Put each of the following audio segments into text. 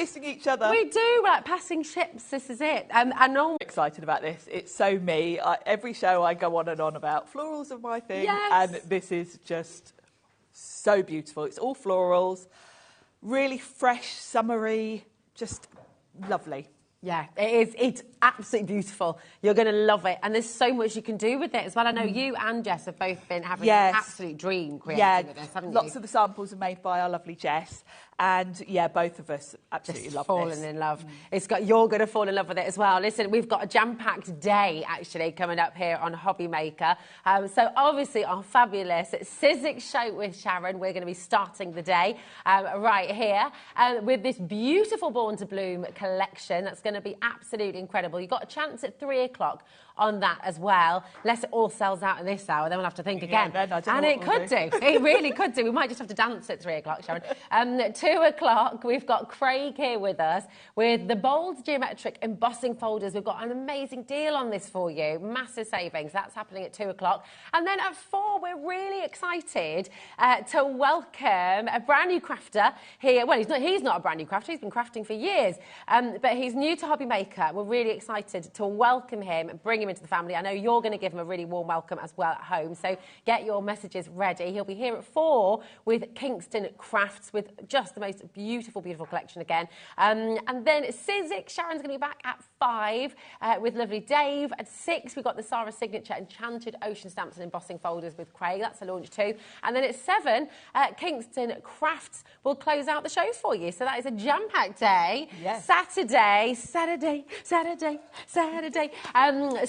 missing each other. We do, we're like passing ships, this is it. And I'm excited about this. It's so me. Every show I go on and on about florals are my thing. Yes. And this is just so beautiful. It's all florals, really fresh, summery, just lovely. Yeah, it is. It's absolutely beautiful. You're going to love it. And there's so much you can do with it as well. I know you and Jess have both been having an absolute dream creating with this, haven't you? Lots of the samples are made by our lovely Jess. And, yeah, both of us absolutely love this. Falling in love. You're going to fall in love with it as well. Listen, we've got a jam-packed day, actually, coming up here on HobbyMaker. So, obviously, our fabulous Sizzix show with Sharon, we're going to be starting the day right here with this beautiful Born to Bloom collection. That's going to be absolutely incredible. You've got a chance at 3 o'clock on that as well. Unless it all sells out in this hour, then we'll have to think again. And it could do. It really could do. We might just have to dance at 3 o'clock, Sharon. 2 o'clock, we've got Craig here with us with the bold geometric embossing folders. We've got an amazing deal on this for you. Massive savings. That's happening at 2 o'clock. And then at 4, we're really excited to welcome a brand new crafter here. Well, he's not a brand new crafter. He's been crafting for years. But he's new to HobbyMaker. We're really excited to welcome him and bring him into the family. I know you're going to give him a really warm welcome as well at home. So get your messages ready. He'll be here at 4 with Kingston Crafts with just the most beautiful, beautiful collection again. And then Sizzix, Sharon's going to be back at 5 with lovely Dave. At 6, we've got the Sarah Signature Enchanted Ocean Stamps and Embossing Folders with Craig. That's a launch too. And then at 7, Kingston Crafts will close out the show for you. So that is a jam-packed day. Yes. Saturday.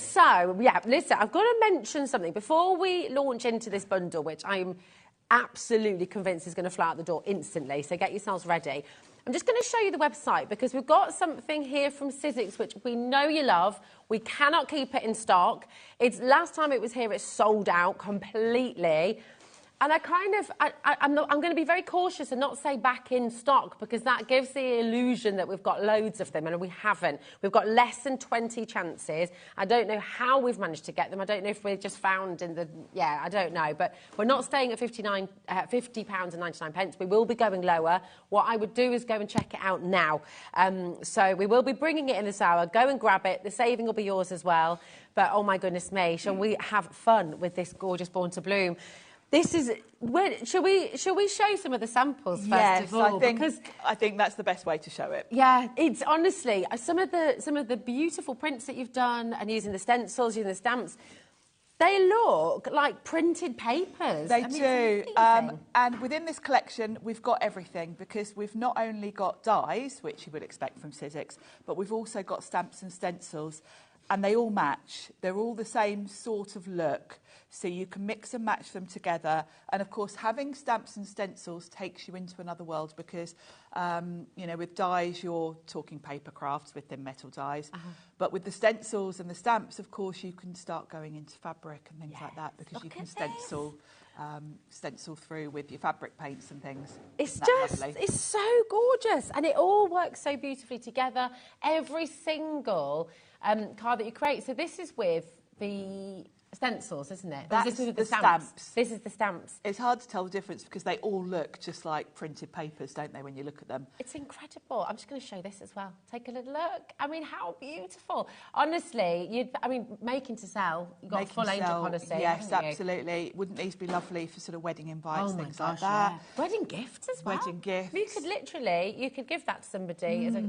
So, yeah, listen, I've got to mention something before we launch into this bundle, which I'm absolutely convinced is going to fly out the door instantly, so get yourselves ready. I'm just going to show you the website because we've got something here from Sizzix which we know you love. We cannot keep it in stock. Last time it was here, it sold out completely. And I'm going to be very cautious and not say back in stock because that gives the illusion that we've got loads of them and we haven't. We've got less than 20 chances. I don't know how we've managed to get them. I don't know if we're just found in the... Yeah, I don't know. But we're not staying at £50.99. We will be going lower. What I would do is go and check it out now. So we will be bringing it in this hour. Go and grab it. The saving will be yours as well. But, oh, my goodness me, shall we have fun with this gorgeous Born to Bloom? This is... Shall we show some of the samples first of all? I think that's the best way to show it. Yeah, it's honestly some of the beautiful prints that you've done and using the stencils, using the stamps. They look like printed papers. They do. And within this collection, we've got everything because we've not only got dies, which you would expect from Sizzix, but we've also got stamps and stencils. And they all match. They're all the same sort of look. So you can mix and match them together. And, of course, having stamps and stencils takes you into another world because, you know, with dies, you're talking paper crafts with thin metal dies. But with the stencils and the stamps, of course, you can start going into fabric and things like that because you can stencil through with your fabric paints and things. It's so gorgeous. And it all works so beautifully together. Every single card that you create. So this is with the stencils, isn't it? That's this is the stamps. This is the stamps. It's hard to tell the difference because they all look just like printed papers, don't they, when you look at them? It's incredible. I'm just going to show this as well. Take a little look. I mean, how beautiful. Honestly, making to sell, you've got a full angel policy. Yes, absolutely. Wouldn't these be lovely for sort of wedding invites, things like that? Yeah. Wedding gifts as well. Wedding gifts. You could give that to somebody as the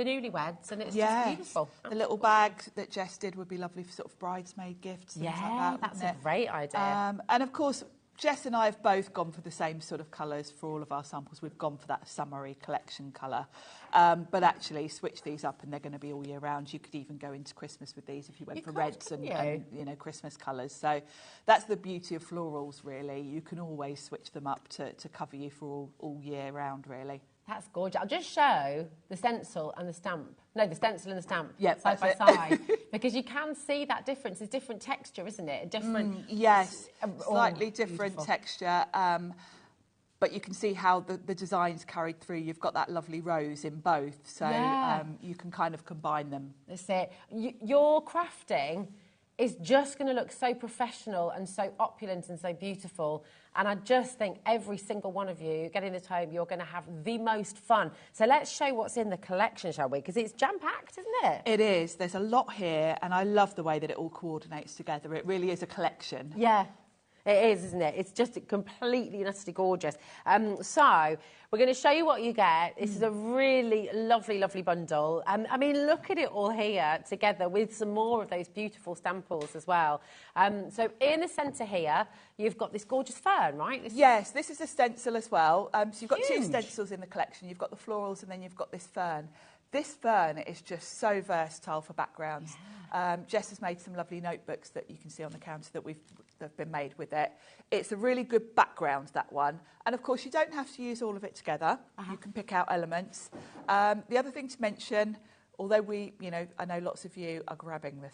newlyweds, and it's just beautiful. The little bag that Jess did would be lovely for sort of bridesmaid gifts. Things like that, that's a great idea. And of course, Jess and I have both gone for the same sort of colours for all of our samples. We've gone for that summery collection colour. But actually, switch these up and they're going to be all year round. You could even go into Christmas with these if you went for reds and you know, Christmas colours. So that's the beauty of florals, really. You can always switch them up to cover you for all year round, really. That's gorgeous. I'll just show the stencil and the stamp. No, the stencil and the stamp side by it. side. Because you can see that difference. It's different texture, isn't it? A different... yes, slightly different texture. But you can see how the design's carried through. You've got that lovely rose in both. So you can kind of combine them. That's it. Your crafting is just going to look so professional and so opulent and so beautiful. And I just think every single one of you getting this home, you're going to have the most fun. So let's show what's in the collection, shall we? Because it's jam-packed, isn't it? It is. There's a lot here, and I love the way that it all coordinates together. It really is a collection. Yeah. It is, isn't it? It's just completely and utterly gorgeous. So we're going to show you what you get. This is a really lovely, lovely bundle. I mean, look at it all here together with some more of those beautiful stamples as well. So in the centre here, you've got this gorgeous fern, right? Yes, this is a stencil as well. So you've got Huge. 2 stencils in the collection. You've got the florals and then you've got this fern. This fern is just so versatile for backgrounds. Yeah. Jess has made some lovely notebooks that you can see on the counter that have been made with it. It's a really good background, that one. And of course, you don't have to use all of it together. You can pick out elements. The other thing to mention, although I know lots of you are grabbing the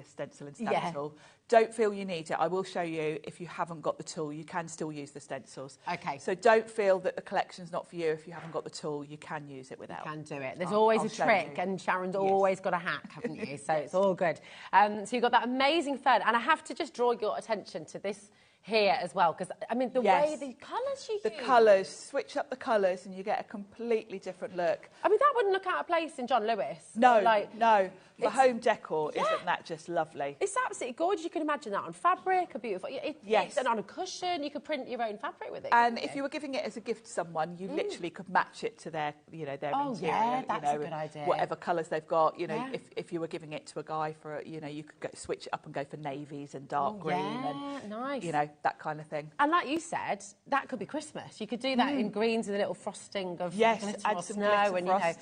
stencil and stencil. Don't feel you need it. I will show you if you haven't got the tool, you can still use the stencils. Okay. So don't feel that the collection's not for you if you haven't got the tool. You can use it without. You can do it. There's always a trick, and Sharon's always got a hack, haven't you? So it's all good. So you've got that amazing fern, and I have to just draw your attention to this here as well, because I mean the way the colours you use. The colours, switch up the colours and you get a completely different look. I mean, that wouldn't look out of place in John Lewis. No, no. For home decor, yeah, isn't that just lovely? It's absolutely gorgeous. You can imagine that on fabric, a beautiful. Yes. And on a cushion, you could print your own fabric with it. And if you were giving it as a gift to someone, you literally could match it to their, their interior. Yeah, that's a good idea. Whatever colours they've got, if you were giving it to a guy for, you could switch it up and go for navies and dark green and nice. That kind of thing. And like you said, that could be Christmas. You could do that in greens with a little frosting of glitter or add some snow, and frost.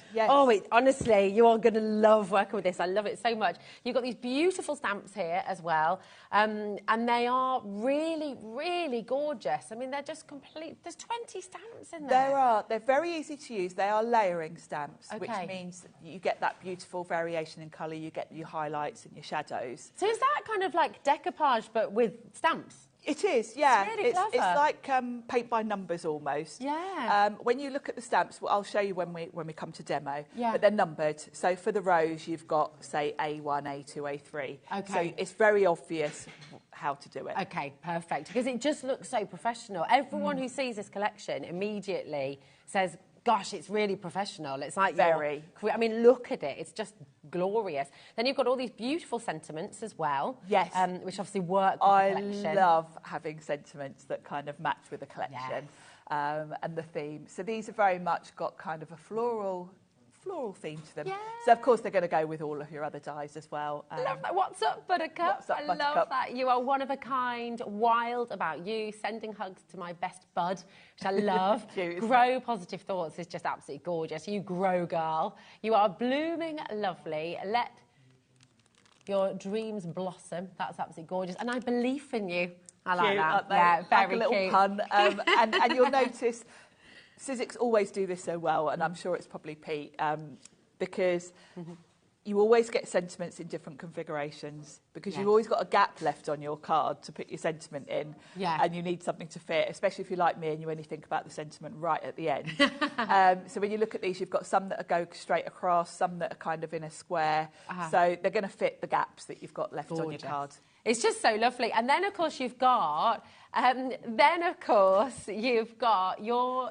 Honestly, you are going to love working with this. I love it so much. You've got these beautiful stamps here as well, and they are really, really gorgeous. I mean, they're just complete. There's 20 stamps in there. There are. They're very easy to use. They are layering stamps, Okay. which means you get that beautiful variation in colour. You get your highlights and your shadows. So is that kind of like decoupage, but with stamps? It is, yeah. It's really clever. It's like paint by numbers almost. Yeah. When you look at the stamps, well, I'll show you when we come to demo. Yeah. But they're numbered. So for the rows, you've got say A1, A2, A3. Okay. So it's very obvious how to do it. Okay, perfect. Because it just looks so professional. Everyone who sees this collection immediately says, gosh, it's really professional. It's like very. I mean, look at it. It's just glorious. Then you've got all these beautiful sentiments as well. Yes. Which obviously work with the collection. I love having sentiments that kind of match with the collection and the theme. So these are very much got kind of a floral theme to them. Yeah. So of course they're going to go with all of your other dyes as well. I love that. What's up, Buttercup? What's up, I Buttercup? love that. You are one of a kind, wild about you, sending hugs to my best bud, which I love. Cute, Grow Positive Thoughts is just absolutely gorgeous. You grow, girl. You are blooming lovely. Let your dreams blossom. That's absolutely gorgeous. And I believe in you. I like that. Yeah, very like a little cute. pun. And you'll notice Sizzix always do this so well, and I'm sure it's probably Pete, because you always get sentiments in different configurations, because you've always got a gap left on your card to put your sentiment in, and you need something to fit, especially if you're like me and you only think about the sentiment right at the end. So when you look at these, you've got some that go straight across, some that are kind of in a square, so they're going to fit the gaps that you've got left on your card. It's just so lovely. And then, of course, you've got your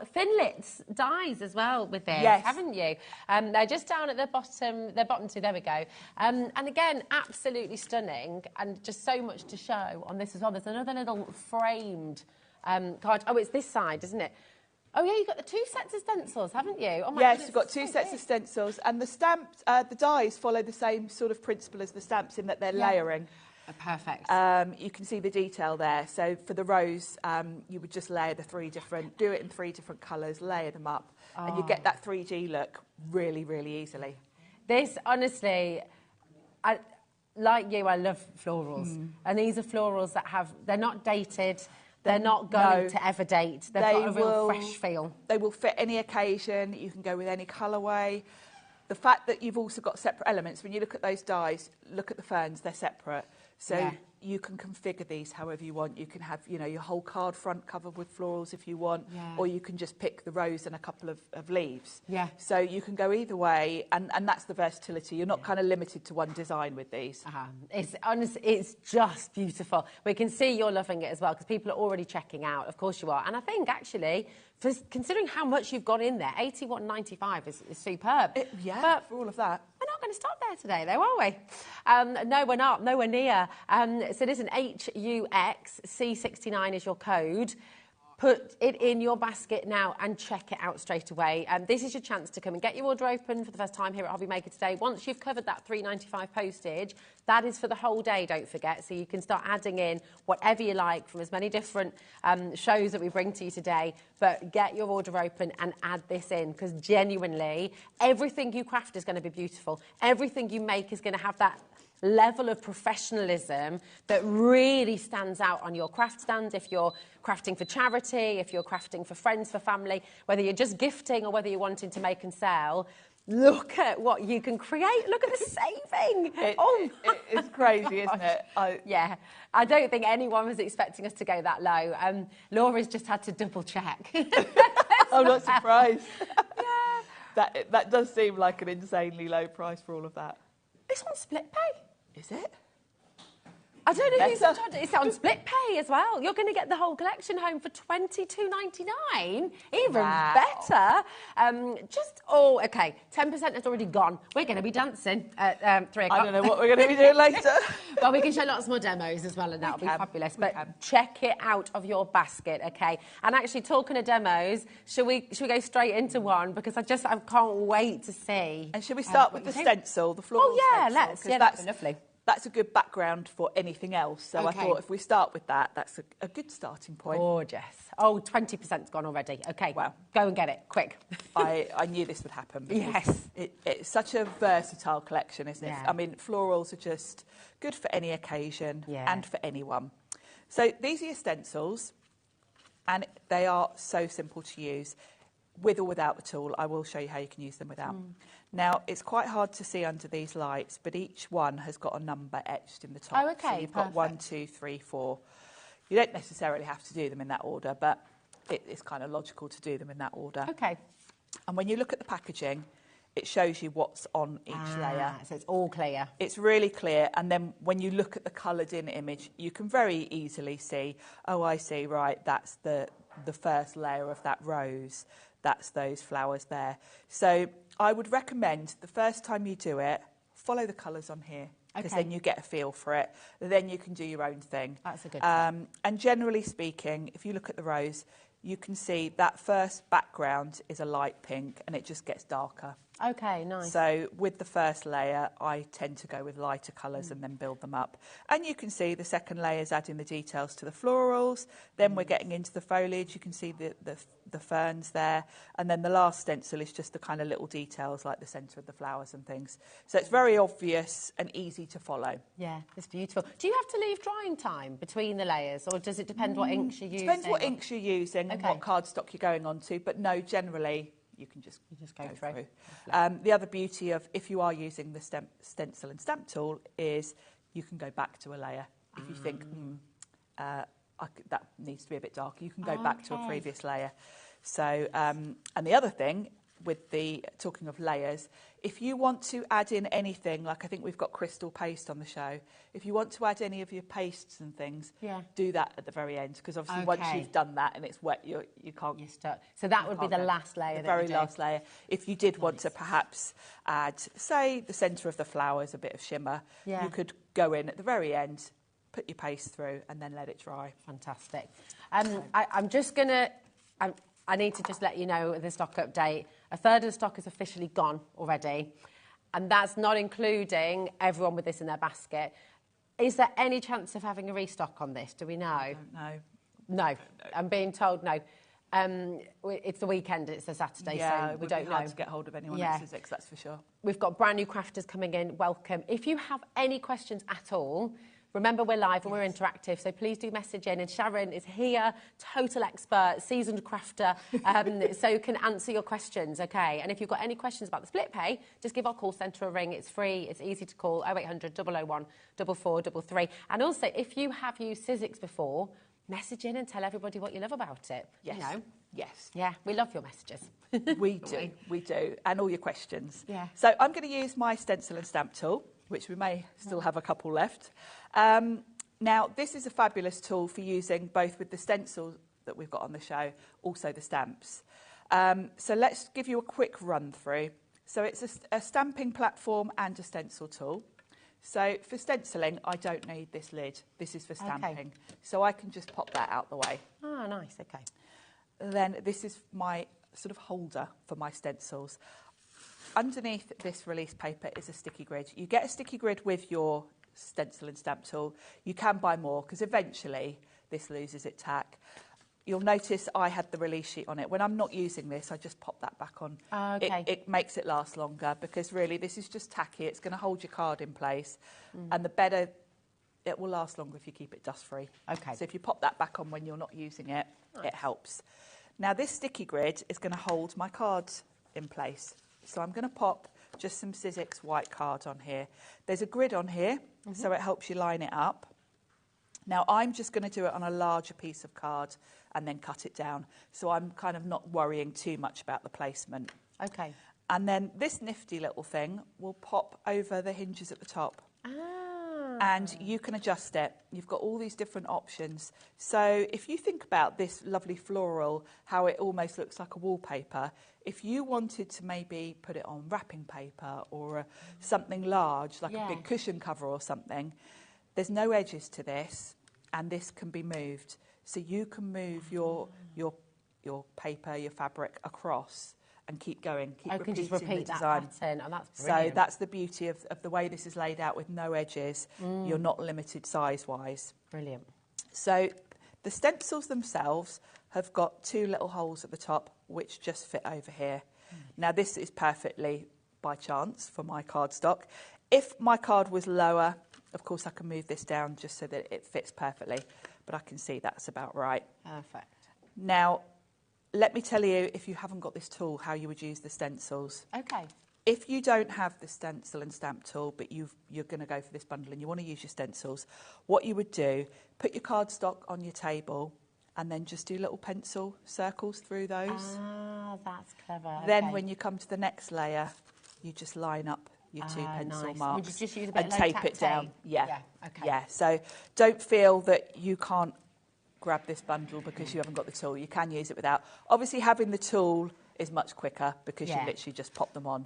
Thinlits dies as well with this, haven't you? They're just down at the bottom. They're bottom two. There we go. And again, absolutely stunning, and just so much to show on this as well. There's another little framed card. Oh, it's this side, isn't it? Oh, yeah, you've got the 2 sets of stencils, haven't you? Oh, my yes, goodness, you've got 2 sets of stencils, and the stamps, the dies follow the same sort of principle as the stamps in that they're layering. Perfect. You can see the detail there. So for the rows, you would just layer the 3 different, do it in 3 different colours, layer them up, and you get that 3D look really, really easily. This, honestly, like you, I love florals. And these are florals that they're not dated, they're not going to ever date. They've got a real fresh feel. They will fit any occasion, you can go with any colourway. The fact that you've also got separate elements, when you look at those dies, look at the ferns, they're separate. So you can configure these however you want. You can have, you know, your whole card front covered with florals if you want, or you can just pick the rose and a couple of leaves. Yeah. So you can go either way, and that's the versatility. You're not kind of limited to one design with these. It's honestly, it's just beautiful. We can see you're loving it as well because people are already checking out. Of course you are. And I think actually, considering how much you've got in there, £81.95 is superb. But for all of that. We're not going to stop there today, though, are we? No, we're not. Nowhere near. So listen, HUX C69 is your code. Put it in your basket now and check it out straight away. This is your chance to come and get your order open for the first time here at HobbyMaker today. Once you've covered that £3.95 postage, that is for the whole day, don't forget. So you can start adding in whatever you like from as many different shows that we bring to you today. But get your order open and add this in, because genuinely, everything you craft is going to be beautiful. Everything you make is going to have that level of professionalism that really stands out on your craft stand. If you're crafting for charity, if you're crafting for friends, for family, whether you're just gifting or whether you're wanting to make and sell, look at what you can create. Look at the saving. It's crazy, isn't it? Yeah, I don't think anyone was expecting us to go that low. Laura's just had to double check. I'm not surprised. That does seem like an insanely low price for all of that. It's on split pay. Is it? I don't know who's in charge. It's on split pay as well. You're going to get the whole collection home for $22.99. Even better. Okay. 10% has already gone. We're going to be dancing at 3 o'clock. I don't know what we're going to be doing later. Well, we can show lots more demos as well, and that'll be fabulous. But check it out of your basket, okay? And actually, talking of demos, should we go straight into one? Because I can't wait to see. And should we start with the stencil, the floral stencil? Let's. Yeah, that's lovely. That's a good background for anything else. So I thought if we start with that, that's a good starting point. Gorgeous. Oh, 20%'s gone already. Okay, well, go and get it, quick. I knew this would happen. Yes. It's such a versatile collection, isn't it? I mean, florals are just good for any occasion and for anyone. So these are your stencils, and they are so simple to use. With or without the tool, I will show you how you can use them without. Now, it's quite hard to see under these lights, but each one has got a number etched in the top. Oh, okay, so you've got 1, 2, 3, 4. You don't necessarily have to do them in that order, but it's kind of logical to do them in that order. Okay. And when you look at the packaging, it shows you what's on each layer. So it's all clear. It's really clear. And then when you look at the coloured in image, you can very easily see, oh, I see, right, that's the first layer of that rose. That's those flowers there. So I would recommend the first time you do it, follow the colours on here, because then you get a feel for it. Then you can do your own thing. That's a good tip. And generally speaking, if you look at the rose, you can see that first background is a light pink and it just gets darker. Okay, nice. So with the first layer, I tend to go with lighter colours and then build them up. And you can see the second layer is adding the details to the florals. Then we're getting into the foliage. You can see the ferns there. And then the last stencil is just the kind of little details like the centre of the flowers and things. So it's very obvious and easy to follow. Yeah, it's beautiful. Do you have to leave drying time between the layers, or does it depend what inks you're using? Depends what inks you're using and what cardstock you're going on to. But no, generally, you can just go through. The other beauty of if you are using the stencil and stamp tool is you can go back to a layer. If you think, that needs to be a bit darker, you can go back to a previous layer. So, and the other thing with talking of layers, if you want to add in anything, like I think we've got crystal paste on the show, if you want to add any of your pastes and things, do that at the very end, because obviously once you've done that and it's wet, you can't. You're stuck. So that would be the last layer. The very last layer. If you did want to perhaps add, say, the centre of the flowers, a bit of shimmer, you could go in at the very end, put your paste through, and then let it dry. Fantastic. I'm just going to... I need to just let you know the stock update. A third of the stock is officially gone already, and that's not including everyone with this in their basket. Is there any chance of having a restock on this? Do we know? I don't know. No. I'm being told no. It's the weekend, it's a Saturday, so we don't know. Hard to get hold of anyone at Sussex, that's for sure. We've got brand new crafters coming in, welcome. If you have any questions at all, Remember, we're live and we're interactive, so please do message in. And Sharon is here, total expert, seasoned crafter, so can answer your questions, okay? And if you've got any questions about the split pay, just give our call centre a ring. It's free, it's easy to call, 0800 001 4433. And also, if you have used Sizzix before, message in and tell everybody what you love about it. Yes. You know? Yes. Yeah, we love your messages. We do, and all your questions. Yeah. So I'm going to use my stencil and stamp tool, which we may still have a couple left. Now, this is a fabulous tool for using both with the stencil that we've got on the show, also the stamps. So let's give you a quick run through. So it's a stamping platform and a stencil tool. So for stenciling, I don't need this lid. This is for stamping. Okay. So I can just pop that out the way. Oh, nice, okay. Then this is my sort of holder for my stencils. Underneath this release paper is a sticky grid. You get a sticky grid with your stencil and stamp tool. You can buy more because eventually this loses its tack. You'll notice I had the release sheet on it. When I'm not using this, I just pop that back on. Okay. It makes it last longer because really this is just tacky. It's going to hold your card in place. And the better, it will last longer if you keep it dust-free. Okay. So if you pop that back on when you're not using it, it helps. Now this sticky grid is going to hold my cards in place. So I'm going to pop just some Sizzix white card on here. There's a grid on here, so it helps you line it up. Now I'm just going to do it on a larger piece of card and then cut it down. So I'm kind of not worrying too much about the placement. Okay. And then this nifty little thing will pop over the hinges at the top. And you can adjust it. You've got all these different options. So if you think about this lovely floral, how it almost looks like a wallpaper, if you wanted to maybe put it on wrapping paper or something large, like a big cushion cover or something, there's no edges to this, and this can be moved. So you can move your paper, your fabric across and keep going, keep repeating just repeat the design. That pattern, and that's brilliant. So that's the beauty of the way this is laid out with no edges. You're not limited size-wise. Brilliant. So the stencils themselves have got two little holes at the top, which just fit over here. Now this is perfectly by chance for my cardstock. If my card was lower, of course I can move this down just so that it fits perfectly, but I can see that's about right. Perfect. Now, let me tell you, if you haven't got this tool, how you would use the stencils. Okay. If you don't have the stencil and stamp tool, but you're going to go for this bundle and you want to use your stencils, what you would do, put your cardstock on your table and then just do little pencil circles through those. Ah, that's clever. Then when you come to the next layer, you just line up your two pencil marks Would you just use a bit and of tape it down. Yeah. Okay. Yeah, so don't feel that you can't grab this bundle because you haven't got the tool. You can use it without. Obviously, having the tool is much quicker because you literally just pop them on.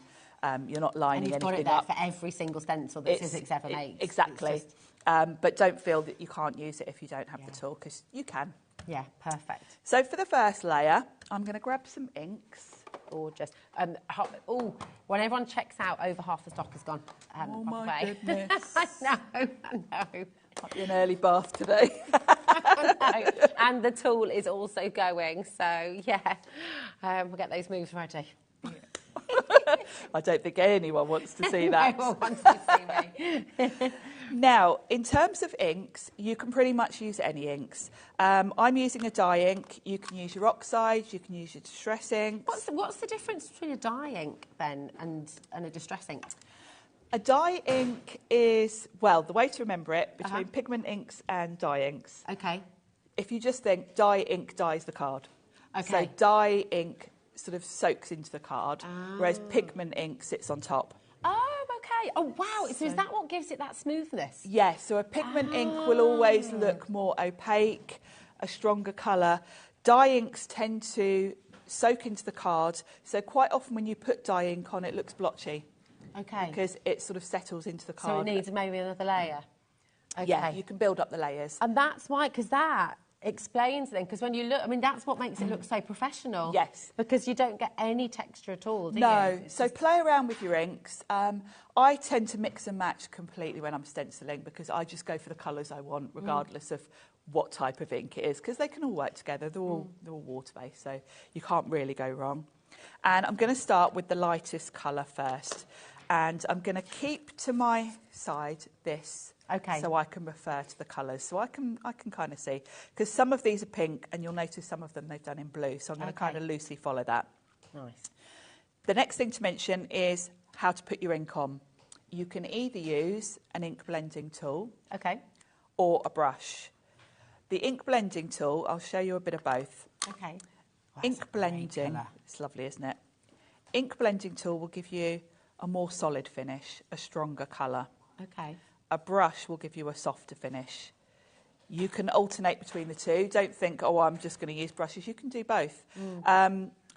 You're not lining anything up. And you've got it there for every single stencil that Sizzix ever makes. Exactly. But don't feel that you can't use it if you don't have the tool, because you can. Yeah, perfect. So for the first layer, I'm going to grab some inks. Gorgeous. When everyone checks out, over half the stock is gone. Oh my goodness. I know. Might be an early bath today. No. And the tool is also going, so yeah, we'll get those moves ready. I don't think anyone wants to see that. No one wants to see me. Now, in terms of inks, you can pretty much use any inks. I'm using a dye ink. You can use your oxides, you can use your distress inks. What's the difference between a dye ink then and a distress ink? A dye ink is, well, the way to remember it, between pigment inks and dye inks. Okay. If you just think dye ink dyes the card. Okay. So dye ink sort of soaks into the card, whereas pigment ink sits on top. Oh, okay. Oh, wow. So is that what gives it that smoothness? Yes, so a pigment ink will always look more opaque, a stronger colour. Dye inks tend to soak into the card, so quite often when you put dye ink on, it looks blotchy. Okay. Because it sort of settles into the card. So it needs maybe another layer? Okay. Yeah, you can build up the layers. And that's why, because that explains then, because when you look, I mean, that's what makes it look so professional. Yes. Because you don't get any texture at all, do you? No, so play around with your inks. I tend to mix and match completely when I'm stenciling because I just go for the colours I want, regardless of what type of ink it is, because they can all work together. They're all water-based, so you can't really go wrong. And I'm going to start with the lightest colour first. And I'm going to keep to my side this, Okay. so I can refer to the colours. So I can kind of see, because some of these are pink, and you'll notice some of them they've done in blue. So I'm going to kind of loosely follow that. Nice. The next thing to mention is how to put your ink on. You can either use an ink blending tool, Okay. or a brush. The ink blending tool, I'll show you a bit of both. Okay. Ink blending, it's lovely, isn't it? Ink blending tool will give you a more solid finish, a stronger colour. Okay. A brush will give you a softer finish. You can alternate between the two. Don't think, oh, I'm just going to use brushes. You can do both.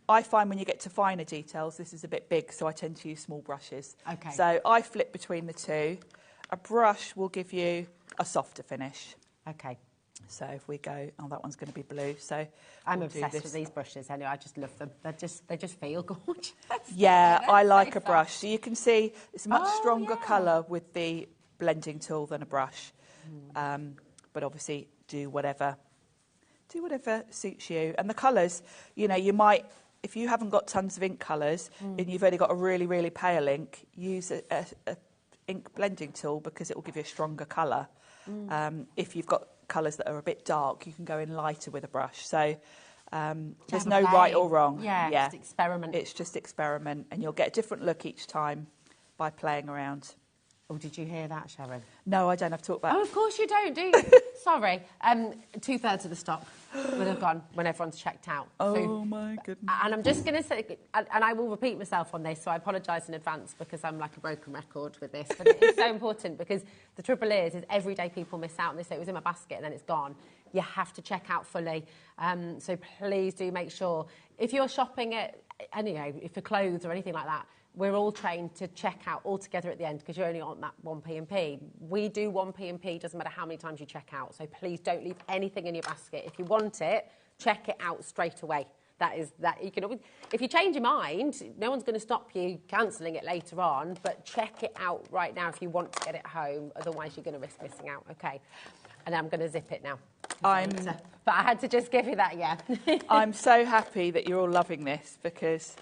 I find when you get to finer details, this is a bit big, so I tend to use small brushes. Okay. So I flip between the two. A brush will give you a softer finish. Okay. So if we go, oh, that one's going to be blue. So I'm we'll do obsessed this. with these brushes anyway. I just love them. They just feel gorgeous. Yeah, I like so a brush. So you can see it's a much Oh, stronger yeah. colour with the blending tool than a brush. But obviously do whatever suits you. And the colours, you know, you might, if you haven't got tons of ink colours and you've only got a really, really pale ink, use a ink blending tool because it will give you a stronger colour. If you've got colours that are a bit dark, you can go in lighter with a brush. So there's no right or wrong. Yeah, just experiment. It's just experiment, and you'll get a different look each time by playing around. Oh, did you hear that, Sharon? No, I don't have to talk about Oh, of course you don't, do you? Sorry. 2/3 of the stock would have gone when everyone's checked out. Oh, my goodness. And I'm just going to say, and I will repeat myself on this, so I apologise in advance because I'm like a broken record with this, but it's so important because the trouble is everyday people miss out and they say it was in my basket and then it's gone. You have to check out fully. So please do make sure. If you're shopping at, if for clothes or anything like that, we're all trained to check out all together at the end because you're only on that 1 P&P. We do 1 P&P, doesn't matter how many times you check out. So please don't leave anything in your basket. If you want it, check it out straight away. You can always, if you change your mind, no one's going to stop you cancelling it later on, but check it out right now if you want to get it home. Otherwise, you're going to risk missing out. Okay. And I'm going to zip it now. But I had to just give you that, yeah. I'm so happy that you're all loving this because,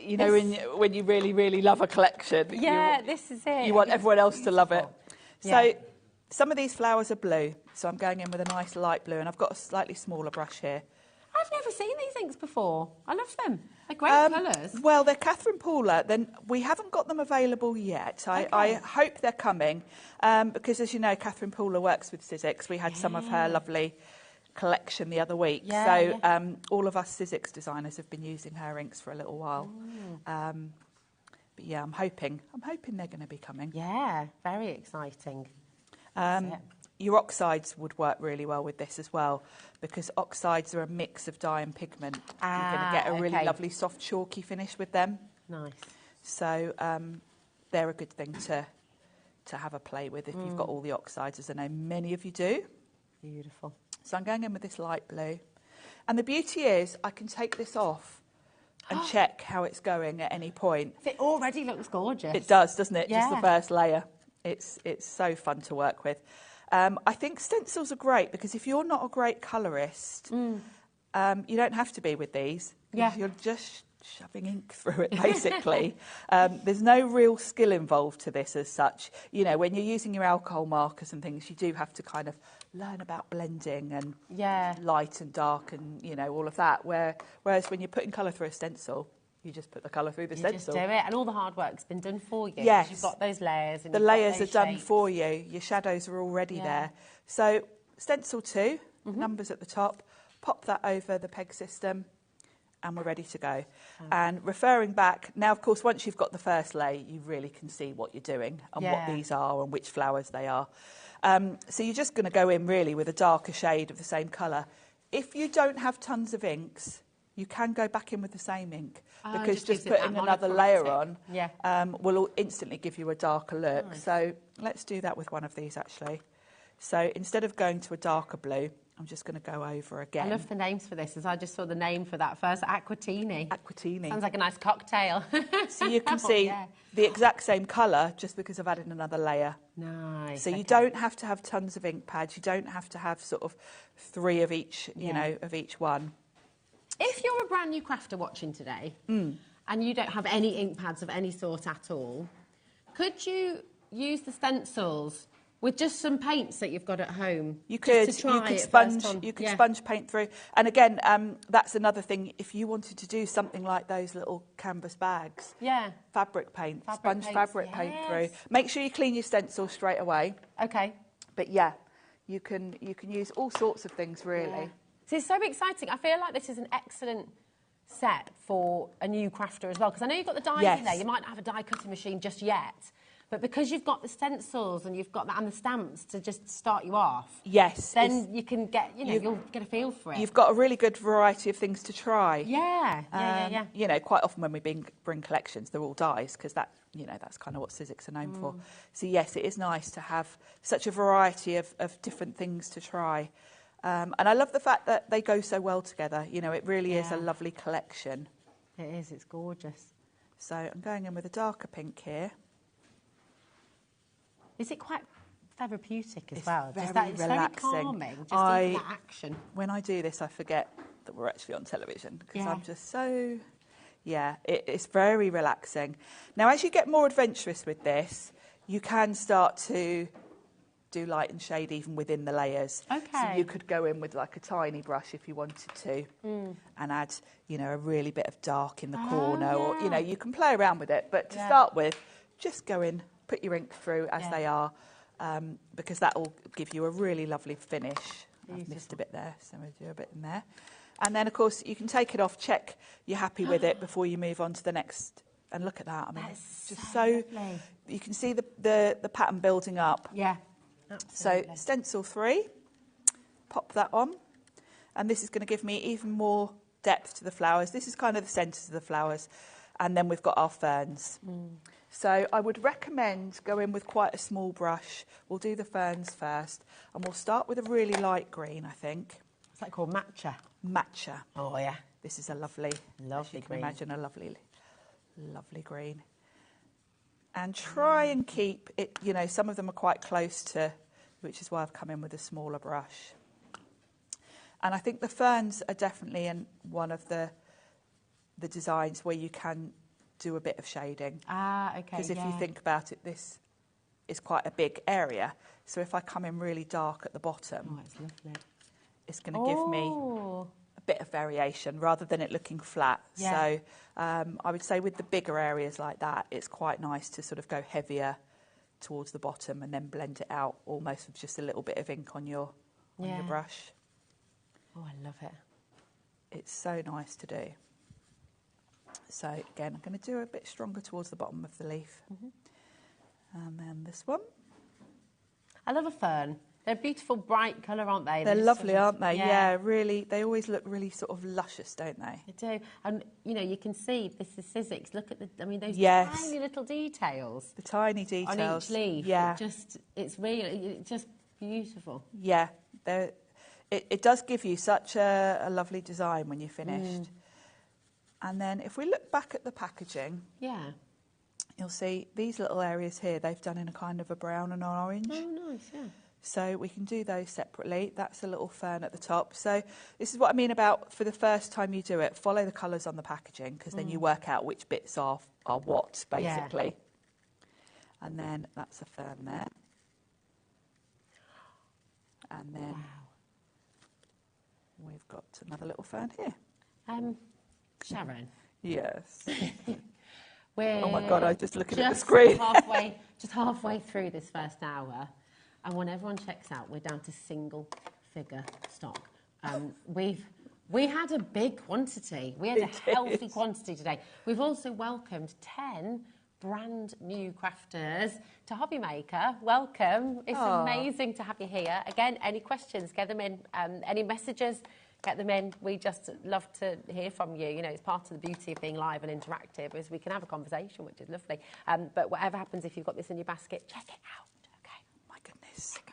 you know, when you really, really love a collection, this is it. You want everyone else to love it. Yeah. So some of these flowers are blue, so I'm going in with a nice light blue, and I've got a slightly smaller brush here. I've never seen these inks before. I love them. They're great colours. Well, they're Catherine Paula. Then we haven't got them available yet. I hope they're coming because, as you know, Catherine Paula works with Sizzix. We had some of her lovely collection the other week. All of us Sizzix designers have been using her inks for a little while. But yeah, I'm hoping they're going to be coming. Yeah, very exciting. Your oxides would work really well with this as well because oxides are a mix of dye and pigment. You're going to get a really lovely soft chalky finish with them. Nice. So they're a good thing to have a play with if you've got all the oxides, as I know many of you do. Beautiful. So I'm going in with this light blue. And the beauty is I can take this off and check how it's going at any point. It already looks gorgeous. It does, doesn't it? Yeah. Just the first layer. It's so fun to work with. I think stencils are great because if you're not a great colourist, you don't have to be with these. Yeah. You're just shoving ink through it, basically. There's no real skill involved to this as such. You know, when you're using your alcohol markers and things, you do have to kind of learn about blending and light and dark and, you know, all of that. Whereas when you're putting colour through a stencil, you just put the colour through the stencil. Just do it, and all the hard work's been done for you. Yes. You've got those layers. And the layers are done for you. Your shadows are already there. So stencil 2, numbers at the top, pop that over the peg system, and we're ready to go. And referring back, now, of course, once you've got the first layer, you really can see what you're doing and what these are and which flowers they are. So you're just going to go in, really, with a darker shade of the same colour. If you don't have tons of inks, you can go back in with the same ink because just putting another layer on will instantly give you a darker look. Nice. So let's do that with one of these, actually. So instead of going to a darker blue, I'm just going to go over again. I love the names for this, as I just saw the name for that first, Aquatini. Aquatini. Sounds like a nice cocktail. So you can see the exact same colour just because I've added another layer. Nice. So you don't have to have tons of ink pads. You don't have to have sort of 3 of each, you know, of each one. If you're a brand new crafter watching today and you don't have any ink pads of any sort at all, Could you use the stencils with just some paints that you've got at home? You could sponge paint through. And again, that's another thing. If you wanted to do something like those little canvas bags, fabric paint, sponge fabric paint through. Make sure you clean your stencil straight away. Okay. But yeah, you can use all sorts of things really. Yeah. So it's so exciting. I feel like this is an excellent set for a new crafter as well, because I know you've got the dies in there. You might not have a die cutting machine just yet, but because you've got the stencils and you've got that and the stamps to just start you off, then you can get, you'll get a feel for it. You've got a really good variety of things to try. Yeah. You know, quite often when we bring collections, they're all dies because that, that's kind of what Sizzix are known for. So yes, it is nice to have such a variety of different things to try. And I love the fact that they go so well together. It really is a lovely collection. It is, it's gorgeous. So I'm going in with a darker pink here. Is it quite therapeutic as it's well? Very it's relaxing. Very calming, just even that action. When I do this, I forget that we're actually on television because I'm just so... Yeah, it's very relaxing. Now, as you get more adventurous with this, you can start to do light and shade even within the layers. Okay. So you could go in with like a tiny brush if you wanted to and add, a really bit of dark in the corner or, you can play around with it. But to start with, just go in, put your ink through as they are because that will give you a really lovely finish. Beautiful. I've missed a bit there, so we'll do a bit in there. And then, of course, you can take it off, check you're happy with it before you move on to the next. And look at that. I mean, it's just so lovely. You can see the pattern building up. Yeah. Absolutely. So stencil 3, pop that on, and this is going to give me even more depth to the flowers. This is kind of the centres of the flowers, and then we've got our ferns. So I would recommend going with quite a small brush. We'll do the ferns first, and we'll start with a really light green, I think. What's that called? Matcha? Matcha. Oh, yeah. This is a lovely green. You can imagine a lovely green. And try and keep it, some of them are quite close to, which is why I've come in with a smaller brush. And I think the ferns are definitely in one of the designs where you can do a bit of shading. Okay. Because if you think about it, this is quite a big area. So if I come in really dark at the bottom, it's lovely. It's going to give me a bit of variation rather than it looking flat. So I would say with the bigger areas like that, it's quite nice to sort of go heavier towards the bottom and then blend it out almost with just a little bit of ink on your brush. Oh, I love it. It's so nice to do. So again, I'm going to do a bit stronger towards the bottom of the leaf. And then this one. I love a fern. They're a beautiful, bright colour, aren't they? They're lovely, aren't they? Yeah, really. They always look really sort of luscious, don't they? They do. And, you can see this is Sizzix. Look at those tiny little details. The tiny details. On each leaf. Yeah. It's just beautiful. Yeah. It does give you such a lovely design when you're finished. And then if we look back at the packaging... Yeah. You'll see these little areas here, they've done in a kind of a brown and an orange. Oh, nice, yeah. So we can do those separately. That's a little fern at the top. So this is what I mean about for the first time you do it, follow the colours on the packaging because then you work out which bits are what, basically. Yeah. And then that's a fern there. And then we've got another little fern here. Sharon. Yes. Oh my God, I just looking at the screen. Just halfway through this first hour. And when everyone checks out, we're down to single figure stock. We had a big quantity. We had a healthy quantity today. We've also welcomed 10 brand new crafters to HobbyMaker. Welcome. It's amazing to have you here. Again, any questions, get them in. Any messages, get them in. We just love to hear from you. It's part of the beauty of being live and interactive is we can have a conversation, which is lovely. But whatever happens, if you've got this in your basket, check it out.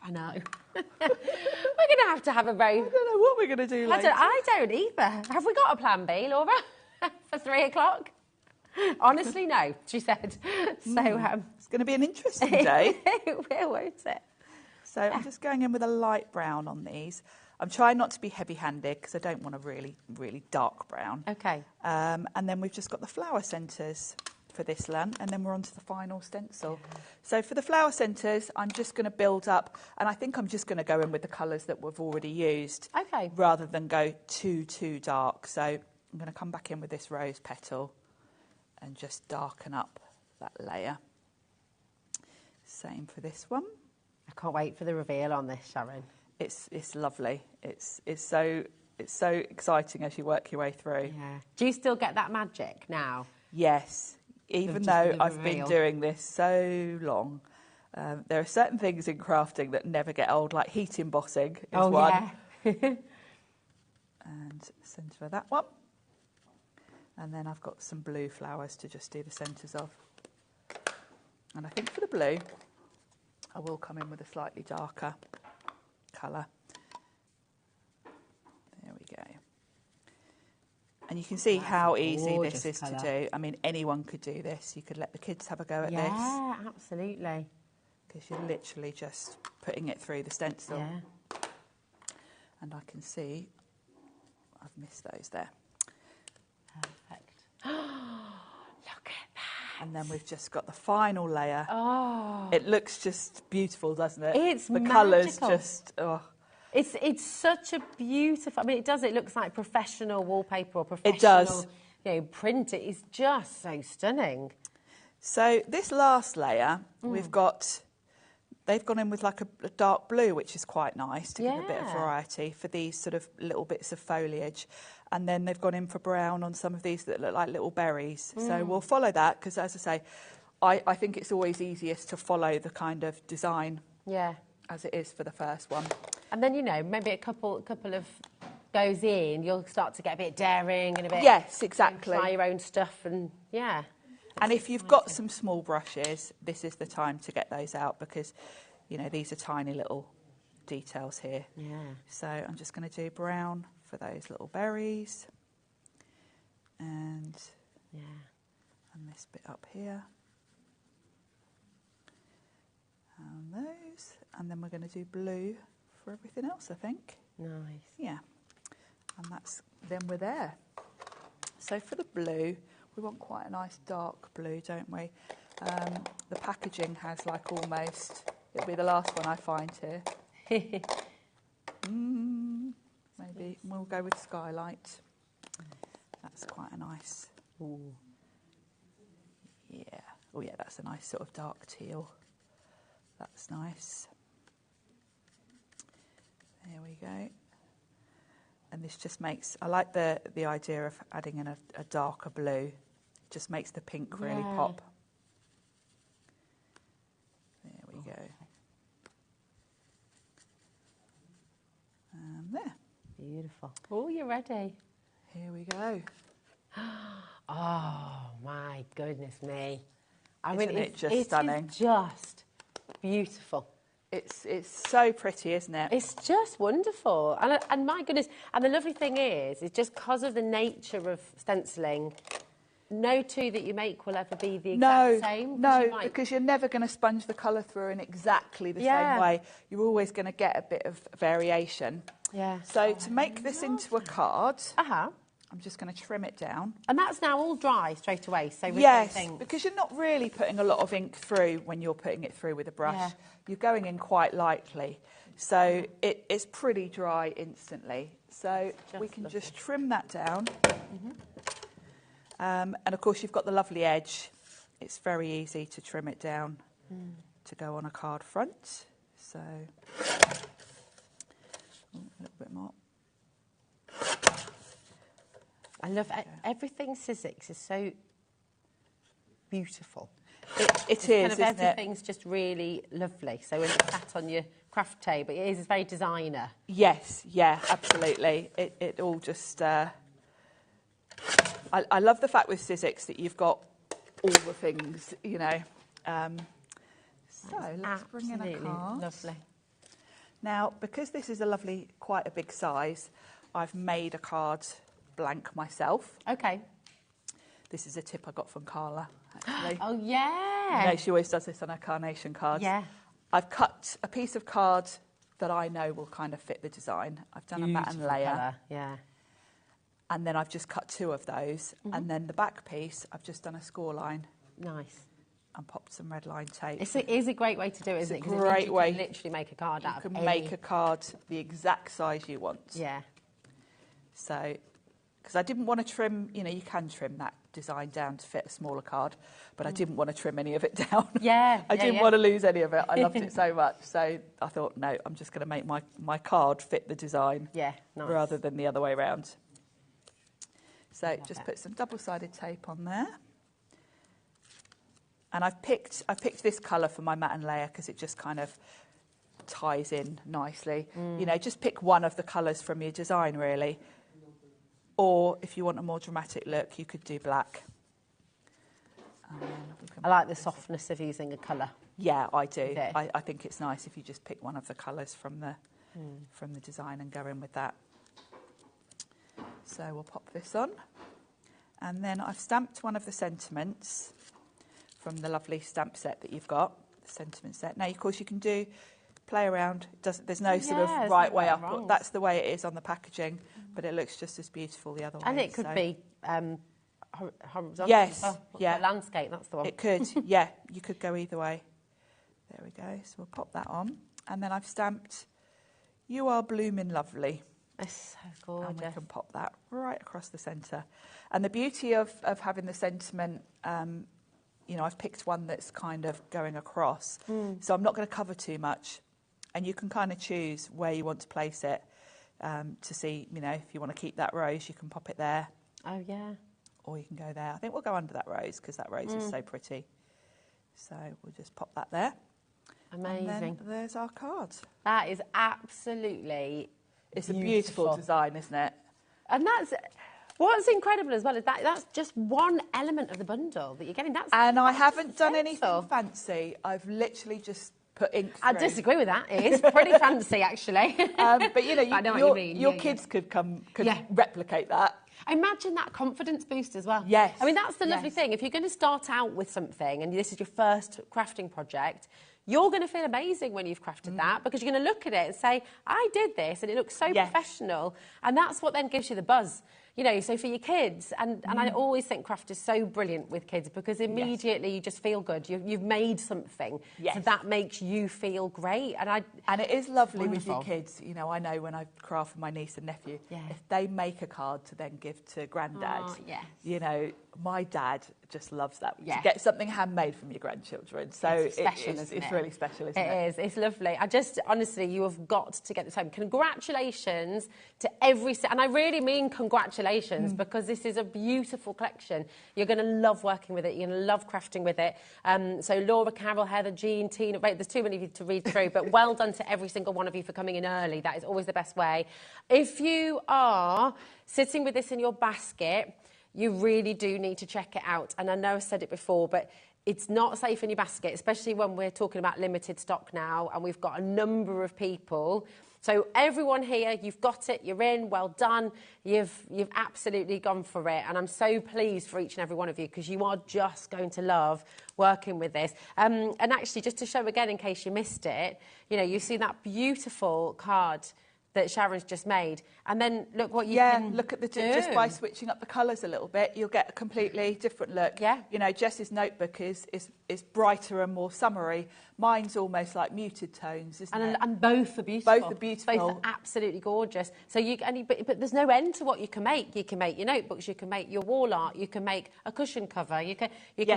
I know. We're going to have a very... I don't know what we're going to do later. I don't either. Have we got a plan B, Laura, for 3 o'clock? Honestly, no, she said. So it's going to be an interesting day. It will, won't it? So I'm just going in with a light brown on these. I'm trying not to be heavy-handed because I don't want a really, really dark brown. Okay. And then we've just got the flower centres. for this one, and then we're on to the final stencil. So for the flower centres, I'm just going to build up, and I think I'm just going to go in with the colours that we've already used, rather than go too dark. So I'm going to come back in with this rose petal and just darken up that layer. Same for this one. I can't wait for the reveal on this, Sharon. It's lovely. It's so exciting as you work your way through. Yeah. Do you still get that magic now? Yes, even though I've been doing this so long. There are certain things in crafting that never get old, like heat embossing is one. Yeah. And centre of that one. And then I've got some blue flowers to just do the centres of. And I think for the blue, I will come in with a slightly darker colour. There we go. And you can see how easy this is to do. I mean, anyone could do this. You could let the kids have a go at this. Yeah, absolutely. Because you're literally just putting it through the stencil. Yeah. And I can see I've missed those there. Perfect. Look at that. And then we've just got the final layer. Oh. It looks just beautiful, doesn't it? It's the magical. colours just, oh. It's such a beautiful, I mean, it looks like professional wallpaper or professional, it does. Print. It is just so stunning. So this last layer, they've gone in with like a dark blue, which is quite nice to give a bit of variety for these sort of little bits of foliage. And then they've gone in for brown on some of these that look like little berries. So we'll follow that because, as I say, I think it's always easiest to follow the kind of design as it is for the first one. And then, maybe a couple of goes in, you'll start to get a bit daring and a bit... Yes, exactly. Try your own stuff and, And if you've got some small brushes, this is the time to get those out because, these are tiny little details here. Yeah. So I'm just going to do brown for those little berries. And this bit up here. And those. And then we're going to do blue for everything else, I think. Nice. Yeah. And then we're there. So for the blue, we want quite a nice dark blue, don't we? The packaging has like almost, it'll be the last one I find here. Maybe we'll go with Skylight. That's quite a nice. Ooh. Yeah. Oh yeah, that's a nice sort of dark teal. That's nice. There we go. And this just makes, I like the idea of adding in a darker blue. It just makes the pink really pop. There we go. And there. Beautiful. Oh, you're ready. Here we go. Oh, my goodness me. I Isn't mean, it just stunning? It's just beautiful. It's so pretty, isn't it? It's just wonderful. And my goodness, and the lovely thing is just because of the nature of stenciling, no two that you make will ever be the exact same. No, because you're never going to sponge the colour through in exactly the same way. You're always going to get a bit of variation. Yeah. So to make this into a card, I'm just going to trim it down. And that's now all dry straight away. So yes, because you're not really putting a lot of ink through when you're putting it through with a brush. Yeah. You're going in quite lightly. So it's pretty dry instantly. So we can just trim that down. And of course you've got the lovely edge. It's very easy to trim it down to go on a card front. So a little bit more. I love everything Sizzix is so beautiful. It is, isn't it? Everything's just really lovely. So when it's sat on your craft table, it's very designer. Yes, yeah, absolutely. It all just... I love the fact with Sizzix that you've got all the things, so let's bring in a card. Lovely. Now, because this is quite a big size, I've made a card blank myself. Okay. This is a tip I got from Carla, actually. Oh, yeah. She always does this on her carnation cards. Yeah. I've cut a piece of card that I know will kind of fit the design. I've done a pattern layer. Colour. Yeah. And then I've just cut two of those. And then the back piece, I've just done a score line Nice. And popped some red line tape. It is a great way to do it, isn't it? It's a great way. You can literally make a card out of any... You can make a card the exact size you want. Yeah. So, because I didn't want to trim, you know, you can trim that design down to fit a smaller card, but I didn't want to trim any of it down. Yeah. I didn't want to lose any of it. I loved it so much. So I thought, no, I'm just going to make my card fit the design. Yeah, nice. Rather than the other way around. So just put some double-sided tape on there. And I've picked this colour for my matte and layer because it just kind of ties in nicely. You know, just pick one of the colours from your design, really. Or if you want a more dramatic look, you could do black. I like the softness of using a colour. Yeah, I do. I think it's nice if you just pick one of the colours from the design and go in with that. So we'll pop this on. And then I've stamped one of the sentiments from the lovely stamp set that you've got, the sentiment set. Now, of course, you can play around. There's no sort of right way up. That's the way it is on the packaging, but it looks just as beautiful the other way. And it could be horizontal. Yes, yeah. Landscape, that's the one. It could, yeah. You could go either way. There we go. So we'll pop that on. And then I've stamped, "You are blooming lovely." It's so gorgeous. And we can pop that right across the centre. And the beauty of having the sentiment, you know, I've picked one that's kind of going across. So I'm not going to cover too much. And you can kind of choose where you want to place it to see, you know, if you want to keep that rose, you can pop it there. Oh, yeah. Or you can go there. I think we'll go under that rose because that rose is so pretty. So we'll just pop that there. Amazing. And then there's our card. That is absolutely It's a beautiful design, isn't it? And that's... What's incredible as well is that's just one element of the bundle that you're getting. And I haven't done anything fancy. I've literally just put ink through. I disagree with that. It is pretty fancy, actually. But, you know, I know what you mean. Your kids could replicate that. Imagine that confidence boost as well. Yes. I mean, that's the lovely thing. If you're going to start out with something and this is your first crafting project, you're going to feel amazing when you've crafted that because you're going to look at it and say, I did this and it looks so professional. And that's what then gives you the buzz. You know, so for your kids, and I always think craft is so brilliant with kids because immediately you just feel good. You've made something, so that makes you feel great. And it is lovely with your kids. You know, I know when I craft for my niece and nephew, if they make a card to then give to granddad, you know, my dad just loves that. To get something handmade from your grandchildren. So it's really special, isn't it? It is. It's lovely. Honestly, you have got to get this home. Congratulations to every... And I really mean congratulations because this is a beautiful collection. You're going to love working with it. You're going to love crafting with it. So Laura, Carol, Heather, Jean, Tina... Wait, there's too many of you to read through, but well done to every single one of you for coming in early. That is always the best way. If you are sitting with this in your basket, you really do need to check it out. And I know I said it before, but it's not safe in your basket, especially when we're talking about limited stock now and we've got a number of people. So everyone here, you've got it, you're in, well done. You've absolutely gone for it. And I'm so pleased for each and every one of you because you are just going to love working with this. And actually, just to show again, in case you missed it, you know, you've seen that beautiful card that Sharon's just made. And then look what you can look at the just by switching up the colours a little bit, you'll get a completely different look. Yeah. You know, Jess's notebook is brighter and more summery. Mine's almost like muted tones, isn't it? And both are beautiful. Both are beautiful. Both are absolutely gorgeous. So but there's no end to what you can make. You can make your notebooks, you can make your wall art, you can make a cushion cover, you can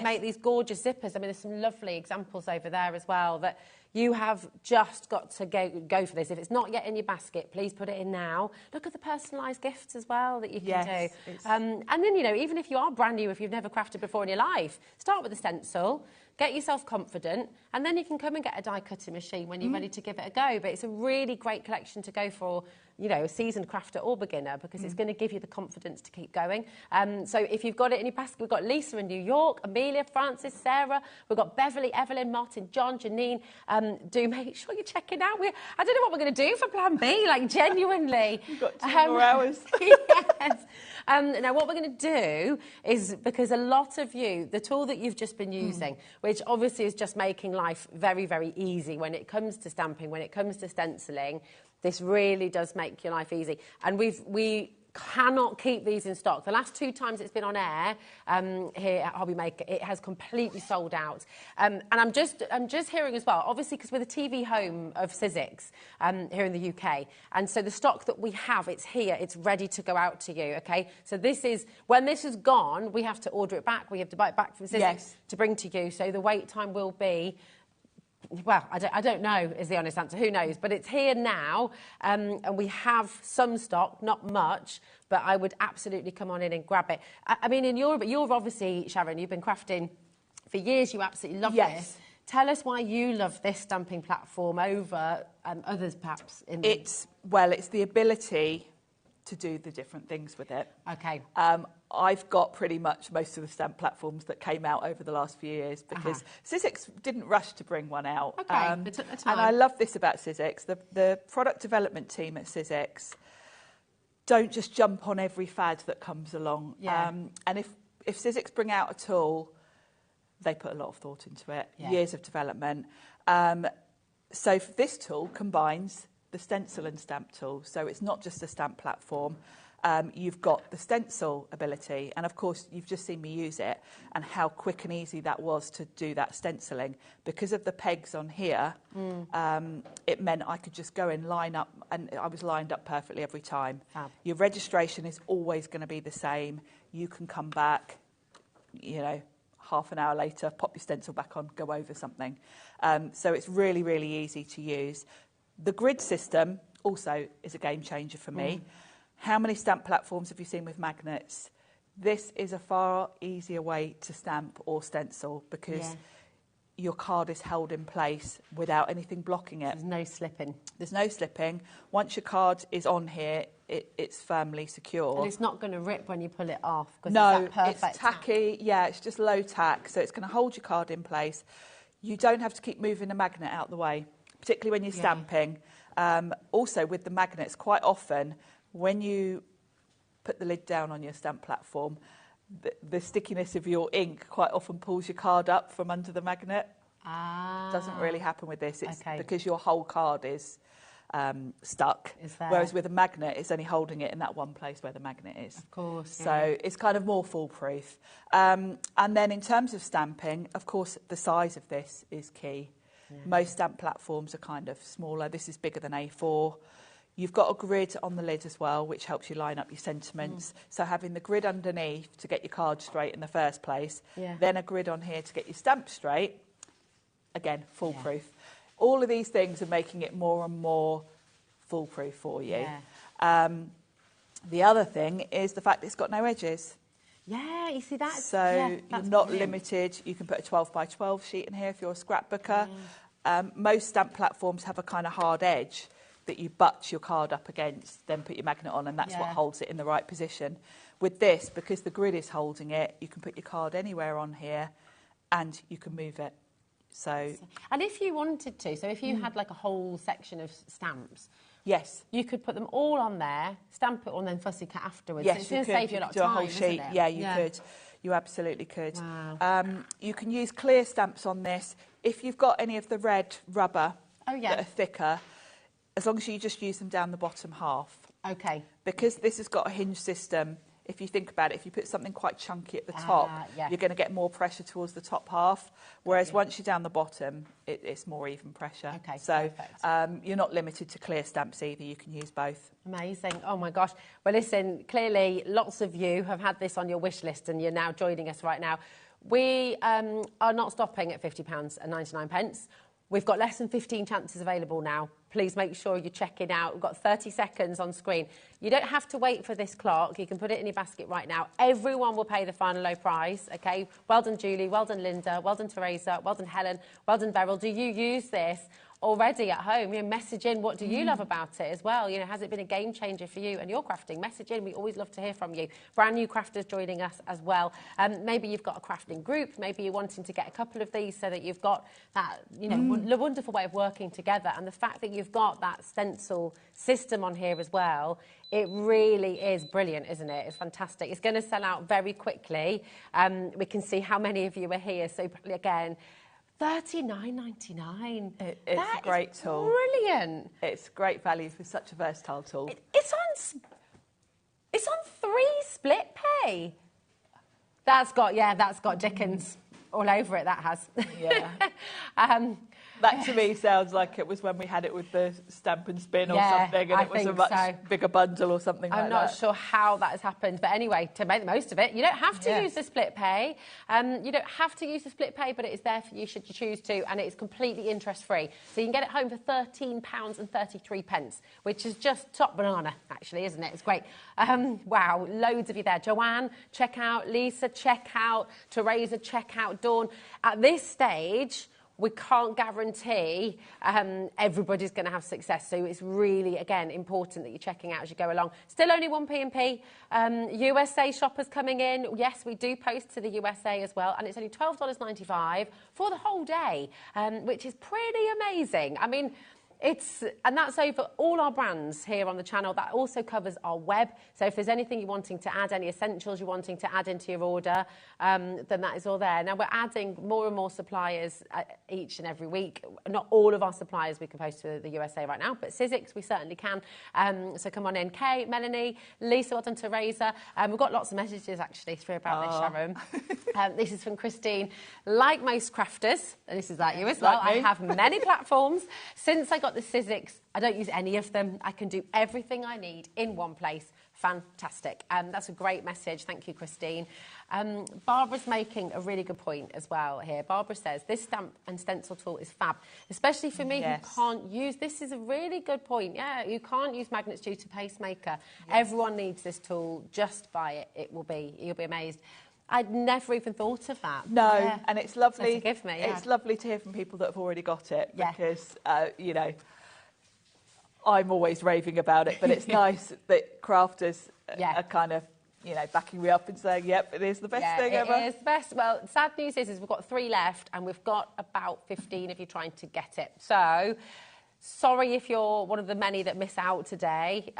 make these gorgeous zippers. I mean, there's some lovely examples over there as well that you have just got to go for this. If it's not yet in your basket, please put it in now. Look at the personalised gifts as well that you can do. And then, you know, even if you are brand new, if you've never crafted before in your life, start with a stencil, get yourself confident, and then you can come and get a die cutting machine when you're ready to give it a go. But it's a really great collection to go for, you know, a seasoned crafter or beginner because it's going to give you the confidence to keep going. So if you've got it in your basket, we've got Lisa in New York, Amelia, Francis, Sarah, we've got Beverly, Evelyn, Martin, John, Janine. Do make sure you're checking out. I don't know what we're going to do for Plan B, like genuinely. You've got 2 more hours. Yes. Now, what we're going to do is, because a lot of you, the tool that you've just been using, which obviously is just making life very, very easy when it comes to stamping, when it comes to stenciling, this really does make your life easy. And we cannot keep these in stock. The last 2 times it's been on air here at HobbyMaker, it has completely sold out. And I'm just hearing as well, obviously, because we're the TV home of Sizzix here in the UK, and so the stock that we have, it's here, it's ready to go out to you. Okay, so this is when this is gone, we have to order it back. We have to buy it back from Sizzix to bring to you. So the wait time will be. Well, I don't know is the honest answer. Who knows? But it's here now, and we have some stock, not much, but I would absolutely come on in and grab it. I mean, you're obviously, Sharon, you've been crafting for years. You absolutely love this. Tell us why you love this stamping platform over others, perhaps. It's the ability to do the different things with it. Okay. I've got pretty much most of the stamp platforms that came out over the last few years because Sizzix didn't rush to bring one out. Okay, they took their time. And I love this about Sizzix. The product development team at Sizzix don't just jump on every fad that comes along. Yeah. And if Sizzix bring out a tool, they put a lot of thought into it, years of development. So this tool combines the stencil and stamp tool. So it's not just a stamp platform. You've got the stencil ability, and of course you've just seen me use it and how quick and easy that was to do that stenciling. Because of the pegs on here, it meant I could just go and line up, and I was lined up perfectly every time. Fab. Your registration is always going to be the same. You can come back, you know, half an hour later, pop your stencil back on, go over something. So it's really, really easy to use. The grid system also is a game changer for me. How many stamp platforms have you seen with magnets? This is a far easier way to stamp or stencil because your card is held in place without anything blocking it. There's no slipping. There's no slipping. Once your card is on here, it's firmly secure. And it's not going to rip when you pull it off. No, it's tacky. Yeah, it's just low tack. So it's going to hold your card in place. You don't have to keep moving the magnet out the way, particularly when you're stamping. Also, with the magnets, quite often, when you put the lid down on your stamp platform, the stickiness of your ink quite often pulls your card up from under the magnet. Doesn't really happen with this. It's because your whole card is stuck. Whereas with a magnet, it's only holding it in that one place where the magnet is. Of course. So it's kind of more foolproof. And then in terms of stamping, of course, the size of this is key. Most stamp platforms are kind of smaller. This is bigger than A4. You've got a grid on the lid as well, which helps you line up your sentiments. So having the grid underneath to get your card straight in the first place, then a grid on here to get your stamp straight, again, foolproof. All of these things are making it more and more foolproof for you. The other thing is the fact that it's got no edges. Yeah, you see that? So you're not limited. You can put a 12 by 12 sheet in here if you're a scrapbooker. Most stamp platforms have a kind of hard edge that you butt your card up against, then put your magnet on, and that's what holds it in the right position. With this, because the grid is holding it, you can put your card anywhere on here and you can move it. So, and if you wanted to, so if you had like a whole section of stamps, you could put them all on there, stamp it on, and then fussy cut afterwards. Yes, so it's going to save you a lot of time, a whole sheet. Yeah, you could. You absolutely could. Wow. You can use clear stamps on this. If you've got any of the red rubber that are thicker, as long as you just use them down the bottom half. Okay. Because this has got a hinge system, if you think about it, if you put something quite chunky at the top, you're going to get more pressure towards the top half. Whereas once you're down the bottom, it's more even pressure. Okay, so you're not limited to clear stamps either. You can use both. Amazing. Oh, my gosh. Well, listen, clearly lots of you have had this on your wish list and you're now joining us right now. We are not stopping at £50.99. We've got less than 15 chances available now. Please make sure you're checking out. We've got 30 seconds on screen. You don't have to wait for this clock. You can put it in your basket right now. Everyone will pay the final low price, OK? Well done, Julie. Well done, Linda. Well done, Teresa. Well done, Helen. Well done, Beryl. Do you use this already at home? You know, message in, what do you love about it as well? You know, has it been a game changer for you and your crafting? Message in. We always love to hear from you. Brand new crafters joining us as well. Maybe you've got a crafting group. Maybe you're wanting to get a couple of these so that you've got that, you know, wonderful way of working together. And the fact that you've got that stencil system on here as well, it really is brilliant, isn't it? It's fantastic. It's going to sell out very quickly. We can see how many of you are here. So again, $39.99. It's a great tool. Brilliant. It's great value for such a versatile tool. It's on 3 split pay. That's got Dickens all over it, that has. Yeah. That to me sounds like it was when we had it with the stamp and spin or something, and it was a much bigger bundle or something like that. I'm not sure how that has happened, but anyway, to make the most of it, you don't have to use the split pay. You don't have to use the split pay, but it is there for you should you choose to, and it's completely interest-free. So you can get it home for £13.33, which is just top banana, actually, isn't it? It's great. Wow, loads of you there. Joanne, check out. Lisa, check out. Teresa, check out. Dawn. At this stage, we can't guarantee everybody's going to have success. So it's really, again, important that you're checking out as you go along. Still only 1p&p. USA shoppers coming in. Yes, we do post to the USA as well. And it's only $12.95 for the whole day, which is pretty amazing. I mean, and that's over all our brands here on the channel. That also covers our web. So if there's anything you're wanting to add, any essentials you're wanting to add into your order, then that is all there. Now, we're adding more and more suppliers each and every week. Not all of our suppliers we can post to the USA right now, but Sizzix we certainly can. So come on in. Kay, Melanie, Lisa, well done, Teresa. We've got lots of messages actually through about this, Sharon. This is from Christine. Like most crafters, and this is like you as well, I have many platforms. Since I got the Sizzix, I don't use any of them. I can do everything I need in one place. Fantastic. That's a great message. Thank you, Christine. Barbara's making a really good point as well here. Barbara says, this stamp and stencil tool is fab, especially for me who can't use... This is a really good point. Yeah, you can't use magnets due to pacemaker. Everyone needs this tool. Just buy it. You'll be amazed. I'd never even thought of that. No, and it's lovely. Forgive me, It's lovely to hear from people that have already got it because, you know, I'm always raving about it, but it's nice that crafters are kind of, you know, backing me up and saying, yep, it is the best thing ever. It is the best. Well, sad news is we've got 3 left and we've got about 15 of you trying to get it. So... sorry if you're one of the many that miss out today,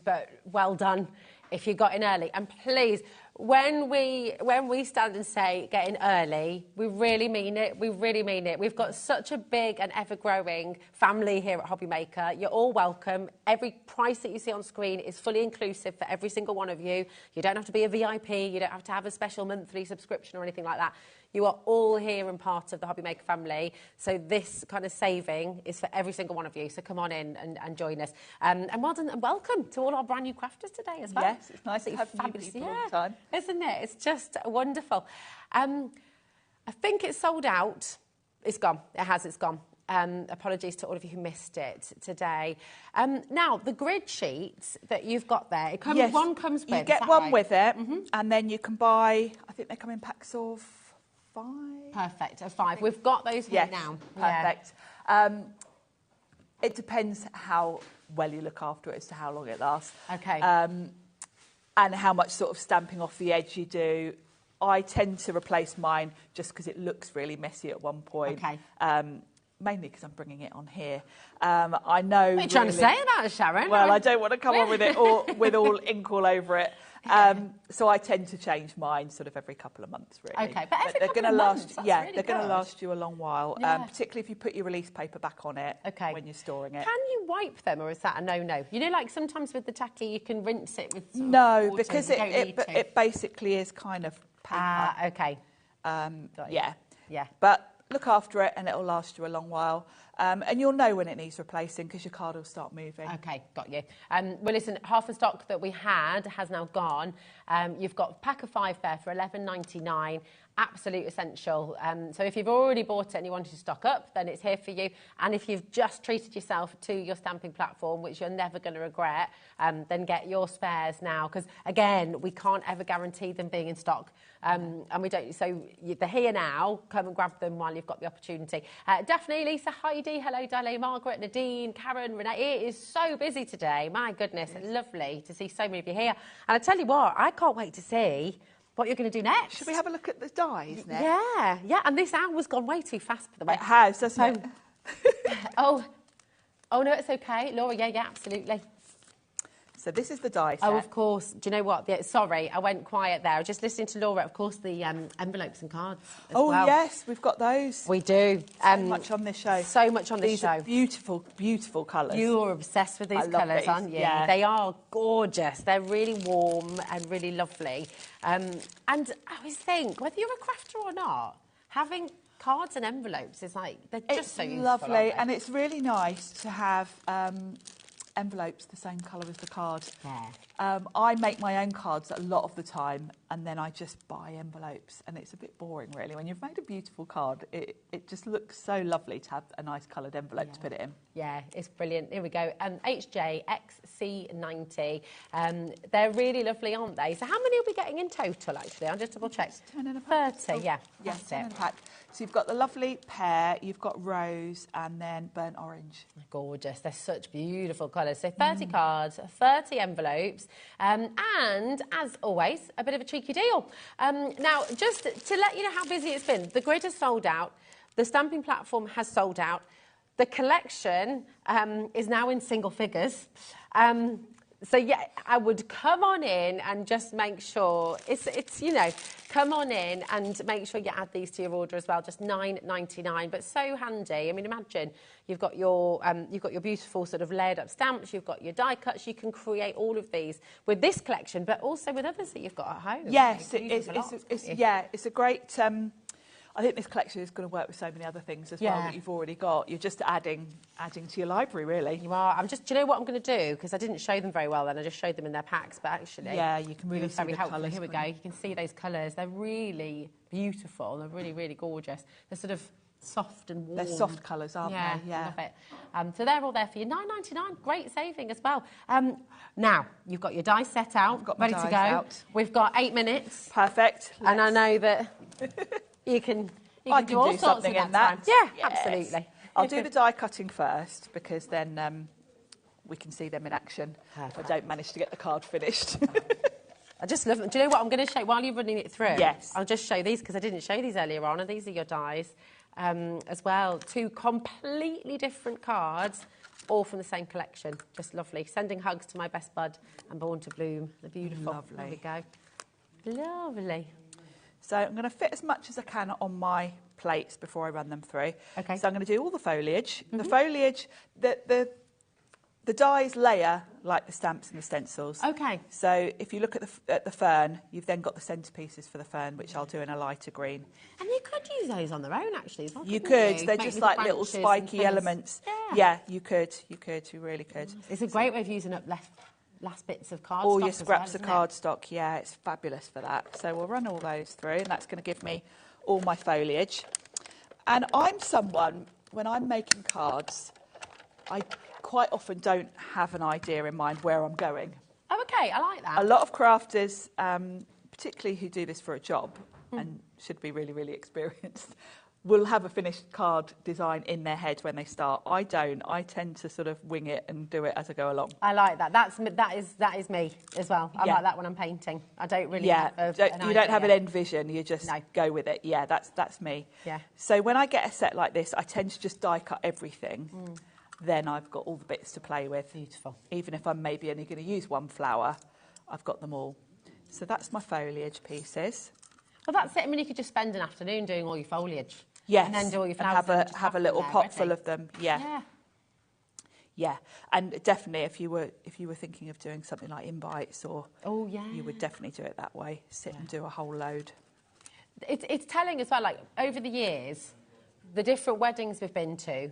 but well done if you got in early. And please, when we stand and say get in early, we really mean it. We really mean it. We've got such a big and ever-growing family here at HobbyMaker. You're all welcome. Every price that you see on screen is fully inclusive for every single one of you. You don't have to be a VIP. You don't have to have a special monthly subscription or anything like that. You are all here and part of the HobbyMaker family. So this kind of saving is for every single one of you. So come on in and join us. And well done and welcome to all our brand new crafters today as well. Yes, it's nice to have new people all the time. Isn't it? It's just wonderful. I think it's sold out. It's gone. It's gone. Apologies to all of you who missed it today. Now, the grid sheets that you've got there, it comes, one comes with. You get one with it, and then you can buy, I think they come in packs of 5. Perfect, of 5. We've got those here now. Perfect. It depends how well you look after it as to how long it lasts. Okay. And how much sort of stamping off the edge you do. I tend to replace mine just because it looks really messy at one point. Okay. Mainly because I'm bringing it on here. I know... What are you trying to say about it, Sharon? Well, I don't want to come on with it with all ink all over it. So I tend to change mine sort of every couple of months, really. Okay, but every couple of months, that's really they're going to last you a long while, particularly if you put your release paper back on it when you're storing it. Can you wipe them, or is that a no-no? You know, like sometimes with the tacky, you can rinse it with some No, water, because it basically is kind of paper. Okay. Yeah. But look after it and it'll last you a long while. And you'll know when it needs replacing because your card will start moving. Okay, got you. Well, listen, half the stock that we had has now gone. You've got a pack of 5 there for $11.99. Absolute essential. So if you've already bought it and you wanted to stock up, then it's here for you. And if you've just treated yourself to your stamping platform, which you're never going to regret, then get your spares now. Because, again, we can't ever guarantee them being in stock. And we don't. So they're here now. Come and grab them while you've got the opportunity. Daphne, Lisa, Heidi, hello, Dale, Margaret, Nadine, Karen, Renee. It is so busy today. My goodness, lovely to see so many of you here. And I tell you what, I can't wait to see what you're going to do next. Should we have a look at the dies next? Yeah. And this hour's gone way too fast, by the way. It has, doesn't it? Oh, no, it's okay. Laura, yeah, absolutely. So this is the die set. Oh, of course. Do you know what? Sorry, I went quiet there. I was just listening to Laura. Of course, the envelopes and cards as well. Oh, yes, we've got those. We do. So much on this show. So much on this show. These are beautiful, beauul colours. You're obsessed with these colours, aren't you? Yeah. They are gorgeous. They're really warm and really lovely. And I always think, whether you're a crafter or not, having cards and envelopes is like, they're just so useful. Lovely, and it's really nice to have envelopes the same colour as the card. Yeah. I make my own cards a lot of the time, and then I just buy envelopes, and it's a bit boring, really. When you've made a beautiful card, it just looks so lovely to have a nice coloured envelope to put it in. Yeah, it's brilliant. Here we go. HJXC90. They're really lovely, aren't they? So how many are we getting in total, actually? I'll just double check. 10 in a pack. 30, yeah. Yes, That's 10 it. in a pack. So you've got the lovely pear, you've got rose, and then burnt orange. Gorgeous. They're such beautiful colours. So 30 cards, 30 envelopes, and as always, a bit of a cheeky deal. Now, just to let you know how busy it's been, the grid has sold out, the stamping platform has sold out, the collection is now in single figures. So yeah, I would come on in and just make sure it's you know, come on in and make sure you add these to your order as well. Just $9.99, but so handy. I mean, imagine you've got your beautiful sort of layered up stamps. You've got your die cuts. You can create all of these with this collection, but also with others that you've got at home. Yes, it's a great. I think this collection is going to work with so many other things as well that you've already got. You're just adding to your library, really. You are. Do you know what I'm going to do? Because I didn't show them very well then. I just showed them in their packs, but actually... Yeah, you can really see the colours. Here we go. You can see those colours. They're really beautiful. They're really, really gorgeous. They're sort of soft and warm. They're soft colours, aren't they? Yeah, I love it. So they're all there for you. $9.99. Great saving as well. Now, you've got your dice set out, ready to go. Out. We've got 8 minutes. Perfect. And I know that... You can do all sorts something in in that. Yeah, yes. absolutely. I'll do the die cutting first because then we can see them in action. If I don't manage to get the card finished. I just love them. Do you know what I'm going to show while you're running it through? Yes. I'll just show these because I didn't show these earlier on, and these are your dies as well. 2 completely different cards, all from the same collection. Just lovely. Sending hugs to my best bud and Born to Bloom. They're beautiful. Lovely. There we go. Lovely. So I'm going to fit as much as I can on my plates before I run them through. Okay. So I'm going to do all the foliage. The foliage, the dies layer like the stamps and the stencils. Okay. So if you look at the fern, you've then got the centerpieces for the fern, which I'll do in a lighter green. And you could use those on their own, actually. As well, You could. you? They're Make just like little spiky elements. Yeah. You could. You really could. It's a great way of using up last bits of cardstock. All your scraps of cardstock, yeah, it's fabulous for that. So we'll run all those through, and that's going to give me all my foliage. And I'm someone, when I'm making cards, I quite often don't have an idea in mind where I'm going. Oh, okay, I like that. A lot of crafters, particularly who do this for a job and should be really, really experienced, will have a finished card design in their head when they start. I don't. I tend to sort of wing it and do it as I go along. I like that. That is me as well. I like that when I'm painting. I don't really have you don't have an end vision. You just go with it. Yeah, that's me. Yeah. So when I get a set like this, I tend to just die cut everything. Then I've got all the bits to play with. Beautiful. Even if I'm maybe only going to use one flower, I've got them all. So that's my foliage pieces. Well, that's it. I mean, you could just spend an afternoon doing all your foliage. Yes, and then do all your flowers and have a little pot full of them. Yeah, and definitely if you were thinking of doing something like invites or you would definitely do it that way. Sit and do a whole load. It's telling as well. Like over the years, the different weddings we've been to.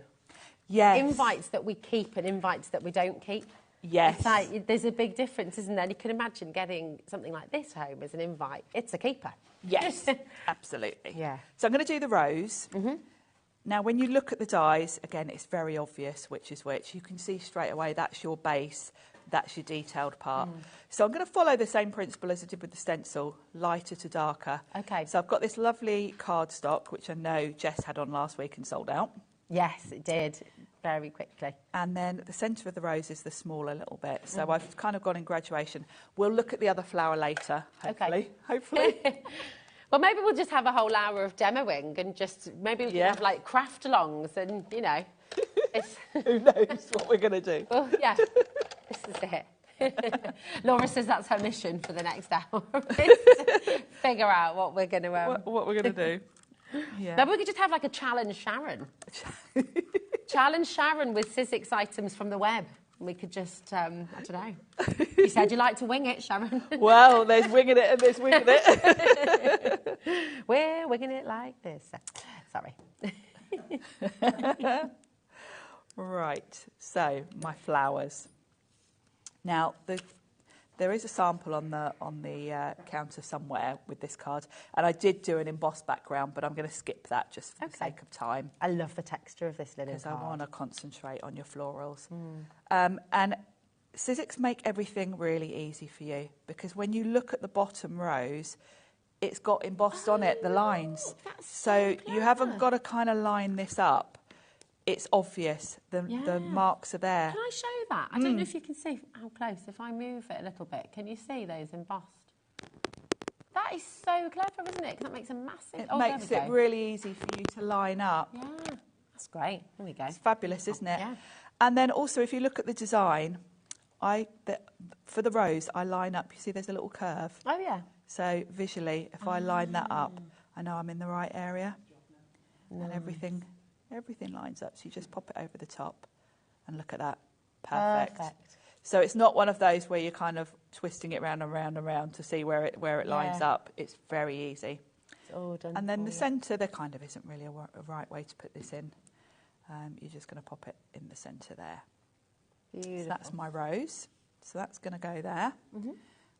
Yes. Invites that we keep and invites that we don't keep. Yes. It's like there's a big difference, isn't there? You can imagine getting something like this home as an invite. It's a keeper. Yes, absolutely. Yeah. So I'm going to do the rose. Now, when you look at the dies, again, it's very obvious which is which. You can see straight away that's your base, that's your detailed part. So I'm going to follow the same principle as I did with the stencil, lighter to darker. Okay. So I've got this lovely cardstock, which I know Jess had on last week and sold out. Yes, it did. Very quickly. And then the centre of the rose is the smaller little bit. So I've kind of gone in graduation. We'll look at the other flower later, hopefully. Hopefully. Well, maybe we'll just have a whole hour of demoing and just maybe we can have like craft alongs and, you know. It's Who knows what we're going to do. Well, yeah, this is it. Laura says that's her mission for the next hour. Is to figure out what we're going to... what we're going to do. Yeah. Maybe we could just have like a challenge Sharon. Challenge Sharon with Sizzix items from the web. We could just, I don't know. You said you like to wing it, Sharon. Well, there's winging it and there's winging it. We're winging it like this. Sorry. Right, so my flowers. Now, there is a sample on the counter somewhere with this card, and I did do an embossed background, but I'm going to skip that just for the sake of time. I love the texture of this linen card. Because I want to concentrate on your florals. And Sizzix make everything really easy for you, because when you look at the bottom rows, it's got embossed on it, the lines. So you haven't got to kind of line this up. It's obvious. The marks are there. Can I show that? I don't know if you can see how close. If I move it a little bit, can you see those embossed? That is so clever, isn't it? Because that makes a massive... It makes it really easy for you to line up. Yeah, that's great. There we go. It's fabulous, isn't it? Yeah. And then also, if you look at the design, for the rows, I line up. You see there's a little curve. Oh, yeah. So visually, if I line that up, I know I'm in the right area. And everything lines up. So you just pop it over the top and look at that. Perfect. So it's not one of those where you're kind of twisting it round and round and round to see where it lines up. It's very easy. It's all done. And then the centre, there kind of isn't really a right way to put this in. You're just going to pop it in the centre there. Beautiful. So that's my rose. So that's going to go there.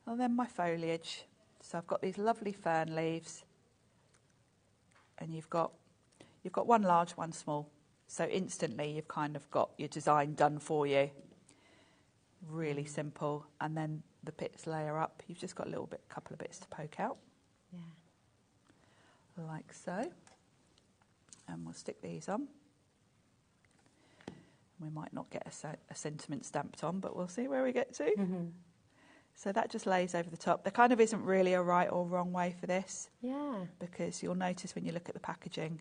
And then my foliage. So I've got these lovely fern leaves. And you've got one large, one small. So instantly you've kind of got your design done for you. Really simple. And then the bits layer up. You've just got a couple of bits to poke out. Yeah. Like so. And we'll stick these on. We might not get a sentiment stamped on, but we'll see where we get to. So that just lays over the top. There kind of isn't really a right or wrong way for this. Yeah. Because you'll notice when you look at the packaging,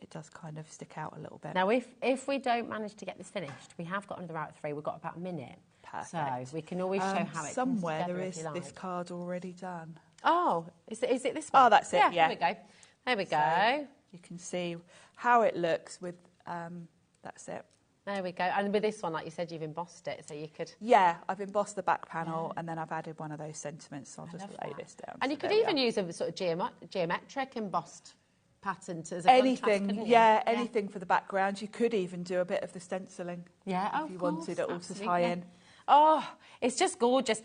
it does kind of stick out a little bit. Now, if we don't manage to get this finished, we have got another out of 3. We've got about a minute. Perfect. So we can always show how it somewhere comes together, there if is you like. this card already done. Oh, is it this one? Oh, that's it, yeah. There we go. There we go. So you can see how it looks with, that's it. There we go. And with this one, like you said, you've embossed it, so you could... Yeah, I've embossed the back panel, and then I've added one of those sentiments, so I'll just lay this down. And you could even use a sort of geometric embossed pattern as a anything, contrast, yeah, anything for the background. You could even do a bit of the stenciling if you wanted it all to tie in. Oh, it's just gorgeous.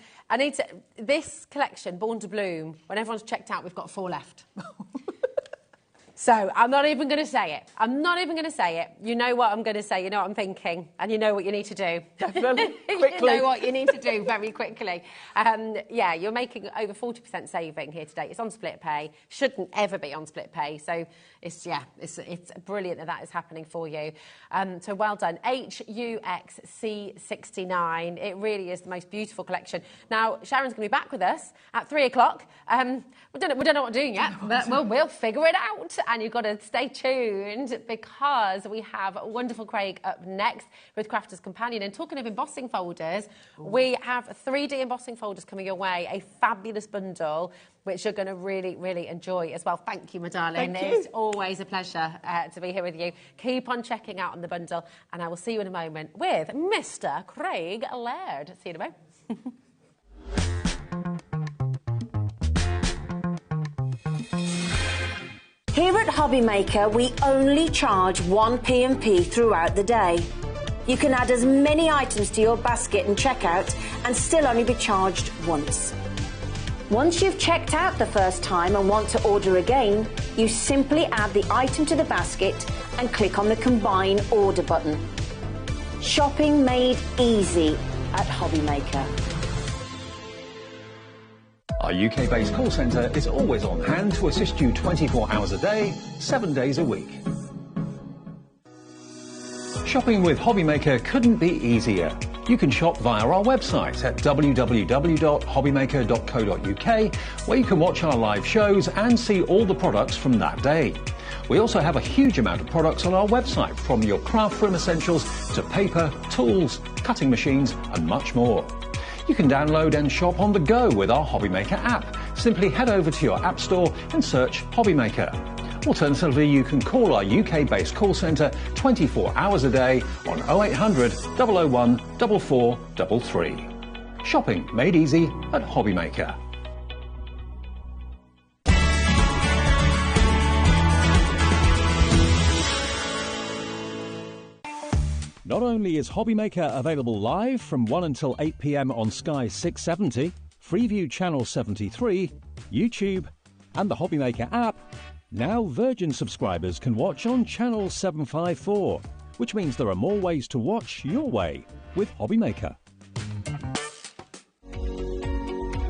This collection, Born to Bloom, when everyone's checked out, we've got 4 left. So I'm not even going to say it. I'm not even going to say it. You know what I'm going to say. You know what I'm thinking. And you know what you need to do. Definitely. Quickly. You know what you need to do very quickly. Yeah, you're making over 40% saving here today. It's on split pay. Shouldn't ever be on split pay. So it's brilliant that is happening for you. So well done. HUXC69. It really is the most beautiful collection. Now, Sharon's going to be back with us at 3 o'clock. We don't know what we're doing yet, but we'll figure it out. And you've got to stay tuned because we have wonderful Craig up next with Crafter's Companion. And talking of embossing folders, we have 3D embossing folders coming your way, a fabulous bundle, which you're going to really, really enjoy as well. Thank you, my darling. Thank you. It's always a pleasure to be here with you. Keep on checking out on the bundle, and I will see you in a moment with Mr. Craig Laird. See you in a moment. Here at HobbyMaker, we only charge 1 P&P throughout the day. You can add as many items to your basket and checkout and still only be charged once. Once you've checked out the first time and want to order again, you simply add the item to the basket and click on the Combine Order button. Shopping made easy at HobbyMaker. Our UK-based call centre is always on hand to assist you 24 hours a day, 7 days a week. Shopping with HobbyMaker couldn't be easier. You can shop via our website at www.hobbymaker.co.uk, where you can watch our live shows and see all the products from that day. We also have a huge amount of products on our website, from your craft room essentials to paper, tools, cutting machines and much more. You can download and shop on the go with our HobbyMaker app. Simply head over to your app store and search HobbyMaker. Alternatively, you can call our UK-based call centre 24 hours a day on 0800 001 4433. Shopping made easy at HobbyMaker. Not only is HobbyMaker available live from 1 until 8 p.m. on Sky 670, Freeview Channel 73, YouTube, and the HobbyMaker app, now Virgin subscribers can watch on Channel 754, which means there are more ways to watch your way with HobbyMaker.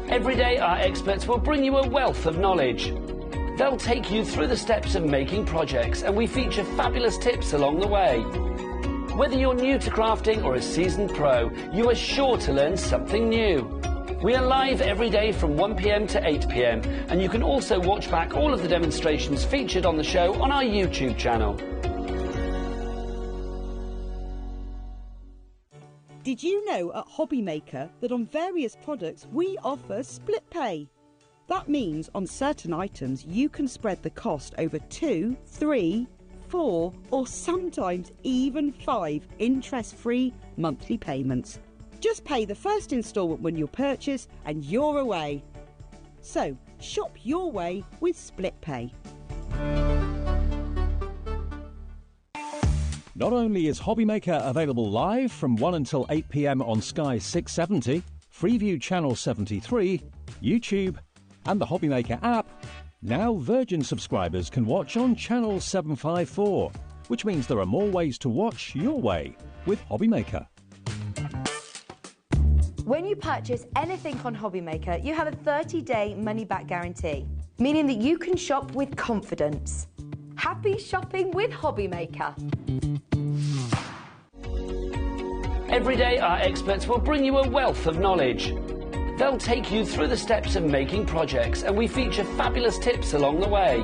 Every day, our experts will bring you a wealth of knowledge. They'll take you through the steps of making projects, and we feature fabulous tips along the way. Whether you're new to crafting or a seasoned pro, you are sure to learn something new. We are live every day from 1 p.m. to 8 p.m, and you can also watch back all of the demonstrations featured on the show on our YouTube channel. Did you know at HobbyMaker that on various products we offer split pay? That means on certain items you can spread the cost over 2, 3, 4 or sometimes even 5 interest-free monthly payments. Just pay the first instalment when you purchase and you're away. So shop your way with split pay. Not only is HobbyMaker available live from 1 until 8 p.m. on Sky 670, Freeview Channel 73, YouTube, and the HobbyMaker app, now Virgin subscribers can watch on Channel 754, which means there are more ways to watch your way with HobbyMaker. When you purchase anything on HobbyMaker, you have a 30-day money-back guarantee, meaning that you can shop with confidence. Happy shopping with HobbyMaker. Every day, our experts will bring you a wealth of knowledge. They'll take you through the steps of making projects, and we feature fabulous tips along the way.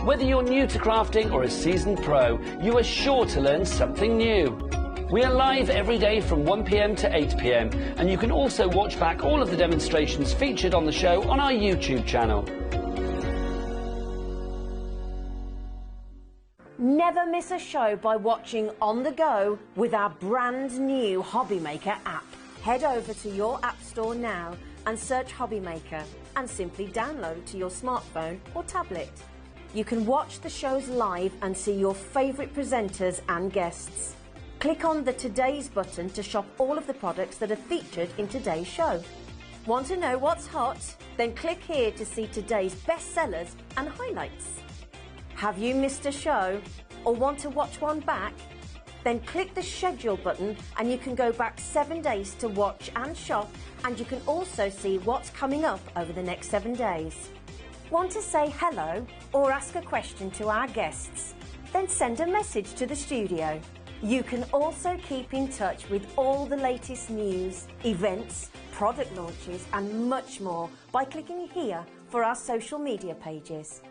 Whether you're new to crafting or a seasoned pro, you are sure to learn something new. We are live every day from 1 p.m. to 8 p.m, and you can also watch back all of the demonstrations featured on the show on our YouTube channel. Never miss a show by watching on the go with our brand new HobbyMaker app. Head over to your app store now and search HobbyMaker and simply download to your smartphone or tablet. You can watch the shows live and see your favourite presenters and guests. Click on the Today's button to shop all of the products that are featured in today's show. Want to know what's hot? Then click here to see today's bestsellers and highlights. Have you missed a show or want to watch one back? Then click the schedule button and you can go back 7 days to watch and shop, and you can also see what's coming up over the next 7 days. Want to say hello or ask a question to our guests? Then send a message to the studio. You can also keep in touch with all the latest news, events, product launches and much more by clicking here for our social media pages.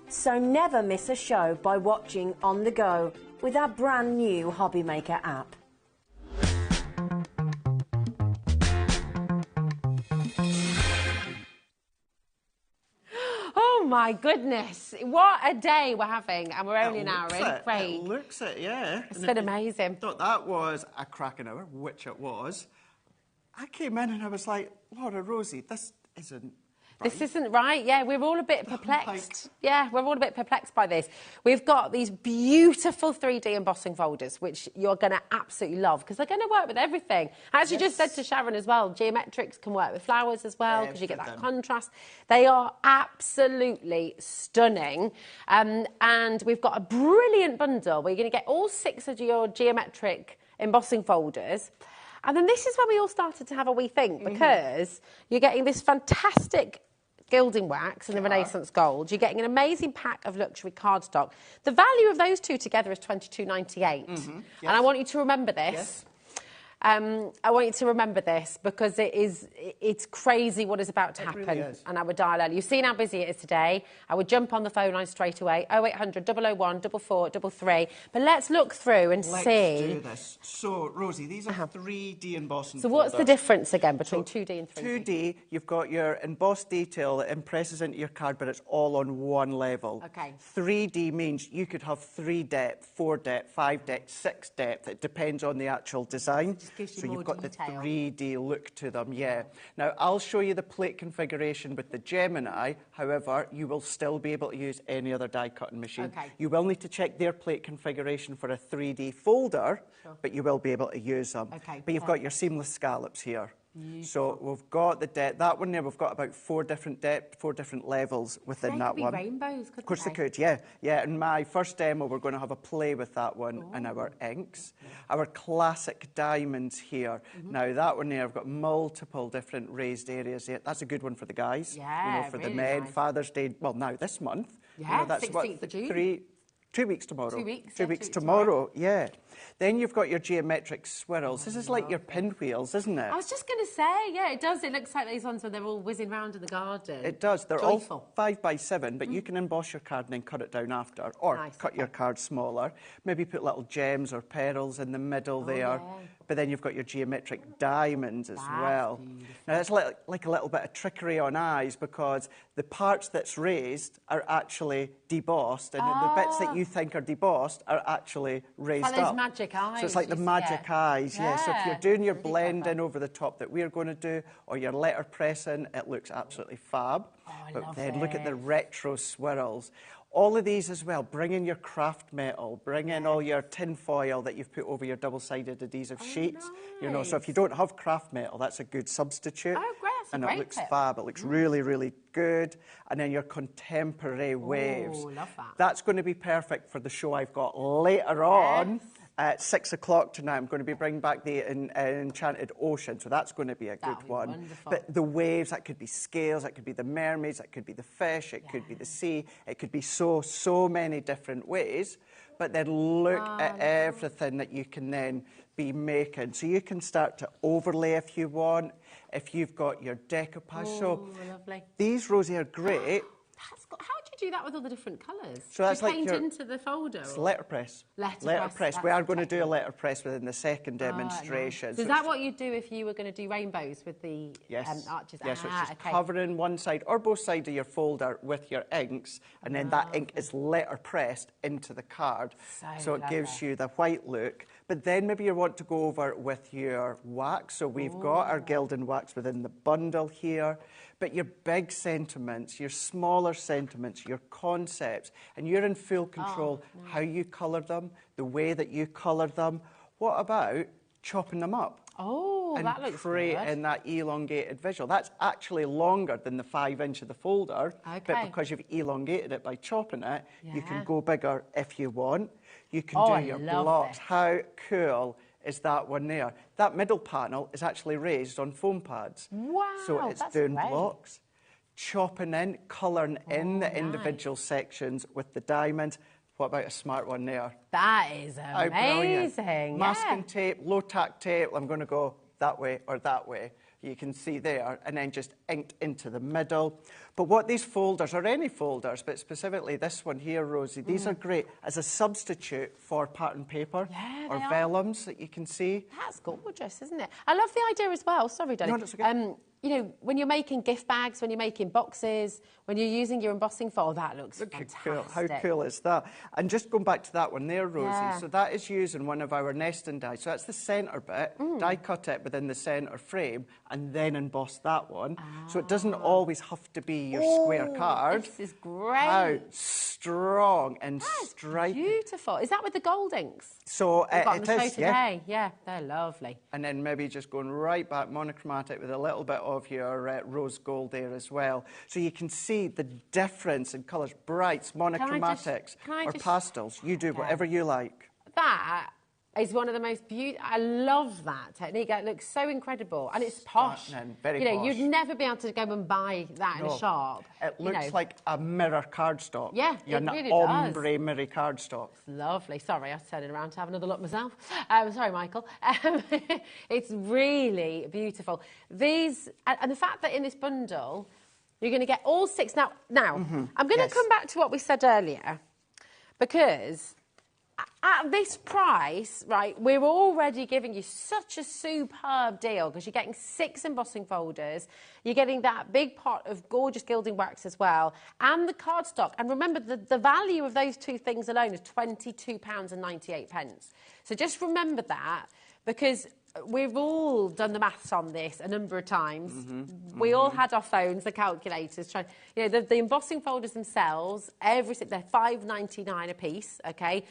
So never miss a show by watching on the go with our brand new HobbyMaker app. Oh my goodness, what a day we're having, and we're only an hour in. Great. It looks it, yeah. It's been amazing. Thought that was a cracking hour, which it was. I came in and I was like, Laura Rosie, this isn't right. This isn't right. Yeah, we're all a bit perplexed. Yeah, we're all a bit perplexed by this. We've got these beautiful 3D embossing folders, which you're going to absolutely love because they're going to work with everything. As you just said to Sharon as well, geometrics can work with flowers as well because you get that contrast. They are absolutely stunning. And we've got a brilliant bundle where you're going to get all 6 of your geometric embossing folders. And then this is when we all started to have a wee think, because you're getting this fantastic gilding wax in the Renaissance Gold. You're getting an amazing pack of luxury cardstock. The value of those two together is $22.98. And I want you to remember this. I want you to remember this because it's crazy what is about to happen really on our dial early. You've seen how busy it is today. I would jump on the phone line straight away, 0800 001 4433. But let's look through and see. Let's do this. So, Rosie, these are 3D embossing So what's the folders. difference again between 2D and 3D? 2D, you've got your embossed detail that impresses into your card, but it's all on one level. Okay. 3D means you could have 3 depth, 4 depth, 5 depth, 6 depth. It depends on the actual design. Gives you So more you've got detail. the 3D look to them, yeah. Now, I'll show you the plate configuration with the Gemini. However, you will still be able to use any other die cutting machine. Okay. You will need to check their plate configuration for a 3D folder, but you will be able to use them. Okay, But you've got your seamless scallops here. So we've got the depth. That one there, we've got about 4 different depth, 4 different levels within that They one. could be rainbows, couldn't they? Of course they could, yeah. Yeah, in my first demo, we're going to have a play with that one and our inks. Our classic diamonds here. Now, that one there, I've got multiple different raised areas there. That's a good one for the guys. Yeah, for really the men. nice. Father's Day, well, now, this month. Yeah, that's 16th of June. 2 weeks tomorrow. 2 weeks, 2 yeah, weeks 2 weeks tomorrow, yeah. Then you've got your geometric swirls. This is like your pinwheels, isn't it? I was just going to say, yeah, it does. It looks like these ones when they're all whizzing round in the garden. It does. They're Joyful. all 5 by 7, but you can emboss your card and then cut it down after, or Nice, cut your card smaller. Maybe put little gems or pearls in the middle there. yeah. But then you've got your geometric diamonds as well. Now, that's like a little bit of trickery on eyes because the parts that's raised are actually debossed, and the bits that you think are debossed are actually raised like those up. magic eyes. So it's like the magic eyes, yeah. So if you're Yeah, doing your really clever. blending over the top that we're going to do, or your letter pressing, it looks absolutely fab. I But love then look at the this. retro swirls. All of these as well, bring in your craft metal, bring in all your tin foil that you've put over your double-sided adhesive sheets. You know, so if you don't have craft metal, that's a good substitute. Oh, great, that's a and it great looks tip. fab. It looks really, really good. And then your contemporary waves. love that. That's going to be perfect for the show I've got later on. At 6 o'clock tonight, I'm going to be bringing back the Enchanted Ocean, so that's going to be a That'll good be one. wonderful. But the waves, that could be scales, that could be the mermaids, that could be the fish, it could be the sea, it could be so many different ways. But then look at everything that you can then be making. So you can start to overlay if you want, if you've got your decoupage. So lovely. these, Rosie, are great. How do you do that with all the different colours? So that's do you like paint your- into the folder? It's or- letterpress. Letterpress, We are that's going to do a technical. letterpress within the second demonstration. So is that what you'd do if you were going to do rainbows with the Yes. arches? Yes, so it's just okay. covering one side or both sides of your folder with your inks, and then that ink is letterpressed into the card. So it gives you the white look. But then maybe you want to go over with your wax. So we've got our gilding wax within the bundle here. But your big sentiments, your smaller sentiments, your concepts, and you're in full control how you colour them, the way that you colour them. What about chopping them up? Oh, that looks creating good. that elongated visual. That's actually longer than the 5-inch of the folder, but Okay. because you've elongated it by chopping it, you can Yeah. go bigger if you want. You can Oh, do I your love blocks. this. How cool is that one there? That middle panel is actually raised on foam pads. Wow, So it's that's doing great. blocks, chopping in, colouring in the nice. individual sections with the diamonds. What about a smart one there? That is How brilliant. amazing. Masking tape, low tack tape. I'm going to go that way or that way. You can see there, and then just inked into the middle. But what these folders, or any folders, but specifically this one here, Rosie, these are great as a substitute for pattern paper Yeah, or they are. vellums that you can see. That's gorgeous, isn't it? I love the idea as well. Sorry, Dolly. No, that's okay. You know, when you're making gift bags, when you're making boxes, when you're using your embossing file, that looks Look how fantastic. cool. How cool is that? And just going back to that one there, Rosie, Yeah. so that is using one of our nesting dies. So that's the centre bit, die cut it within the centre frame, and then emboss that one. So it doesn't always have to be your square card. This is great. How strong and That's stripy. beautiful. Is that with the gold inks? So We've got on it the show is, yeah. today. Yeah, they're lovely. And then maybe just going right back monochromatic with a little bit of your rose gold there as well. So you can see the difference in colours, brights, monochromatics, can I or just- pastels. You do Okay. whatever you like. That is one of the most beautiful. I love that technique. It looks so incredible, and it's posh. Very you know, posh. you'd never be able to go and buy that in a shop. It looks like a mirror cardstock. Yeah, You're it really ombre mirror cardstock. It's lovely. Sorry, I was turning around to have another look myself. Sorry, Michael. It's really beautiful. These, and the fact that in this bundle, you're going to get all 6. Now, I'm going to come back to what we said earlier, because at this price, right, we're already giving you such a superb deal, because you're getting 6 embossing folders, you're getting that big pot of gorgeous gilding wax as well, and the cardstock. And remember, the value of those 2 things alone is £22.98. So just remember that, because we've all done the maths on this a number of times. We all had our phones, the calculators, trying. You know, the embossing folders themselves, they're £5.99 a piece, okay,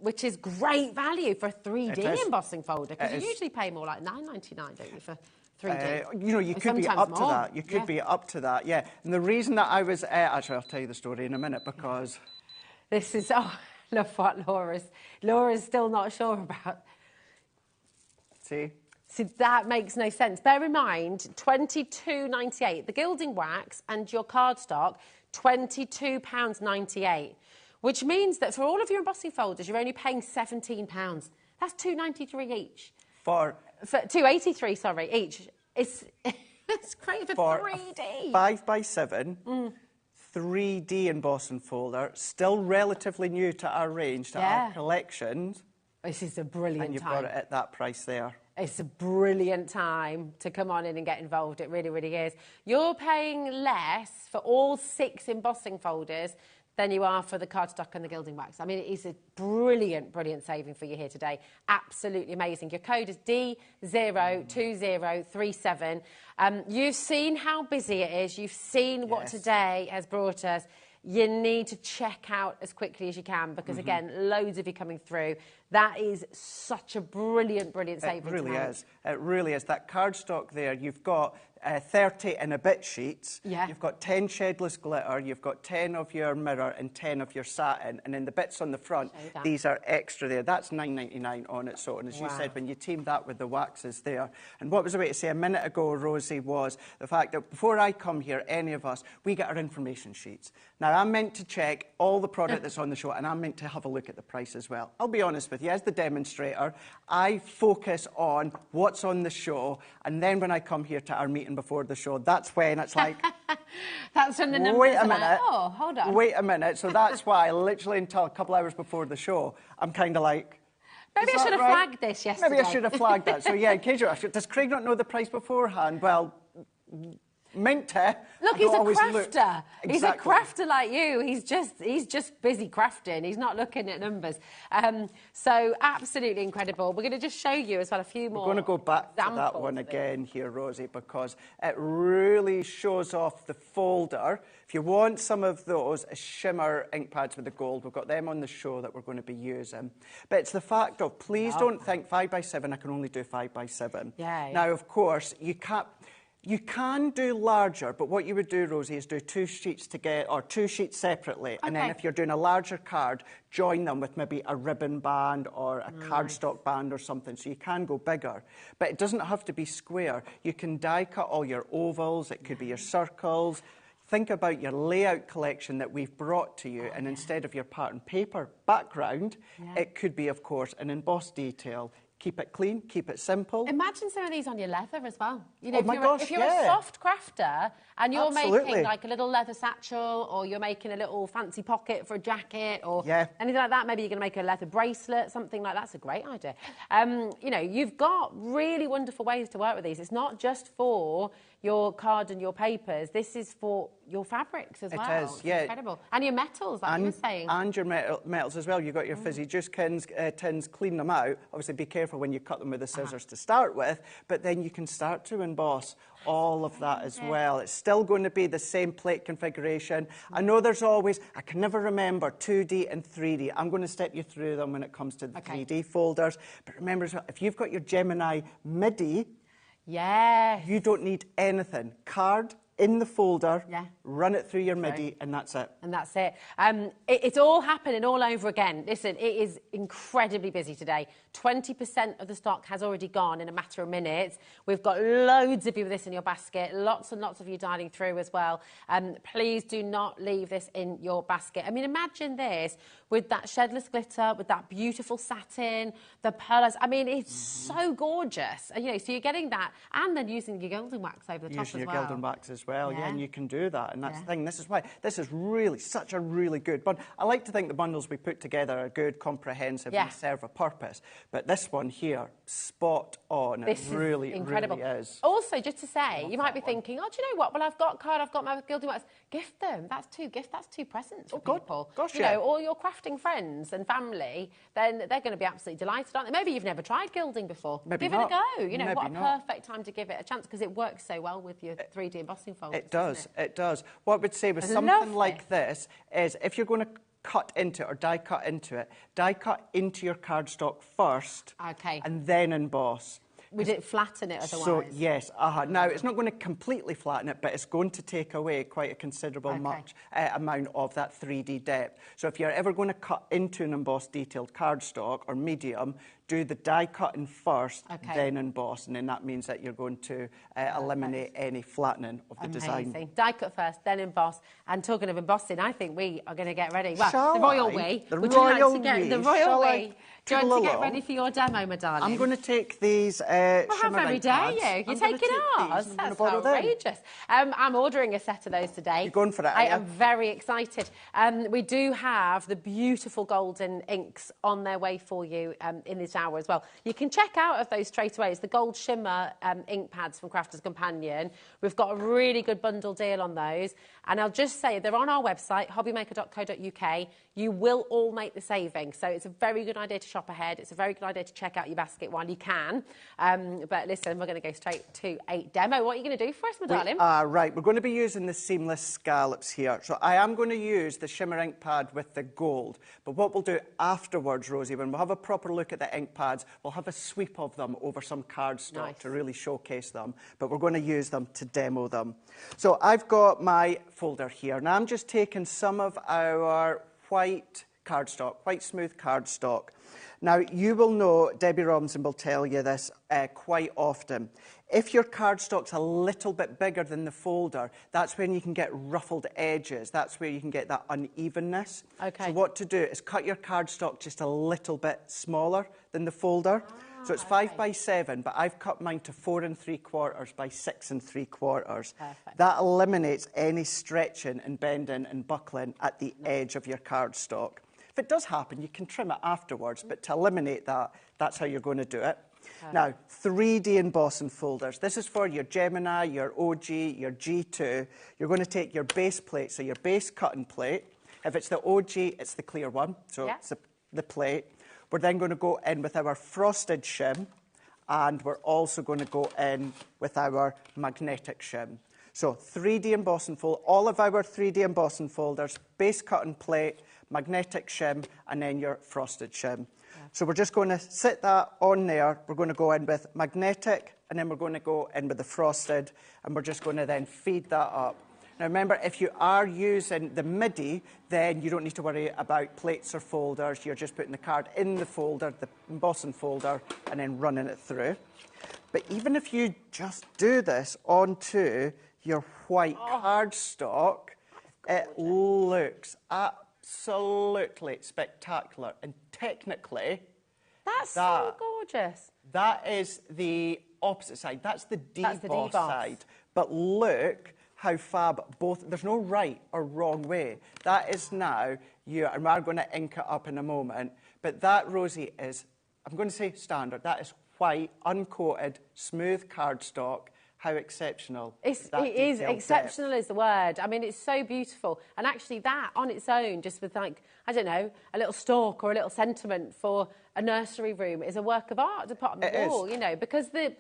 which is great value for a 3D embossing folder, because you usually pay more like £9.99, don't you, for 3D? You know, you could be up to that. You could be up to that, yeah. And the reason that I was actually, I'll tell you the story in a minute, because this is love what Laura's still not sure about. See, that makes no sense. Bear in mind, £22.98. The gilding wax and your cardstock, £22.98. Which means that for all of your embossing folders, you're only paying £17. That's £2.93 each. For £2.83, sorry, each. It's great for 3D. 5x7 3D embossing folder, still relatively new to our range, to our collections. This is a brilliant time. And you've got it at that price there. It's a brilliant time to come on in and get involved. It really, really is. You're paying less for all 6 embossing folders than you are for the cardstock and the gilding wax. I mean, it is a brilliant, brilliant saving for you here today. Absolutely amazing. Your code is D02037. You've seen how busy it is. You've seen what today has brought us. You need to check out as quickly as you can, because, again, loads of you coming through. That is such a brilliant, brilliant saving. It really is. It really is. That cardstock there, you've got 30 in a bit sheets. Yeah. You've got 10 shedless glitter. You've got 10 of your mirror and 10 of your satin. And then the bits on the front, these are extra there. That's £9.99 on its own. As you said, when you team that with the waxes there. And what was I about to say a minute ago, Rosie, was the fact that before I come here, any of us, we get our information sheets. Now, I'm meant to check all the product that's on the show, and I'm meant to have a look at the price as well. I'll be honest with you, as the demonstrator, I focus on what's on the show, and then when I come here to our meeting before the show, that's when it's like... That's when the numbers wait a are minute. like, oh, hold on. Wait a minute. So that's why, literally until a couple hours before the show, I'm kind of like... Maybe I should have flagged this yesterday. Maybe I should have flagged that. So, yeah, in case you're... Does Craig not know the price beforehand? Well... meant to. Look, he's a crafter. Exactly. He's a crafter like you. He's just busy crafting. He's not looking at numbers. So absolutely incredible. We're going to just show you as well a few more. We're going to go back to that one again here, Rosie, because it really shows off the folder. If you want some of those shimmer ink pads with the gold, we've got them on the show that we're going to be using. But it's the fact of, please don't think 5x7, I can only do 5x7. Yeah. Now, of course, you can't... You can do larger, but what you would do, Rosie, is do 2 sheets together, or 2 sheets separately. And then if you're doing a larger card, join them with maybe a ribbon band or a cardstock band or something, so you can go bigger. But it doesn't have to be square. You can die cut all your ovals, it could be your circles. Think about your layout collection that we've brought to you, and instead of your pattern paper background, it could be, of course, an embossed detail. Keep it clean, keep it simple. Imagine some of these on your leather as well. You know, if you're a soft crafter and you're Absolutely. making like a little leather satchel, or you're making a little fancy pocket for a jacket, or anything like that. Maybe you're going to make a leather bracelet, something like that. That's a great idea. You know, you've got really wonderful ways to work with these. It's not just for your card and your papers. This is for your fabrics as well. It is, yeah. Incredible. And your metals, like you were saying. And your metals as well. You've got your fizzy juice tins, clean them out. Obviously, be careful when you cut them with the scissors to start with, but then you can start to emboss all of that as well. It's still going to be the same plate configuration. I know there's always, I can never remember 2D and 3D. I'm going to step you through them when it comes to the 3D folders. But remember, if you've got your Gemini MIDI, you don't need anything. Card, in the folder, run it through your MIDI, and that's it. And that's it. It's all happening all over again. Listen, it is incredibly busy today. 20% of the stock has already gone in a matter of minutes. We've got loads of you with this in your basket, lots and lots of you dialing through as well. Please do not leave this in your basket. I mean, imagine this with that shedless glitter, with that beautiful satin, the pearls. I mean, it's so gorgeous. You know, so you're getting that, and then using your gilding wax over the top as well. Using your gilding wax as well, yeah, and you can do that. And that's the thing. This is why this is really such a really good bundle. I like to think the bundles we put together are good, comprehensive, and serve a purpose. But this one here, spot on. This it really, is incredible. really is. Also, just to say, you might be thinking, oh, do you know what? Well, I've got a card, I've got my gilding wax. Gift them. That's two gifts. That's two presents for people. Gosh, you know, all your crafting friends and family, then they're going to be absolutely delighted, aren't they? Maybe you've never tried gilding before. Maybe give not. it a go. You know, Maybe what a not. perfect time to give it a chance because it works so well with your 3D embossing folders. It does. It does. What I would say with something like this is if you're going to cut into it or die cut into it, die cut into your cardstock first and then emboss. Would it flatten it otherwise? So, yes. Now, it's not going to completely flatten it, but it's going to take away quite a considerable amount of that 3D depth. So if you're ever going to cut into an embossed detailed cardstock or medium, do the die cutting first, then emboss, and then that means that you're going to eliminate any flattening of the design. Die cut first, then emboss. And talking of embossing, I think we are going to get ready. Well, the royal we. The Would royal you like to get the royal we? Do you want to get along? ready for your demo, my darling? I'm going to take these how very dare pads. you? You're taking ours? That's outrageous. I'm ordering a set of those today. You're going for it, I am very excited. We do have the beautiful golden inks on their way for you in this hour as well. You can check out of those straight away. It's the gold shimmer ink pads from Crafter's Companion. We've got a really good bundle deal on those. And I'll just say, they're on our website, hobbymaker.co.uk. You will all make the saving. So it's a very good idea to shop ahead. It's a very good idea to check out your basket while you can. But listen, we're going to go straight to a demo. What are you going to do for us, my darling? Right, we're going to be using the seamless scallops here. So I am going to use the shimmer ink pad with the gold. But what we'll do afterwards, Rosie, when we'll have a proper look at the ink pads, we'll have a sweep of them over some cardstock to really showcase them. But we're going to use them to demo them. So I've got my folder here. Now I'm just taking some of our white cardstock, white smooth cardstock. Now, you will know, Debbie Robinson will tell you this quite often. If your cardstock's a little bit bigger than the folder, that's when you can get ruffled edges. That's where you can get that unevenness. So what to do is cut your cardstock just a little bit smaller than the folder. So it's 5 by 7, but I've cut mine to 4 3/4 by 6 3/4. That eliminates any stretching and bending and buckling at the edge of your cardstock. If it does happen, you can trim it afterwards, but to eliminate that, that's how you're going to do it. Now, 3D embossing folders. This is for your Gemini, your OG, your G2. You're going to take your base plate, so your base cutting plate. If it's the OG, it's the clear one, so it's the plate. We're then going to go in with our frosted shim, and we're also going to go in with our magnetic shim. So 3D embossing fold, all of our 3D embossing folders, base cutting plate, magnetic shim, and then your frosted shim. So we're just going to sit that on there. We're going to go in with magnetic, and then we're going to go in with the frosted, and we're just going to then feed that up. Now remember, if you are using the MIDI, then you don't need to worry about plates or folders. You're just putting the card in the folder, the embossing folder, and then running it through. But even if you just do this onto your white cardstock, it looks absolutely spectacular. And technically, that's so gorgeous. That is the opposite side. That's the deboss side. But look how fab both, there's no right or wrong way. That is now, and we're going to ink it up in a moment, but that, Rosie, is, I'm going to say standard, that is white, uncoated, smooth cardstock. How exceptional. It is exceptional is the word. I mean, it's so beautiful. And actually that on its own, just with like, I don't know, a little stalk or a little sentiment for a nursery room is a work of art to put on the wall, you know, because the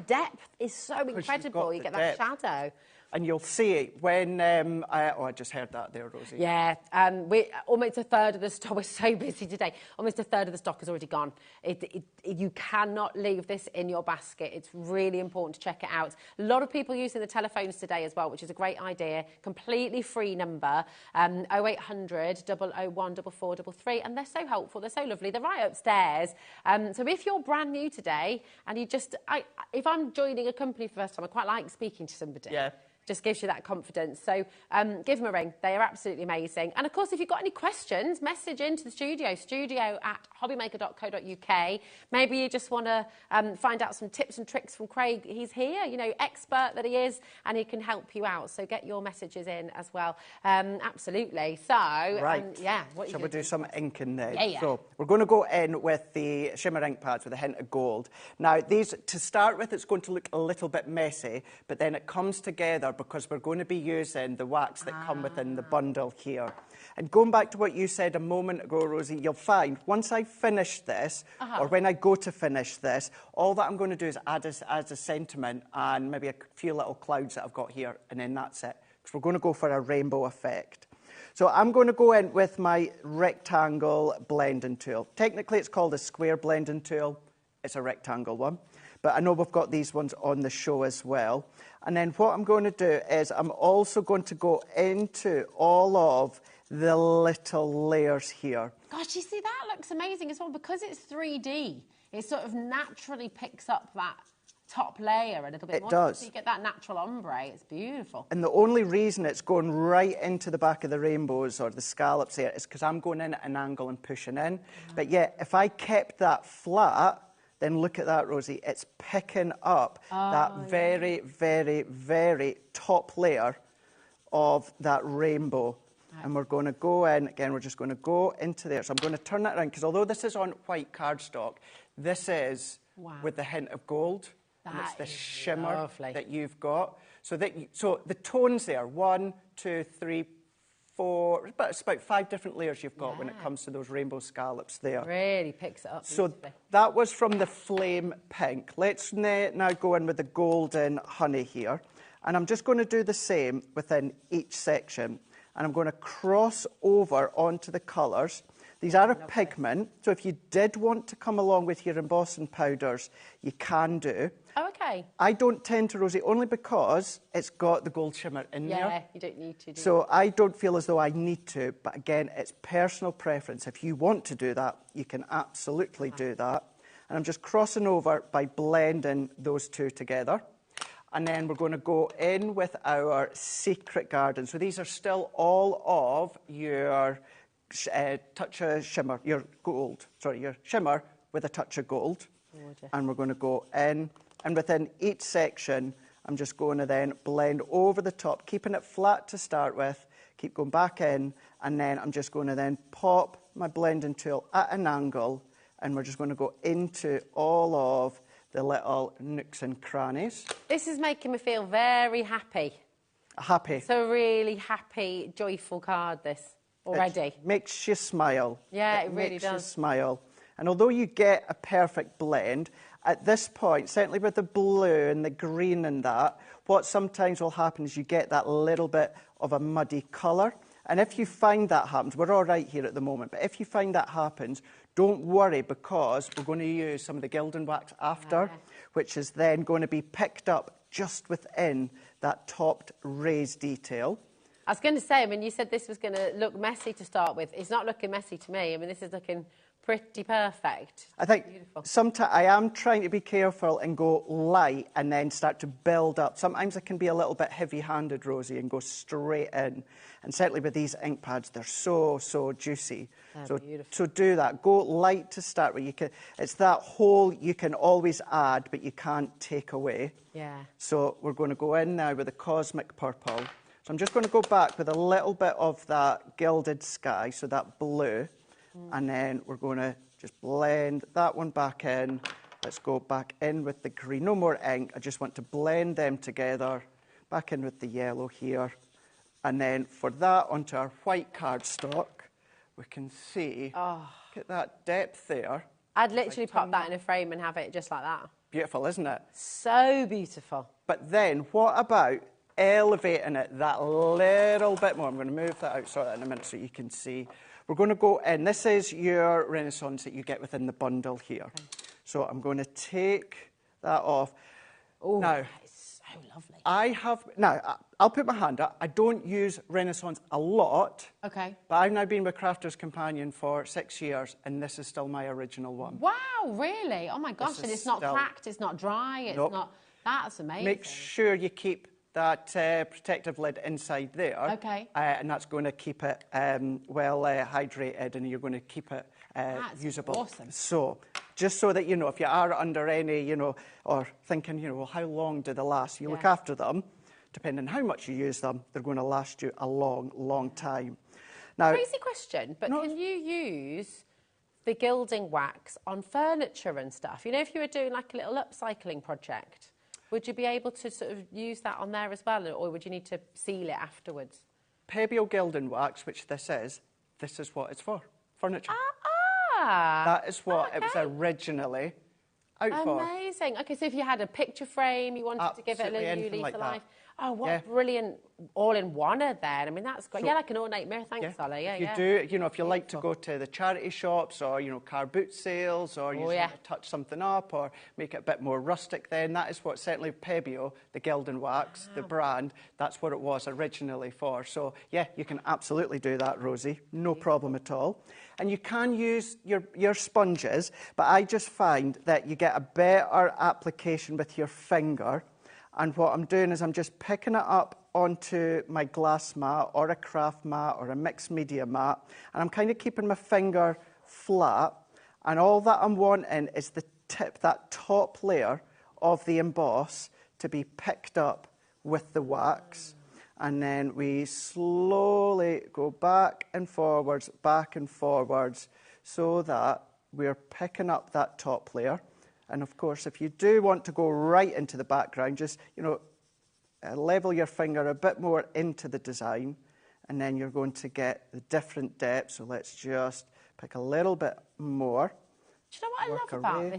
depth is so incredible. You get that shadow. And you'll see when, I just heard that there, Rosie. Yeah, almost a third of the stock, we're so busy today, almost a third of the stock is already gone. You cannot leave this in your basket. It's really important to check it out. A lot of people using the telephones today as well, which is a great idea. Completely free number, 0800 001 4433, and they're so helpful, they're so lovely. They're right upstairs. So if you're brand new today, and you just, if I'm joining a company for the first time, I quite like speaking to somebody. Yeah. Just gives you that confidence. So give them a ring. They are absolutely amazing. And, of course, if you've got any questions, message into the studio@hobbymaker.co.uk. Maybe you just want to find out some tips and tricks from Craig. He's here, you know, expert that he is, and he can help you out. So get your messages in as well. Absolutely. So, right. Yeah. Shall we do some inking then? Yeah. So we're going to go in with the shimmer ink pads with a hint of gold. Now, these, to start with, it's going to look a little bit messy, but then it comes together because we're going to be using the wax that come within the bundle here. And going back to what you said a moment ago, Rosie, you'll find once I finish this, or when I go to finish this, all that I'm going to do is add a sentiment and maybe a few little clouds that I've got here, and then that's it. Because we're going to go for a rainbow effect. So I'm going to go in with my rectangle blending tool. Technically, it's called a square blending tool. It's a rectangle one. But I know we've got these ones on the show as well. And then what I'm going to do is I'm also going to go into all of the little layers here. Gosh, you see, that looks amazing as well. Because it's 3D, it sort of naturally picks up that top layer a little bit more. It does. So you get that natural ombre. It's beautiful. And the only reason it's going right into the back of the rainbows or the scallops there is because I'm going in at an angle and pushing in. But yeah, if I kept that flat, then look at that, Rosie. It's picking up that very, very, very top layer of that rainbow. Right. And we're going to go in, again, we're just going to go into there. So I'm going to turn that around, because although this is on white cardstock, this is with the hint of gold. And it's the shimmer that you've got. So the tones there, 1, 2, 3, 4, but it's about 5 different layers you've got when it comes to those rainbow scallops there. Really picks it up. So that was from the flame pink. Let's now go in with the golden honey here. And I'm just going to do the same within each section. And I'm going to cross over onto the colours. These are a pigment, so if you did want to come along with your embossing powders, you can do. Oh, okay. I don't tend to, Rosie, only because it's got the gold shimmer in there. Yeah, you don't need to do So I don't feel as though I need to, but again, it's personal preference. If you want to do that, you can absolutely do that. And I'm just crossing over by blending those two together. And then we're going to go in with our secret garden. So these are still all of your touch of shimmer, your shimmer with a touch of gold. Gorgeous. And we're going to go in, and within each section, I'm just going to then blend over the top, keeping it flat to start with, keep going back in, and then I'm just going to then pop my blending tool at an angle, and we're just going to go into all of the little nooks and crannies. This is making me feel very happy. Happy. It's a really happy, joyful card, this. Already. It makes you smile. Yeah, it really makes does. You smile. And although you get a perfect blend, at this point, certainly with the blue and the green and that, what sometimes will happen is you get that little bit of a muddy colour. And if you find that happens, we're all right here at the moment, but if you find that happens, don't worry, because we're going to use some of the gilding wax after, which is then going to be picked up just within that topped raised detail. I was going to say, I mean, you said this was going to look messy to start with. It's not looking messy to me. I mean, this is looking pretty perfect. I think sometimes I am trying to be careful and go light and then start to build up. Sometimes I can be a little bit heavy-handed, Rosie, and go straight in. And certainly with these ink pads, they're so, so juicy. So do that. Go light to start with. It's that whole you can always add, but you can't take away. Yeah. So we're going to go in now with the cosmic purple. So I'm just going to go back with a little bit of that gilded sky, so that blue. And then we're going to just blend that one back in. Let's go back in with the green. No more ink. I just want to blend them together. Back in with the yellow here. And then for that, onto our white cardstock, we can see, look at that depth there. I'd literally pop that in a frame and have it just like that. Beautiful, isn't it? So beautiful. But then, what about elevating it that little bit more. I'm going to move that out, sort that in a minute so you can see. We're going to go in. This is your Renaissance that you get within the bundle here. Okay. So I'm going to take that off. Oh, now, it's so lovely. I'll put my hand up. I don't use Renaissance a lot. Okay. But I've now been with Crafter's Companion for 6 years, and this is still my original one. Wow, really? Oh my gosh, and it's not cracked, it's not dry, it's not... That's amazing. Make sure you keep that protective lid inside there. Okay. And that's going to keep it well hydrated, and you're going to keep it usable. Awesome. So, just so that you know, if you are under any, you know, or thinking, you know, well, how long do they last? You look after them, depending on how much you use them, they're going to last you a long, long time. Now, crazy question, but can you use the gilding wax on furniture and stuff? You know, if you were doing like a little upcycling project, would you be able to sort of use that on there as well, or would you need to seal it afterwards? Pebble gilding wax, which this is what it's for, furniture. That is what it was originally out for. Amazing. Okay, so if you had a picture frame, you wanted to give it a little new leaf of life. Oh, what brilliant all-in-one there. I mean, that's great. So, like an ornate mirror. Thanks, Ollie. If you do, you know, if you like to go to the charity shops or, you know, car boot sales, or you want to touch something up or make it a bit more rustic, then that is what certainly Pebio, the gilding wax, the brand, that's what it was originally for. So, yeah, you can absolutely do that, Rosie. No problem at all. And you can use your sponges, but I just find that you get a better application with your finger. And what I'm doing is I'm just picking it up onto my glass mat or a craft mat or a mixed media mat, and I'm kind of keeping my finger flat, and all that I'm wanting is the tip, that top layer of the emboss, to be picked up with the wax. And then we slowly go back and forwards, so that we're picking up that top layer. And of course, if you do want to go right into the background, just, you know, level your finger a bit more into the design, and then you're going to get the different depths. So let's just pick a little bit more. Do you know what I love about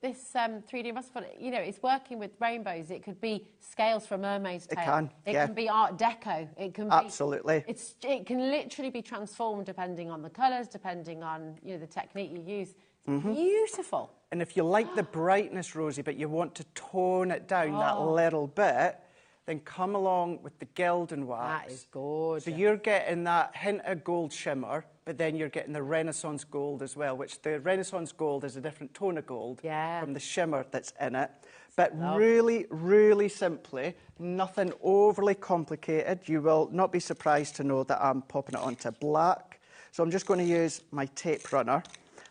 this 3D embossing product? You know, it's working with rainbows. It could be scales for a mermaid's tail. It can be Art Deco. It can be... Absolutely. It can literally be transformed depending on the colours, depending on, you know, the technique you use. It's beautiful. And if you like the brightness, Rosie, but you want to tone it down that little bit, then come along with the gilding wax. That is gorgeous. So you're getting that hint of gold shimmer, but then you're getting the Renaissance gold as well, which the Renaissance gold is a different tone of gold from the shimmer that's in it. But really, really simply, nothing overly complicated. You will not be surprised to know that I'm popping it onto black. So I'm just going to use my tape runner,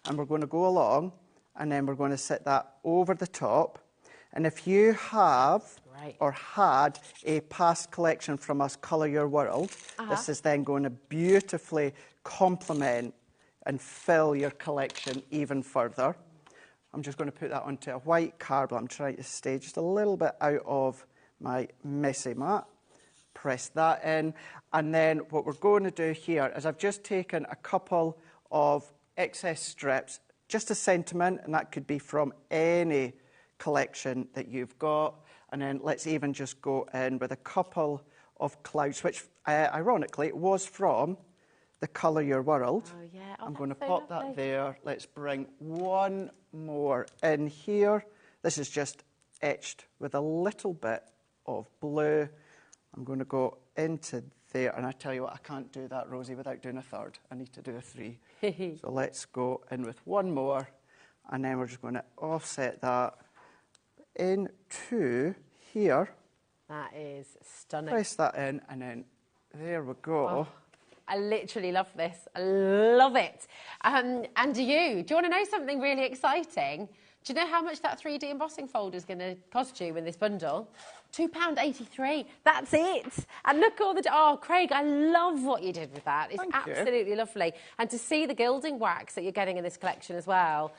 and we're going to go along, and then we're going to set that over the top. And if you have or had a past collection from us, Colour Your World, this is then going to beautifully complement and fill your collection even further. I'm just going to put that onto a white cardboard. I'm trying to stay just a little bit out of my messy mat. Press that in. And then what we're going to do here is I've just taken a couple of excess strips, just a sentiment, and that could be from any collection that you've got. And then let's even just go in with a couple of clouds, which ironically was from the Colour Your World. Oh, yeah. Oh, I'm going to pop that there. Let's bring one more in here. This is just etched with a little bit of blue. I'm going to go into there, and I tell you what, I can't do that, Rosie, without doing a third. I need to do a 3. So let's go in with one more, and then we're just going to offset that into here. That is stunning. Press that in, and then there we go. Oh, I literally love this. I love it. And do you want to know something really exciting? Do you know how much that 3D embossing folder is going to cost you in this bundle? £2.83. That's it. And look all the... Oh, Craig, I love what you did with that. It's absolutely lovely. And to see the gilding wax that you're getting in this collection as well,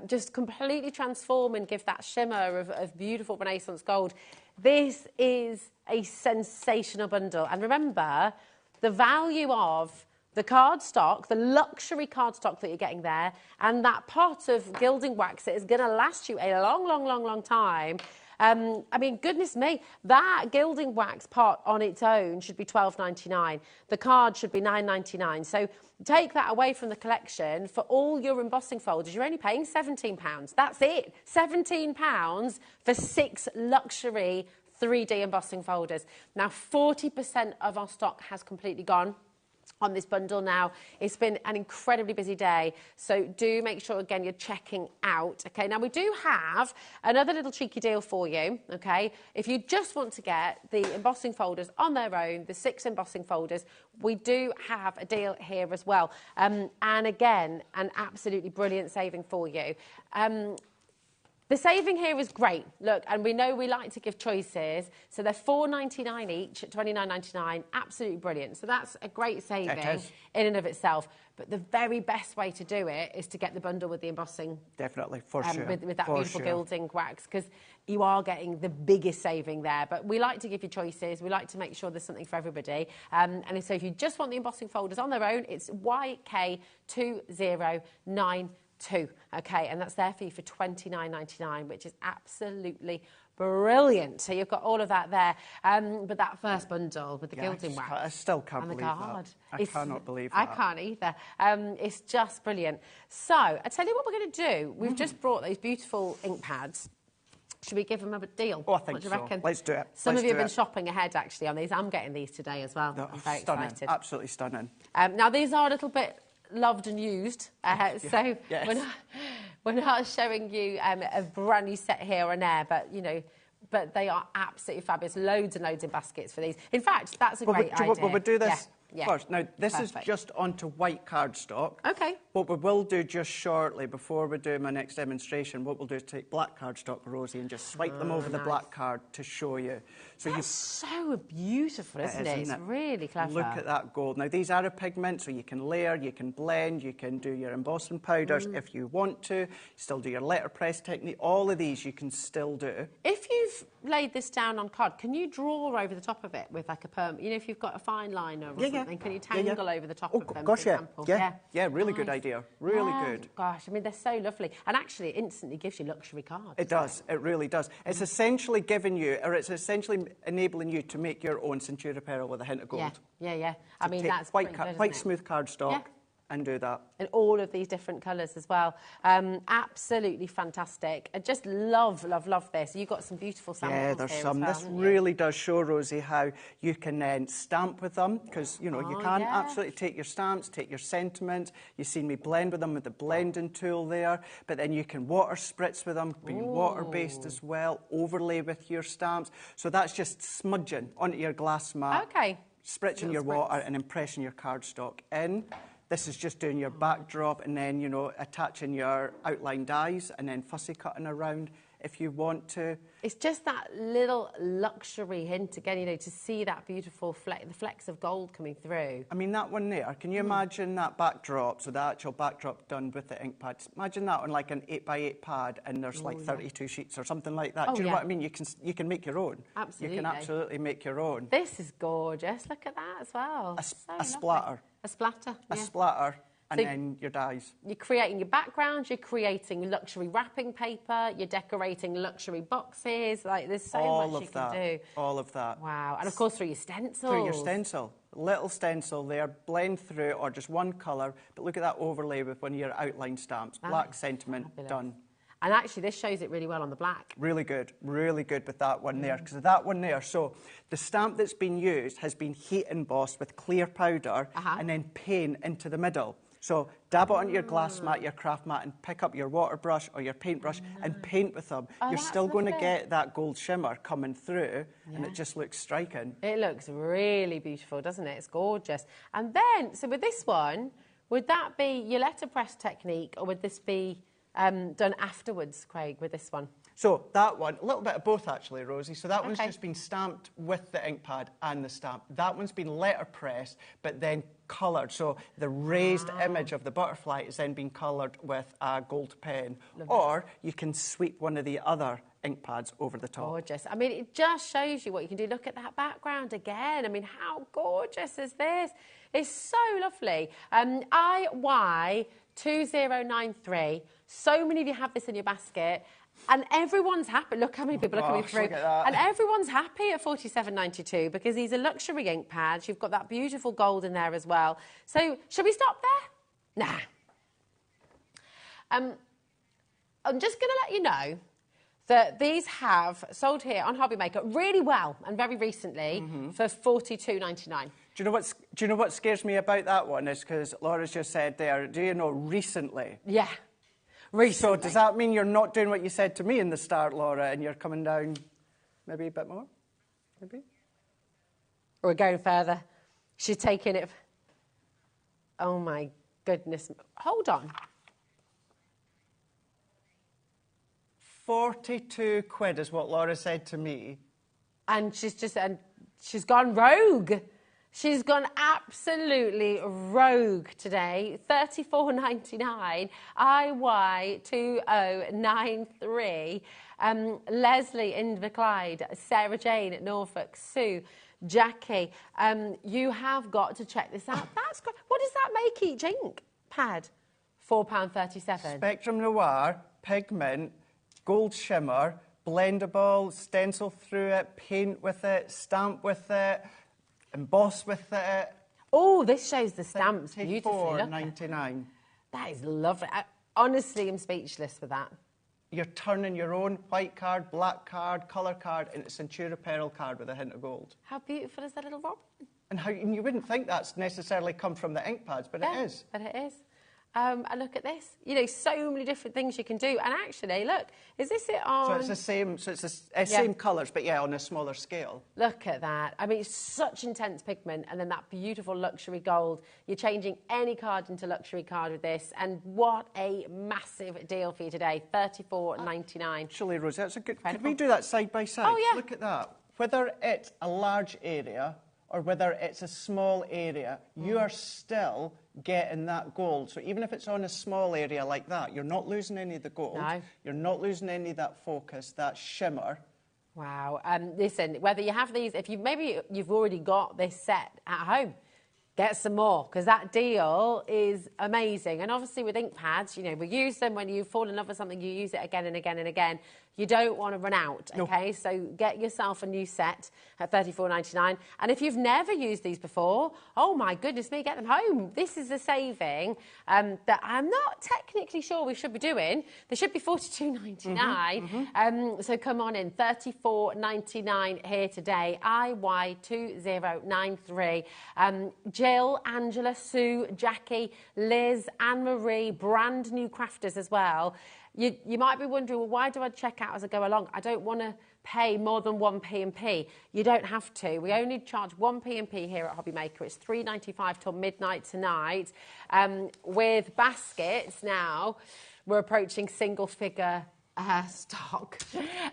just completely transform and give that shimmer of beautiful Renaissance gold. This is a sensational bundle. And remember, the value of the cardstock, the luxury cardstock that you're getting there, and that pot of gilding wax that is going to last you a long, long, long, long time. I mean, goodness me, that gilding wax pot on its own should be £12.99. The card should be £9.99. So take that away from the collection. For all your embossing folders, you're only paying £17. That's it. £17 for 6 luxury 3D embossing folders. Now, 40% of our stock has completely gone on this bundle now. It's been an incredibly busy day, so do make sure again you're checking out. Okay, now we do have another little cheeky deal for you. Okay, if you just want to get the embossing folders on their own, the 6 embossing folders, we do have a deal here as well. And again, an absolutely brilliant saving for you. The saving here is great. Look, and we know we like to give choices. So they're $4.99 each, $29.99. Absolutely brilliant. So that's a great saving in and of itself. But the very best way to do it is to get the bundle with the embossing. Definitely, for sure. With that beautiful gilding wax, because you are getting the biggest saving there. But we like to give you choices. We like to make sure there's something for everybody. And so if you just want the embossing folders on their own, it's YK2092. Okay, and that's there for you for $29.99, which is absolutely brilliant. So you've got all of that there. But that first bundle with the gilding wax, I still can't believe that. I cannot believe that. I can't either. It's just brilliant. So I tell you what we're going to do. We've just brought those beautiful ink pads. Should we give them a deal? Oh, I think so. What do you reckon? Let's do it. Some of you have been shopping ahead, actually, on these. I'm getting these today as well. I'm very excited. Absolutely stunning. Now, these are a little bit loved and used, so we're not showing you a brand new set here and there, but you know, but they are absolutely fabulous. Loads and loads of baskets for these. In fact, that's a great idea. We'll do this first. Now, this is just onto white cardstock. Okay. What we will do just shortly, before we do my next demonstration, what we'll do is take black cardstock, Rosie, and just swipe them over the black card to show you. So that's so beautiful, isn't it? It's really clever. Look at that gold. Now, these are a pigment, so you can layer, you can blend, you can do your embossing powders if you want to. Still do your letterpress technique. All of these you can still do. If you've laid this down on card, can you draw over the top of it with like a perm? You know, if you've got a fine liner or something, can you tangle over the top of them, for example? Yeah, really good idea. Really good. Gosh, I mean, they're so lovely. And actually, it instantly gives you luxury cards. It does. It really does. It's essentially giving you, or it's essentially enabling you to make your own Centura Pearl with a hint of gold. Yeah. I mean, that's white smooth cardstock and do that. In all of these different colours as well. Absolutely fantastic. I just love this. You've got some beautiful samples here. Yeah, there's some. This really does show, Rosie, how you can then stamp with them, because, you know, you can absolutely take your stamps, take your sentiments. You've seen me blend with them with the blending tool there, but then you can water spritz with them, being water-based as well, overlay with your stamps. So that's just smudging onto your glass mat, spritzing your water and impressing your cardstock in. This is just doing your backdrop and then, you know, attaching your outline dies and then fussy cutting around if you want to. It's just that little luxury hint again, you know, to see that beautiful the flecks of gold coming through. I mean, that one there, can you imagine that backdrop, so the actual backdrop done with the ink pads? Imagine that on like an 8x8 pad and there's like 32 sheets or something like that. Do you know what I mean? You can make your own. Absolutely. You can absolutely make your own. This is gorgeous. Look at that as well. A splatter. A splatter. A splatter. And so then your dies. You're creating your background, you're creating luxury wrapping paper, you're decorating luxury boxes. Like, there's so much you can do. All of that. Wow. And, of course, through your stencil. Through your stencil. Little stencil there, blend through, or just one colour. But look at that overlay with one of your outline stamps. Black sentiment, done. And actually, this shows it really well on the black. Really good with that one there. Because that one there, so the stamp that's been used has been heat embossed with clear powder and then paint into the middle. So dab it onto your glass mat, your craft mat, and pick up your water brush or your paintbrush and paint with them. You're still going to get that gold shimmer coming through, and it just looks striking. It looks really beautiful, doesn't it? It's gorgeous. And then, so with this one, would that be your letterpress technique, or would this be done afterwards, Craig, with this one? So that one, a little bit of both actually, Rosie. So that one's just been stamped with the ink pad and the stamp. That one's been letterpressed, but then coloured. So the raised image of the butterfly is then being coloured with a gold pen. Or you can sweep one of the other ink pads over the top. Gorgeous. I mean, it just shows you what you can do. Look at that background again. I mean, how gorgeous is this? It's so lovely. IY2093. So many of you have this in your basket. And everyone's happy. Look how many people are coming through. And everyone's happy at £47.92 because these are luxury ink pads. You've got that beautiful gold in there as well. So, shall we stop there? Nah. I'm just going to let you know that these have sold here on HobbyMaker really well and very recently for £42.99. Do you know what scares me about that one is because Laura's just said there, do you know, recently? Yeah, recently. So does that mean you're not doing what you said to me in the start, Laura, and you're coming down maybe a bit more? Maybe? We're going further. She's taking it. Oh, my goodness. Hold on. 42 quid is what Laura said to me. And she's gone rogue. She's gone absolutely rogue today. £34.99, IY2093. Leslie in Inverclyde, Sarah Jane at Norfolk, Sue, Jackie. You have got to check this out. That's great. What does that make each ink pad? £4.37. Spectrum Noir, pigment, gold shimmer, blendable, stencil through it, paint with it, stamp with it, emboss with it. Oh, this shows the stamps beautifully. £4.99. That is lovely. I honestly am speechless with that. You're turning your own white card, black card, colour card into Centura Pearl card with a hint of gold. How beautiful is that little robin? And you wouldn't think that's necessarily come from the ink pads, but it is. But it is. And look at this. You know, so many different things you can do. And actually, look, is this it on... So it's the same, same colours, but yeah, on a smaller scale. Look at that. I mean, it's such intense pigment, and then that beautiful luxury gold. You're changing any card into luxury card with this, and what a massive deal for you today. £34.99. Actually, Rosie, that's a good... Could we do that side by side? Oh, yeah. Look at that. Whether it's a large area or whether it's a small area, you are still getting that gold. So even if it's on a small area like that, you're not losing any of the gold. No. You're not losing any of that focus, that shimmer. Wow. Listen, whether you have these, if maybe you've already got this set at home, get some more, because that deal is amazing. And obviously with ink pads, you know, we use them when you fall in love with something, you use it again and again and again. You don't want to run out, okay? No. So get yourself a new set at £34.99. And if you've never used these before, oh my goodness me, get them home. This is a saving that I'm not technically sure we should be doing. They should be £42.99. So come on in, £34.99 here today, IY2093. Jill, Angela, Sue, Jackie, Liz, Anne-Marie, brand new crafters as well. You might be wondering, well, why do I check out as I go along? I don't want to pay more than 1p&p. You don't have to. We only charge 1p&p here at HobbyMaker. It's £3.95 till midnight tonight. With baskets now, we're approaching single figure stock.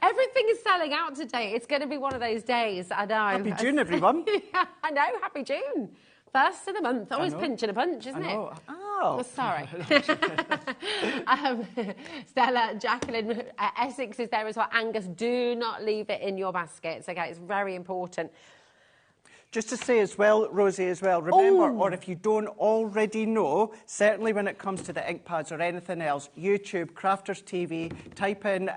Everything is selling out today. It's going to be one of those days. I know. Happy June, everyone. Yeah, I know. Happy June. First of the month. Always pinching a punch, isn't it? Oh, sorry. Stella, Jacqueline, Essex is there as well. Angus, do not leave it in your baskets, okay? It's very important. Just to say as well, Rosie, as well, remember, or if you don't already know, certainly when it comes to the ink pads or anything else, YouTube, Crafters TV, type in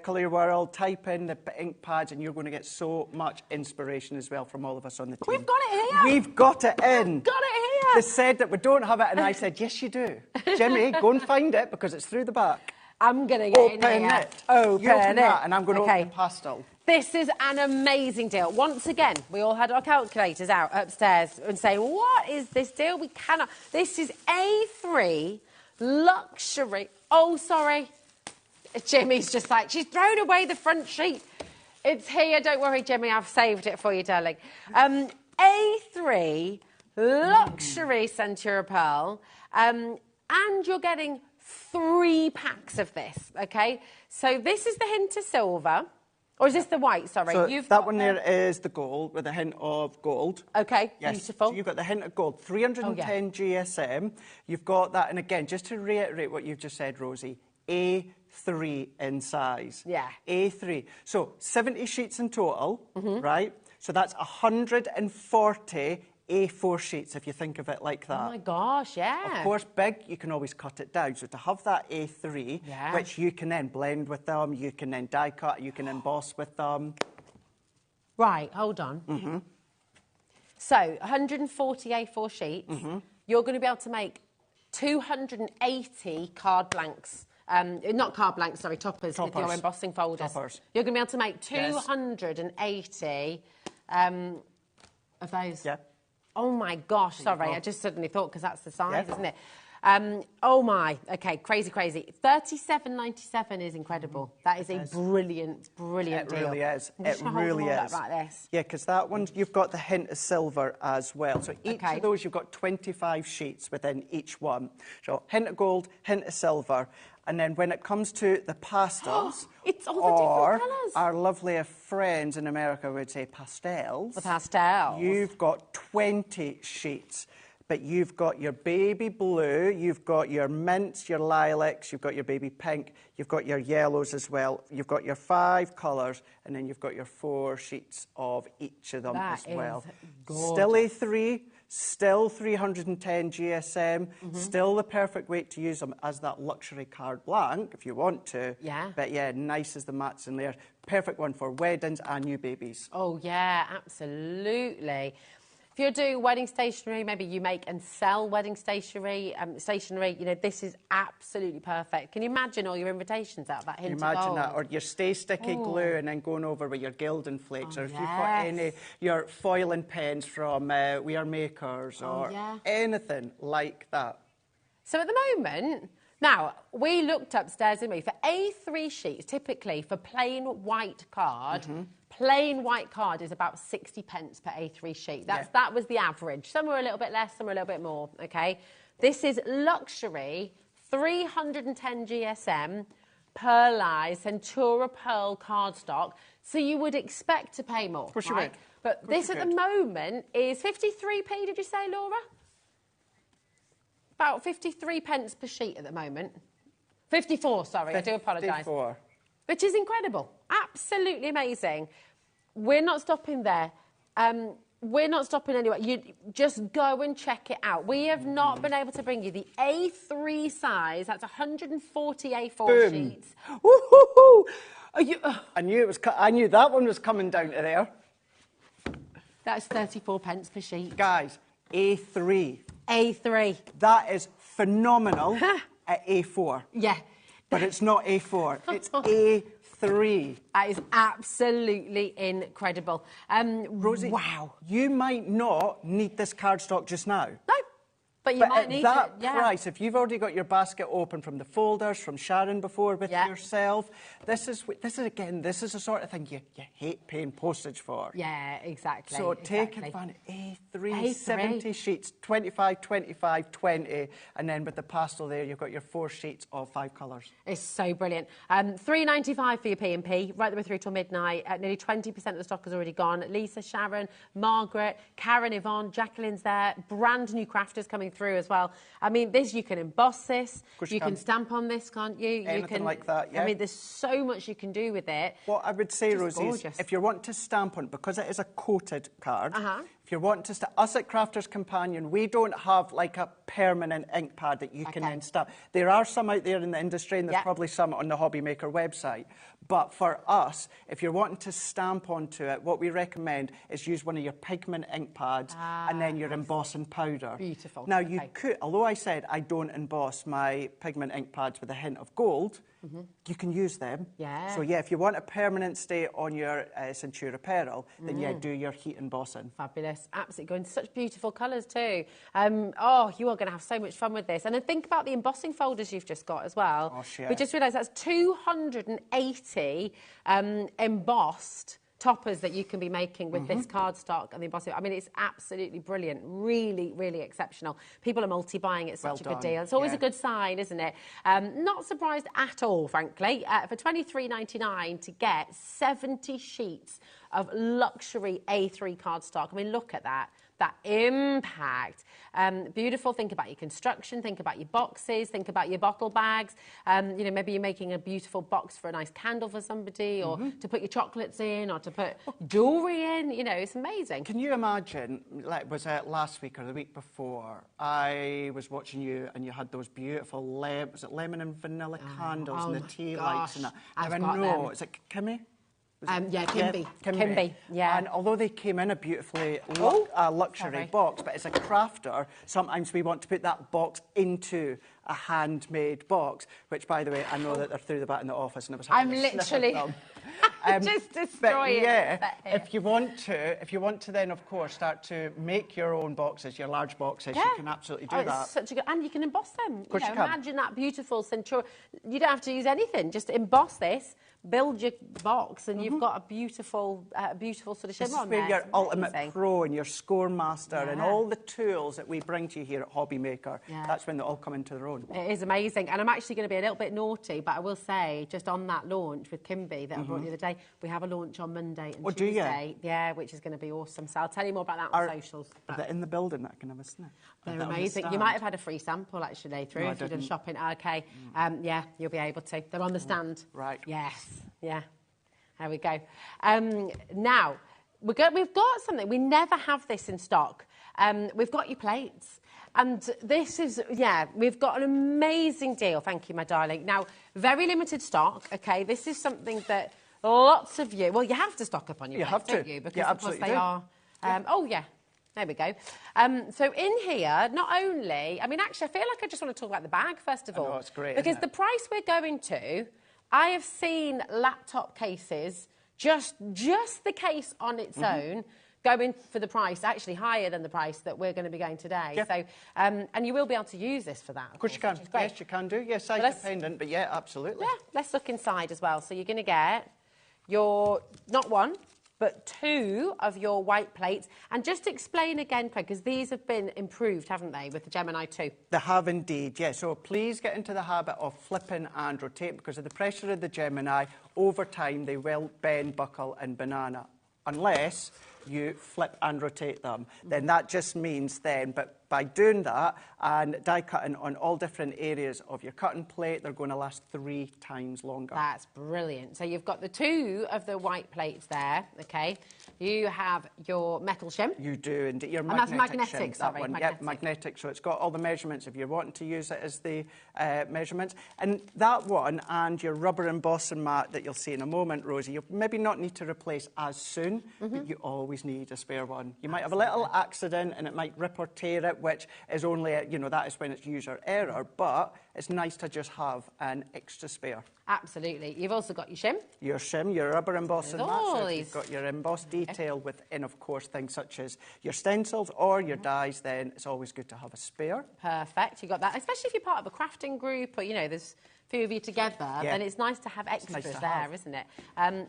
Colour Your World, type in the ink pads, and you're going to get so much inspiration as well from all of us on the team. We've got it here. We've got it in. We've got it here. They said that we don't have it, and I said, yes, you do. Jimmy, go and find it, because it's through the back. I'm going to get in here. Open that, and I'm going to open the pastel. This is an amazing deal. Once again, we all had our calculators out upstairs and saying, what is this deal? We cannot. This is A3 luxury. Oh, sorry. Jimmy's just like, she's thrown away the front sheet. It's here. Don't worry, Jimmy. I've saved it for you, darling. A3 luxury Centura Pearl. And you're getting 3 packs of this, okay? So this is the hint of silver. Or is this the white, sorry? So that one there is the gold with a hint of gold. OK, yes. Beautiful. So you've got the hint of gold, 310 GSM. You've got that, and again, just to reiterate what you've just said, Rosie, A3 A3 in size. Yeah. A3. So 70 sheets in total, right? So that's 140 A4 sheets, if you think of it like that. Oh my gosh, yeah. Of course, big, you can always cut it down. So to have that A3, which you can then blend with them, you can then die cut, you can emboss with them. Right, hold on. So 140 A4 sheets, you're going to be able to make 280 card blanks. Not card blanks, sorry, toppers with your embossing folders. You're going to be able to make 280 of those. Yeah. Oh my gosh, sorry, I just suddenly thought, because that's the size, isn't it? Oh my, okay, crazy. $37.97 is incredible. That is a brilliant deal. It really is. I'm just It gonna hold really them all is. up like this. Yeah, because that one, you've got the hint of silver as well. So each of those, you've got 25 sheets within each one. So hint of gold, hint of silver. And then when it comes to the pastels, it's all the different colours. Our lovely friends in America would say pastels. The pastels. You've got 20 sheets. But you've got your baby blue, you've got your mints, your lilacs, you've got your baby pink, you've got your yellows as well, you've got your 5 colours, and then you've got your 4 sheets of each of them as well. Still A3, still 310 GSM, still the perfect weight to use them as that luxury card blank if you want to. Yeah. But yeah, nice as the mats in there. Perfect one for weddings and new babies. Oh yeah, absolutely. If you're doing wedding stationery, maybe you make and sell wedding stationery, you know, this is absolutely perfect. Can you imagine all your invitations out of that hint of gold? Imagine that, or your Stay Sticky glue and then going over with your gilding flakes, or if you've got any, your foiling pens from We Are Makers, or anything like that. So at the moment, now, we looked upstairs, didn't we? For A3 sheets, typically for plain white card, plain white card is about 60 pence per A3 sheet. That was the average. Some were a little bit less, some were a little bit more, okay? This is luxury, 310 GSM, pearlized Centura Pearl cardstock, so you would expect to pay more, Of course you would. But this at the moment is 53p, did you say, Laura? About 53 pence per sheet at the moment. 54, sorry, I do apologise. 54. Which is incredible. Absolutely amazing. We're not stopping there. We're not stopping anywhere. You just go and check it out. We have not been able to bring you the A3 size. That's 140 A4 sheets. Woo-hoo-hoo! I knew that one was coming down to there. That's 34 pence per sheet. Guys, A3. A3. That is phenomenal at A4. Yeah. But it's not A4, it's A3. That is absolutely incredible. Rosie, wow. You might not need this cardstock just now. No, but you might need it. At that price, if you've already got your basket open from the folders, from Sharon before with yourself, this is the sort of thing you hate paying postage for. Yeah, exactly. So take advantage. A3, 70 sheets, 25, 25, 20, and then with the pastel there, you've got your 4 sheets of 5 colours. It's so brilliant. $3.95 for your P&P, right the way through till midnight. Nearly 20% of the stock has already gone. Lisa, Sharon, Margaret, Karen, Yvonne, Jacqueline's there. Brand new crafters coming through as well. I mean, this, you can emboss this. You can stamp on this, can't you? Anything like that, yeah. I mean, there's so much you can do with it. What I would say, Rosie, is gorgeous. if you want to stamp on, because it is a coated card, if you want to us at Crafters Companion, we don't have like a permanent ink pad that you can then stamp. There are some out there in the industry, and there's probably some on the HobbyMaker website. But for us, if you're wanting to stamp onto it, what we recommend is use one of your pigment ink pads and then your embossing powder. Beautiful. Now, you could, although I said I don't emboss my pigment ink pads with a hint of gold, you can use them. Yeah. So, yeah, if you want a permanent stay on your Centura Pearl, then, yeah, do your heat embossing. Fabulous. Absolutely. Going such beautiful colours too. Oh, you are going to have so much fun with this. And then think about the embossing folders you've just got as well. Oh, shit. We just realised that's 280 embossed toppers that you can be making with this cardstock and the embossing. I mean, it's absolutely brilliant. Really, really exceptional. People are multi-buying. It's such a good deal. It's always a good sign, isn't it? Not surprised at all, frankly. For $23.99 to get 70 sheets of luxury A3 cardstock. I mean, look at that. that impact. Beautiful. Think about your construction, think about your boxes, think about your bottle bags. You know, maybe you're making a beautiful box for a nice candle for somebody, or to put your chocolates in, or to put jewellery in. You know, it's amazing. Can you imagine, like, was it last week or the week before, I was watching you and you had those beautiful was it lemon and vanilla candles and the tea lights and that. I've I got know, them. is it Kimmy? Yeah, Kimby. Kimby, yeah. And although they came in a beautifully luxury box, but as a crafter, sometimes we want to put that box into a handmade box, which, by the way, I know that they're through the back in the office, and I was having I'm literally just destroying. Yeah, if you want to, then of course start to make your own boxes, your large boxes. You can absolutely do that. It's such a good, and you can emboss them. Of course you can. Imagine that beautiful centurion. You don't have to use anything. Just emboss this. Build your box, and you've got a beautiful sort of shimmer on there. This is where your ultimate pro and your score master and all the tools that we bring to you here at HobbyMaker, that's when they all come into their own. It is amazing. And I'm actually going to be a little bit naughty, but I will say, just on that launch with Kimby that I brought the other day, we have a launch on Monday and Tuesday. Yeah, which is going to be awesome. So I'll tell you more about that on socials. Are they in the building that I can have a sniff? They're amazing. You might have had a free sample, actually, through if you've done shopping. Okay. Yeah, you'll be able to. They're on the stand. Right. Yes. Yeah. There we go. Now, we've got something. We never have this in stock. We've got your plates. And this is, we've got an amazing deal. Thank you, my darling. Now, very limited stock, okay? This is something that lots of you... Well, you have to stock up on your plates, don't you? Because, of course, they are... oh, yeah. There we go. So in here, not only... I mean, actually, I feel like I just want to talk about the bag, first of all. Oh, it's great, because the price we're going to... I have seen laptop cases, just the case on its own, going for the price, actually higher than the price that we're going to be going today. Yep. So, and you will be able to use this for that. Of course you can. Yes, you can do. Yes, size dependent, but yeah, absolutely. Yeah, let's look inside as well. So you're going to get your, not one, but 2 of your white plates. And just explain again, Craig, because these have been improved, haven't they, with the Gemini 2? They have indeed, yes. So please get into the habit of flipping and rotating, because of the pressure of the Gemini, over time they will bend, buckle and banana. Unless you flip and rotate them. Then that just means but by doing that and die cutting on all different areas of your cutting plate, they're going to last 3 times longer. That's brilliant. So you've got the 2 of the white plates there, okay? You have your metal shim. You do, indeed. Your magnetic shim, sorry, that one. magnetic. Yep, magnetic. So it's got all the measurements if you're wanting to use it as the measurements. And that one and your rubber embossing mat that you'll see in a moment, Rosie, you'll maybe not need to replace as soon, but you always need a spare one. You might have a little accident and it might rip or tear it, which is only, that is when it's user error, but it's nice to just have an extra spare. Absolutely. You've also got your shim. Your shim, your rubber embossing mat. So these. you've got your embossed detail within, of course, things such as your stencils or your dies, then it's always good to have a spare. Perfect. You got that, especially if you're part of a crafting group or, there's a few of you together, then it's nice to have extras isn't it?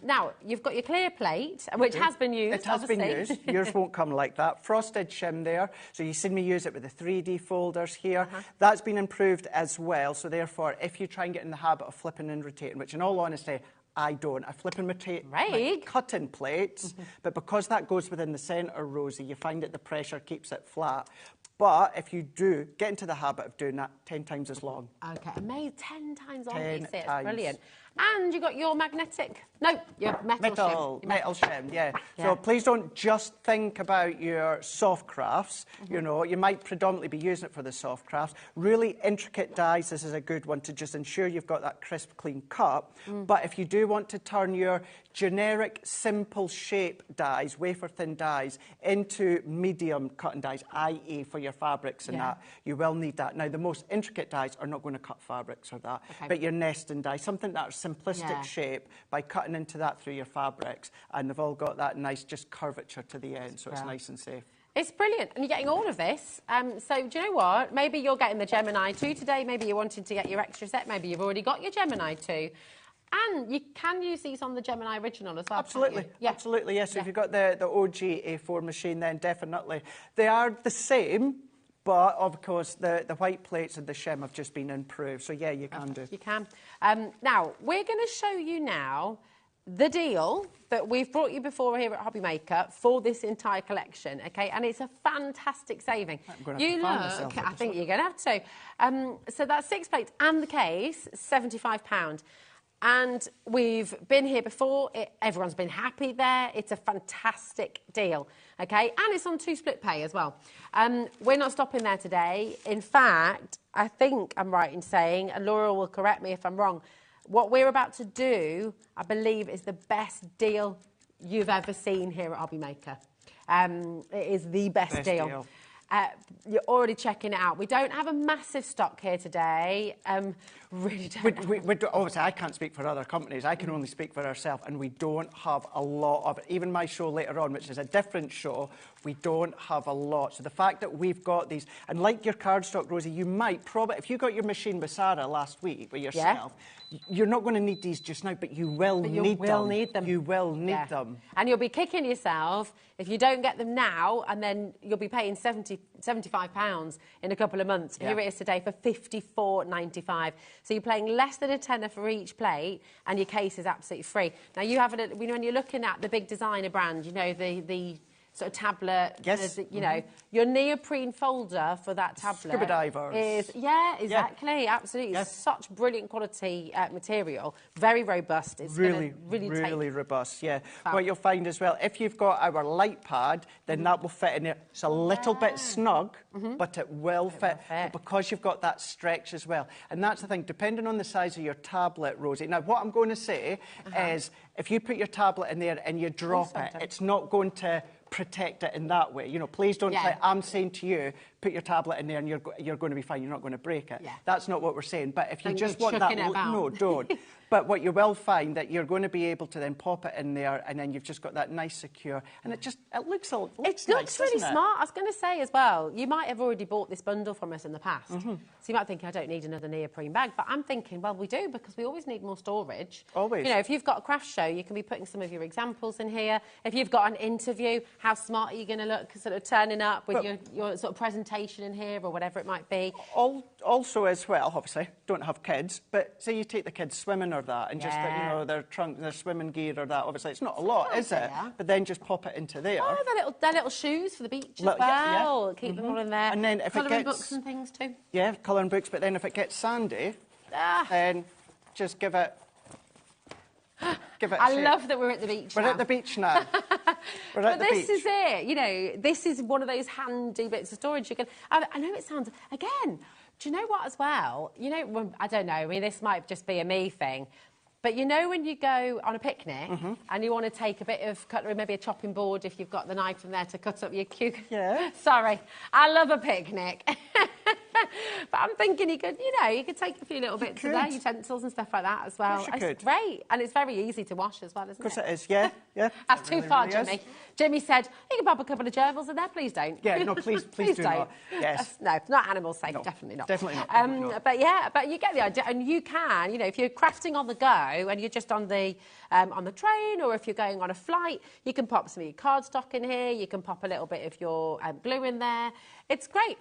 Now, you've got your clear plate, which has been used, It has been used. Yours won't come like that. Frosted shim there. So you've seen me use it with the 3D folders here. That's been improved as well. So therefore, if you try and get in the habit of flipping and rotating, which in all honesty, I don't. I flip and rotate my cutting plates, but because that goes within the centre, Rosie, you find that the pressure keeps it flat. But if you do get into the habit of doing that 10 times as long. Okay, amazing. 10 times on 10 these. It's times. Brilliant. And you got your magnetic. No, your metal shim. Metal shim, yeah. So please don't just think about your soft crafts. You might predominantly be using it for the soft crafts. Really intricate dies, this is a good one to just ensure you've got that crisp, clean cut. But if you do want to turn your generic, simple shape dies, wafer-thin dies, into medium cutting dies, i.e. for your fabrics and that, you will need that. Now, the most intricate dies are not going to cut fabrics or that, but your nesting dies, something that's simplistic shape, by cutting into that through your fabrics, and they've all got that nice just curvature to the end, so it's nice and safe. It's brilliant, and you're getting all of this. So do you know what? Maybe you're getting the Gemini 2 today, maybe you're wanting to get your extra set, maybe you've already got your Gemini 2. And you can use these on the Gemini original as well. Absolutely, absolutely, yes. So if you've got the OG A4 machine, then definitely. They are the same, but of course the white plates and the shim have just been improved. So yeah, you can do. You can. Now, we're going to show you now the deal that we've brought you before here at HobbyMaker for this entire collection, okay? And it's a fantastic saving. I'm going to have to find myself, I think you're going to have to. So that's 6 plates and the case, £75. And we've been here before. Everyone's been happy there. It's a fantastic deal, okay? And it's on 2 split pay as well. We're not stopping there today. In fact, I think I'm right in saying, and Laura will correct me if I'm wrong, what we're about to do, I believe, is the best deal you've ever seen here at HobbyMaker. It is the best deal. You're already checking it out. We don't have a massive stock here today. Really don't. Obviously, I can't speak for other companies. I can only speak for ourselves, and we don't have a lot of it. Even my show later on, which is a different show, we don't have a lot. So the fact that we've got these, and like your cardstock, Rosie, you might probably, if you got your machine with Sarah last week with yourself, you're not going to need these just now, but you will need them. You will need them. And you'll be kicking yourself if you don't get them now, and then you'll be paying £75 in a couple of months. Here it is today for £54.95. So you're paying less than a tenner for each plate, and your case is absolutely free. Now, you have it, when you're looking at the big designer brand, you know, the sort of tablet, you know, your neoprene folder for that tablet Scuba divers. is, exactly, absolutely. It's such brilliant quality material, very robust. It's really robust, What you'll find as well, if you've got our light pad, then that will fit in there. It's a little bit snug, but it will fit. But because you've got that stretch as well. And that's the thing, depending on the size of your tablet, Rosie. Now, what I'm going to say is, if you put your tablet in there and you drop it, it's not going to protect it in that way. You know, please don't say, I'm saying to you, put your tablet in there and you're going to be fine, you're not going to break it. That's not what we're saying. But if you just want that... No, don't. But what you will find that you're going to be able to then pop it in there, and then you've just got that nice secure, and it looks nice, really smart. I was going to say as well, you might have already bought this bundle from us in the past. So you might think, I don't need another neoprene bag. But I'm thinking, well, we do, because we always need more storage. Always. You know, if you've got a craft show, you can be putting some of your examples in here. If you've got an interview, how smart are you going to look sort of turning up with your sort of presentation in here or whatever it might be? Also as well, obviously, don't have kids, but say you take the kids swimming or that, and just, you know, their trunk, their swimming gear or that, obviously, it's not a lot, is it? But then just pop it into there. Oh, their little shoes for the beach as well. Keep them all in there. And then if it gets... books and things too. Yeah, colouring books, but then if it gets sandy, then just give it a I love that we're at the beach now. We're at the beach now. We're at the beach. This is it. You know, this is one of those handy bits of storage you can... I know it sounds... Again, do you know what as well? You know, I don't know, I mean, this might just be a me thing, but you know when you go on a picnic and you want to take a bit of cutlery, maybe a chopping board if you've got the knife in there to cut up your cucumber. Sorry, I love a picnic. But I'm thinking you could take a few little bits of their utensils and stuff like that as well. It's great, and it's very easy to wash as well, isn't it? Of course it is, yeah. That's too far, Jimmy. Jimmy said, you can pop a couple of gerbils in there, please don't. Yeah, no, please do not. Yes. No, not animal safe, definitely not. Definitely not. But you get the idea, and you can, you know, if you're crafting on the go and you're just on the train, or if you're going on a flight, you can pop some of your cardstock in here, you can pop a little bit of your glue in there. It's great.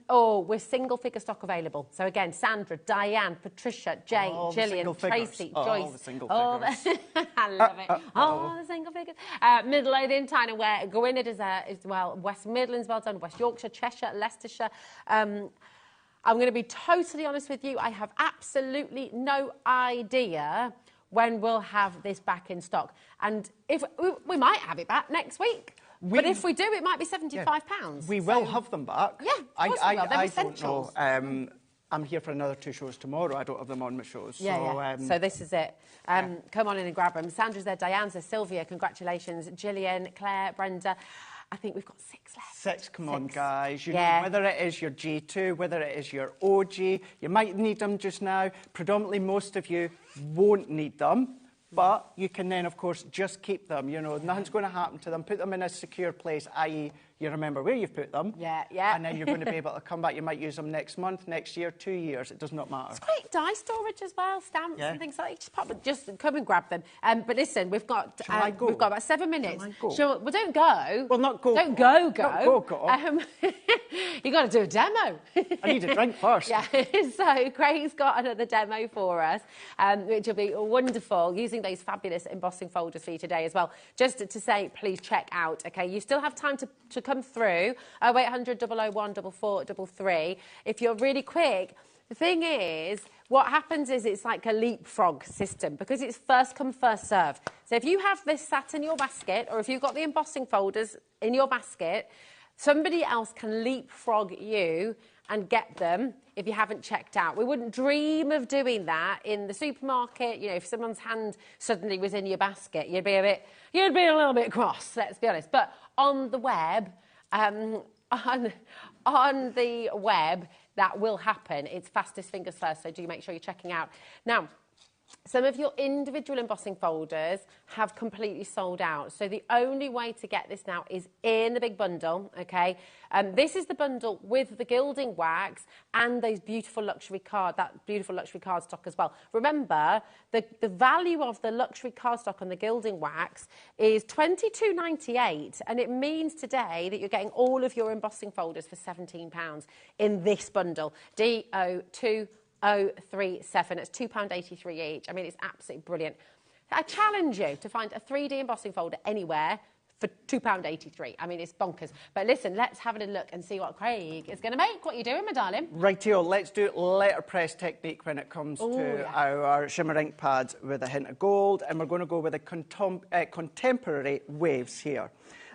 We're single figure stock available. So again, Sandra, Diane, Patricia, Jay, Gillian, Tracy, Joyce. The single figures. I love it. The single figures. Middle Lothian, Tyneware, Gwynedd as well, West Midlands, well done, West Yorkshire, Cheshire, Leicestershire. I'm going to be totally honest with you. I have absolutely no idea when we'll have this back in stock. And if we might have it back next week. But if we do, it might be £75. We will have them back. Yeah, of course we will. They're essentials. Don't know. I'm here for another 2 shows tomorrow. I don't have them on my shows. So this is it. Come on in and grab them. Sandra's there, Diane's there, Sylvia, congratulations. Gillian, Claire, Brenda. I think we've got 6 left. 6, come on, guys. You know, whether it is your G2, whether it is your OG, you might need them just now. Predominantly, most of you won't need them. But you can then, of course, just keep them. You know, nothing's going to happen to them. Put them in a secure place, i.e., you remember where you've put them. Yeah, yeah. And then you're going to be able to come back. You might use them next month, next year, 2 years. It does not matter. It's great die storage as well, stamps and things like that. Just come and grab them. But listen, we've got we've got about 7 minutes. Sure, well, don't go. Well, not go. Don't go. Not go. You got to do a demo. I need a drink first. Yeah. So Craig's got another demo for us, which will be wonderful. Using those fabulous embossing folders for you today as well. Just to say, please check out. Okay, you still have time to come through. 0800 001 4433. If you're really quick. The thing is, what happens is it's like a leapfrog system because it's first come, first serve. So if you have this sat in your basket or if you've got the embossing folders in your basket, somebody else can leapfrog you and get them if you haven't checked out. We wouldn't dream of doing that in the supermarket. You know, if someone's hand suddenly was in your basket, you'd be a little bit cross, let's be honest. But on the web, on the web, that will happen. It's fastest fingers first, so do make sure you're checking out. Now, some of your individual embossing folders have completely sold out. So the only way to get this now is in the big bundle, okay? This is the bundle with the gilding wax and those beautiful luxury cardstock as well. Remember, the value of the luxury cardstock and the gilding wax is $22.98, and it means today that you're getting all of your embossing folders for £17 in this bundle. DO2 037. It's £2.83 each. I mean, it's absolutely brilliant. I challenge you to find a 3D embossing folder anywhere for £2.83. I mean, it's bonkers. But listen, let's have a little look and see what Craig is going to make. What are you doing, my darling? Rightio, let's do letterpress technique when it comes to our shimmer ink pads with a hint of gold, and we're going to go with the contemporary waves here.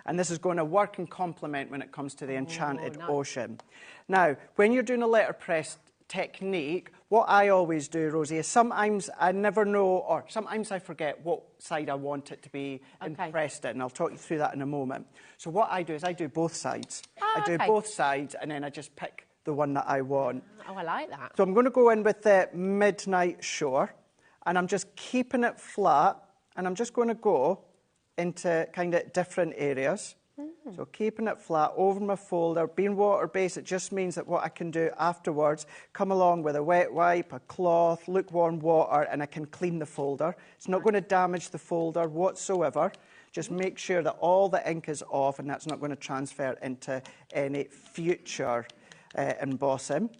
And this is going to work in complement when it comes to the enchanted ocean. Now, when you're doing a letterpress technique, what I always do, Rosie, is sometimes I never know, or sometimes I forget what side I want it to be impressed in. I'll talk you through that in a moment. So what I do is I do both sides. I do both sides, and then I just pick the one that I want. Oh, I like that. So I'm going to go in with the Midnight Shore, and I'm just keeping it flat, and I'm just going to go into kind of different areas. So keeping it flat over my folder, being water-based, it just means that what I can do afterwards, come along with a wet wipe, a cloth, lukewarm water, and I can clean the folder. It's not going to damage the folder whatsoever. Just make sure that all the ink is off, and that's not going to transfer into any future embossing.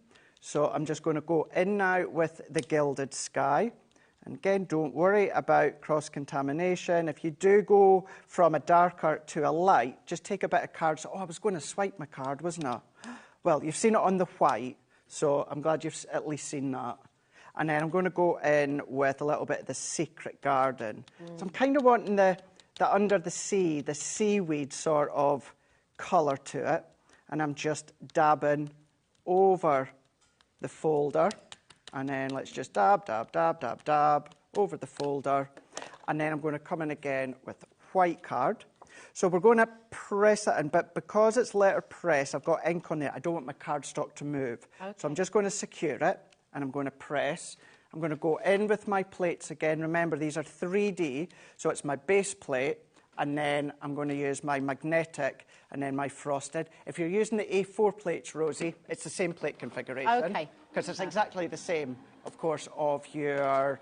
So I'm just going to go in now with the Gilded Sky. And again, don't worry about cross-contamination. If you do go from a darker to a light, just take a bit of card. So, I was going to swipe my card, wasn't I? Well, you've seen it on the white, so I'm glad you've at least seen that. And then I'm going to go in with a little bit of the Secret Garden. So I'm kind of wanting the under the sea, the seaweed sort of colour to it. And I'm just dabbing over the folder. And then let's just dab, dab, dab, dab, dab over the folder. And then I'm going to come in again with white card. So we're going to press it in, but because it's letterpress, I've got ink on there. I don't want my cardstock to move. Okay. So I'm just going to secure it, and I'm going to press. I'm going to go in with my plates again. Remember, these are 3D, so it's my base plate, and then I'm going to use my magnetic and then my frosted. If you're using the A4 plates, Rosie, it's the same plate configuration. Okay. Because it's exactly the same, of course, of your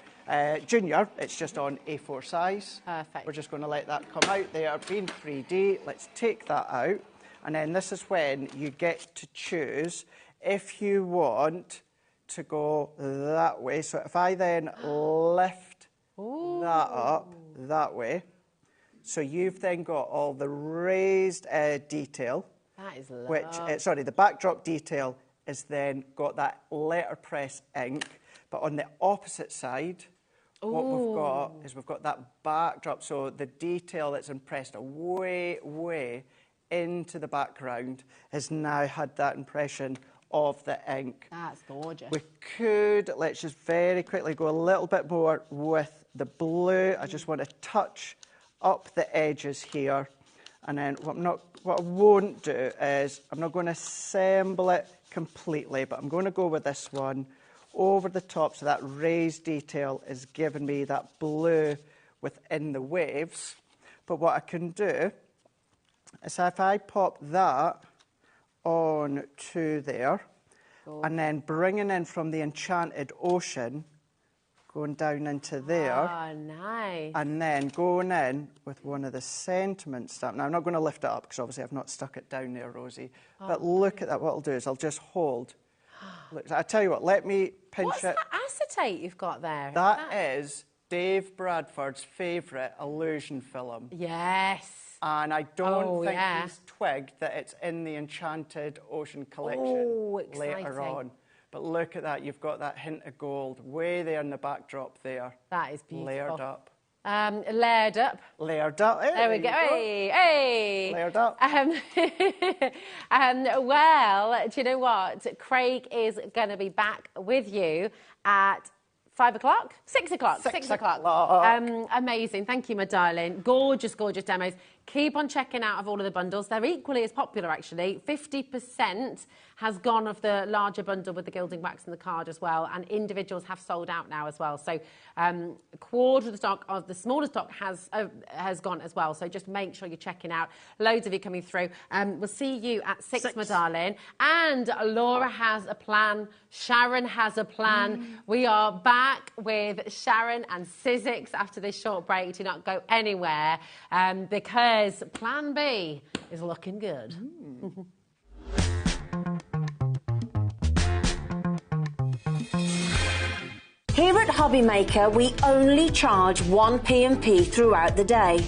Junior. It's just on A4 size. Perfect. We're just going to let that come out there, being 3D. Let's take that out. And then this is when you get to choose if you want to go that way. So if I then lift that up that way, so you've then got all the raised detail. That is lovely. Which, sorry, the backdrop detail is then got that letterpress ink. But on the opposite side, what we've got is we've got that backdrop. So the detail that's impressed way, way into the background has now had that impression of the ink. That's gorgeous. We could, let's just very quickly go a little bit more with the blue. I just want to touch up the edges here. And then what I won't do is, I'm not going to assemble it completely, but I'm going to go with this one over the top, so that raised detail is giving me that blue within the waves. But what I can do So if I pop that on to there, and then bringing in from the Enchanted Ocean, going down into there. Oh, nice. And then going in with one of the sentiment stamp. Now, I'm not going to lift it up because obviously I've not stuck it down there, Rosie. But look at that. What I'll do is I'll just hold. Look, I tell you what, let me pinch What's it. that acetate you've got there? That is Dave Bradford's favourite illusion film. Yes. And I don't think he's twigged that it's in the Enchanted Ocean collection later on. But look at that, you've got that hint of gold way there in the backdrop there. That is beautiful. Layered up. Layered up. Layered up. Hey, there we go. Hey, hey. Layered up. Well, do you know what? Craig is going to be back with you at 5 o'clock? 6 o'clock. 6 o'clock. Amazing. Thank you, my darling. Gorgeous, gorgeous demos. Keep on checking out of all of the bundles. They're equally as popular, actually. 50% has gone of the larger bundle with the gilding wax and the card as well, and individuals have sold out now as well. So a quarter of the stock of the smaller stock has gone as well. So just make sure you're checking out. Loads of you coming through. We'll see you at 6, my darling. And Laura has a plan. Sharon has a plan. We are back with Sharon and Sizzix after this short break. Do not go anywhere because Plan B is looking good. Here at HobbyMaker, we only charge 1 P&P throughout the day.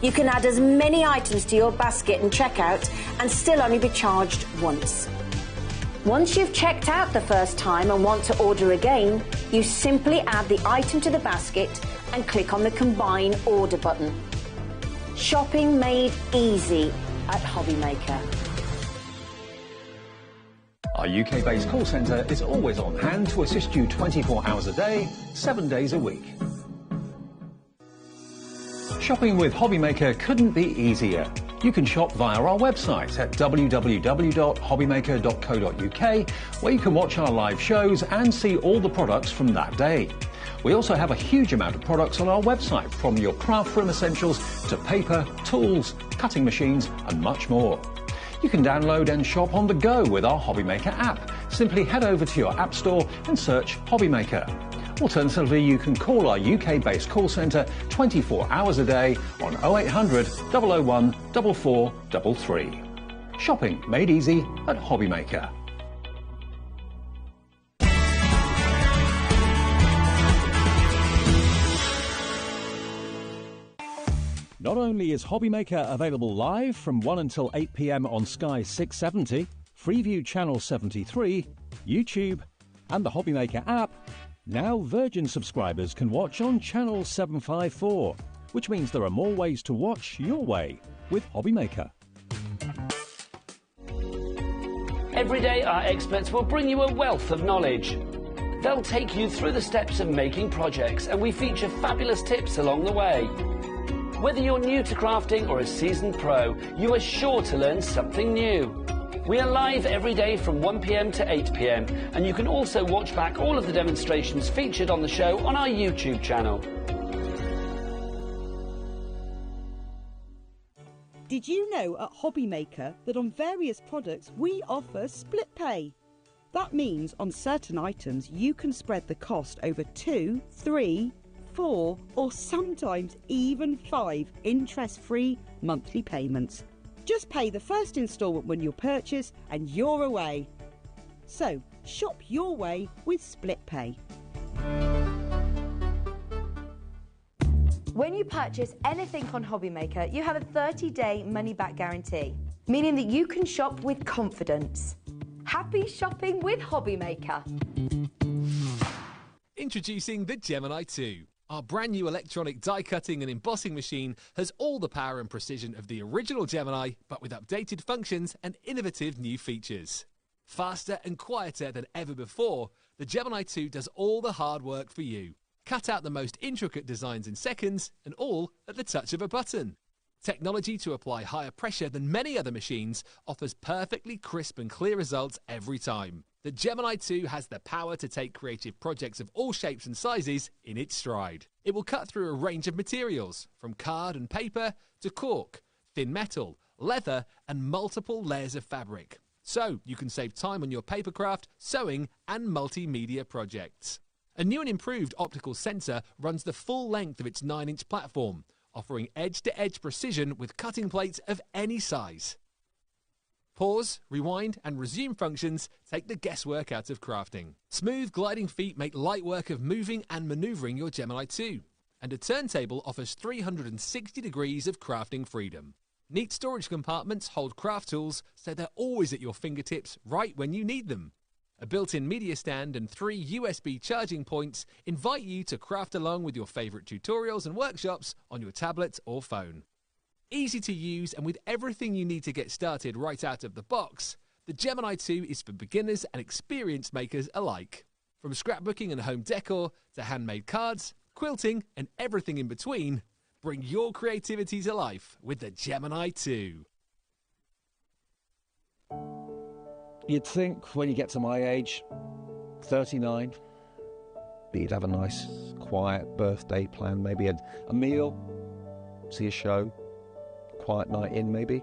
You can add as many items to your basket and checkout and still only be charged once. Once you've checked out the first time and want to order again, you simply add the item to the basket and click on the Combine Order button. Shopping made easy at HobbyMaker. Our UK-based call centre is always on hand to assist you 24 hours a day, 7 days a week. Shopping with HobbyMaker couldn't be easier. You can shop via our website at www.hobbymaker.co.uk, where you can watch our live shows and see all the products from that day. We also have a huge amount of products on our website, from your craft room essentials to paper, tools, cutting machines and much more. You can download and shop on the go with our HobbyMaker app. Simply head over to your app store and search HobbyMaker. Alternatively, you can call our UK-based call centre 24 hours a day on 0800 001 4433. Shopping made easy at HobbyMaker. Not only is HobbyMaker available live from 1 until 8 p.m. on Sky 670, Freeview Channel 73, YouTube, and the HobbyMaker app, now Virgin subscribers can watch on Channel 754, which means there are more ways to watch your way with HobbyMaker. Every day, our experts will bring you a wealth of knowledge. They'll take you through the steps of making projects, and we feature fabulous tips along the way. Whether you're new to crafting or a seasoned pro, you are sure to learn something new. We are live every day from 1 p.m. to 8 p.m, and you can also watch back all of the demonstrations featured on the show on our YouTube channel. Did you know at HobbyMaker that on various products we offer split pay? That means on certain items you can spread the cost over 2, 3, 4 or sometimes even 5 interest-free monthly payments. Just pay the first instalment when you purchase and you're away. So shop your way with split pay. When you purchase anything on HobbyMaker, you have a 30-day money-back guarantee, meaning that you can shop with confidence. Happy shopping with HobbyMaker. Introducing the Gemini 2. Our brand new electronic die cutting and embossing machine has all the power and precision of the original Gemini, but with updated functions and innovative new features. Faster and quieter than ever before, the Gemini 2 does all the hard work for you. Cut out the most intricate designs in seconds, and all at the touch of a button. Technology to apply higher pressure than many other machines offers perfectly crisp and clear results every time. The Gemini 2 has the power to take creative projects of all shapes and sizes in its stride. It will cut through a range of materials, from card and paper to cork, thin metal, leather and multiple layers of fabric. So you can save time on your papercraft, sewing and multimedia projects. A new and improved optical sensor runs the full length of its 9-inch platform, offering edge-to-edge precision with cutting plates of any size. Pause, rewind and resume functions take the guesswork out of crafting. Smooth gliding feet make light work of moving and manoeuvring your Gemini 2. And a turntable offers 360 degrees of crafting freedom. Neat storage compartments hold craft tools so they're always at your fingertips right when you need them. A built-in media stand and 3 USB charging points invite you to craft along with your favourite tutorials and workshops on your tablet or phone. Easy to use and with everything you need to get started right out of the box, the Gemini 2 is for beginners and experienced makers alike. From scrapbooking and home decor to handmade cards, quilting and everything in between, bring your creativity to life with the Gemini 2. You'd think when you get to my age, 39, that you'd have a nice, quiet birthday plan, maybe a meal, see a show, quiet night in maybe.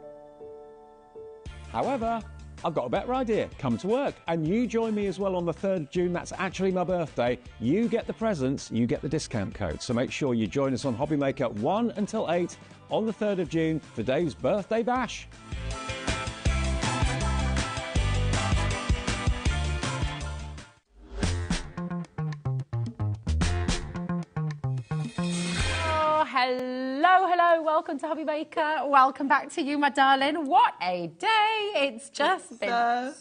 However, I've got a better idea. Come to work and you join me as well on the 3rd of June. That's actually my birthday. You get the presents, you get the discount code. So make sure you join us on HobbyMaker 1 until 8 on the 3rd of June for Dave's birthday bash. Hello, welcome to HobbyMaker. Welcome back to you, my darling. What a day. It's just been so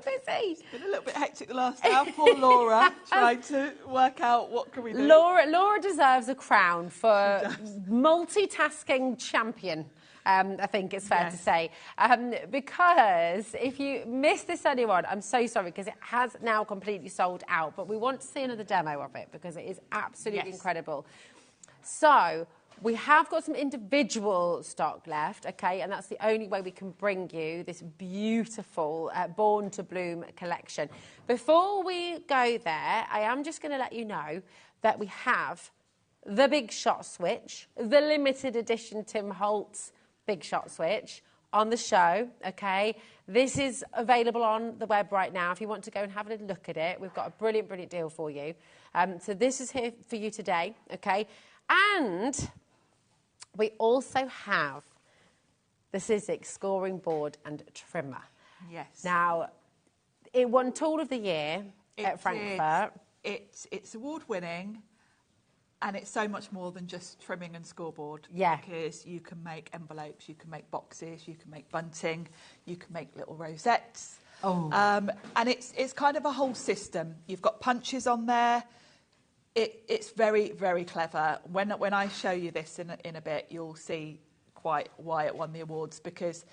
busy. It's been a little bit hectic the last hour. Poor Laura trying to work out what can we do. Laura deserves a crown for multitasking champion. I think it's fair to say. Because if you missed this earlier on, I'm so sorry because it has now completely sold out. But we want to see another demo of it because it is absolutely incredible. So we have got some individual stock left, okay, and that's the only way we can bring you this beautiful Born to Bloom collection. Before we go there, I am just going to let you know that we have the Big Shot Switch, the limited edition Tim Holtz Big Shot Switch on the show, okay? This is available on the web right now if you want to go and have a little look at it. We've got a brilliant, brilliant deal for you. So this is here for you today, okay? And we also have the Sizzix scoring board and trimmer. Yes. Now, it won Tool of the Year at Frankfurt. It's award-winning, and it's so much more than just trimming and scoreboard. Yeah. Because you can make envelopes, you can make boxes, you can make bunting, you can make little rosettes. Oh. And it's kind of a whole system. You've got punches on there. It's very, very clever. When I show you this in a bit, you'll see quite why it won the awards, because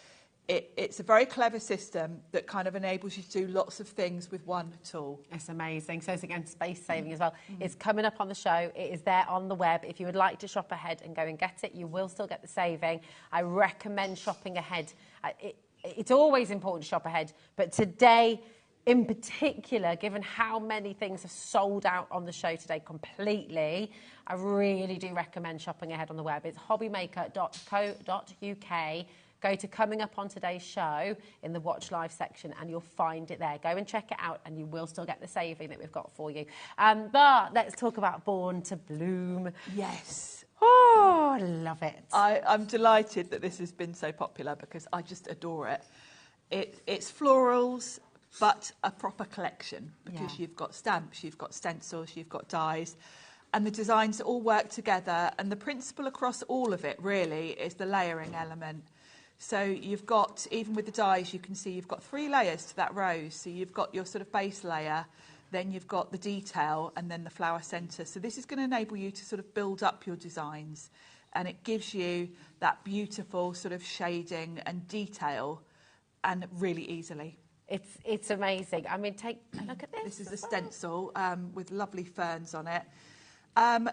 it's a very clever system that kind of enables you to do lots of things with one tool. It's amazing. So it's, again, space saving as well. It's coming up on the show. It is there on the web. If you would like to shop ahead and go and get it, you will still get the saving. I recommend shopping ahead. It's always important to shop ahead, but today, in particular, given how many things have sold out on the show today completely, I really do recommend shopping ahead on the web. It's hobbymaker.co.uk. Go to Coming Up on Today's Show in the Watch Live section and you'll find it there. Go and check it out and you will still get the saving that we've got for you. But let's talk about Born to Bloom. Yes. Oh, I love it. I'm delighted that this has been so popular because I just adore it. It's florals, but a proper collection, because you've got stamps, you've got stencils, you've got dies, and the designs all work together. And the principle across all of it really is the layering element. So you've got, even with the dies, you can see you've got 3 layers to that rose. So you've got your sort of base layer, then you've got the detail, and then the flower centre. So this is going to enable you to sort of build up your designs, and it gives you that beautiful sort of shading and detail, and really easily. It's amazing. I mean, take a look at this. This is a stencil with lovely ferns on it.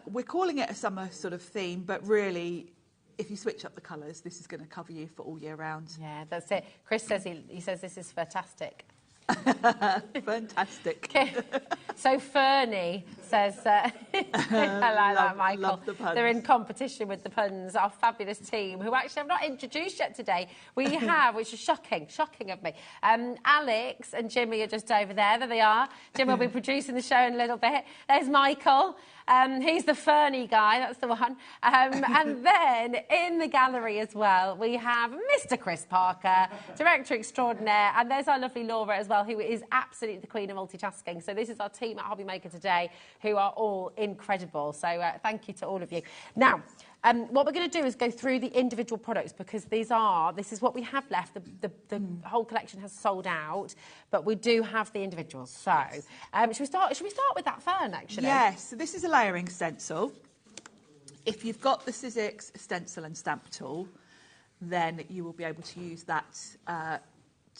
We're calling it a summer sort of theme, but really, if you switch up the colours, this is going to cover you for all year round. Yeah, that's it. Chris says he says this is fantastic. Fantastic. So Fernie says, I like that, Michael. Love the puns. They're in competition with the puns. Our fabulous team, who actually I've not introduced yet today. We have, which is shocking of me. Alex and Jimmy are just over there. There they are. Jim will be producing the show in a little bit. There's Michael. He's the ferny guy, that's the one. And then in the gallery as well, we have Mr. Chris Parker, director extraordinaire, and there's our lovely Laura as well, who is absolutely the queen of multitasking. So this is our team at HobbyMaker today, who are all incredible. So thank you to all of you. Now, what we're going to do is go through the individual products, because this is what we have left. The whole collection has sold out, but we do have the individuals. So, should we start with that fern, actually? Yes, so this is a layering stencil. If you've got the Sizzix stencil and stamp tool, then you will be able to use that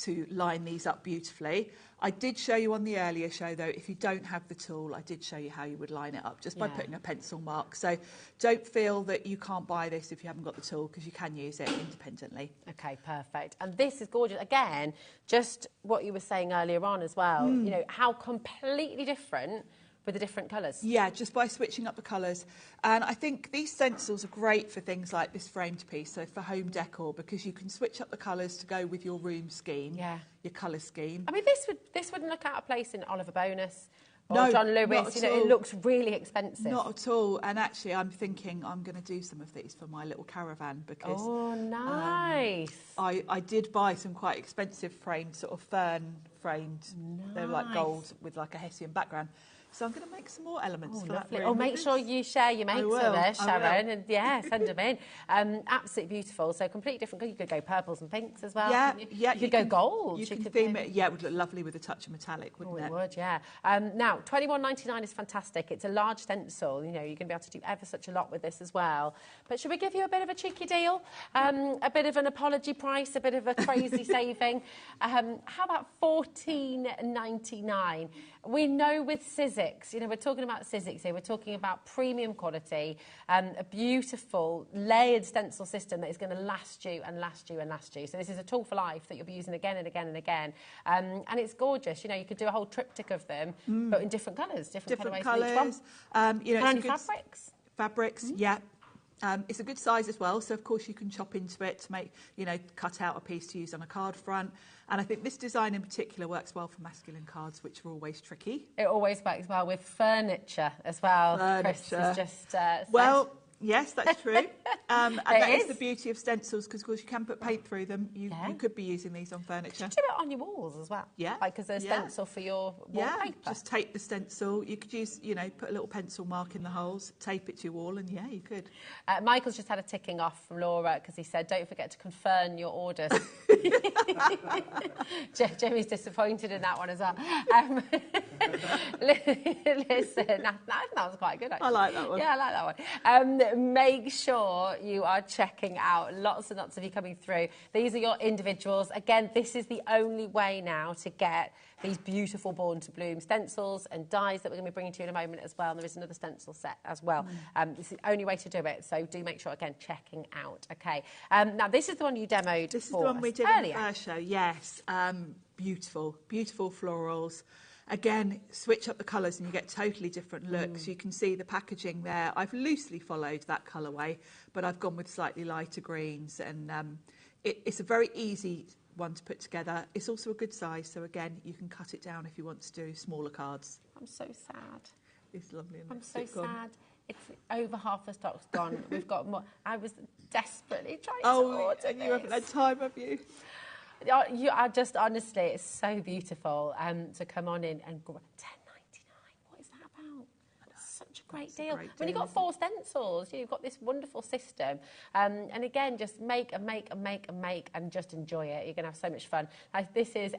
to line these up beautifully. I did show you on the earlier show, though, if you don't have the tool, I did show you how you would line it up just by putting a pencil mark. So don't feel that you can't buy this if you haven't got the tool, because you can use it independently. Okay, perfect. And this is gorgeous. Again, just what you were saying earlier on as well, you know, how completely different with the different colours. Yeah, just by switching up the colours. And I think these stencils are great for things like this framed piece, so for home decor, because you can switch up the colours to go with your room scheme, your colour scheme. I mean, this wouldn't look out of place in Oliver Bonus or John Lewis. You know, it looks really expensive. Not at all. And actually, I'm thinking I'm going to do some of these for my little caravan, because nice. I did buy some quite expensive framed, sort of fern framed. Nice. They're like gold with like a Hessian background. So I'm going to make some more elements for that room. Make sure you share your makes with us, Sharon, and send them in. Absolutely beautiful. So completely different. You could go purples and pinks as well. Yeah, you could go gold. You could theme it. Yeah, it would look lovely with a touch of metallic, wouldn't it? It would. Yeah. Now, £21.99 is fantastic. It's a large stencil. You know, you're going to be able to do ever such a lot with this as well. But should we give you a bit of a cheeky deal? A bit of an apology price, a bit of a crazy saving. How about £14.99? We know with Sizzix, you know, we're talking about Sizzix here, we're talking about premium quality, a beautiful layered stencil system that is going to last you and last you and last you. So this is a tool for life that you'll be using again and again and again. And it's gorgeous. You know, you could do a whole triptych of them, but in different colours, different colours. You know, and fabrics. Fabrics, yeah. It's a good size as well, so of course you can chop into it to make, you know, cut out a piece to use on a card front. And I think this design in particular works well for masculine cards, which are always tricky. It always works well with furniture as well. Chris is just well, yes, that's true. And that is the beauty of stencils, because of course you can put paint through them. You could be using these on furniture. You could do it on your walls as well. Yeah. Like as a stencil for your wallpaper. Just tape the stencil. You could use, you know, put a little pencil mark in the holes, tape it to your wall, and you could. Michael's just had a ticking off from Laura, because he said, don't forget to confirm your orders. Jimmy's disappointed in that one as well. Listen, that was quite good, actually. I like that one. Yeah, I like that one. Make sure you are checking out. Lots and lots of you coming through. These are your individuals. Again, this is the only way now to get these beautiful Born to Bloom stencils and dies that we're going to be bringing to you in a moment as well. And there is another stencil set as well. This is the only way to do it. So do make sure, again, checking out. Okay. Now, this is the one you demoed. This is the one we did in the first show. Yes. Beautiful, beautiful florals. Again, switch up the colours and you get totally different looks. You can see the packaging there. I've loosely followed that colourway, but I've gone with slightly lighter greens. And it's a very easy one to put together. It's also a good size, so again, you can cut it down if you want to do smaller cards. I'm so sad. It's lovely. I'm so sad. It's over half the stock's gone. We've got more. I was desperately trying to order and you haven't had time, have you? You are just, honestly, it's so beautiful to come on in and £10.99. What is that about? That's such a great deal. When you've got 4 stencils, you've got this wonderful system. And again, just make and make and make and make and just enjoy it. You're going to have so much fun. This is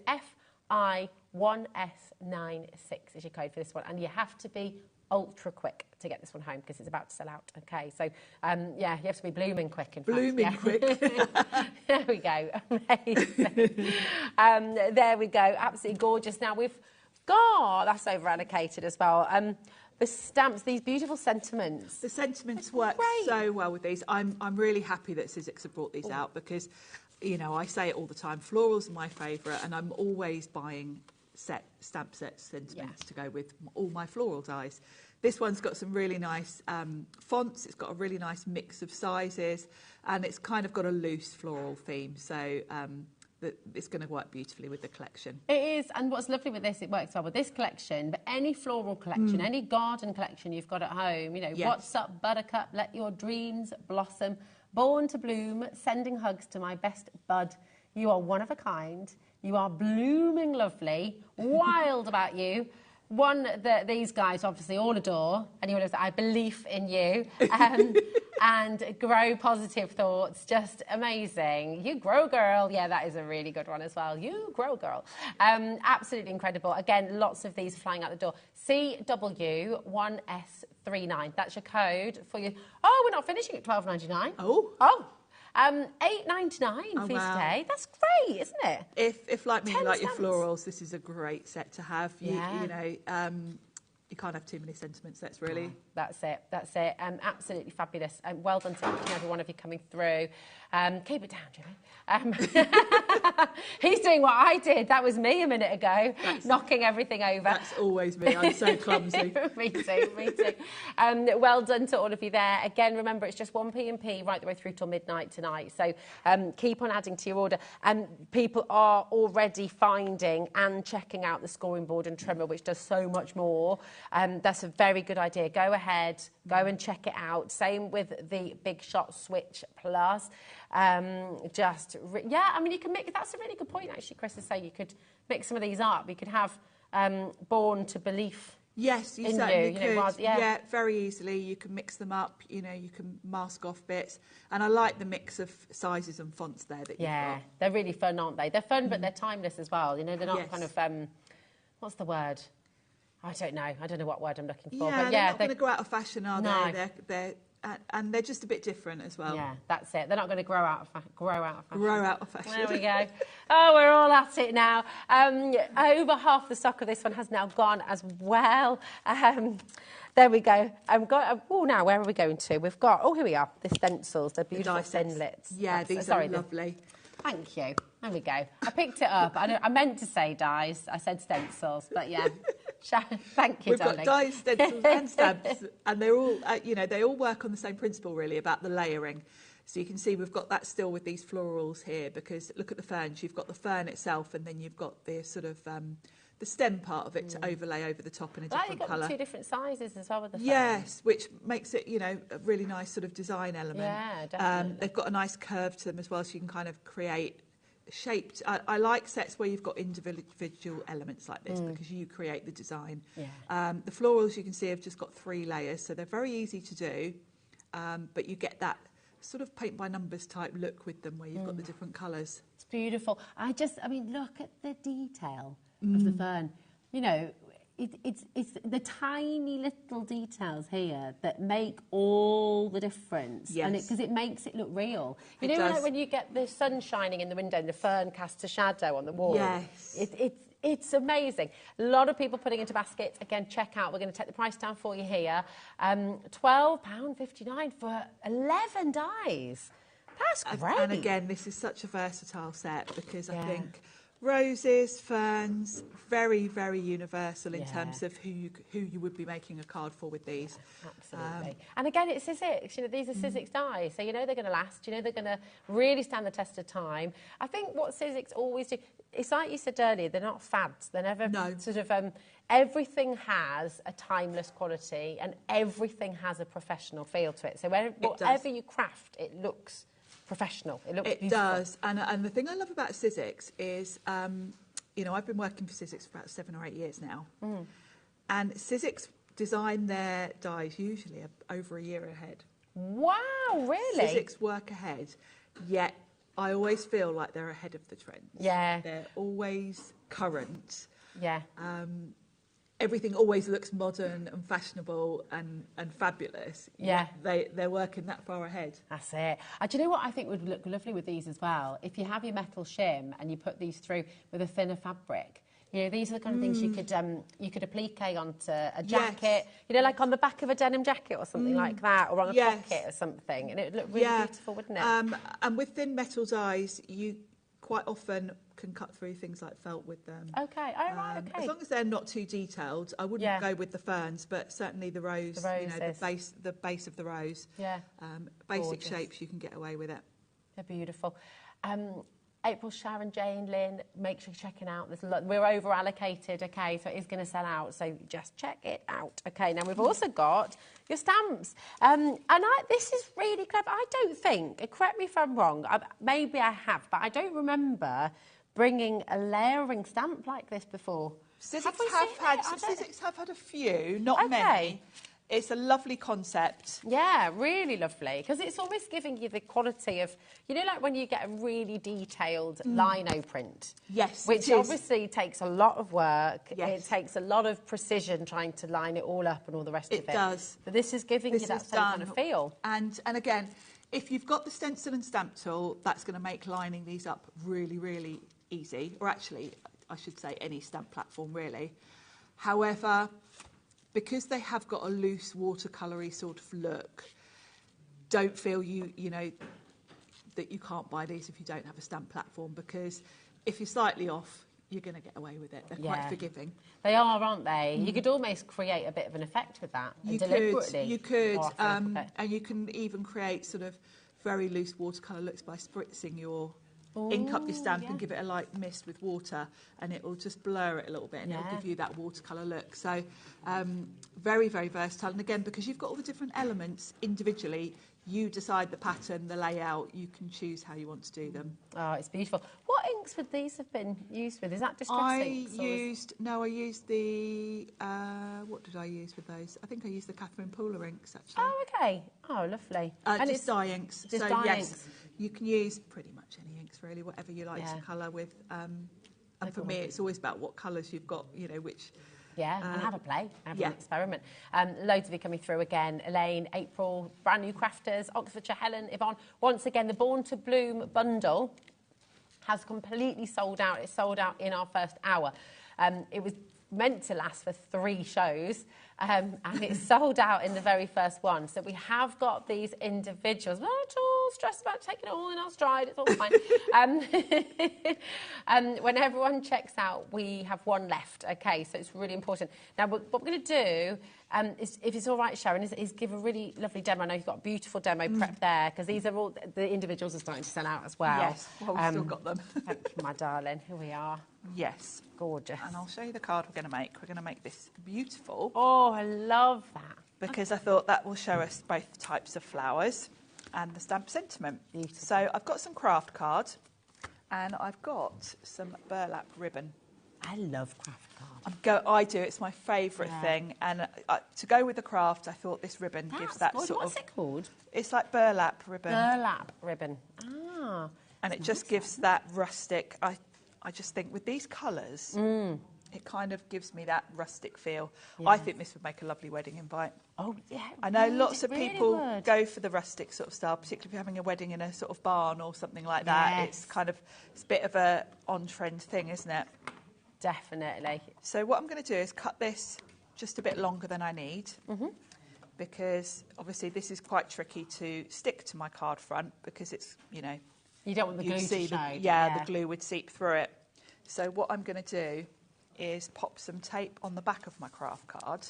FI1S96 is your code for this one. And you have to be ultra quick to get this one home, because it's about to sell out. Okay, so you have to be blooming quick. In fact, quick. There we go. Amazing. There we go. Absolutely gorgeous. Now that's over allocated as well. The stamps, these beautiful sentiments. The sentiments work so well with these. I'm really happy that Sizzix have brought these out, because, you know, I say it all the time. Florals are my favourite, and I'm always buying stamp sets, sentiments to go with all my floral dies. This one's got some really nice fonts. It's got a really nice mix of sizes, and it's kind of got a loose floral theme. So it's going to work beautifully with the collection. It is, and what's lovely with this, it works well with this collection, but any floral collection, any garden collection you've got at home, you know, what's up, buttercup, let your dreams blossom, born to bloom, sending hugs to my best bud. You are one of a kind, you are blooming lovely, wild about you. One that these guys obviously all adore, and you will say, I believe in you, and grow positive thoughts, just amazing. You grow, girl. Yeah, that is a really good one as well. You grow, girl. Absolutely incredible. Again, lots of these flying out the door. CW1S39. That's your code for you. Oh, we're not finishing at $12.99. Oh. $8.99 for you today. That's great, isn't it? If like me, you like your stamps. florals, this is a great set to have. You know, you can't have too many sentiments. That's really... That's it. That's it. Absolutely fabulous. Well done to each and every one of you coming through. Keep it down, Jimmy. He's doing what I did. That was me a minute ago, knocking everything over. That's always me. I'm so clumsy. Me too. Well done to all of you there. Again, remember, it's just 1 p.m. right the way through till midnight tonight. So keep on adding to your order. People are already finding and checking out the scoring board and trimmer, which does so much more. That's a very good idea. Go ahead, go and check it out. Same with the Big Shot Switch Plus. I mean, you can make, that's a really good point actually, Chris, to say you could mix some of these up. You could have Born to Belief. Yes, you certainly could. Yeah, very easily. You can mix them up, you know, you can mask off bits. And I like the mix of sizes and fonts there that you've got. They're really fun, aren't they? They're fun, but they're timeless as well. You know, they're not kind of, what's the word? I don't know what word I'm looking for. Yeah, but they're not going to go out of fashion, are they? And they're just a bit different as well. Yeah, that's it. They're not going to grow out of fashion. Grow out of fashion. There we go. Oh, we're all at it now. Over half the stock of this one has now gone as well. There we go. Now where are we going to? We've got, here we are, the stencils, the beautiful thin lips. Yeah, these are lovely. Thank you. There we go. I picked it up. I meant to say dies. I said stencils, but yeah. Thank you, darling. We've got dies, stencils and stamps, and they're all, they all work on the same principle, really, about the layering. So you can see we've got that still with these florals here, because look at the ferns. You've got the fern itself, and then you've got the sort of the stem part of it to overlay over the top in a different colour. You've got 2 different sizes as well with the fern. Yes, which makes it, a really nice sort of design element. Yeah, definitely. They've got a nice curve to them as well, so you can kind of create shaped. I like sets where you've got individual elements like this because you create the design. Yeah. The florals you can see have just got 3 layers, so they're very easy to do, but you get that sort of paint by numbers type look with them where you've got the different colours. It's beautiful. I mean, look at the detail of the fern. You know, it's the tiny little details here that make all the difference. Yes. And because it makes it look real. You know, like when you get the sun shining in the window and the fern casts a shadow on the wall. Yes. It's amazing. A lot of people putting into baskets. Again, check out. We're going to take the price down for you here. £12.59 for 11 dies. That's great. And again, this is such a versatile set because I think roses, ferns, very, very universal in terms of who you would be making a card for with these. Absolutely. And again, it's Sizzix. You know, these are Sizzix dies, so you know they're going to last. You know they're going to really stand the test of time. I think what Sizzix always do, it's like you said earlier, they're not fads. They're never sort of... everything has a timeless quality and everything has a professional feel to it. So whatever you craft, it looks... professional. It looks beautiful. Does. And the thing I love about Sizzix is, I've been working for Sizzix for about 7 or 8 years now. And Sizzix design their dies usually over a year ahead. Wow, really? Sizzix work ahead, yet I always feel like they're ahead of the trends. Yeah. They're always current. Yeah. Everything always looks modern and fashionable and fabulous. Yeah. They're working that far ahead. That's it. Do you know what I think would look lovely with these as well? If you have your metal shim and you put these through with a thinner fabric, you know, these are the kind of things you could applique onto a jacket, you know, like on the back of a denim jacket or something like that, or on a pocket or something, and it would look really beautiful, wouldn't it? And with thin metal dies, you quite often can cut through things like felt with them. Okay, oh, right, okay. As long as they're not too detailed, I wouldn't go with the ferns, but certainly the rose, you know, the base of the rose. Yeah. Basic shapes, you can get away with it. They're beautiful. April, Sharon, Jane, Lynn, make sure you're checking out. There's a lot, we're over allocated, okay, so it is going to sell out, so just check it out. Okay, now we've also got your stamps. And this is really clever. I don't think, correct me if I'm wrong, maybe I have, but I don't remember bringing a layering stamp like this before. Sizzix have had a few, not many. It's a lovely concept. Yeah, really lovely, because it's almost giving you the quality of, you know, like when you get a really detailed lino print. Yes, which obviously takes a lot of work. Yes. It takes a lot of precision trying to line it all up and all the rest of it. It does. But this is giving you that same kind of feel. And again, if you've got the stencil and stamp tool, that's going to make lining these up really, really easy. Or actually, I should say any stamp platform, really. However, because they have got a loose watercolory sort of look, don't feel you know that you can't buy these if you don't have a stamp platform, because if you're slightly off, you're going to get away with it. They're quite forgiving. They are, aren't they? You could almost create a bit of an effect with that. You could, and you can even create sort of very loose watercolour looks by spritzing your ink up your stamp and give it a light mist with water, and it will just blur it a little bit, and it'll give you that watercolour look. So very, very versatile. And again, because you've got all the different elements individually, you decide the pattern, the layout, you can choose how you want to do them. Oh, it's beautiful. What inks would these have been used with? Is that distress inks? I used the, what did I use with those? I think I used the Catherine Pooler inks, actually. Oh, okay. Oh, lovely. And just dye inks. Just dye inks. You can use pretty much any inks, really, whatever you like to colour with. And for me, it's always about what colours you've got, you know, which... Yeah, and have a play, have an experiment. Loads of you coming through again. Elaine, April, brand new crafters, Oxfordshire, Helen, Yvonne. Once again, the Born to Bloom bundle has completely sold out. It's sold out in our first hour. It was meant to last for 3 shows, and it's sold out in the very first one. So we have got these individuals. Not at all stressed about taking it all in our stride. It's all fine. When everyone checks out, we have one left. Okay, so it's really important. Now, what we're going to do, is, if it's all right, Sharon, is give a really lovely demo. I know you've got a beautiful demo prep there, because these are all, the individuals are starting to sell out as well. Yes, well, we've still got them. Thank you, my darling. Here we are. Yes. Gorgeous. And I'll show you the card we're going to make. We're going to make this beautiful. Oh, I love that. Because I thought that will show us both types of flowers and the stamp sentiment. Beautiful. So I've got some craft card and I've got some burlap ribbon. I love craft card. I do. It's my favourite thing. And to go with the craft, I thought this ribbon gives that sort of... What's it called? It's like burlap ribbon. Burlap ribbon. Ah. And it just gives that rustic... I just think with these colours, it kind of gives me that rustic feel. Yeah. I think this would make a lovely wedding invite. Oh, yeah. I know lots of people go for the rustic sort of style, particularly if you're having a wedding in a sort of barn or something like that. It's kind of, it's a bit of a on-trend thing, isn't it? Definitely. So what I'm going to do is cut this just a bit longer than I need, because obviously this is quite tricky to stick to my card front, because it's, you know... You don't want the glue to show. The glue would seep through it. So what I'm going to do is pop some tape on the back of my craft card.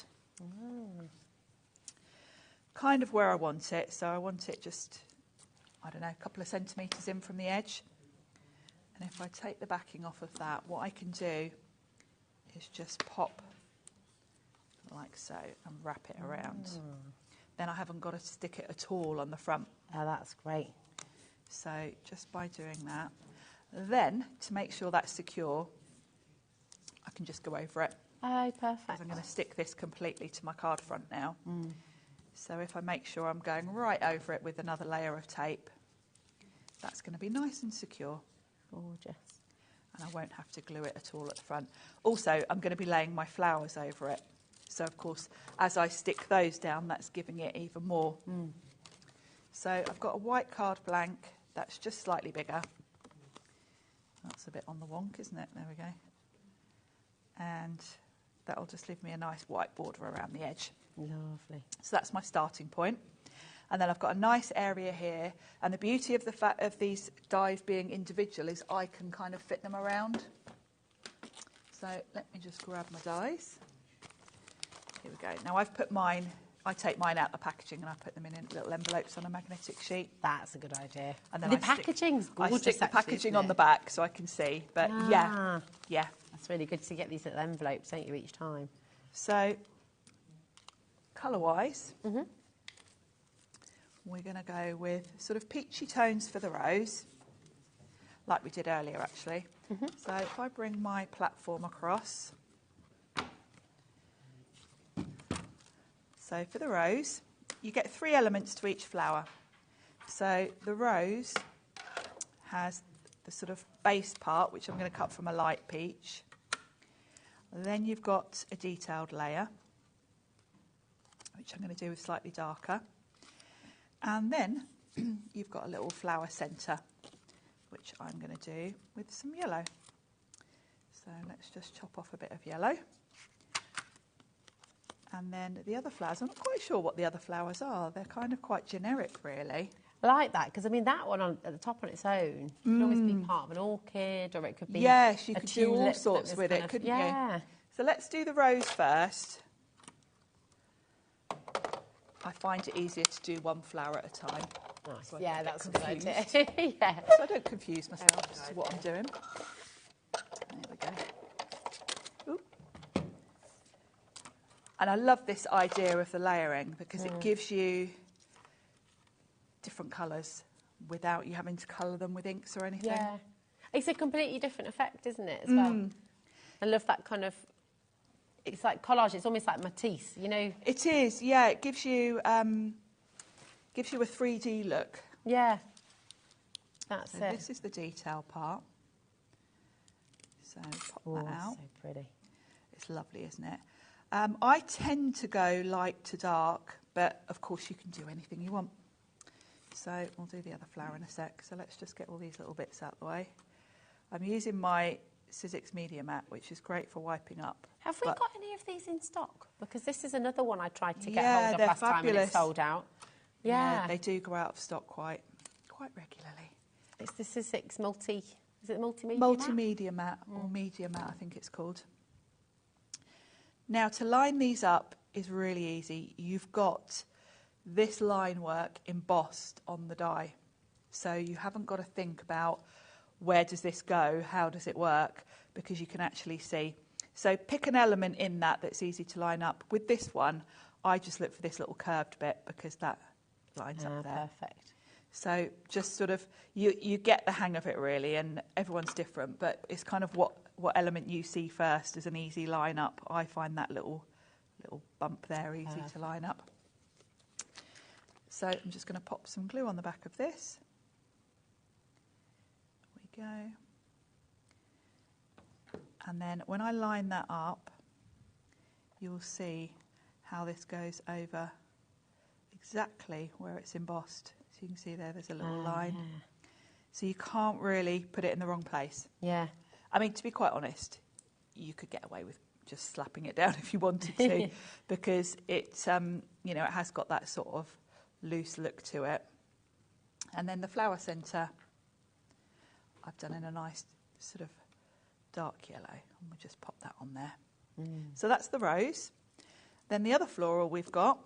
Kind of where I want it. So I want it just, I don't know, a couple of centimetres in from the edge. And if I take the backing off of that, what I can do is just pop like so and wrap it around. Then I haven't got to stick it at all on the front. Oh, that's great. So just by doing that, then to make sure that's secure, I can just go over it. Oh, perfect. I'm going to stick this completely to my card front now. So if I make sure I'm going right over it with another layer of tape, that's going to be nice and secure. Gorgeous. And I won't have to glue it at all at the front. Also, I'm going to be laying my flowers over it. So, of course, as I stick those down, that's giving it even more. So I've got a white card blank. That's just slightly bigger. That's a bit on the wonk, isn't it? There we go. And that'll just leave me a nice white border around the edge. Lovely. So that's my starting point. And then I've got a nice area here. And the beauty of of these dies being individual is I can kind of fit them around. So let me just grab my dies. Here we go. Now I've put mine, I take mine out of the packaging and I put them in little envelopes on a magnetic sheet. That's a good idea. And then the packaging's gorgeous. I stick the packaging on the back so I can see. But yeah. That's really good to get these little envelopes, don't you, each time? So colour-wise, we're going to go with sort of peachy tones for the rose, like we did earlier actually. So if I bring my platform across, so for the rose, you get 3 elements to each flower. So the rose has the sort of base part, which I'm going to cut from a light peach. Then you've got a detailed layer, which I'm going to do with slightly darker. And then you've got a little flower centre, which I'm going to do with some yellow. So let's just chop off a bit of yellow. And then the other flowers, I'm not quite sure what the other flowers are. They're kind of quite generic, really. I like that, because, I mean, that one at the top on its own could always be part of an orchid, or it could be yes, you a could do all sorts with it, couldn't you? So let's do the rose first. I find it easier to do one flower at a time. Nice. So Yeah, that's a good idea. Yeah. So I don't confuse myself as to what I'm doing. There we go. Ooh. And I love this idea of the layering because it gives you different colours without you having to colour them with inks or anything. Yeah. It's a completely different effect, isn't it, as well? I love that kind of, it's like collage, it's almost like Matisse, you know? It is, yeah. It gives you a 3D look. Yeah. That's So it. this is the detail part. So pop that out. So pretty. It's lovely, isn't it? I tend to go light to dark, but of course you can do anything you want. So we'll do the other flower in a sec. So let's just get all these little bits out of the way. I'm using my Sizzix Media Mat, which is great for wiping up. Have we got any of these in stock? Because this is another one I tried to get Yeah, hold of they're last time and fabulous. it sold out. Yeah. They do go out of stock quite regularly. It's the Sizzix multimedia Multimedia mat or media mat, I think it's called. Now to line these up is really easy. You've got this line work embossed on the die. So you haven't got to think about where does this go, how does it work, because you can actually see. So pick an element in that that's easy to line up. With this one, I just look for this little curved bit because that lines up there. Perfect. So just sort of, you get the hang of it really, and everyone's different, but it's kind of what element you see first as an easy line up. I find that little bump there easy to line up. So I'm just going to pop some glue on the back of this. There we go. And then when I line that up, you'll see how this goes over exactly where it's embossed. So you can see there's a little line. Yeah. So you can't really put it in the wrong place. Yeah. I mean, to be quite honest, you could get away with just slapping it down if you wanted to, because it has got that sort of loose look to it. And then the flower centre, I've done in a nice sort of dark yellow, and we'll just pop that on there. So that's the rose. Then the other floral we've got,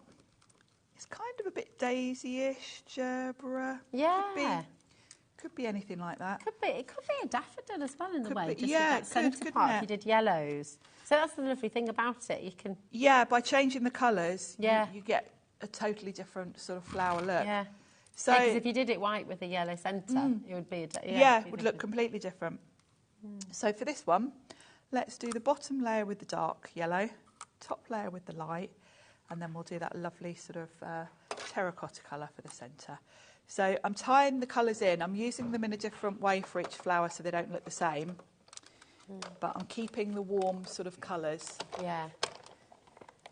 it's kind of a bit daisy-ish, gerbera. Yeah. Could be anything like that. It could be a daffodil as well in the way. Just yeah, with that centre part, if you did yellows. So that's the lovely thing about it. You can. Yeah, by changing the colours, Yeah. you get a totally different sort of flower look. Yeah. So because if you did it white with a yellow centre, it would be it would look completely different. So for this one, let's do the bottom layer with the dark yellow, top layer with the light, and then we'll do that lovely sort of terracotta colour for the centre. So I'm tying the colours in. I'm using them in a different way for each flower so they don't look the same. But I'm keeping the warm sort of colours. Yeah.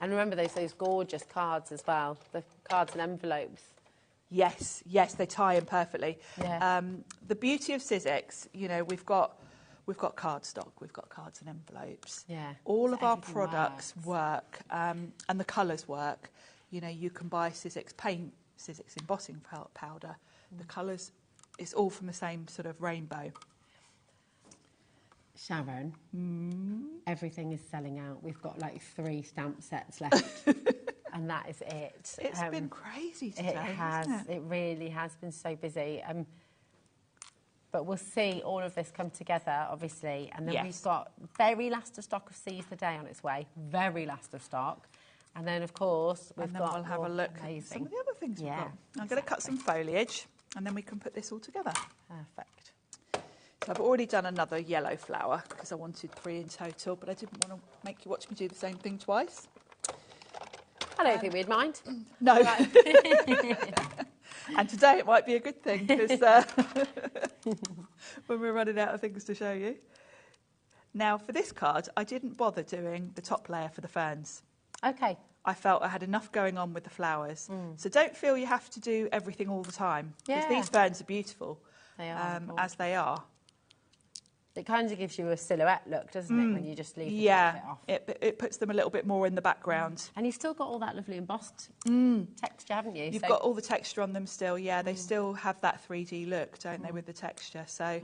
And remember those gorgeous cards as well, the cards and envelopes. Yes, they tie in perfectly. Yeah. The beauty of Sizzix, we've got cardstock, we've got cards and envelopes. Yeah. All So of our everything products work and the colours work. You can buy Sizzix paint Sizzix embossing powder. The colours, it's all from the same sort of rainbow. Sharon, everything is selling out. We've got like 3 stamp sets left. And that is it. It's been crazy today, It has. hasn't it? It really has been so busy. But we'll see all of this come together, obviously. And then we've got very last of stock of Seize the Day on its way. Very last of stock. And then, of course, we'll have a look at some of the other things we've got. I'm going to cut some foliage, and then we can put this all together. Perfect. So I've already done another yellow flower, because I wanted 3 in total, but I didn't want to make you watch me do the same thing twice. I don't think we'd mind. No. And today it might be a good thing, because when we're running out of things to show you. Now, for this card, I didn't bother doing the top layer for the ferns. Okay. I felt I had enough going on with the flowers. So don't feel you have to do everything all the time, because these ferns are beautiful, they are, as they are. It kind of gives you a silhouette look, doesn't it, when you just leave the top bit off? It puts them a little bit more in the background. And you've still got all that lovely embossed texture, haven't you? You've got all the texture on them still, they still have that 3D look, don't they, with the texture. So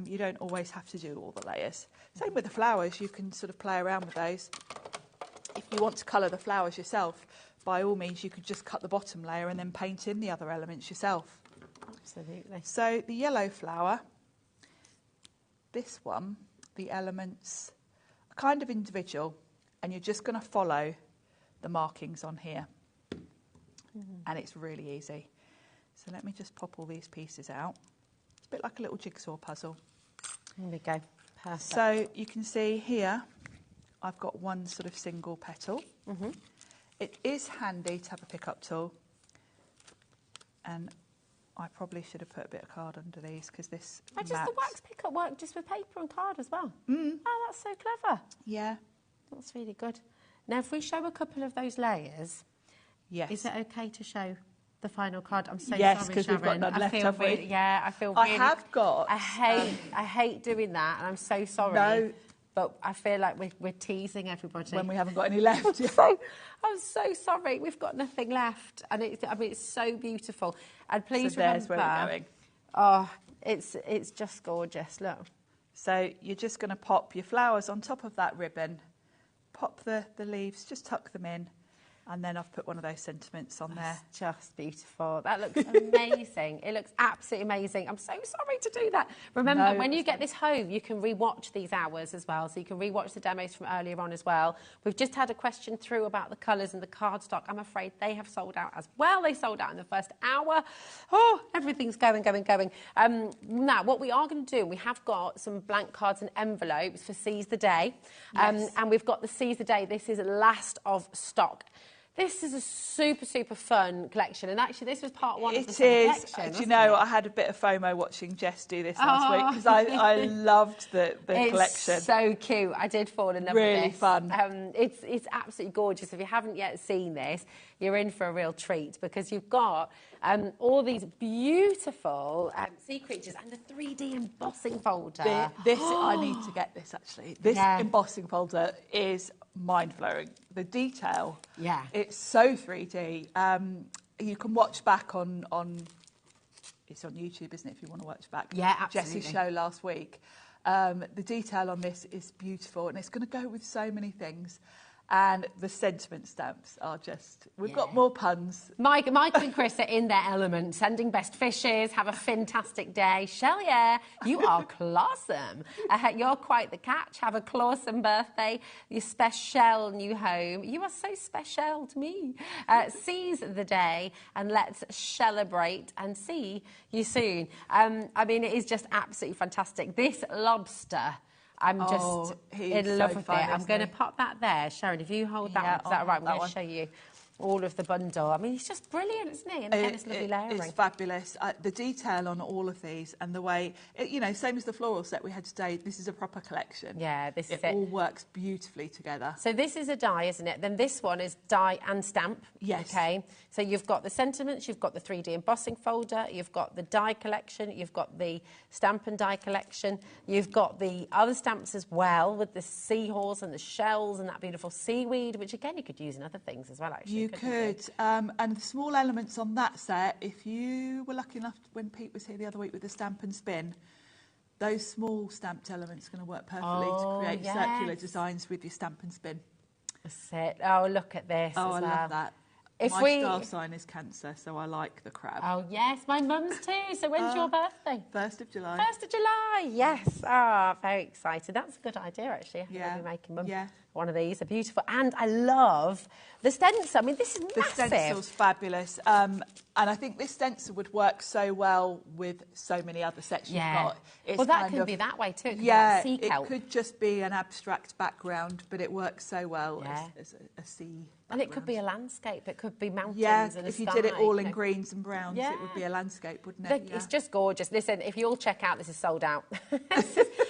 you don't always have to do all the layers. Same with the flowers, you can sort of play around with those. If you want to colour the flowers yourself, by all means, you could just cut the bottom layer and then paint in the other elements yourself. Absolutely. So the yellow flower, this one, the elements are kind of individual, and you're just going to follow the markings on here. And it's really easy. So let me just pop all these pieces out. It's a bit like a little jigsaw puzzle. There we go. Perfect. So you can see here, I've got one sort of single petal. It is handy to have a pick-up tool. And I probably should have put a bit of card under these, because this does the wax pick-up work just with paper and card as well? Oh, that's so clever. Yeah. That's really good. Now, if we show a couple of those layers, is it okay to show the final card? I'm so sorry, yes, because we've got none left, have we? Yeah, I feel really... I have got... I hate doing that, and I'm so sorry. No. But I feel like we're teasing everybody. When we haven't got any left. I'm so sorry. We've got nothing left. And it's so beautiful. And please so there's remember... where we're going. Oh, it's just gorgeous. Look. So you're just going to pop your flowers on top of that ribbon, pop the leaves, just tuck them in, and then I've put one of those sentiments on there. Just beautiful. That looks amazing. It looks absolutely amazing. I'm so sorry to do that. Remember, when you get this home, you can re-watch these hours as well. So you can re-watch the demos from earlier on as well. We've just had a question through about the colours and the cardstock. I'm afraid they have sold out as well. They sold out in the first hour. Oh, everything's going. Now, what we are going to do, we have got some blank cards and envelopes for Seize the Day. And we've got the Seize the Day. This is last of stock. This is a super, super fun collection. And actually, this was part one of the collection. Do you know, I had a bit of FOMO watching Jess do this last week, because I loved the collection. It's so cute. I did fall in love with this. Really fun. It's absolutely gorgeous. If you haven't yet seen this, you're in for a real treat, because you've got all these beautiful sea creatures and the 3D embossing folder. I need to get this, actually. This embossing folder is mind-blowing. The detail, it's so 3D. You can watch back on it's on YouTube, isn't it, if you want to watch back? Yeah, absolutely. Jess's show last week. The detail on this is beautiful, and it's going to go with so many things. And the sentiment stamps are just... We've got more puns. Mike and Chris are in their element, sending best fishes, have a fantastic day. Shell, you are clawsome. You're quite the catch. Have a clawsome birthday. Your special new home. You are so special to me. Seize the day, and let's celebrate and see you soon. I mean, it is just absolutely fantastic. This lobster... I'm just in love with it. I'm going to pop that there. Sharon, if you hold that one, is that right? I'm going to show you all of the bundle. I mean, he's just brilliant, isn't he? And again, it's lovely layering. It's fabulous. The detail on all of these and the way, you know, same as the floral set we had today, this is a proper collection. Yeah, this is it. It all works beautifully together. So this is a die, isn't it? Then this one is die and stamp. Yes. Okay. So you've got the sentiments, you've got the 3D embossing folder, you've got the die collection, you've got the stamp and die collection, you've got the other stamps as well with the seahorse and the shells and that beautiful seaweed, which again you could use in other things as well, actually. You could. And the small elements on that set, if you were lucky enough when Pete was here the other week with the stamp and spin, those small stamped elements are going to work perfectly to create circular designs with your stamp and spin. That's it. Oh, look at this. Oh, I love that. My star sign is Cancer, so I like the crab. Oh, yes, my mum's too. So when's your birthday? 1st of July. 1st of July, yes. Ah, very excited. That's a good idea, actually. Yeah. I'll be making mum Yeah. one of these. They're beautiful. And I love the stencil. I mean, this is The massive. stencil's fabulous. And I think this stencil would work so well with so many other sets you've got. It's well, that kind can of, be that way too. It Yeah, can be like sea it kelp. could just be an abstract background, but it works so well as a sea And it could be a landscape. It could be mountains and a if you sky, did it all you in know. greens and browns, it would be a landscape, wouldn't it? Look, it's just gorgeous. Listen, if you all check out, this is sold out.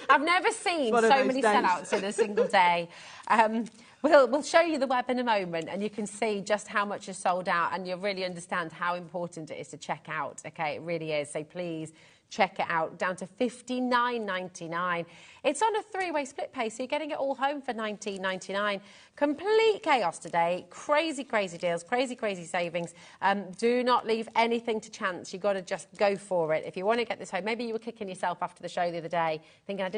I've never seen one so of those many days. sellouts in a single day. We'll show you the web in a moment, and you can see just how much is sold out, and you'll really understand how important it is to check out. Okay, it really is. So please check it out. Down to $59.99. It's on a 3-way split pay, so you're getting it all home for $19.99. Complete chaos today. Crazy, crazy deals. Crazy, crazy savings. Do not leave anything to chance. You've got to just go for it. If you want to get this home, maybe you were kicking yourself after the show the other day, thinking, I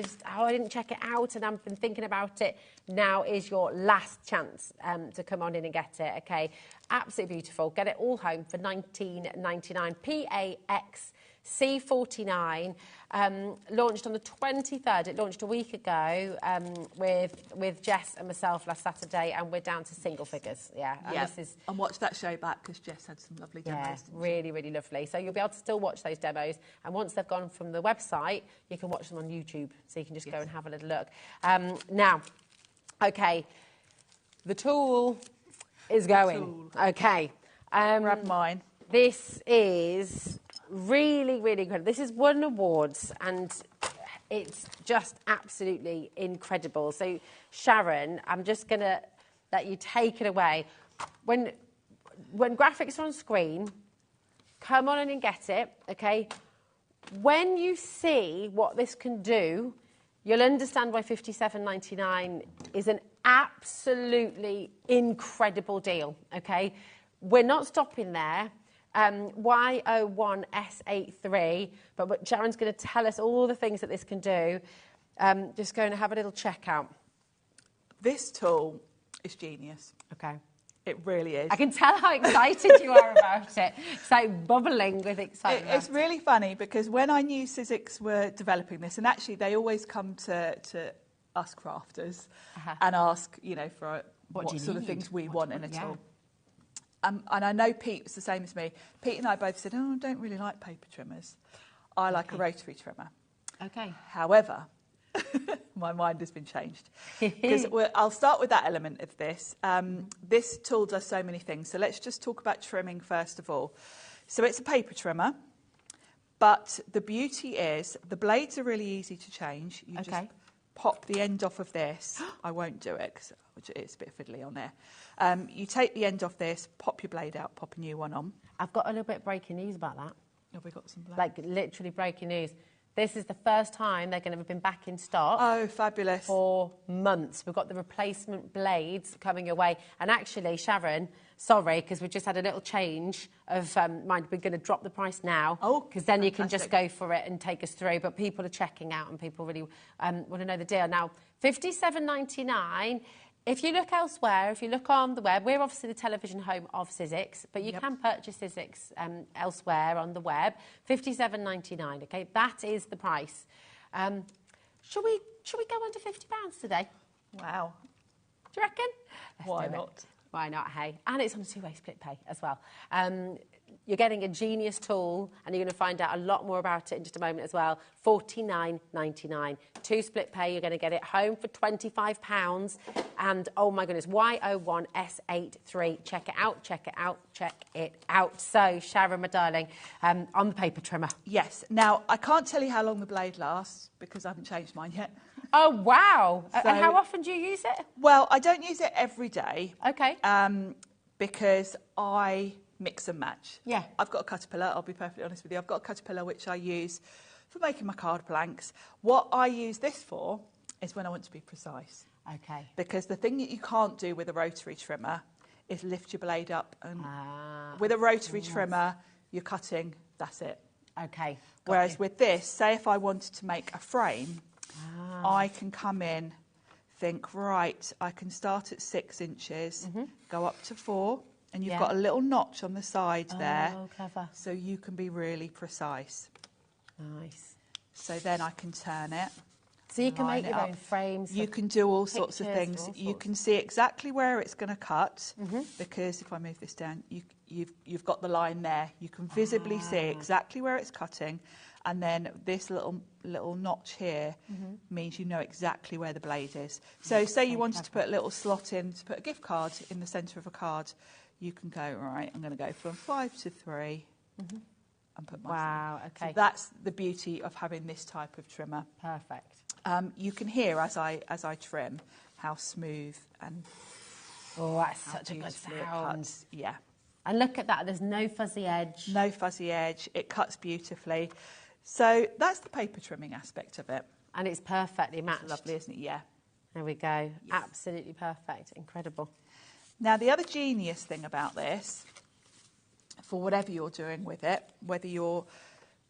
didn't check it out, and I've been thinking about it. Now is your last chance to come on in and get it, okay? Absolutely beautiful. Get it all home for $19.99. PAX C49, launched on the 23rd. It launched a week ago with Jess and myself last Saturday, and we're down to single figures. Yeah, And watch that show back because Jess had some lovely demos. Yeah, really, really lovely. So you'll be able to still watch those demos, and once they've gone from the website, you can watch them on YouTube, so you can just go and have a little look. Now, okay, the tool is going. Okay. Grab mine. This is really, really good. This has won awards, and it's just absolutely incredible. So, Sharon, I'm just going to let you take it away. When graphics are on screen, come on in and get it, okay? When you see what this can do, you'll understand why $57.99 is an absolutely incredible deal, okay? We're not stopping there. Y01S83, but Sharon's going to tell us all the things that this can do. Just going to have a little check out. This tool is genius. Okay. It really is. I can tell how excited you are about it. It's like bubbling with excitement. It's really funny because when I knew Sizzix were developing this, and actually they always come to us crafters and ask, for what sort of things we want in a tool. And I know Pete was the same as me. Pete and I both said, I don't really like paper trimmers. I like a rotary trimmer. Okay. However, my mind has been changed. Because I'll start with that element of this. This tool does so many things. So let's just talk about trimming first of all. So it's a paper trimmer, but the beauty is the blades are really easy to change. You just pop the end off of this. I won't do it because it's a bit fiddly on there. You take the end off this, pop your blade out, pop a new one on. I've got a little bit of breaking news about that. Have we got some blade? Like literally breaking news. This is the first time they're going to have been back in stock. Oh, fabulous. For months. We've got the replacement blades coming your way. And actually, Sharon, sorry, because we've just had a little change of mind. We're going to drop the price now. Oh, because then you can just go for it and take us through. But people are checking out and people really want to know the deal. Now, $57.99. If you look elsewhere, if you look on the web, we're obviously the television home of Sizzix, but you can purchase Sizzix elsewhere on the web. $57.99, okay? That is the price. Should we go under £50 today? Wow. Do you reckon? Why not? Why not, hey? And it's on a 2-way split pay as well. You're getting a genius tool, and you're going to find out a lot more about it in just a moment as well. $49.99. 2 split pay, you're going to get it home for £25. And, oh my goodness, Y01S83. Check it out, check it out, check it out. So, Sharon, my darling, on the paper trimmer. Yes. Now, I can't tell you how long the blade lasts because I haven't changed mine yet. Oh, wow. So, and how often do you use it? Well, I don't use it every day. Okay. Because I mix and match. Yeah. I've got a caterpillar, I'll be perfectly honest with you. I've got a caterpillar which I use for making my card blanks. What I use this for is when I want to be precise. Okay. Because the thing that you can't do with a rotary trimmer is lift your blade up. And with a rotary trimmer, you're cutting, that's it. Okay. Whereas with this, say if I wanted to make a frame, I can come in, think, right, I can start at 6 inches, go up to 4, and you've got a little notch on the side there. Oh, clever. So you can be really precise. Nice. So then I can turn it. So you can make your own frames. You can do all sorts of things. You can see exactly where it's going to cut, because if I move this down, you've got the line there. You can visibly see exactly where it's cutting, and then this little notch here means you know exactly where the blade is. So say you wanted to put a little slot in, to put a gift card in the centre of a card, you can go, right, I'm going to go from 5 to 3 and put my... Wow, okay. So that's the beauty of having this type of trimmer. Perfect. You can hear as I trim how smooth and that's such a good sound. Yeah. And look at that, there's no fuzzy edge. No fuzzy edge, it cuts beautifully. So that's the paper trimming aspect of it. And it's perfectly matched. It's lovely, isn't it? Yeah. There we go. Yes. Absolutely perfect. Incredible. Now, the other genius thing about this, for whatever you're doing with it, whether you're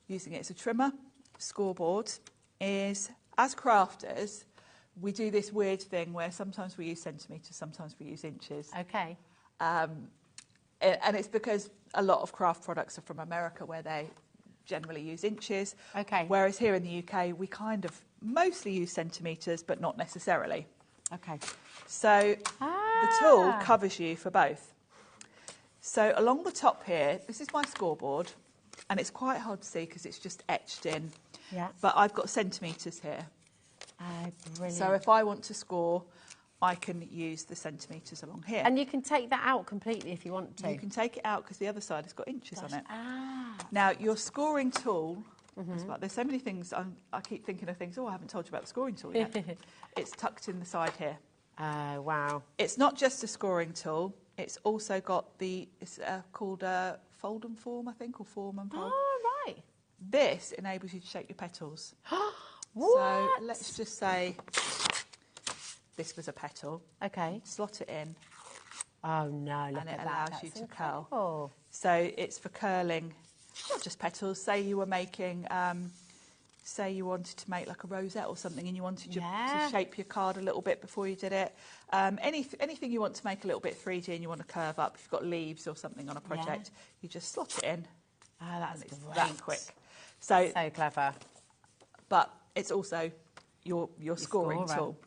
using it as a trimmer, scoreboard, is as crafters, we do this weird thing where sometimes we use centimetres, sometimes we use inches. Okay. And it's because a lot of craft products are from America, where they generally use inches. Okay. Whereas here in the UK, we kind of mostly use centimetres, but not necessarily. Okay. So the tool covers you for both. So along the top here, this is my scoreboard, and it's quite hard to see because it's just etched in. Yeah. But I've got centimetres here. Oh, brilliant. So if I want to score, I can use the centimetres along here. And you can take that out completely if you want to. You can take it out because the other side has got inches on it. Now, your scoring tool, there's so many things, I keep thinking of things, I haven't told you about the scoring tool yet. It's tucked in the side here. Oh, wow. It's not just a scoring tool, it's also got it's called fold and form, I think, or form and fold. Oh, right. This enables you to shape your petals. What? So let's just say this was a petal. Okay. Slot it in. Oh, no, look and it at allows that. you That's to incredible. curl. So it's for curling, not just petals. Say you were making, say you wanted to make like a rosette or something, and you wanted to shape your card a little bit before you did it. Anything you want to make a little bit 3D and you want to curve up, if you've got leaves or something on a project, you just slot it in. Oh, that's it's great. that quick. So clever. But it's also your scoring tool.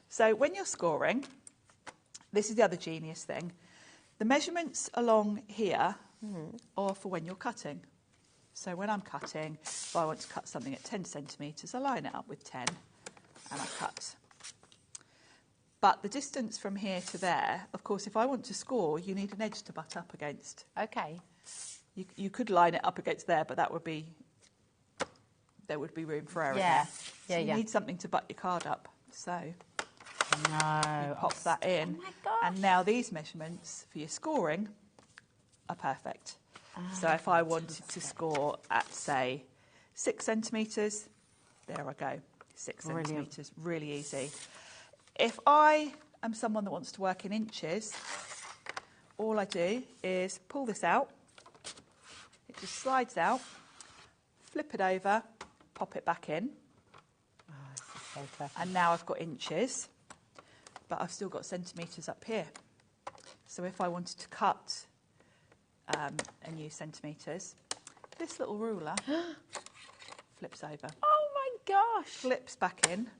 So when you're scoring, this is the other genius thing. The measurements along here are for when you're cutting. So when I'm cutting, if I want to cut something at 10 centimetres, I line it up with 10 and I cut. But the distance from here to there, of course, if I want to score, you need an edge to butt up against. Okay. You could line it up against there, but there would be room for error there. So you need something to butt your card up. So you pop that in. Oh my gosh. And now these measurements for your scoring are perfect. So if I wanted to score at, say, 6 centimetres, there I go, 6 centimetres, really easy. If I am someone that wants to work in inches, all I do is pull this out, it just slides out, flip it over, pop it back in, and now I've got inches, but I've still got centimetres up here. So if I wanted to cut and use centimetres, this little ruler flips over. Oh my gosh! Flips back in.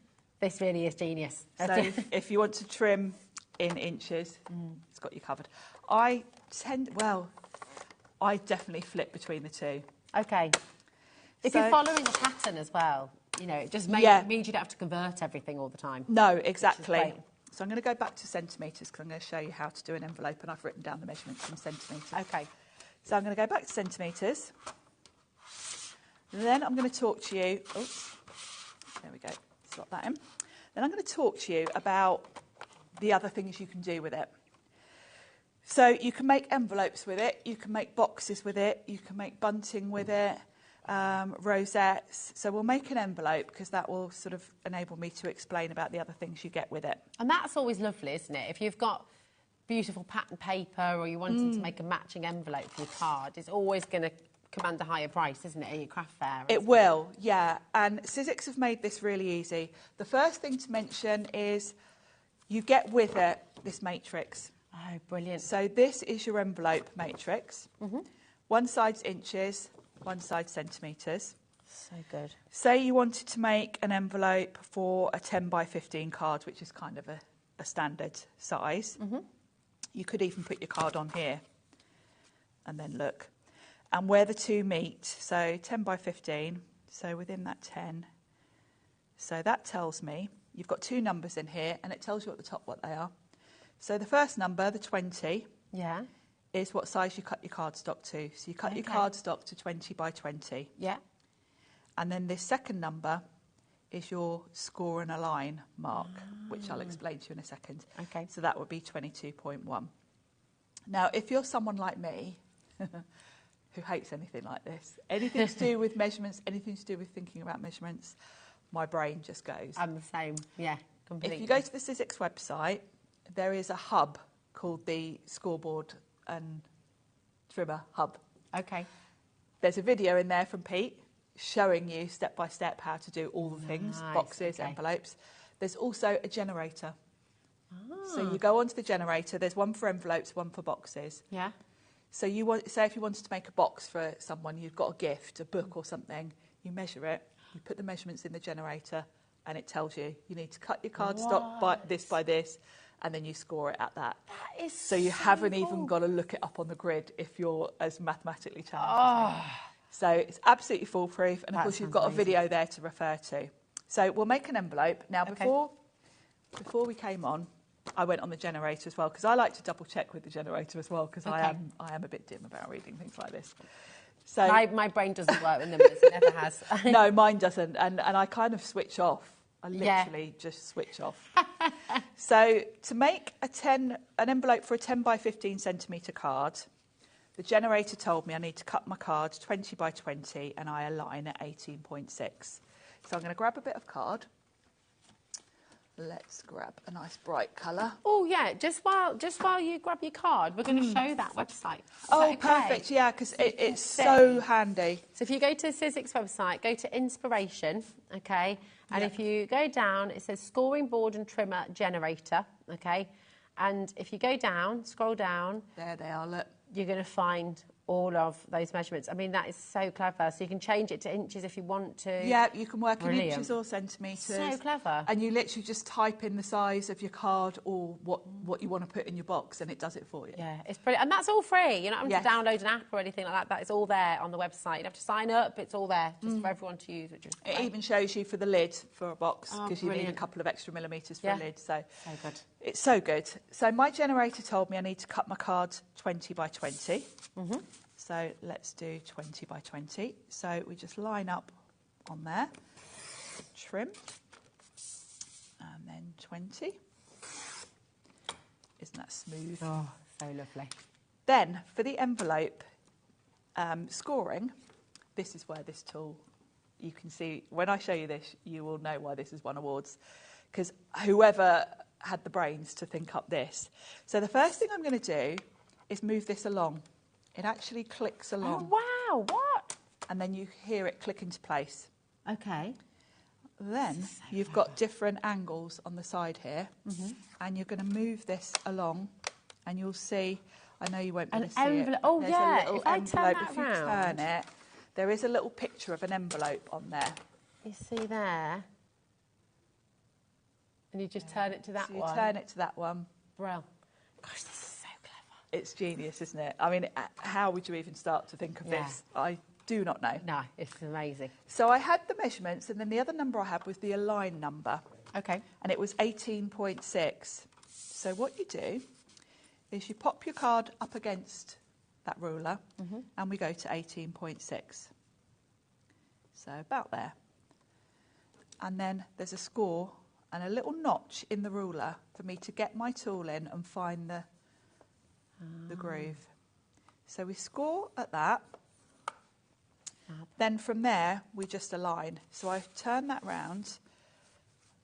This really is genius. So if you want to trim in inches, it's got you covered. I definitely flip between the two. Okay. If you're following a pattern as well, it just means you don't have to convert everything all the time. No, exactly. So I'm going to go back to centimetres because I'm going to show you how to do an envelope, and I've written down the measurements in centimetres. Okay. So I'm going to go back to centimetres. Then I'm going to talk to you... Oops. There we go. Slot that in. Then I'm going to talk to you about the other things you can do with it. So you can make envelopes with it. You can make boxes with it. You can make bunting with it. Rosettes. So we'll make an envelope because that will sort of enable me to explain about the other things you get with it. And that's always lovely, isn't it? If you've got beautiful pattern paper, or you're wanting to make a matching envelope for your card, it's always going to command a higher price, isn't it, at your craft fair? It will, yeah. And Sizzix have made this really easy. The first thing to mention is you get with it this matrix. Oh, brilliant. So this is your envelope matrix. One side's inches, one side centimetres. So good. Say you wanted to make an envelope for a 10 by 15 card, which is kind of a standard size. You could even put your card on here and then look. And where the two meet, so 10 by 15, so within that 10. So that tells me, you've got two numbers in here, and it tells you at the top what they are. So the first number, the 20, is what size you cut your cardstock to. So you cut your cardstock to 20 by 20. Yeah. And then this second number is your score and align mark, which I'll explain to you in a second. Okay. So that would be 22.1. Now, if you're someone like me, who hates anything like this, anything to do with measurements, anything to do with thinking about measurements, my brain just goes. I'm the same, yeah, completely. If you go to the Sizzix website, there is a hub called the Scoreboard and Trimmer Hub. Okay. There's a video in there from Pete showing you step by step how to do all the things, boxes, envelopes. There's also a generator. So you go onto the generator, there's one for envelopes, one for boxes. Yeah. So you want, say if you wanted to make a box for someone, you've got a gift, a book or something, you measure it, you put the measurements in the generator, and it tells you need to cut your cardstock by this, and then you score it at that. That is so you haven't even got to look it up on the grid if you're as mathematically challenged. So it's absolutely foolproof, and of course you've got a video there to refer to. So we'll make an envelope. Now before we came on, I went on the generator as well, because I like to double check with the generator as well, because I am a bit dim about reading things like this. So my brain doesn't work with numbers, it never has. No, mine doesn't, and I kind of switch off. I literally just switch off. So to make an envelope for a 10 by 15 centimetre card, the generator told me I need to cut my card 20 by 20 and I align at 18.6. So I'm going to grab a bit of card. Let's grab a nice bright colour. Oh yeah, just while you grab your card, we're going to show that website. Oh, perfect, yeah, because it's so handy. So if you go to the Sizzix website, go to Inspiration, okay, and if you go down, it says Scoring Board and Trimmer Generator, okay, and if you go down, scroll down. There they are, look. You're going to find all of those measurements. I mean, that is so clever. So you can change it to inches if you want to. Yeah, you can work in inches or centimetres. So clever. And you literally just type in the size of your card or what you want to put in your box, and it does it for you. Yeah, it's brilliant. And that's all free. You're not having to download an app or anything like that. That is all there on the website. You don't have to sign up. It's all there just for everyone to use. Which is great. It even shows you for the lid for a box, because you need a couple of extra millimetres for a lid. So good. It's so good. So my generator told me I need to cut my card 20 by 20. So let's do 20 by 20. So we just line up on there, trim, and then 20. Isn't that smooth? Oh, so lovely. Then for the envelope scoring, this is where this tool, you can see, when I show you this, you will know why this has won awards, because whoever had the brains to think up this. So the first thing I'm going to do is move this along. It actually clicks along. Oh, wow, what? And then you hear it click into place. Okay. Then you've got different angles on the side here, and you're going to move this along, and you'll see, I know you won't be able to see it. Oh, There's yeah, a little if I envelope. turn that if you round. turn it, there is a little picture of an envelope on there. You see there? And you just turn it to that So you one. turn it to that one. Brill. Gosh, this is so clever. It's genius, isn't it? I mean, how would you even start to think of this? I do not know. No, it's amazing. So I had the measurements, and then the other number I had was the align number. Okay. And it was 18.6. So what you do is you pop your card up against that ruler, and we go to 18.6. So about there. And then there's a score and a little notch in the ruler for me to get my tool in and find the groove. So we score at that. Then from there, we just align. So I turn that round,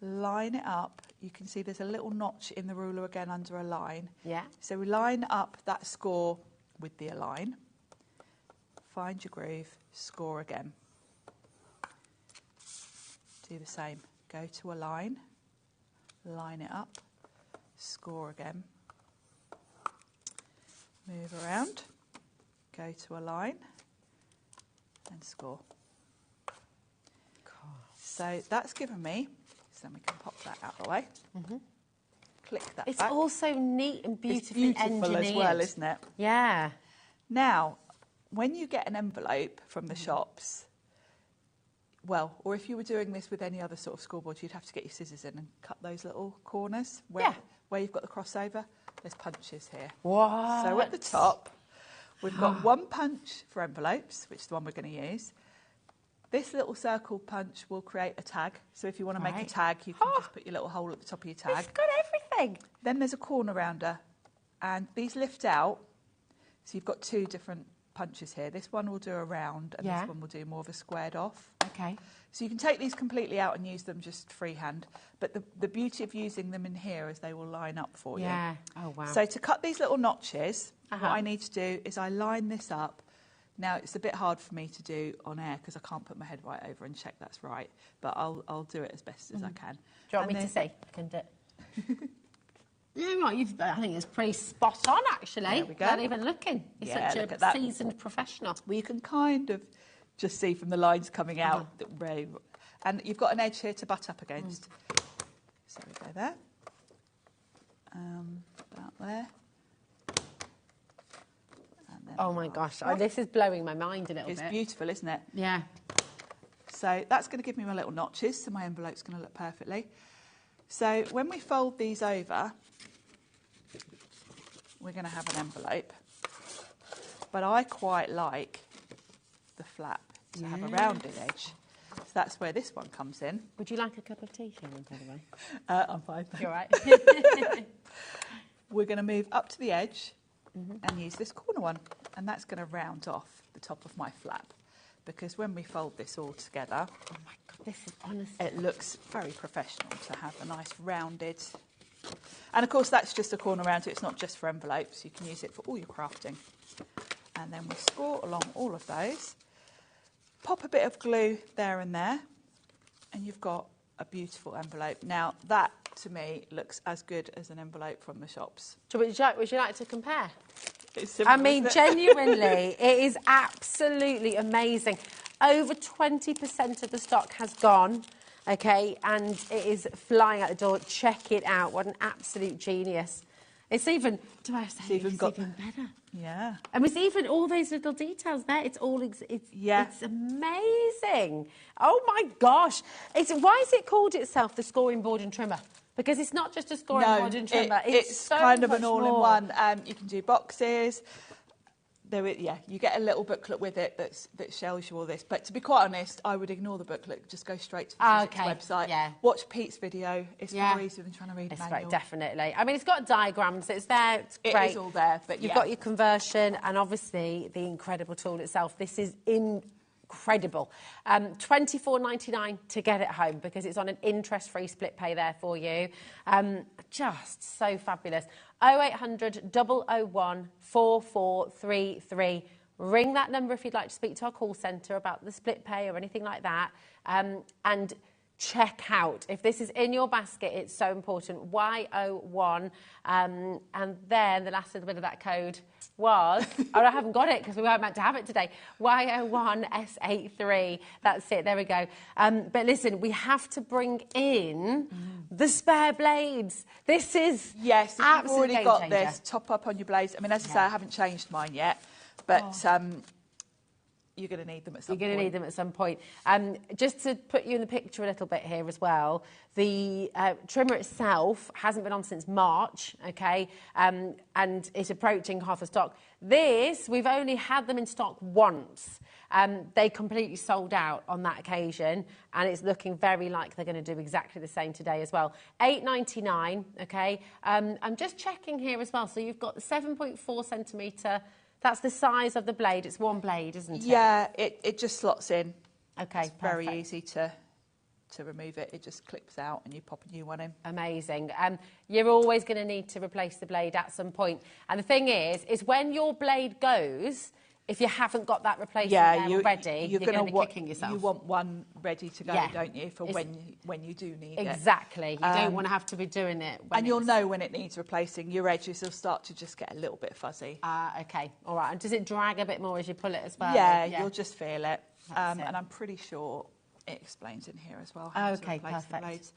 line it up you can see there's a little notch in the ruler again under a line. Yeah. So we line up that score with the align, find your groove, score again. Do the same. Go to align, line it up, score again. Move around, go to align and score. So that's given me, so then we can pop that out of the way. Click that It's back. also neat and beautifully It's beautiful engineered. as well, isn't it? Yeah. Now, when you get an envelope from the shops, well, or if you were doing this with any other sort of scoreboard, you'd have to get your scissors in and cut those little corners where you've got the crossover. There's punches here. What? So at the top, we've got one punch for envelopes, which is the one we're going to use. This little circle punch will create a tag. So if you want to make a tag, you can just put your little hole at the top of your tag. It's got everything. Then there's a corner rounder, and these lift out. So you've got two different punches here. This one will do a round, and this one will do more of a squared off. Okay. So you can take these completely out and use them just freehand. But the beauty of using them in here is they will line up for you. Yeah. Oh, wow. So to cut these little notches, what I need to do is I line this up. Now, it's a bit hard for me to do on air because I can't put my head right over and check that's right. But I'll do it as best as I can. Do you want me to see? I can do it. Yeah, right. I think it's pretty spot on, actually. There we go. Without even looking. You're such a seasoned professional. Well, you can kind of just see from the lines coming out. And you've got an edge here to butt up against. So we go there. About there. Oh my gosh, this is blowing my mind a little bit. It's beautiful, isn't it? Yeah. So that's going to give me my little notches, so my envelope's going to look perfectly. So when we fold these over, we're going to have an envelope. But I quite like the flap to have a rounded edge. So that's where this one comes in. Would you like a cup of tea, Sharon, by the way? I'm fine. You're right. We're going to move up to the edge and use this corner one. And that's going to round off the top of my flap. Because when we fold this all together, oh my God, this is honestly... it looks very professional to have a nice rounded... And of course, that's just a corner rounder. It's not just for envelopes. You can use it for all your crafting. And then we score along all of those. Pop a bit of glue there and there. And you've got a beautiful envelope. Now, that, to me, looks as good as an envelope from the shops. So would you like to compare? Simple, I mean, genuinely, it is absolutely amazing. Over 20% of the stock has gone, okay, and it is flying out the door. Check it out. What an absolute genius. It's even, do I say, it's even better. Yeah. And it's even all those little details there. It's all, it's amazing. Oh my gosh. Why is it called itself the scoring board and trimmer? Because it's not just a scoring board and trimmer. It's so kind of much an all-in-one. You can do boxes. You get a little booklet with it that shows you all this. But to be quite honest, I would ignore the booklet. Just go straight to the website. Yeah. Watch Pete's video. It's far easier than trying to read a manual. It's great, definitely. I mean, it's got diagrams. It's there. It's great. It is all there. But you've got your conversion and obviously the incredible tool itself. This is incredible. $24.99 to get it home because it's on an interest-free split pay there for you. Just so fabulous. 0800 001 4433. Ring that number if you'd like to speak to our call centre about the split pay or anything like that. And check out. If this is in your basket, it's so important. Y01. And then the last little bit of that code was... oh, I haven't got it because we weren't meant to have it today. Y01S83. That's it. There we go. But listen, we have to bring in the spare blades. This is yes, if you've already got this, top up on your blades. I mean, as I say, I haven't changed mine yet. But... you're going to need them at some point. You're going to need them at some point. Just to put you in the picture a little bit here as well, the trimmer itself hasn't been on since March, okay, and it's approaching half the stock. This, we've only had them in stock once. They completely sold out on that occasion, and it's looking very like they're going to do exactly the same today as well. $8.99, okay. I'm just checking here as well. So you've got the 7.4 centimetre. That's the size of the blade. It's one blade, isn't it? Yeah, it just slots in. Okay, it's very easy to to remove it. It just clips out and you pop a new one in. Amazing. You're always going to need to replace the blade at some point. And the thing is when your blade goes, if you haven't got that replacement there already, you're going to be kicking yourself. You want one ready to go, don't you, for when you do need it. Exactly. You don't want to have to be doing it. And you'll know when it needs replacing. Your edges will start to just get a little bit fuzzy. OK. All right. And does it drag a bit more as you pull it as well? Yeah, you'll just feel it. And I'm pretty sure it explains in here as well how to replace the blades.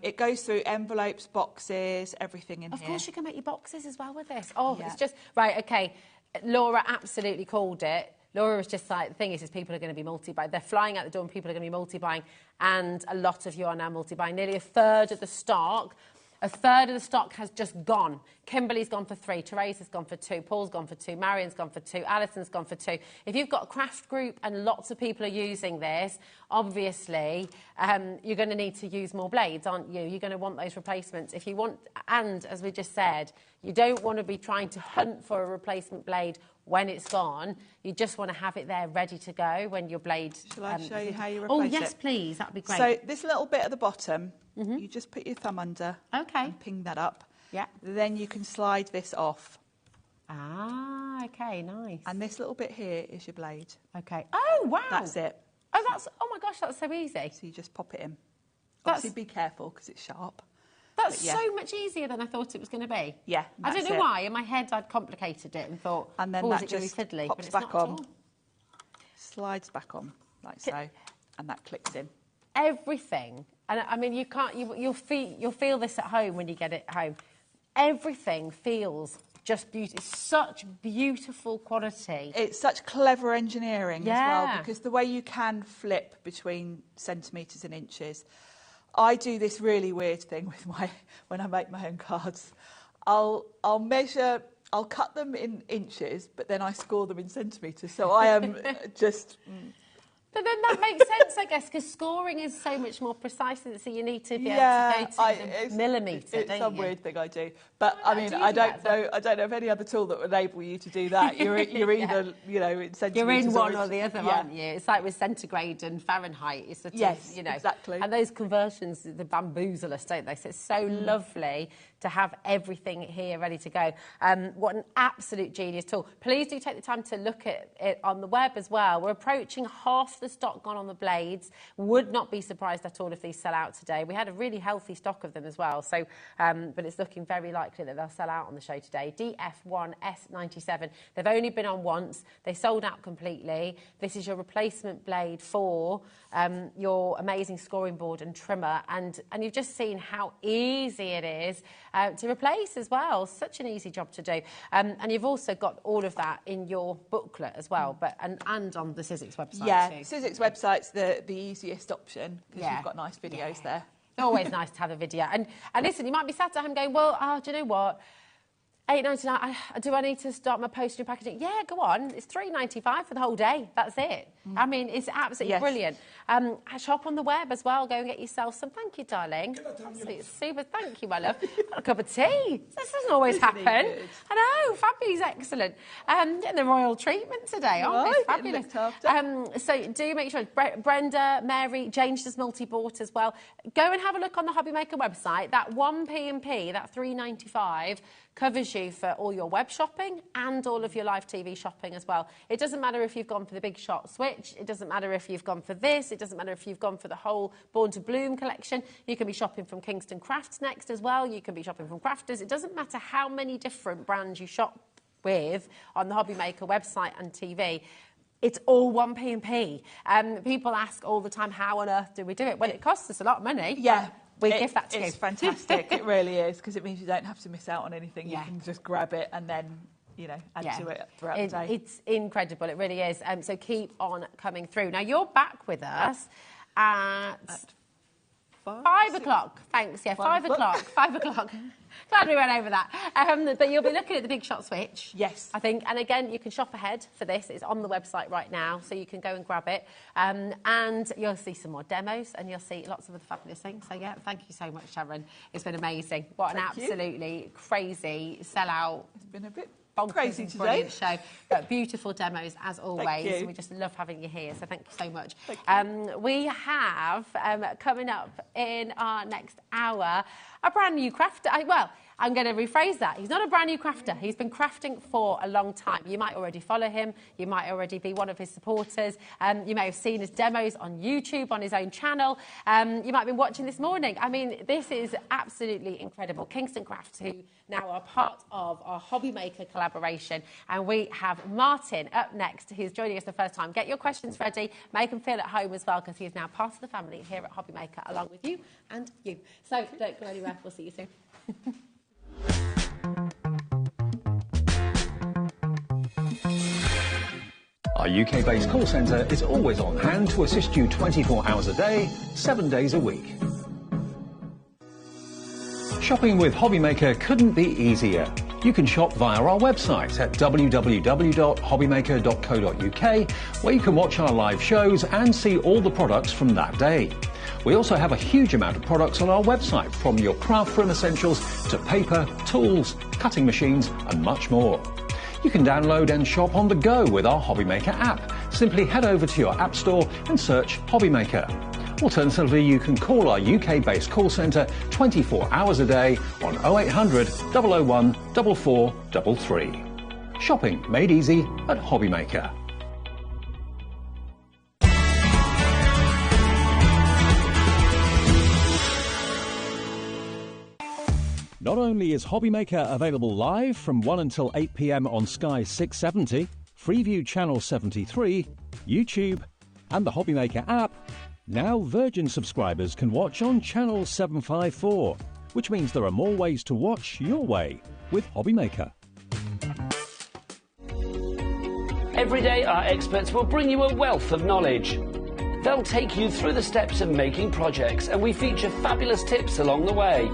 It goes through envelopes, boxes, everything in here. Of course, you can make your boxes as well with this. Oh, it's just... Right, OK. Laura absolutely called it. Laura was just like, the thing is people are going to be multi-buying. They're flying out the door and people are going to be multi-buying. And a lot of you are now multi-buying. Nearly a third of the stock has just gone. Kimberly's gone for 3, Teresa's gone for 2, Paul's gone for 2, Marion's gone for 2, Alison's gone for 2. If you've got a craft group and lots of people are using this, obviously you're going to need to use more blades, aren't you? You're going to want those replacements. If you want, and as we just said, you don't want to be trying to hunt for a replacement blade when it's gone. You just want to have it there ready to go when your blade... Shall I show you how you replace it? Oh, yes, please. That'd be great. So this little bit at the bottom, you just put your thumb under and ping that up. Yeah. Then you can slide this off. Ah, OK, nice. And this little bit here is your blade. OK. Oh, wow. That's it. Oh, my gosh, that's so easy. So you just pop it in. Obviously, be careful because it's sharp. That's so much easier than I thought it was going to be. Yeah, I don't know why. In my head, I'd complicated it and thought, and then that just going to be fiddly, pops back on, slides back on, like so, and that clicks in. Everything, and I mean, you'll feel this at home when you get it home. Everything feels just beautiful. It's such beautiful quality. It's such clever engineering as well, because the way you can flip between centimetres and inches. I do this really weird thing with when I make my own cards. I'll measure, I'll cut them in inches, but then I score them in centimetres. So I am just... But then that makes sense, I guess, because scoring is so much more precise, so you need to be able to go to the millimetre, It's some weird thing I do. But, I mean, I don't know of any other tool that would enable you to do that. You're either, you know, in centimetres... You're in one or the other, aren't you? It's like with centigrade and Fahrenheit. It's sort of, you know... exactly. And those conversions, the bamboozle us, don't they? So it's so lovely to have everything here ready to go. What an absolute genius tool. Please do take the time to look at it on the web as well. We're approaching half the stock gone on the blades. Would not be surprised at all if these sell out today. We had a really healthy stock of them as well, so but it's looking very likely that they'll sell out on the show today. DF1S97. They've only been on once. They sold out completely. This is your replacement blade for your amazing scoring board and trimmer, and you've just seen how easy it is to replace as well. Such an easy job to do. And you've also got all of that in your booklet as well, but and on the Sizzix website too. Sizzix website's the easiest option because you've got nice videos there. Always nice to have a video. And listen, you might be sat at home going, well, do you know what? $8.99. Do I need to start my postage and packaging? Yeah, go on. It's $3.95 for the whole day. That's it. I mean, it's absolutely brilliant. Shop on the web as well. Go and get yourself some. Thank you, darling. Absolutely super. Thank you, my love. Got a cup of tea. This doesn't always happen. I know. Fabby's excellent. Getting the royal treatment today, aren't we? Fabulous. So do make sure. Brenda, Mary, Jane's just multi-bought as well. Go and have a look on the HobbyMaker website. That 1 P&P, that $3.95, covers you for all your web shopping and all of your live TV shopping as well. It doesn't matter if you've gone for the Big Shot Switch. It doesn't matter if you've gone for this. It doesn't matter if you've gone for the whole Born to Bloom collection. You can be shopping from Kingston Crafts next as well. You can be shopping from Crafters. It doesn't matter how many different brands you shop with on the HobbyMaker website and TV. It's all 1 P&P. People ask all the time, how on earth do we do it? Well, it costs us a lot of money. Yeah. We give that to you. It's fantastic. It really is, because it means you don't have to miss out on anything. You can just grab it and then, you know, add to it throughout the day. It's incredible. It really is. So keep on coming through. Now, you're back with us at 5 o'clock. Thanks. Yeah, 5 o'clock. 5 o'clock. Glad we went over that. But you'll be looking at the Big Shot Switch. Yes. I think. And again, you can shop ahead for this. It's on the website right now, so you can go and grab it. And you'll see some more demos, and you'll see lots of other fabulous things. So, yeah, thank you so much, Sharon. It's been amazing. What an absolutely crazy sellout. It's been a bit bonkers Crazy and today. brilliant show. But beautiful demos as always. Thank you. We just love having you here, so thank you so much. Thank you. We have coming up in our next hour a brand new crafter. Well, I'm going to rephrase that. He's not a brand new crafter. He's been crafting for a long time. You might already follow him. You might already be one of his supporters. You may have seen his demos on YouTube, on his own channel. You might have been watching this morning. I mean, this is absolutely incredible. Kingston Crafts, who now are part of our HobbyMaker collaboration. And we have Martin up next, who's joining us the first time. Get your questions ready. Make him feel at home as well, because he is now part of the family here at HobbyMaker, along with you and you. So don't go anywhere. We'll see you soon. Our UK-based call centre is always on hand to assist you 24 hours a day, 7 days a week. Shopping with HobbyMaker couldn't be easier. You can shop via our website at www.hobbymaker.co.uk, where you can watch our live shows and see all the products from that day. We also have a huge amount of products on our website, from your craft room essentials to paper, tools, cutting machines and much more. You can download and shop on the go with our HobbyMaker app. Simply head over to your app store and search HobbyMaker. Alternatively, you can call our UK-based call centre 24 hours a day on 0800 001 4433. Shopping made easy at HobbyMaker. Not only is HobbyMaker available live from 1 until 8 p.m. on Sky 670, Freeview Channel 73, YouTube, and the HobbyMaker app, now Virgin subscribers can watch on Channel 754, which means there are more ways to watch your way with HobbyMaker. Every day, our experts will bring you a wealth of knowledge. They'll take you through the steps of making projects, and we feature fabulous tips along the way.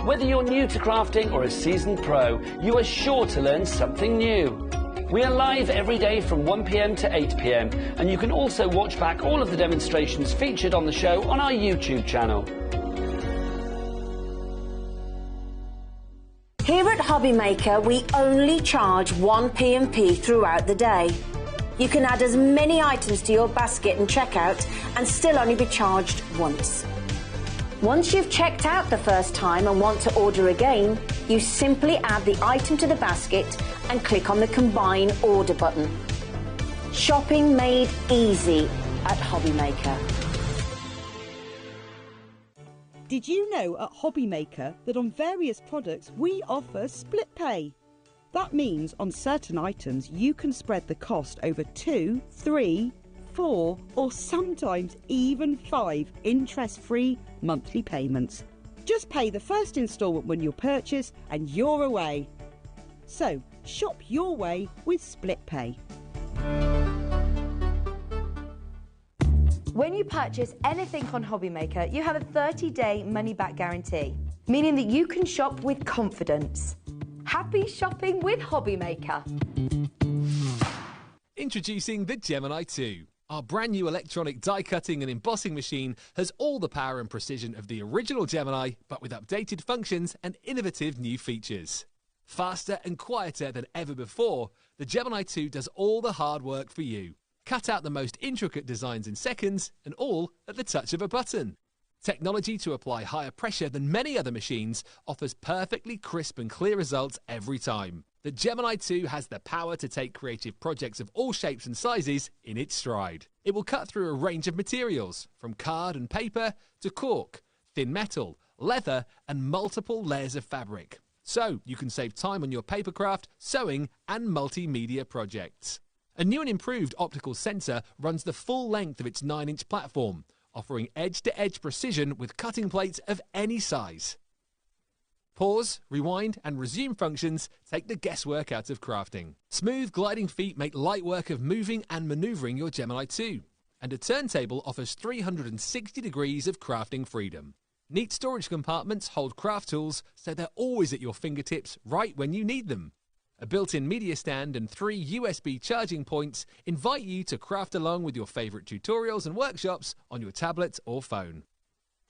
Whether you're new to crafting or a seasoned pro, you are sure to learn something new. We are live every day from 1 p.m. to 8 p.m, and you can also watch back all of the demonstrations featured on the show on our YouTube channel. Here at HobbyMaker, we only charge 1 P&P throughout the day. You can add as many items to your basket and checkout and still only be charged once. Once you've checked out the first time and want to order again, you simply add the item to the basket and click on the Combine Order button. Shopping made easy at HobbyMaker. Did you know at HobbyMaker that on various products we offer split pay? That means on certain items you can spread the cost over 2, 3, 4 or sometimes even 5 interest-free monthly payments. Just pay the first instalment when you purchase and you're away. So shop your way with split pay. When you purchase anything on HobbyMaker, you have a 30-day money-back guarantee, meaning that you can shop with confidence. Happy shopping with HobbyMaker. Introducing the Gemini 2. Our brand new electronic die cutting and embossing machine has all the power and precision of the original Gemini, but with updated functions and innovative new features. Faster and quieter than ever before, the Gemini 2 does all the hard work for you. Cut out the most intricate designs in seconds, and all at the touch of a button. Technology to apply higher pressure than many other machines offers perfectly crisp and clear results every time. The Gemini 2 has the power to take creative projects of all shapes and sizes in its stride. It will cut through a range of materials, from card and paper to cork, thin metal, leather and multiple layers of fabric. So you can save time on your papercraft, sewing and multimedia projects. A new and improved optical sensor runs the full length of its 9-inch platform, offering edge-to-edge precision with cutting plates of any size. Pause, rewind and resume functions take the guesswork out of crafting. Smooth gliding feet make light work of moving and manoeuvring your Gemini 2. And a turntable offers 360 degrees of crafting freedom. Neat storage compartments hold craft tools so they're always at your fingertips right when you need them. A built-in media stand and 3 USB charging points invite you to craft along with your favourite tutorials and workshops on your tablet or phone.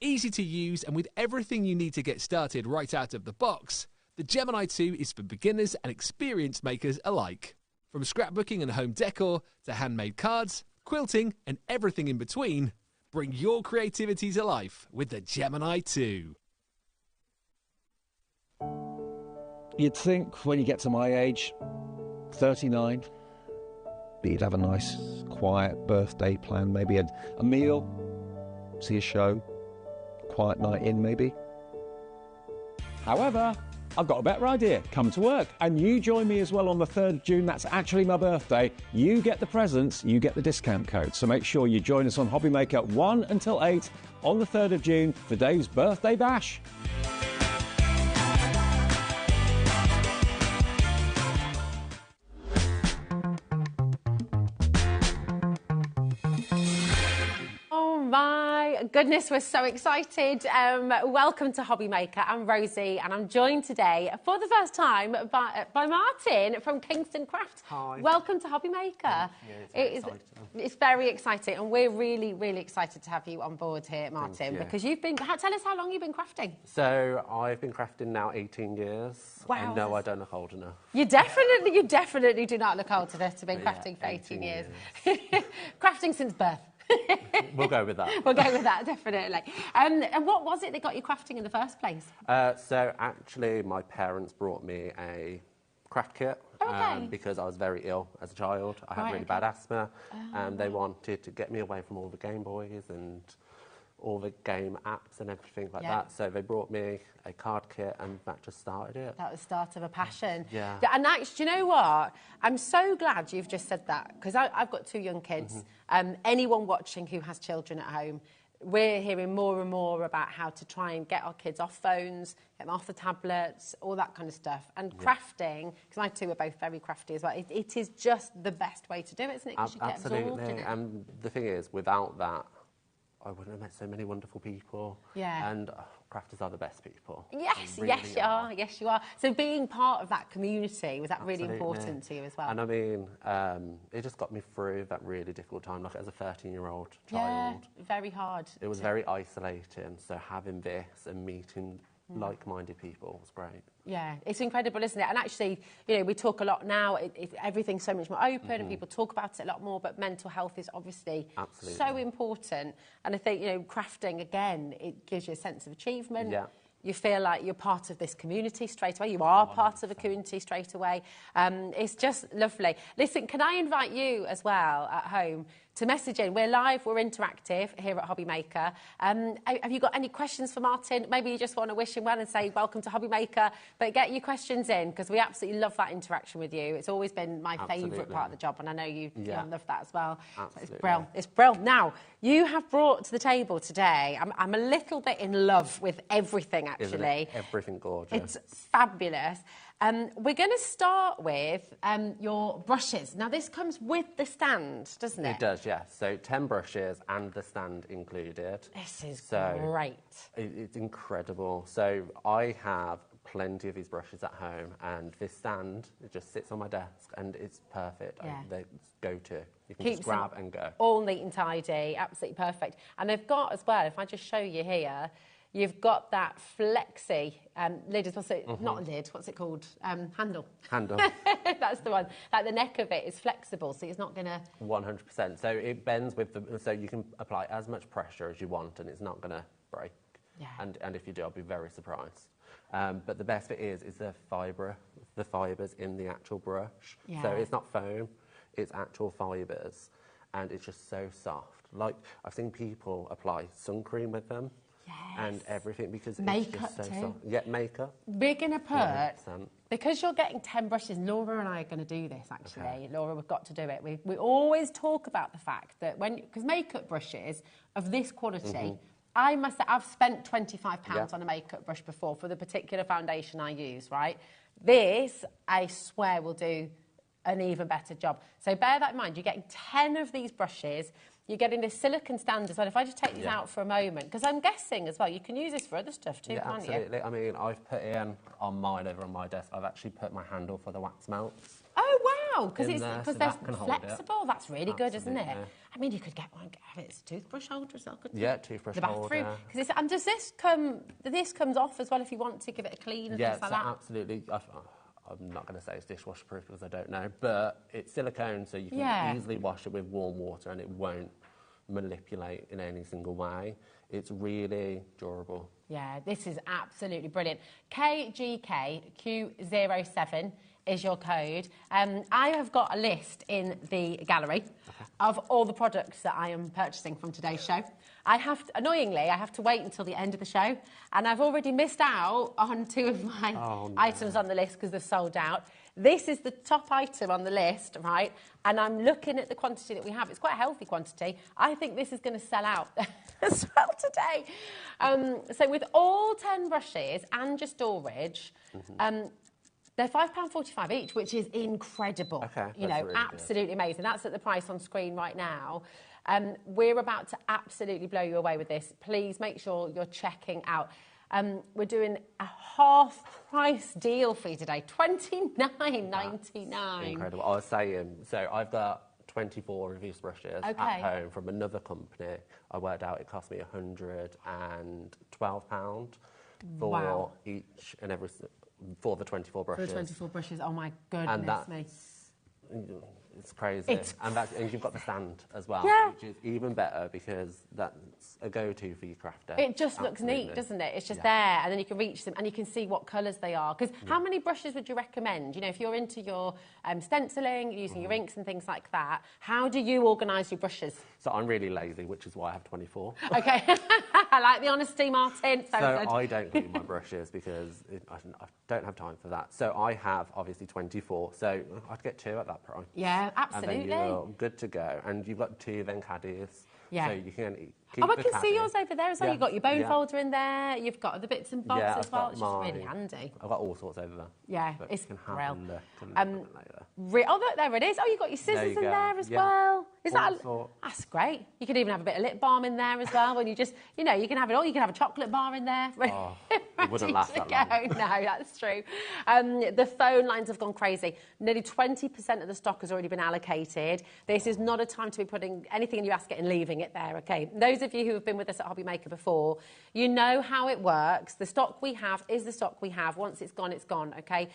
Easy to use and with everything you need to get started right out of the box, the the Gemini 2 is for beginners and experienced makers alike. From scrapbooking and home decor to handmade cards, quilting and everything in between, bring your creativity to life with the Gemini 2. You'd think when you get to my age, 39, but you'd have a nice, quiet birthday plan, maybe a meal, see a show, quiet night in maybe. However, I've got a better idea. Come to work. And you join me as well on the 3rd of June. That's actually my birthday. You get the presents, you get the discount code. So make sure you join us on HobbyMaker 1 until 8 on the 3rd of June for Dave's birthday bash. Goodness, we're so excited. Welcome to HobbyMaker. I'm Rosie and I'm joined today for the first time by Martin from Kingston Crafts. Hi. Welcome to HobbyMaker. It's very exciting and we're really, really excited to have you on board here, Martin, because you've been, tell us how long you've been crafting. So I've been crafting now 18 years. Wow. And no, I don't look old enough. You definitely do not look old enough to be crafting for 18 years. Crafting since birth. We'll go with that. We'll go with that, definitely. And what was it that got you crafting in the first place? So actually, my parents brought me a craft kit because I was very ill as a child. I had really bad asthma, and they wanted to get me away from all the Game Boys and all the game apps and everything like that. So they brought me a card kit and that just started it. That was the start of a passion. Yeah. And actually, do you know what? I'm so glad you've just said that because I've got 2 young kids. Anyone watching who has children at home, we're hearing more and more about how to try and get our kids off phones, get them off the tablets, all that kind of stuff. And crafting, because my 2 are both very crafty as well, it is just the best way to do it, isn't it? Because you get absorbed in it. And the thing is, without that, I wouldn't have met so many wonderful people. Yeah. And crafters are the best people. Yes, yes you are. Yes, you are. So being part of that community, was that really important to you as well? And I mean, it just got me through that really difficult time, like as a 13-year-old child. Yeah, very hard. It was very isolating, so having this and meeting like-minded people was great. Yeah, it's incredible, isn't it? And actually, you know, we talk a lot now, everything's so much more open and people talk about it a lot more, but mental health is obviously so important. And I think, you know, crafting, again, it gives you a sense of achievement. Yeah. You feel like you're part of this community straight away. You are 100%. Part of a community straight away. It's just lovely. Listen, can I invite you as well at home to message in? We're live, we're interactive here at HobbyMaker. Have you got any questions for Martin? Maybe you just want to wish him well and say welcome to HobbyMaker, but get your questions in because we absolutely love that interaction with you. It's always been my favourite part of the job, and I know you love that as well. So it's brilliant. It's brilliant. Now, you have brought to the table today, I'm a little bit in love with everything, actually. Isn't it? Everything gorgeous. It's fabulous. We're going to start with your brushes. Now, this comes with the stand, doesn't it? It does, yes. So 10 brushes and the stand included. This is great. It's incredible. So I have plenty of these brushes at home, and this stand, it just sits on my desk, and it's perfect. Yeah. They go to. You can just grab and go. All neat and tidy, absolutely perfect. And they've got as well, if I just show you here, you've got that flexi lid, not lid, what's it called? Handle. Handle. That's the one. Like the neck of it is flexible, so it's not going to... 100%. So it bends with the... So you can apply as much pressure as you want and it's not going to break. Yeah. And if you do, I'll be very surprised. But the best bit is the fibres in the actual brush. Yeah. So it's not foam, it's actual fibres. And it's just so soft. Like, I've seen people apply sun cream with them. Yes. And everything because makeup it's just so too. soft. Yeah, makeup. We're going to put, 100%. Because you're getting 10 brushes, Laura and I are going to do this actually. Okay. Laura, we've got to do it. We always talk about the fact that because makeup brushes of this quality, I must say, I've spent £25 on a makeup brush before for the particular foundation I use, right? This, I swear, will do an even better job. So bear that in mind. You're getting 10 of these brushes. You're getting this silicone stand as well. If I just take these out for a moment, because I'm guessing as well, you can use this for other stuff too, can't you? Absolutely. I mean, I've put in on mine over on my desk, I've actually put my handle for the wax melts. Oh, wow, because they're flexible. That's really good, isn't it? Yeah. I mean, you could get one. It's a toothbrush holder as well, couldn't you? Yeah, toothbrush holder. holder. And does this come? This comes off as well if you want to give it a clean and things like that. Absolutely. I'm not going to say it's dishwasher proof because I don't know, but it's silicone, so you can easily wash it with warm water and it won't manipulate in any single way. It's really durable. Yeah, this is absolutely brilliant. KGKQ07 is your code. I have got a list in the gallery of all the products that I am purchasing from today's show. Annoyingly, I have to wait until the end of the show, and I've already missed out on 2 of my items on the list because they've sold out. This is the top item on the list, right? And I'm looking at the quantity that we have. It's quite a healthy quantity. I think this is going to sell out as well today. So with all 10 brushes and your storage, they're £5.45 each, which is incredible. Okay, you know, really absolutely amazing. That's at the price on screen right now. We're about to absolutely blow you away with this. Please make sure you're checking out. We're doing a half-price deal for you today, $29.99. Incredible. I was saying, so I've got 24 reduce brushes at home from another company. I worked out it cost me £112 for each and every for the 24 brushes. For the 24 brushes, oh my goodness me. It's crazy. And you've got the stand as well, which is even better because that's a go-to for your crafter. It just looks neat, doesn't it? It's just there, and then you can reach them and you can see what colours they are. Because how many brushes would you recommend? You know, if you're into your stenciling, using your inks and things like that, how do you organise your brushes? So I'm really lazy, which is why I have 24. Okay. I like the honesty, Martin. So good. I don't glue my brushes because I don't have time for that. So I have, obviously, 24. So I'd get 2 at that price. Yeah, absolutely. And then you're good to go. And you've got 2 then caddies. Yeah. So you can keep I can see yours over there as well. Yeah. you've got your bone folder in there. You've got the bits and bobs as well. It's just really handy. I've got all sorts over there. Yeah, but it's brilliant. Later. Oh, look, there it is. Oh, you've got your scissors in there as well. Is that's great. You could even have a bit of lip balm in there as well. When you just, you know, you can have it all. You can have a chocolate bar in there. Oh, it wouldn't last that long. No, that's true. The phone lines have gone crazy. Nearly 20% of the stock has already been allocated. This is not a time to be putting anything in your basket and leaving it there, okay? Those of you who have been with us at HobbyMaker before, you know how it works. The stock we have is the stock we have. Once it's gone, okay?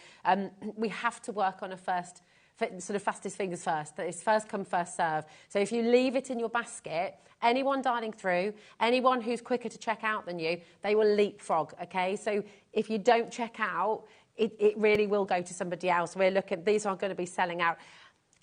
We have to work on a sort of fastest fingers first. That is first come, first serve. So if you leave it in your basket, anyone dialing through, anyone who's quicker to check out than you, they will leapfrog, okay? So if you don't check out, it really will go to somebody else. We're looking, these are going to be selling out.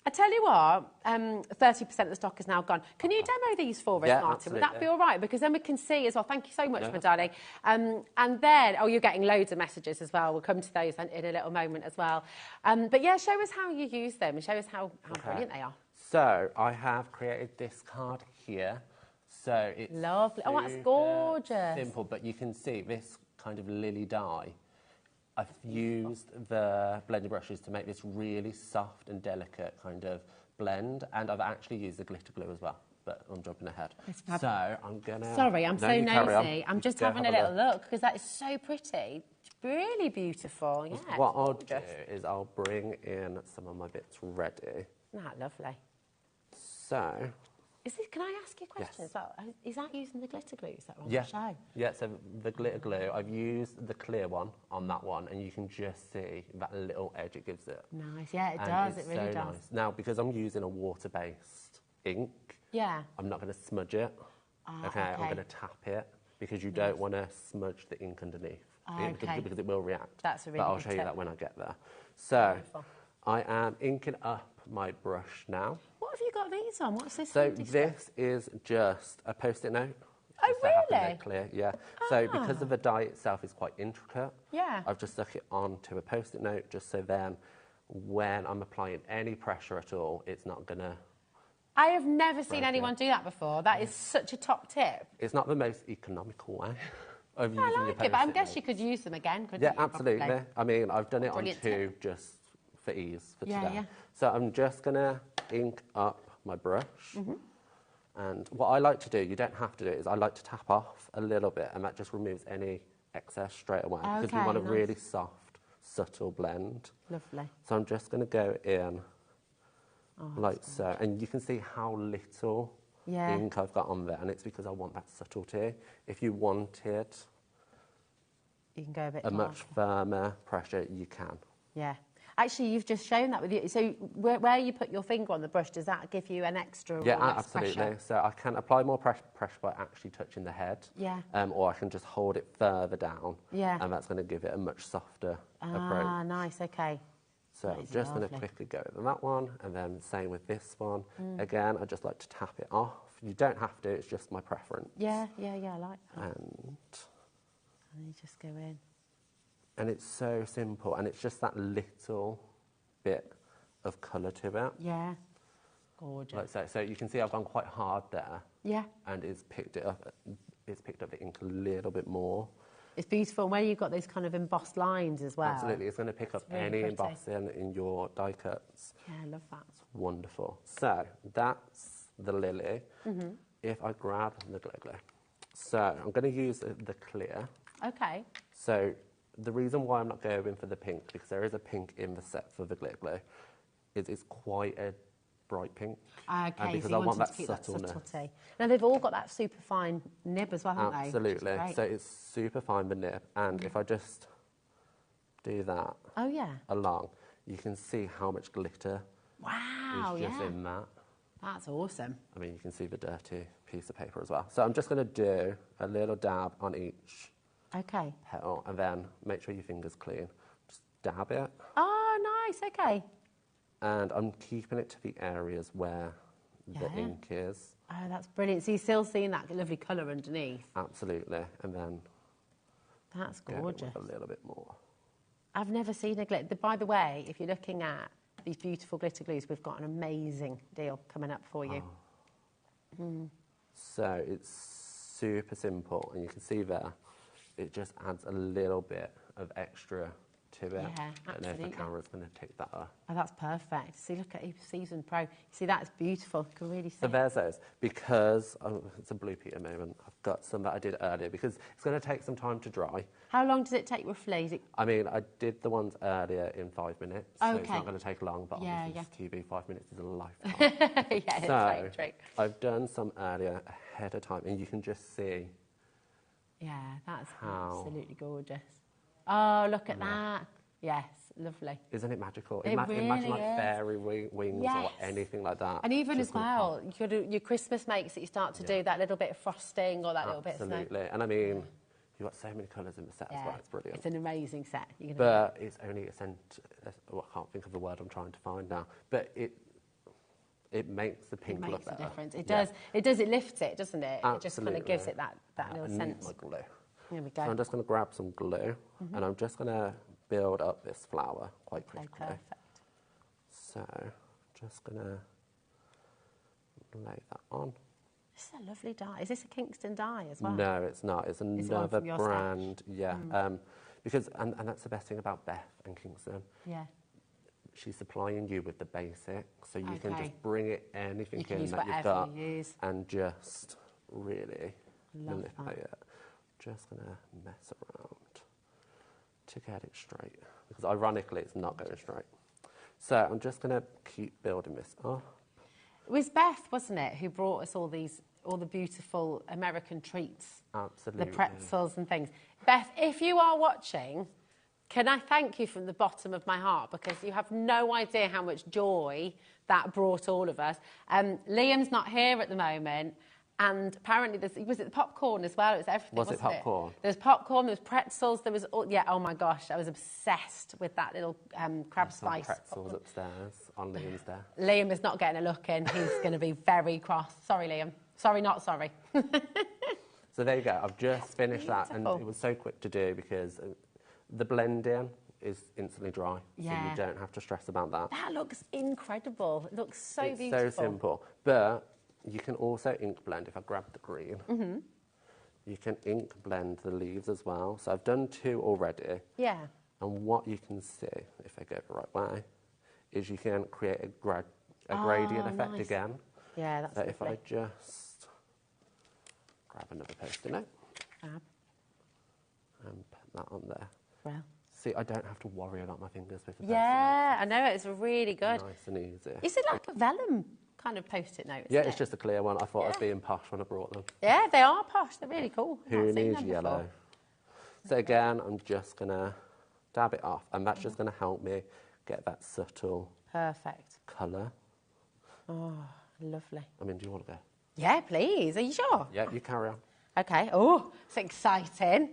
I tell you what, 30% of the stock is now gone. Can you demo these for us, Martin? Absolutely. Would that be all right? Because then we can see as well. Thank you so much, my darling. And then, you're getting loads of messages as well. We'll come to those in a little moment as well. But yeah, show us how you use them and show us how brilliant they are. So I have created this card here. So it's lovely. Oh, that's gorgeous. Simple, but you can see this kind of lily dye. I've used the blender brushes to make this really soft and delicate kind of blend, and I've actually used the glitter glue as well, but I'm jumping ahead. So I'm gonna... Sorry, I'm so nosy. I'm just having a little look, because that is so pretty. It's really beautiful, yeah. What I'll do is I'll bring in some of my bits ready. Isn't that lovely? So... Can I ask you a question as well? Is that using the glitter glue? Is that on the show? Yeah, so the glitter glue, I've used the clear one on that one, and you can just see that little edge it gives it. Nice, yeah, it does, it really does. Nice. Now, because I'm using a water-based ink, I'm not going to smudge it, okay? I'm going to tap it, because you don't want to smudge the ink underneath, because it will react. That's a really But I'll show you that when I get there. So, I am inking up my brush now. What have you got these on? What's this? So this is just a post-it note. Oh, really? Clear, yeah. So because of the die itself is quite intricate, I've just stuck it onto a post-it note just so then when I'm applying any pressure at all, it's not going to... I have never seen anyone do that before. That is such a top tip. It's not the most economical way of using your post-it but I guess you could use them again, couldn't you? Yeah, absolutely. Probably. I mean, I've done it on 2 just for ease for today. Yeah. So I'm just going to ink up my brush. And what I like to do, you don't have to do it, is I like to tap off a little bit, and that just removes any excess straight away. Because we want a really soft, subtle blend. Lovely. So I'm just going to go in like so. And you can see how little ink I've got on there, and it's because I want that subtlety. If you wanted you can go a bit much firmer pressure, you can. Yeah. Actually, you've just shown that with you. So where you put your finger on the brush, does that give you an extra or less absolutely. pressure? So I can apply more pressure by actually touching the head. Yeah. Or I can just hold it further down. Yeah. And that's going to give it a much softer approach. Ah, nice, okay. So I'm just going to quickly go over that one, and then same with this one. Again, I just like to tap it off. You don't have to, it's just my preference. Yeah, I like that. And you just go in. And it's so simple, and it's just that little bit of colour to it. Yeah, gorgeous. Like so you can see I've gone quite hard there. Yeah. And it's picked up the ink a little bit more. It's beautiful. Where you've got those kind of embossed lines as well. Absolutely, it's going to pick up really any pretty. embossing in your die cuts. Yeah, I love that. It's wonderful. So that's the lily. If I grab the glue. So I'm going to use the clear. Okay. So the reason why I'm not going for the pink, because there is a pink in the set for the glitter glue, is it's quite a bright pink. Okay, and because so you I want to that keep subtleness. that subtlety. Now they've all got that super fine nib as well, haven't they? Absolutely. So it's super fine the nib, and if I just do that along, you can see how much glitter is just in that. That's awesome. I mean, you can see the dirty piece of paper as well. So I'm just going to do a little dab on each petal, and then make sure your finger's clean. Just dab it. Oh, nice, okay. And I'm keeping it to the areas where the ink is. Oh, that's brilliant. So you're still seeing that lovely colour underneath? Absolutely. And then that's gorgeous. A little bit more. I've never seen a glitter. By the way, if you're looking at these beautiful glitter glues, we've got an amazing deal coming up for you. So it's super simple, and you can see there, it just adds a little bit of extra to it. Yeah, I don't know if the camera's going to take that off. Oh, that's perfect. See, look at Season Pro. See, that's beautiful. You can really see So there's those. Because, it's a blue Peter moment, I've got some that I did earlier, because it's going to take some time to dry. How long does it take roughly? Is it... I mean, I did the ones earlier in 5 minutes, so it's not going to take long, but obviously TV, 5 minutes is a lifetime. So I've done some earlier ahead of time, and you can just see. Yeah, that's absolutely gorgeous. Oh, look at that. Yes, lovely. Isn't it magical? It really imagine like is. fairy wings or anything like that. And even as well, your Christmas makes that you start to do that little bit of frosting or that little bit of snow. Absolutely. And I mean, you've got so many colours in the set as well. It's brilliant. It's an amazing set. But it's only I can't think of the word I'm trying to find now. But it makes the pink look better. It makes a difference. It does. It does. It lifts it, doesn't it? Absolutely. It just kind of gives it that little sense. My glue. Here we go. So I'm just going to grab some glue, and I'm just going to build up this flower quite quickly. Perfect. So just going to lay that on. This is a lovely dye. Is this a Kingston dye as well? No, it's not. It's another brand. Yeah. Because and that's the best thing about Beth and Kingston. Yeah. She's supplying you with the basics, so you can just bring it anything in that you've got and just really manipulate it. Just going to mess around to get it straight, because ironically it's not going straight. So I'm just going to keep building this up. It was Beth, wasn't it, who brought us all the beautiful American treats. Absolutely. The pretzels and things. Beth, if you are watching, can I thank you from the bottom of my heart, because you have no idea how much joy that brought all of us. Liam's not here at the moment. And apparently, was it the popcorn as well? It was everything, wasn't it? Popcorn? There was popcorn, there was pretzels, there was... oh my gosh, I was obsessed with that little crab spice. Pretzels popcorn upstairs on Liam's there. Liam is not getting a look in. He's going to be very cross. Sorry, Liam. Sorry, not sorry. So there you go. I've just finished that, and it was so quick to do because the blending is instantly dry, so you don't have to stress about that. That looks incredible. It looks so beautiful. It's so simple. But you can also ink blend. If I grab the green, you can ink blend the leaves as well. So I've done 2 already. Yeah. And what you can see, if I go the right way, is you can create a gradient effect again. Yeah, that's so if I just grab another Post-it note and put that on there. Well. See, I don't have to worry about my fingers with the Yeah, I know, it's really good. Nice and easy. Is it like a vellum kind of post-it note? Yeah, it's just a clear one. I thought I was being posh when I brought them. Yeah, they are posh. They're really cool. Who needs yellow? So again, I'm just going to dab it off, and that's just going to help me get that subtle colour. Oh, lovely. I mean, do you want to go? Yeah, please. Are you sure? Yeah, you carry on. Okay. Oh, it's exciting.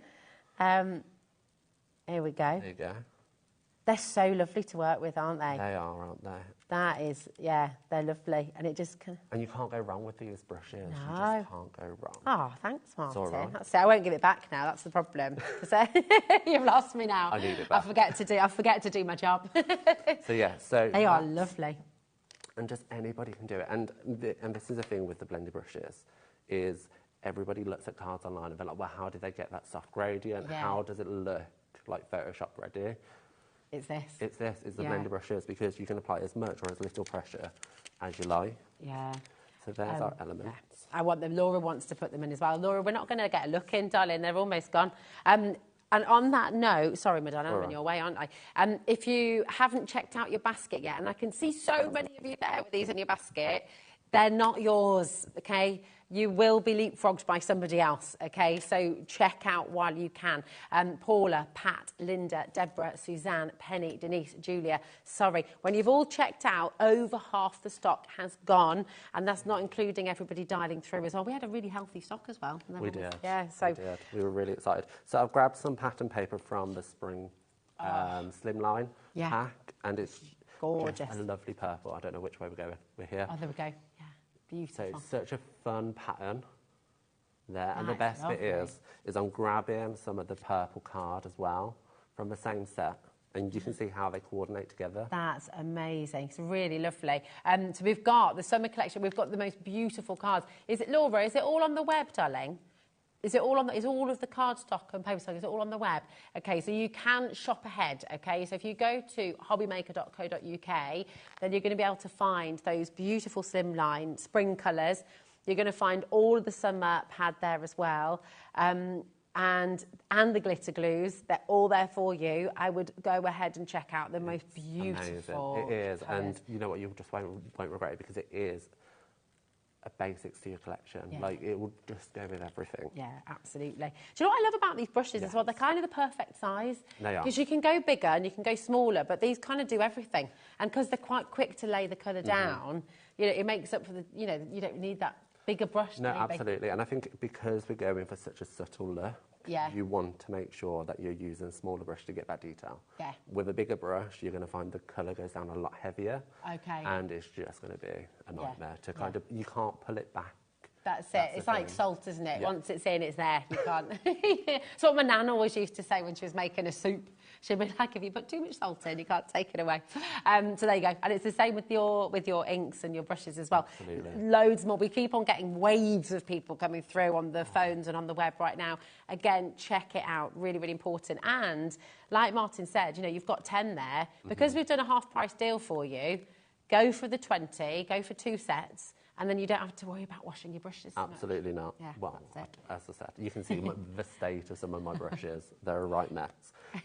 Here we go. There you go. They're so lovely to work with, aren't they? They are, aren't they? That is, yeah, they're lovely. And it just can... And you can't go wrong with these brushes. No. You just can't go wrong. Oh, thanks, Martin. It's all right. That's it. I won't give it back now. That's the problem. You've lost me now. I need it back. I forget to do my job. So, yeah. So they are lovely. And just anybody can do it. And this is the thing with the blended brushes, is everybody looks at cards online and they're like, well, how did they get that soft gradient? Yeah. How does it look like Photoshop ready? It's this. It's the blender brushes, because you can apply as much or as little pressure as you like. Yeah. So there's our elements. Yeah. I want them. Laura wants to put them in as well. Laura, we're not going to get a look in, darling. They're almost gone. And on that note, sorry, Madonna, I'm in your way, aren't I? If you haven't checked out your basket yet, and I can see so many of you there with these in your basket, they're not yours, okay? You will be leapfrogged by somebody else, okay? So check out while you can. Paula, Pat, Linda, Deborah, Suzanne, Penny, Denise, Julia, sorry. When you've all checked out, over half the stock has gone, and that's not including everybody dialing through as well. We had a really healthy stock as well. We did. Yeah, so... We did. We were really excited. So I've grabbed some pattern paper from the spring slimline pack, and it's gorgeous. Just a lovely purple. I don't know which way we're going. We're here. Oh, there we go. Beautiful. So it's such a fun pattern there. And the best bit is I'm grabbing some of the purple card as well from the same set. And you can see how they coordinate together. That's amazing. It's really lovely. So we've got the summer collection. We've got the most beautiful cards. Is it, Laura, is it all on the web, darling? Is it all on is all of the card stock and paper stock, is it all on the web? Okay, so you can shop ahead, okay? So if you go to hobbymaker.co.uk, then you're going to be able to find those beautiful slimline spring colours. You're going to find all of the summer pad there as well. And the glitter glues, they're all there for you. I would go ahead and check out the most beautiful Amazing. It is, colours. and you know what, you just won't regret it, because it is a basics to your collection. Yeah. Like, it will just go with everything. Yeah, absolutely. Do you know what I love about these brushes as well? They're kind of the perfect size. They are. Because you can go bigger and you can go smaller, but these kind of do everything. And because they're quite quick to lay the colour down, you know, it makes up for the, you know, you don't need that bigger brush. No, absolutely. And I think because we're going for such a subtle look, you want to make sure that you're using a smaller brush to get that detail. Yeah. With a bigger brush, you're going to find the colour goes down a lot heavier. Okay. And it's just going to be a nightmare to kind of, you can't pull it back. That's it. It's like salt, isn't it? Yeah. Once it's in, it's there. You can't. It's what my nan always used to say when she was making a soup. She'd be like, if you put too much salt in, you can't take it away. So there you go. And it's the same with your inks and your brushes as well. Absolutely. Loads more. We keep on getting waves of people coming through on the phones and on the web right now. Again, check it out. Really, really important. And like Martin said, you know, you've got 10 there. Because we've done a half price deal for you, go for the 20, go for 2 sets. And then you don't have to worry about washing your brushes so Absolutely much. not. Yeah, well, that's it. as I said, you can see the state of some of my brushes. They're a right mess.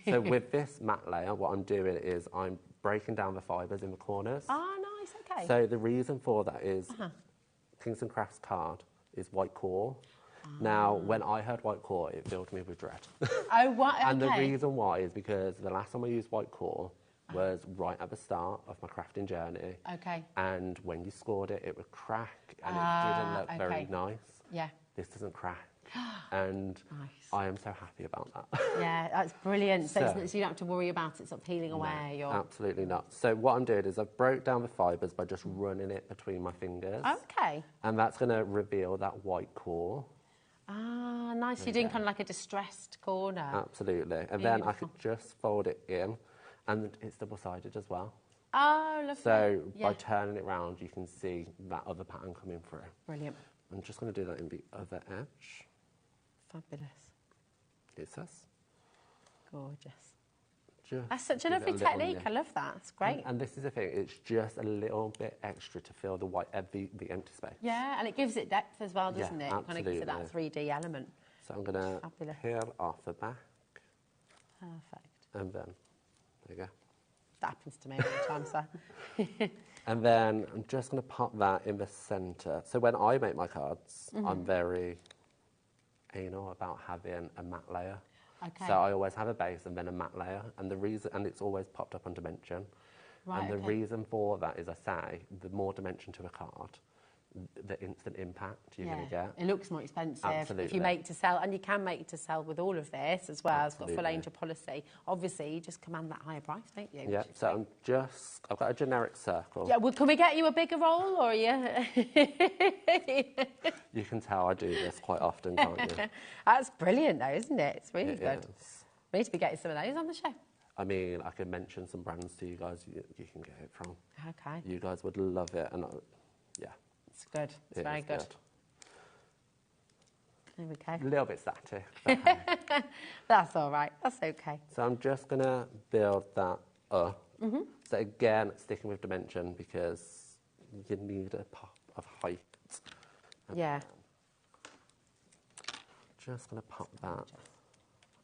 So with this matte layer, what I'm doing is I'm breaking down the fibres in the corners. Oh, nice, okay. So the reason for that is Kings and Crafts card is white coral. Now, when I heard white coral, it filled me with dread. Oh, what? Okay. And the reason why is because the last time I used white coral was right at the start of my crafting journey. Okay. And when you scored it, it would crack and it didn't look very nice. Yeah. This doesn't crack. And I am so happy about that. Yeah, that's brilliant. So you don't have to worry about it sort of peeling away. No, absolutely not. So what I'm doing is I've broke down the fibres by just running it between my fingers. Okay. And that's going to reveal that white core. Ah, nice. You're doing kind of like a distressed corner. Absolutely. And then I could just fold it in. And it's double-sided as well. Oh, lovely. So by turning it round, you can see that other pattern coming through. Brilliant. I'm just going to do that in the other edge. Fabulous. It says. Gorgeous. That's such a lovely technique. I love that. It's great. And this is the thing. It's just a little bit extra to fill the white, the empty space. Yeah, and it gives it depth as well, doesn't it? Absolutely. It kind of gives it that 3D element. So I'm going to peel off the back. Perfect. And then, there you go. That happens to me all the time, so. And then I'm just going to pop that in the centre. So when I make my cards, I'm very anal about having a matte layer. Okay. So I always have a base and then a matte layer, and the reason, and it's always popped up on dimension. Right, and the reason for that is, I say, the more dimension to a card, the instant impact you're going to get. It looks more expensive Absolutely. if you make to sell, and you can make to sell with all of this as well. Absolutely. It's got full angel policy. Obviously, you just command that higher price, don't you? Yeah, so I've got a generic circle. Yeah, well, can we get you a bigger roll, or are you? You can tell I do this quite often, can't you? That's brilliant, though, isn't it? It's really good. Is. We need to be getting some of those on the show. I mean, I can mention some brands to you guys you can get it from. Okay. You guys would love it, and yeah. It's good. It's very good. There we go. A little bit static. That's all right. That's okay. So I'm just going to build that up. So again, sticking with dimension, because you need a pop of height. Yeah. Just going to pop that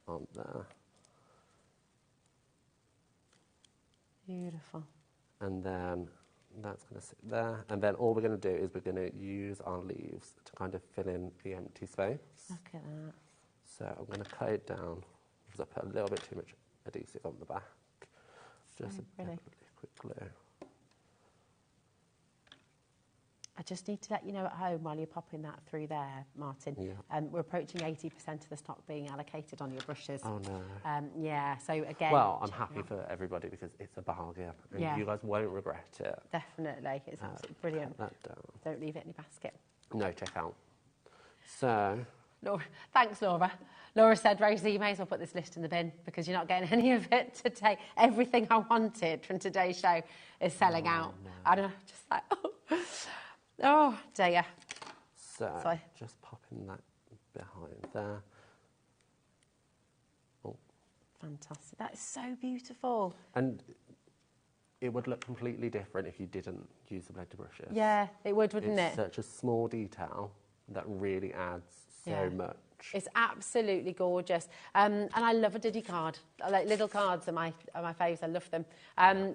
on there. Beautiful. And then that's going to sit there. And then all we're going to do is we're going to use our leaves to kind of fill in the empty space. Look at that. So I'm going to cut it down because I put a little bit too much adhesive on the back. Just a bit of liquid glue. I just need to let you know at home while you're popping that through there, Martin. Yeah. We're approaching 80% of the stock being allocated on your brushes. Oh, no. Yeah, so again... Well, I'm happy for everybody because it's a bargain. And Yeah. you guys won't regret it. Definitely. It's absolutely brilliant. Cut that down. Don't leave it in your basket. No, check out. So... Laura, thanks, Laura. Laura said, Rosie, you may as well put this list in the bin because you're not getting any of it today. Everything I wanted from today's show is selling out. No. I don't know, just like, oh dear. So, Sorry. just popping that behind there. Oh. Fantastic. That is so beautiful. And it would look completely different if you didn't use the blended brushes. Yeah, it would, wouldn't It's it? such a small detail that really adds so much. It's absolutely gorgeous. And I love a Diddy card. I like little cards are my faves. I love them.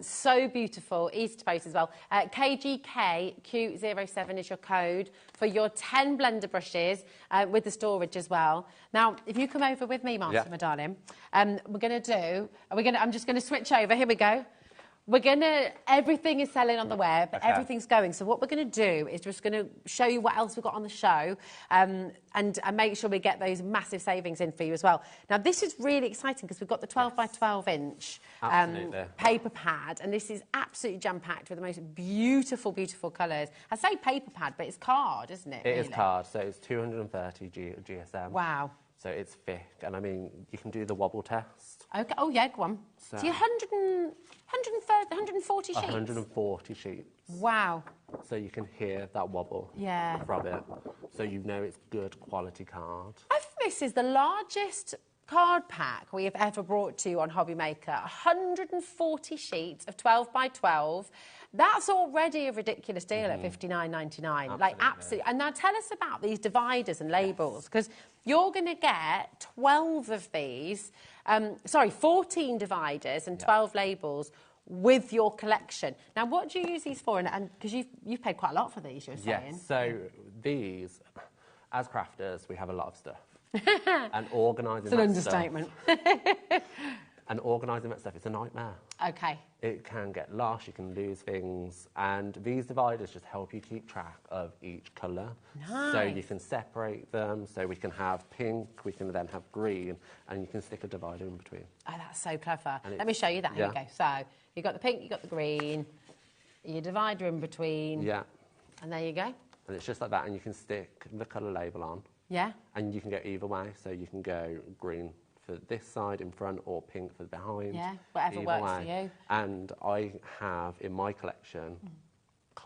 So beautiful. Easy to post as well. KGKQ07 is your code for your 10 blender brushes with the storage as well. Now, if you come over with me, Martin, my darling, I'm just going to switch over. Here we go. Everything is selling on the web, everything's going. So what we're going to do is just going to show you what else we've got on the show and make sure we get those massive savings in for you as well. Now, this is really exciting because we've got the 12 by 12 inch paper pad, and this is absolutely jam-packed with the most beautiful, beautiful colours. I say paper pad, but it's card, isn't it? It is card, so it's 230 GSM. Wow. So it's thick, and I mean, you can do the wobble test. Okay. Oh, yeah, go on. So 140 sheets? 140 sheets. Wow. So you can hear that wobble from it. So you know it's good quality card. I think this is the largest card pack we have ever brought to you on HobbyMaker. 140 sheets of 12 by 12. That's already a ridiculous deal at $59.99. Like, absolutely. And now tell us about these dividers and labels, because you're going to get 12 of these, 14 dividers and 12 labels with your collection. Now, what do you use these for? And because you've paid quite a lot for these, you're saying. Yes, so these, as crafters, we have a lot of stuff. And organising that understatement. And organising that stuff, it's a nightmare. Okay. It can get lost, you can lose things, and these dividers just help you keep track of each colour. Nice. So you can separate them, so we can have pink, we can then have green, and you can stick a divider in between. Oh, that's so clever. Let me show you that. Here we go. So you've got the pink, you've got the green, your divider in between. Yeah. And there you go. And it's just like that, and you can stick the colour label on. Yeah. And you can go either way, so you can go green for this side in front or pink for behind. Yeah, whatever works for you. And I have in my collection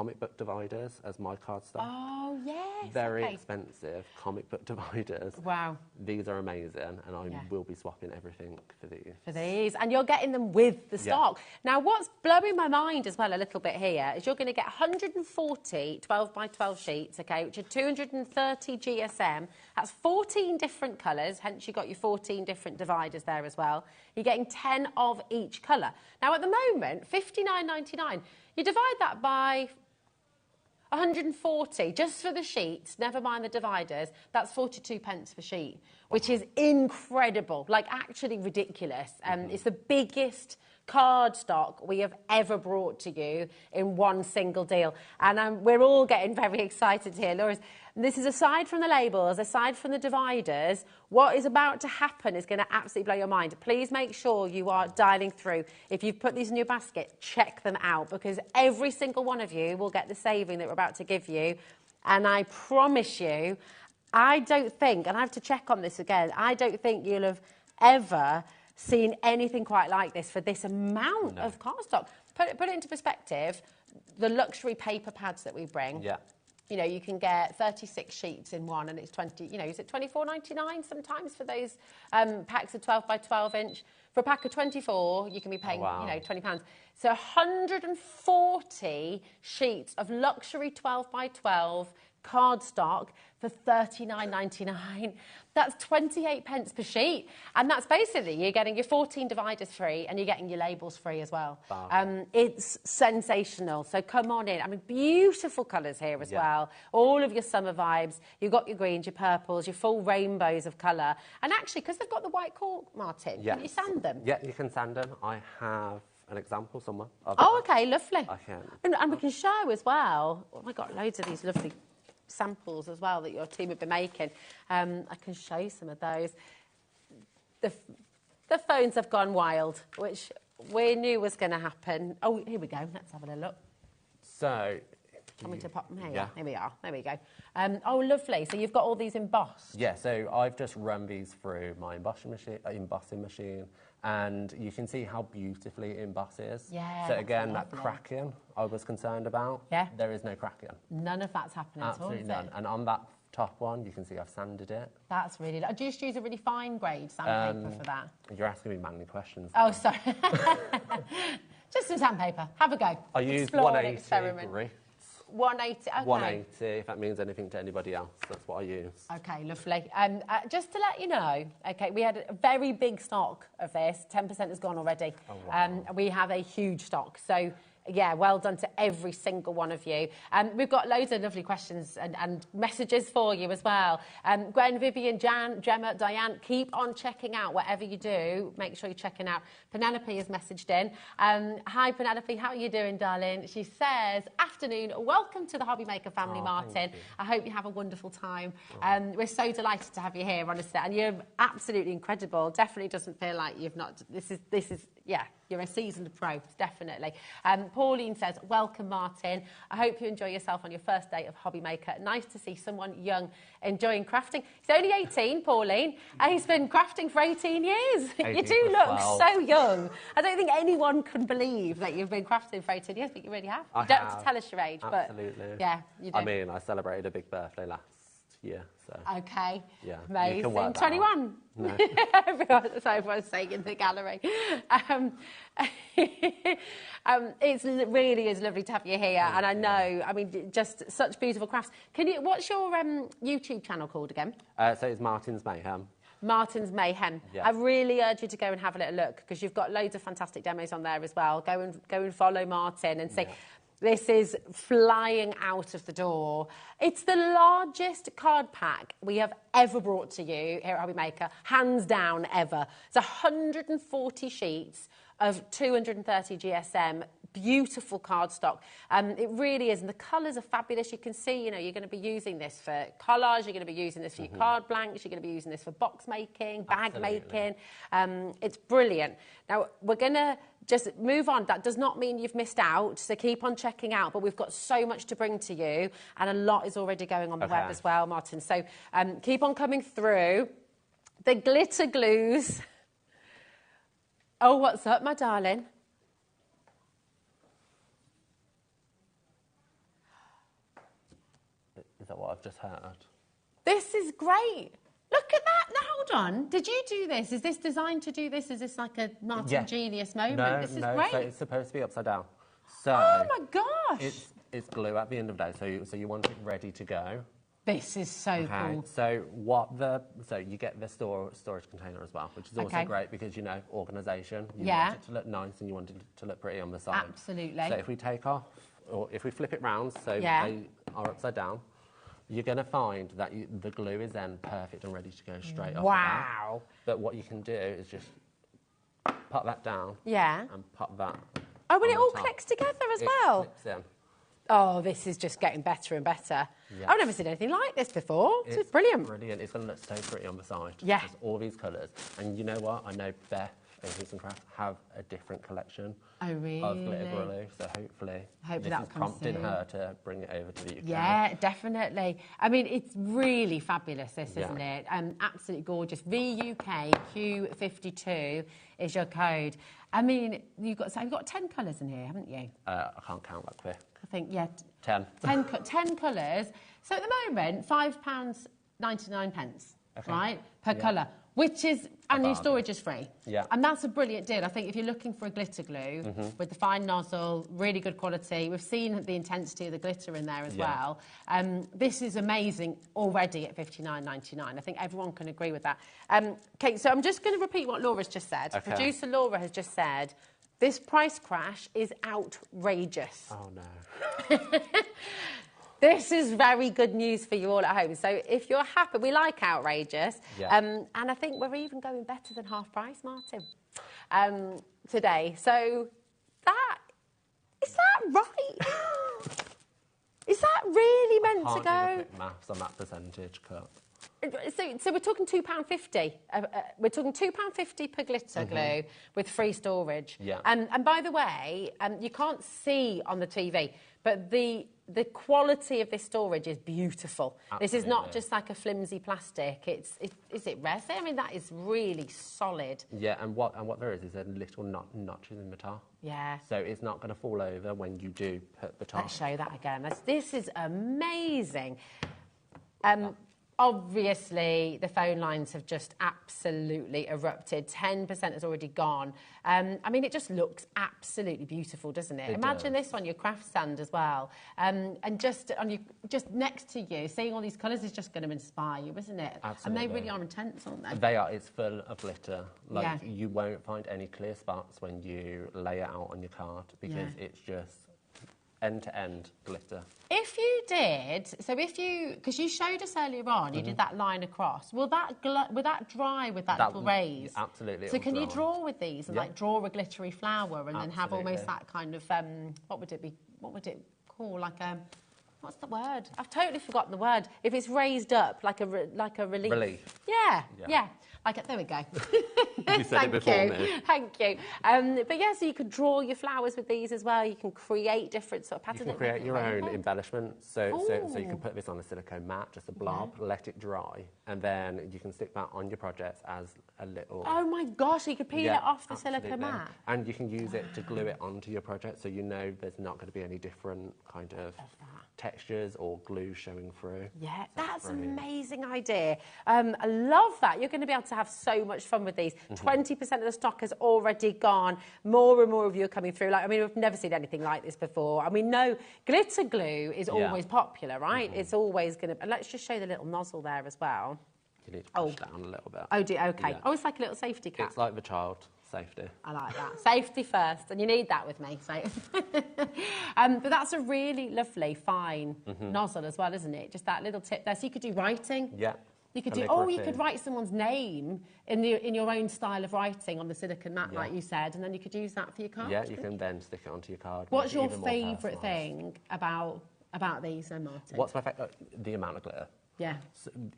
comic book dividers as my cardstock. Oh, yes. Very expensive comic book dividers. Wow. These are amazing, and I will be swapping everything for these. And you're getting them with the stock. Now, what's blowing my mind as well a little bit here is you're going to get 140 12 by 12 sheets, okay, which are 230 GSM. That's 14 different colours, hence you got your 14 different dividers there as well. You're getting 10 of each colour. Now, at the moment, $59.99. You divide that by 140 just for the sheets, never mind the dividers, that's 42 pence per sheet, which is incredible, like actually ridiculous. It's the biggest cardstock we have ever brought to you in one single deal. And we're all getting very excited here. Laura's, this is aside from the labels, aside from the dividers, what is about to happen is going to absolutely blow your mind. Please make sure you are dialing through. If you've put these in your basket, check them out, because every single one of you will get the saving that we're about to give you. And I promise you, I don't think, and I have to check on this again, I don't think you'll have ever seen anything quite like this for this amount of cardstock. Put it into perspective, the luxury paper pads that we bring. Yeah. You know, you can get 36 sheets in one, and it's 20, you know, is it $24.99 sometimes for those packs of 12 by 12 inch? For a pack of 24, you can be paying, you know, £20. So 140 sheets of luxury 12 by 12 cardstock for $39.99. That's 28 pence per sheet. And that's basically, you're getting your 14 dividers free and you're getting your labels free as well. It's sensational. So come on in. I mean, beautiful colours here as well. All of your summer vibes. You've got your greens, your purples, your full rainbows of colour. And actually, because they've got the white cork, Martin, can you sand them? Yeah, you can sand them. I have an example somewhere. Okay, lovely. I can. And we can show as well. Oh, I've got loads of these lovely samples as well that your team have been making. I can show you some of those. The phones have gone wild, which we knew was going to happen. Oh, here we go. Let's have a look. So, want me to pop them here? Yeah. Here we are. There we go. Oh, lovely. So you've got all these embossed. Yeah. So I've just run these through my embossing machine. And you can see how beautifully it embosses. Yeah. So again, that cracking I was concerned about. Yeah. There is no cracking. None of that's happening at all. Absolutely none. And on that top one, you can see I've sanded it. That's really. Do you just use a really fine grade sandpaper for that? You're asking me manly questions. Oh, sorry. Just some sandpaper. Have a go. I use 180 grits. 180, okay. 180, if that means anything to anybody else, that's what I use. Okay, lovely. Just to let you know, okay, we had a very big stock of this. 10% has gone already. Oh, wow. We have a huge stock. So, yeah, well done to every single one of you. We've got loads of lovely questions and messages for you as well. Gwen, Vivian, Jan, Gemma, Diane, keep on checking out whatever you do. Make sure you're checking out. Penelope has messaged in. Hi, Penelope. How are you doing, darling? She says, afternoon. Welcome to the HobbyMaker family, Martin. I hope you have a wonderful time. We're so delighted to have you here, honestly. And you're absolutely incredible. Definitely doesn't feel like you've not... This is yeah, you're a seasoned pro, definitely. Pauline says, welcome, Martin. I hope you enjoy yourself on your first day of HobbyMaker. Nice to see someone young enjoying crafting. He's only 18, Pauline, and he's been crafting for 18 years. 18 you do look so young. I don't think anyone can believe that you've been crafting for 18 years, but you really have. You don't have to tell us your age, absolutely. But yeah, you do. I mean, I celebrated a big birthday last year, so... Okay. Yeah. Amazing. 21? No. Everyone's saying in the gallery. It really is lovely to have you here, and I know, I mean, just such beautiful crafts. What's your YouTube channel called again? So it's Martin's Mayhem. Martin's Mayhem. Yeah. I really urge you to go and have a little look, because you've got loads of fantastic demos on there as well. Go and follow Martin and see. Yeah. This is flying out of the door. It's the largest card pack we have ever brought to you here at HobbyMaker, hands down ever. It's 140 sheets of 230 GSM, beautiful cardstock. It really is, and the colours are fabulous. You can see, you know, you're going to be using this for collage, you're going to be using this for your card blanks, you're going to be using this for box making, bag making. It's brilliant. Now, we're going to just move on. That does not mean you've missed out, so keep on checking out, but we've got so much to bring to you, and a lot is already going on the web as well, Martin. So keep on coming through. The glitter glues. Oh, what's up, my darling? what I've just heard. This is great. Look at that. Now, hold on. Did you do this? Is this designed to do this? Is this like a Martin Genius moment? No, this is no, great. so it's supposed to be upside down. So oh, my gosh. It's glue at the end of the day, so you want it ready to go. This is so cool. So you get the storage container as well, which is also great because, you know, organisation. You want it to look nice and you want it to look pretty on the side. Absolutely. So if we take off, or if we flip it round so they are upside down, you're going to find that the glue is then perfect and ready to go straight off. Wow. But what you can do is just pop that down. Yeah. And pop that. Oh, and it all clicks together as well. Clips in. Oh, this is just getting better and better. Yes. I've never seen anything like this before. It's brilliant. Brilliant. It's going to look so pretty on the side. Yeah. Just all these colours. And you know what? I know Beth and Houston Craft have a different collection of glitter glue. So hopefully this is prompting her to bring it over to the UK. Yeah, definitely. I mean, it's really fabulous, this, isn't it? Absolutely gorgeous. VUKQ52 is your code. I mean, you've got 10 colours in here, haven't you? I can't count that quick. I think, yeah. 10. 10 colours. So at the moment, £5.99, right, per colour, which is, and your storage is free. Yeah. And that's a brilliant deal. I think if you're looking for a glitter glue with the fine nozzle, really good quality, we've seen the intensity of the glitter in there as well. This is amazing already at £59.99. I think everyone can agree with that. Okay, so I'm just going to repeat what Laura's just said. Okay. Producer Laura has just said, this price crash is outrageous. Oh, no. This is very good news for you all at home. So if you're happy, we like outrageous. Yeah. And I think we're even going better than half price, Martin, today. So is that right? Is that really meant to go? Do the quick maths on that percentage cut. So we're talking £2.50. We're talking £2.50 per glitter glue with free storage. Yeah. And by the way, you can't see on the TV, but the quality of this storage is beautiful. Absolutely. This is not just like a flimsy plastic. Is it resin? I mean, that is really solid. Yeah, and what there is a little notches in the top. Yeah. So it's not going to fall over when you do put the top. Let's show that again. This is amazing. Obviously, the phone lines have just absolutely erupted. 10% has already gone. I mean, it just looks absolutely beautiful, doesn't it? Imagine this on your craft stand as well. And just next to you, seeing all these colours is just going to inspire you, isn't it? Absolutely. And they really are intense, aren't they? They are. It's full of glitter. Like, you won't find any clear spots when you lay it out on your card because it's just end-to-end glitter. If you did, because you showed us earlier on, you did that line across. Will that dry with that little raise? Absolutely. So can you draw with these and like draw a glittery flower and then have almost that kind of what would it call, like a, what's the word? I've totally forgotten the word. If it's raised up, like a relief. Relief. Yeah. There we go. You said it before me. Thank you. But yeah, so you could draw your flowers with these as well. You can create different sort of patterns. You can create your own embellishments. So you can put this on a silicone mat, just a blob, let it dry, and then you can stick that on your projects as a little... Oh my gosh, so you could peel it off the silicone mat. And you can use it to glue it onto your project, so you know there's not going to be any different kind of textures or glue showing through. Yeah, that's an amazing idea. I love that. You're going to be able to have so much fun with these. 20% of the stock has already gone. More and more of you are coming through. Like, I mean, we've never seen anything like this before. I mean, no, glitter glue is always popular, right? It's always going to... Let's just show the little nozzle there as well. You need to push down a little bit. Oh, okay. Yeah. Oh, it's like a little safety cap. It's like the child safety. I like that. Safety first, and you need that with me. So, but that's a really lovely, fine nozzle as well, isn't it? Just that little tip there. So you could do writing. Yeah. You could you could write someone's name in your own style of writing on the silicone mat, like you said, and then you could use that for your card. Yeah, you can then stick it onto your card. What's your favourite thing about these, then, Martin? What's my favourite? The amount of glitter. Yeah.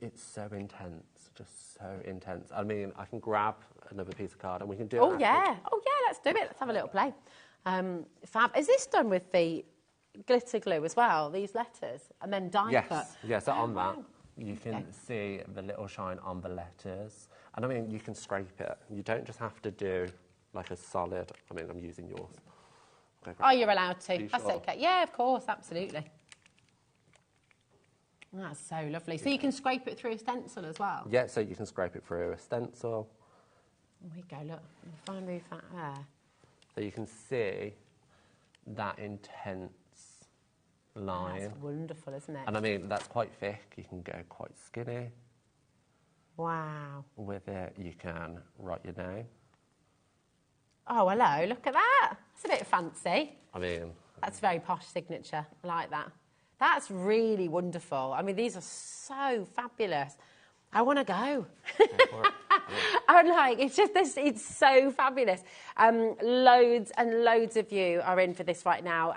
It's so intense, just so intense. I mean, I can grab another piece of card and we can do Oh, yeah, let's do it. Let's have a little play. Fab. Is this done with the glitter glue as well, these letters? And then die cut? Yes, so on that, you can see the little shine on the letters. And I mean, you can scrape it. You don't just have to do like a solid... I mean, I'm using yours. Oh, you're allowed to. That's okay. Yeah, of course, absolutely. That's so lovely. So you can scrape it through a stencil as well? Yeah, so you can scrape it through a stencil. There we go, look. If I move that there. So you can see that intense line. That's wonderful, isn't it? And I mean, that's quite thick. You can go quite skinny. Wow. With it, you can write your name. Oh, hello, look at that. It's a bit fancy. I mean... That's a very posh signature. I like that. That's really wonderful. I mean, these are so fabulous. I want to go. I'm like, it's just this, it's so fabulous. Loads and loads of you are in for this right now.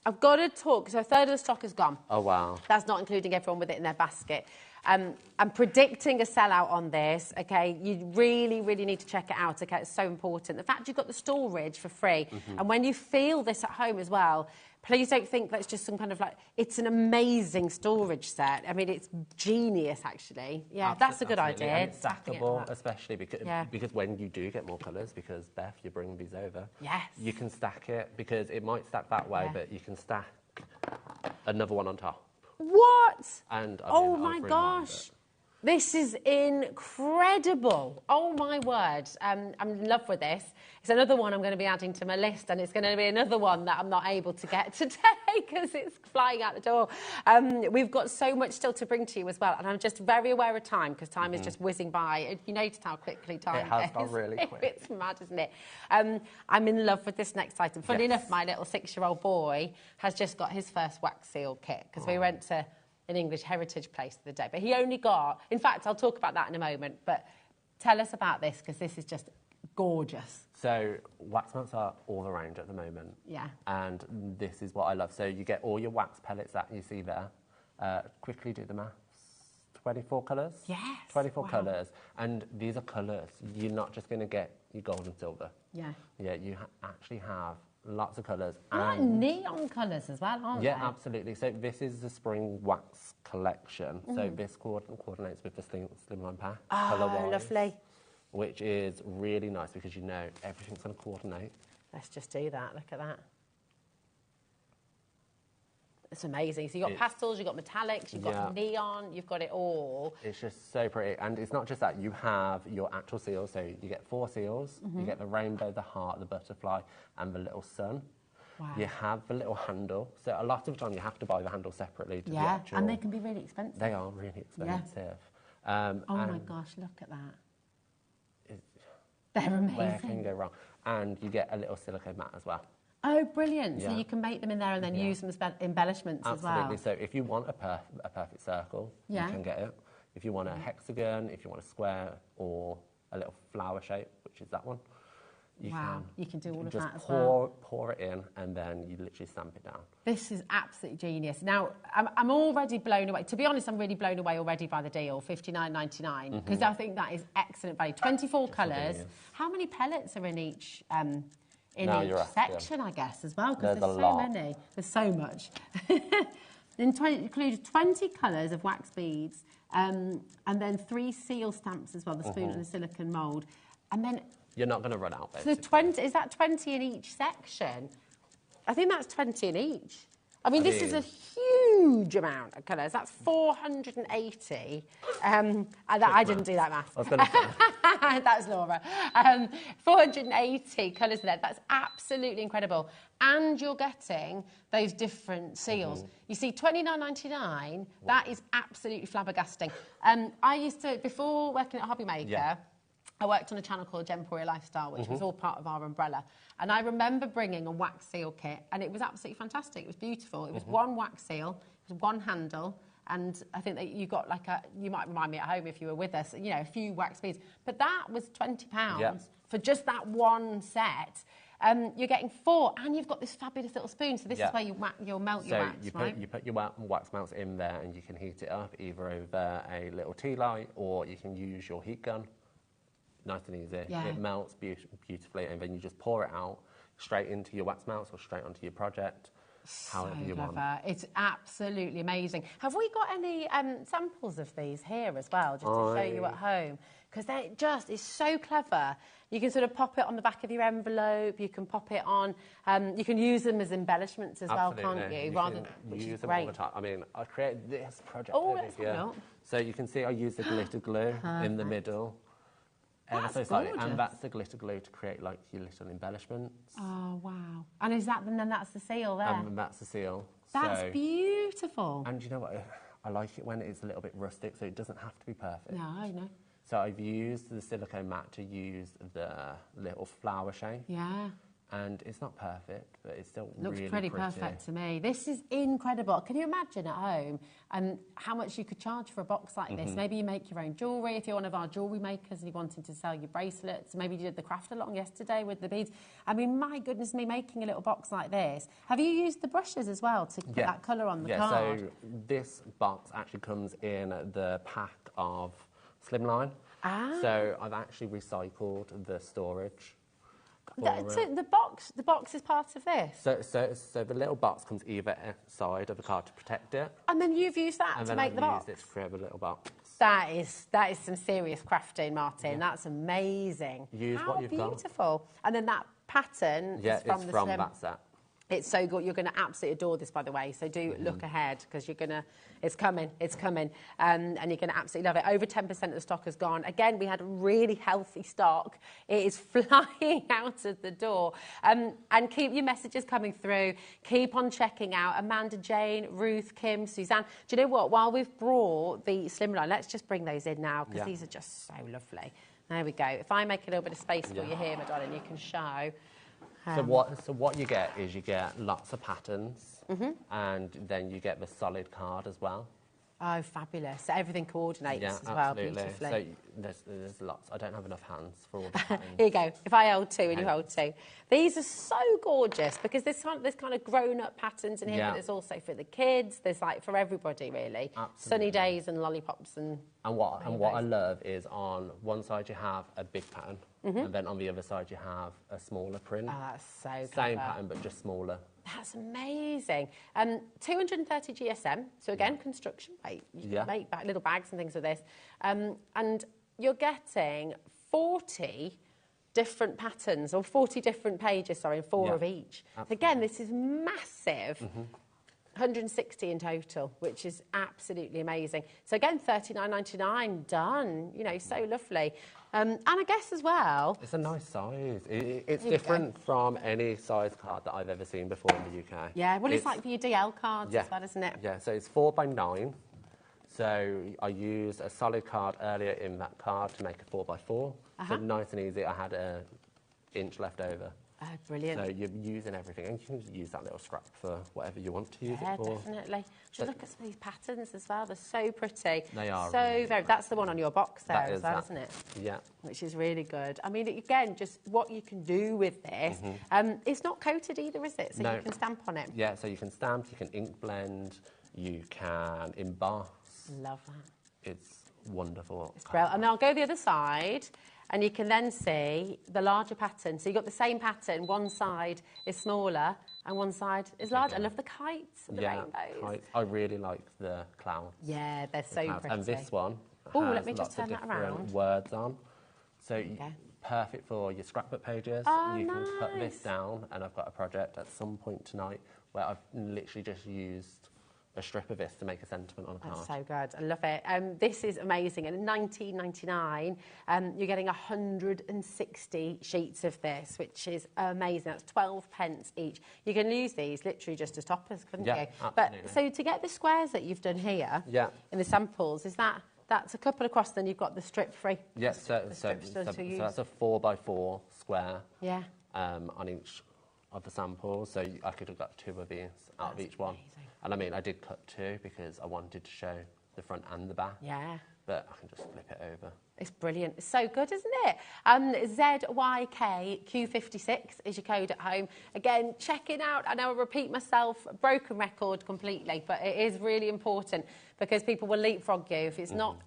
I've got to talk, so a third of the stock is gone. Oh, wow. That's not including everyone with it in their basket. I'm predicting a sellout on this, okay? You really, really need to check it out, okay? It's so important. The fact you've got the storage for free, and when you feel this at home as well, please don't think that's just some kind of like, it's an amazing storage set. I mean, it's genius, actually. Yeah, that's a good idea. And it's stackable, especially because when you do get more colours, because, Beth, you're bringing these over. Yes. You can stack it, because it might stack that way, but you can stack another one on top. What? And oh my gosh. This is incredible. Oh my word. I'm in love with this. It's another one I'm going to be adding to my list, and it's going to be another one that I'm not able to get today because it's flying out the door. We've got so much still to bring to you as well, and I'm just very aware of time because time is just whizzing by. You noticed how quickly time It has gone really quick. It's mad, isn't it? I'm in love with this next item. Funny enough, my little 6-year-old boy has just got his first wax seal kit because we went to an English heritage place the other day. But he only got... In fact, I'll talk about that in a moment. But tell us about this, because this is just gorgeous. So wax melts are all around at the moment. Yeah. And this is what I love. So you get all your wax pellets that you see there. Quickly do the maths. 24 colours? Yes. 24 colours. And these are colours. You're not just going to get your gold and silver. Yeah. Yeah, you actually have lots of colours. Like neon colours as well, aren't they? Yeah, absolutely. So this is the spring wax collection. So this coordinates with the slimline pack, colour-wise. Lovely. Which is really nice because you know everything's going to coordinate. Let's just do that. Look at that. It's amazing. So you've got pastels, you've got metallics, you've got neon, you've got it all. It's just so pretty. And it's not just that. You have your actual seals. So you get 4 seals. You get the rainbow, the heart, the butterfly, and the little sun. Wow. You have the little handle. So a lot of the time you have to buy the handle separately. To the actual... and they can be really expensive. They are really expensive. Oh my gosh, look at that. They're amazing. Where can you go wrong? And you get a little silicone mat as well. Oh, brilliant. So you can make them in there and then use them as embellishments as well. Absolutely. So if you want a perfect circle, you can get it. If you want a hexagon, if you want a square, or a little flower shape, which is that one, you can do all of that as well. Pour it in, and then you literally stamp it down. This is absolutely genius. Now, I'm already blown away. To be honest, I'm really blown away already by the deal, $59.99, because I think that is excellent value. 24 colours. How many pellets are in each section, I guess, as well? Because there's so many. There's so much. Includes 20 colours of wax beads, and then 3 seal stamps as well, the spoon and the silicone mould. And then... You're not going to run out, basically. So 20, is that 20 in each section? I think that's 20 in each. I mean, this is a huge amount of colours. That's 480. I didn't do that math. I was going to say. That's Laura. 480 colours there. That's absolutely incredible. And you're getting those different seals. You see, $29.99, that is absolutely flabbergasting. I used to, before working at HobbyMaker, I worked on a channel called Gemporia Lifestyle, which was all part of our umbrella. And I remember bringing a wax seal kit, and it was absolutely fantastic. It was beautiful. It was one wax seal, it was one handle, and I think that you got like you might remind me at home if you were with us, you know, a few wax beads. But that was £20 for just that one set. You're getting 4, and you've got this fabulous little spoon. So this is where you'll melt your wax, you put your wax melts in there, and you can heat it up either over a little tea light, or you can use your heat gun. Nice and easy. It melts beautifully, and then you just pour it out straight into your wax melts or straight onto your project, however you want. It's absolutely amazing. Have we got any samples of these here as well, just to show you at home? because they just is so clever. You can sort of pop it on the back of your envelope. You can pop it on. You can use them as embellishments as well, can't you? Which use them all the time. I mean, I created this project over here. So you can see I use the glitter glue in the middle. That's gorgeous. And that's the glitter glue to create like your little embellishments. Oh wow! And is that then that's the seal there? And that's the seal. That's beautiful. And you know what? I like it when it's a little bit rustic, so it doesn't have to be perfect. No. So I've used the silicone mat to use the little flower shape. Yeah. And it's not perfect, but it's still looks really pretty perfect to me. This is incredible. Can you imagine at home how much you could charge for a box like this? Maybe you make your own jewellery if you're one of our jewellery makers and you're wanting to sell your bracelets. Maybe you did the craft along yesterday with the beads. I mean, my goodness me, making a little box like this. Have you used the brushes as well to put that colour on the card? So this box actually comes in the pack of Slimline. So I've actually recycled the storage. The box is part of this? So the little box comes either side of the card to protect it. And then you've used that to make the box? And then I've used it to create a little box. That is some serious crafting, Martin. That's amazing. Use what you've got. Beautiful. And then that pattern is from the Slim. That set. It's so good. You're going to absolutely adore this, by the way. So do look ahead because you're going to. It's coming. And you're going to absolutely love it. Over 10% of the stock has gone. Again, we had a really healthy stock. It is flying out of the door. And keep your messages coming through. Keep on checking out Amanda, Jane, Ruth, Kim, Suzanne. Do you know what? While we've brought the Slimline, let's just bring those in now because these are just so lovely. There we go. If I make a little bit of space for you here, my darling, you can show. So what you get is you get lots of patterns, and then you get the solid card as well. Oh, fabulous. So everything coordinates as well beautifully. So there's lots. I don't have enough hands for all the patterns. Here you go. If I hold two and you hold two. These are so gorgeous because there's kind of grown-up patterns in here, but there's also for the kids. There's like for everybody, really. Absolutely. Sunny days and lollipops and what I love is on one side you have a big pattern, and then on the other side you have a smaller print. Oh, that's so clever. Same pattern, but just smaller. That's amazing. 230 GSM, so again, construction weight. You can make little bags and things with this. And you're getting 40 different patterns, or 40 different pages, sorry, 4 of each. So again, this is massive. 160 in total, which is absolutely amazing. So again, $39.99, done. You know, so lovely. And I guess as well... It's a nice size. It's different from any size card that I've ever seen before in the UK. Yeah, well, it's like for your DL cards as well, isn't it? Yeah, so it's 4x9. So I used a solid card earlier in that card to make a 4x4. So nice and easy. I had an inch left over. Oh, brilliant. So you're using everything, and you can use that little scrap for whatever you want to use it for. Yeah, definitely. Should look at some of these patterns as well. They're so pretty. They are so really very. That's the one on your box there as well, isn't it? Yeah. Which is really good. I mean, again, just what you can do with this. It's not coated either, is it? So you can stamp on it. Yeah, so you can stamp, you can ink blend, you can emboss. Love that. It's wonderful. It's brilliant. And I'll go the other side. And you can then see the larger pattern. So you've got the same pattern. One side is smaller and one side is larger. I love the kites and the rainbows. Kites. I really like the clouds. Yeah, they're so pretty. And this one let me just has lots turn of that around. different words on. So perfect for your scrapbook pages. You can put this down, and I've got a project at some point tonight where I've literally just used a strip of this to make a sentiment on a card. That's so good. I love it. This is amazing. And at $19.99, you're getting 160 sheets of this, which is amazing. That's 12 pence each. You can use these literally just as toppers, couldn't you? Absolutely. But so to get the squares that you've done here in the samples, is that's a couple across, then you've got the strip free? Yes, so that's a 4x4 square on each of the samples. So I could have got 2 of these out of each one. Amazing. And I mean, I did cut 2 because I wanted to show the front and the back. Yeah. But I can just flip it over. It's brilliant. It's so good, isn't it? ZYKQ56 is your code at home. Again, check it out. I know I repeat myself, broken record completely, but it is really important because people will leapfrog you. If it's not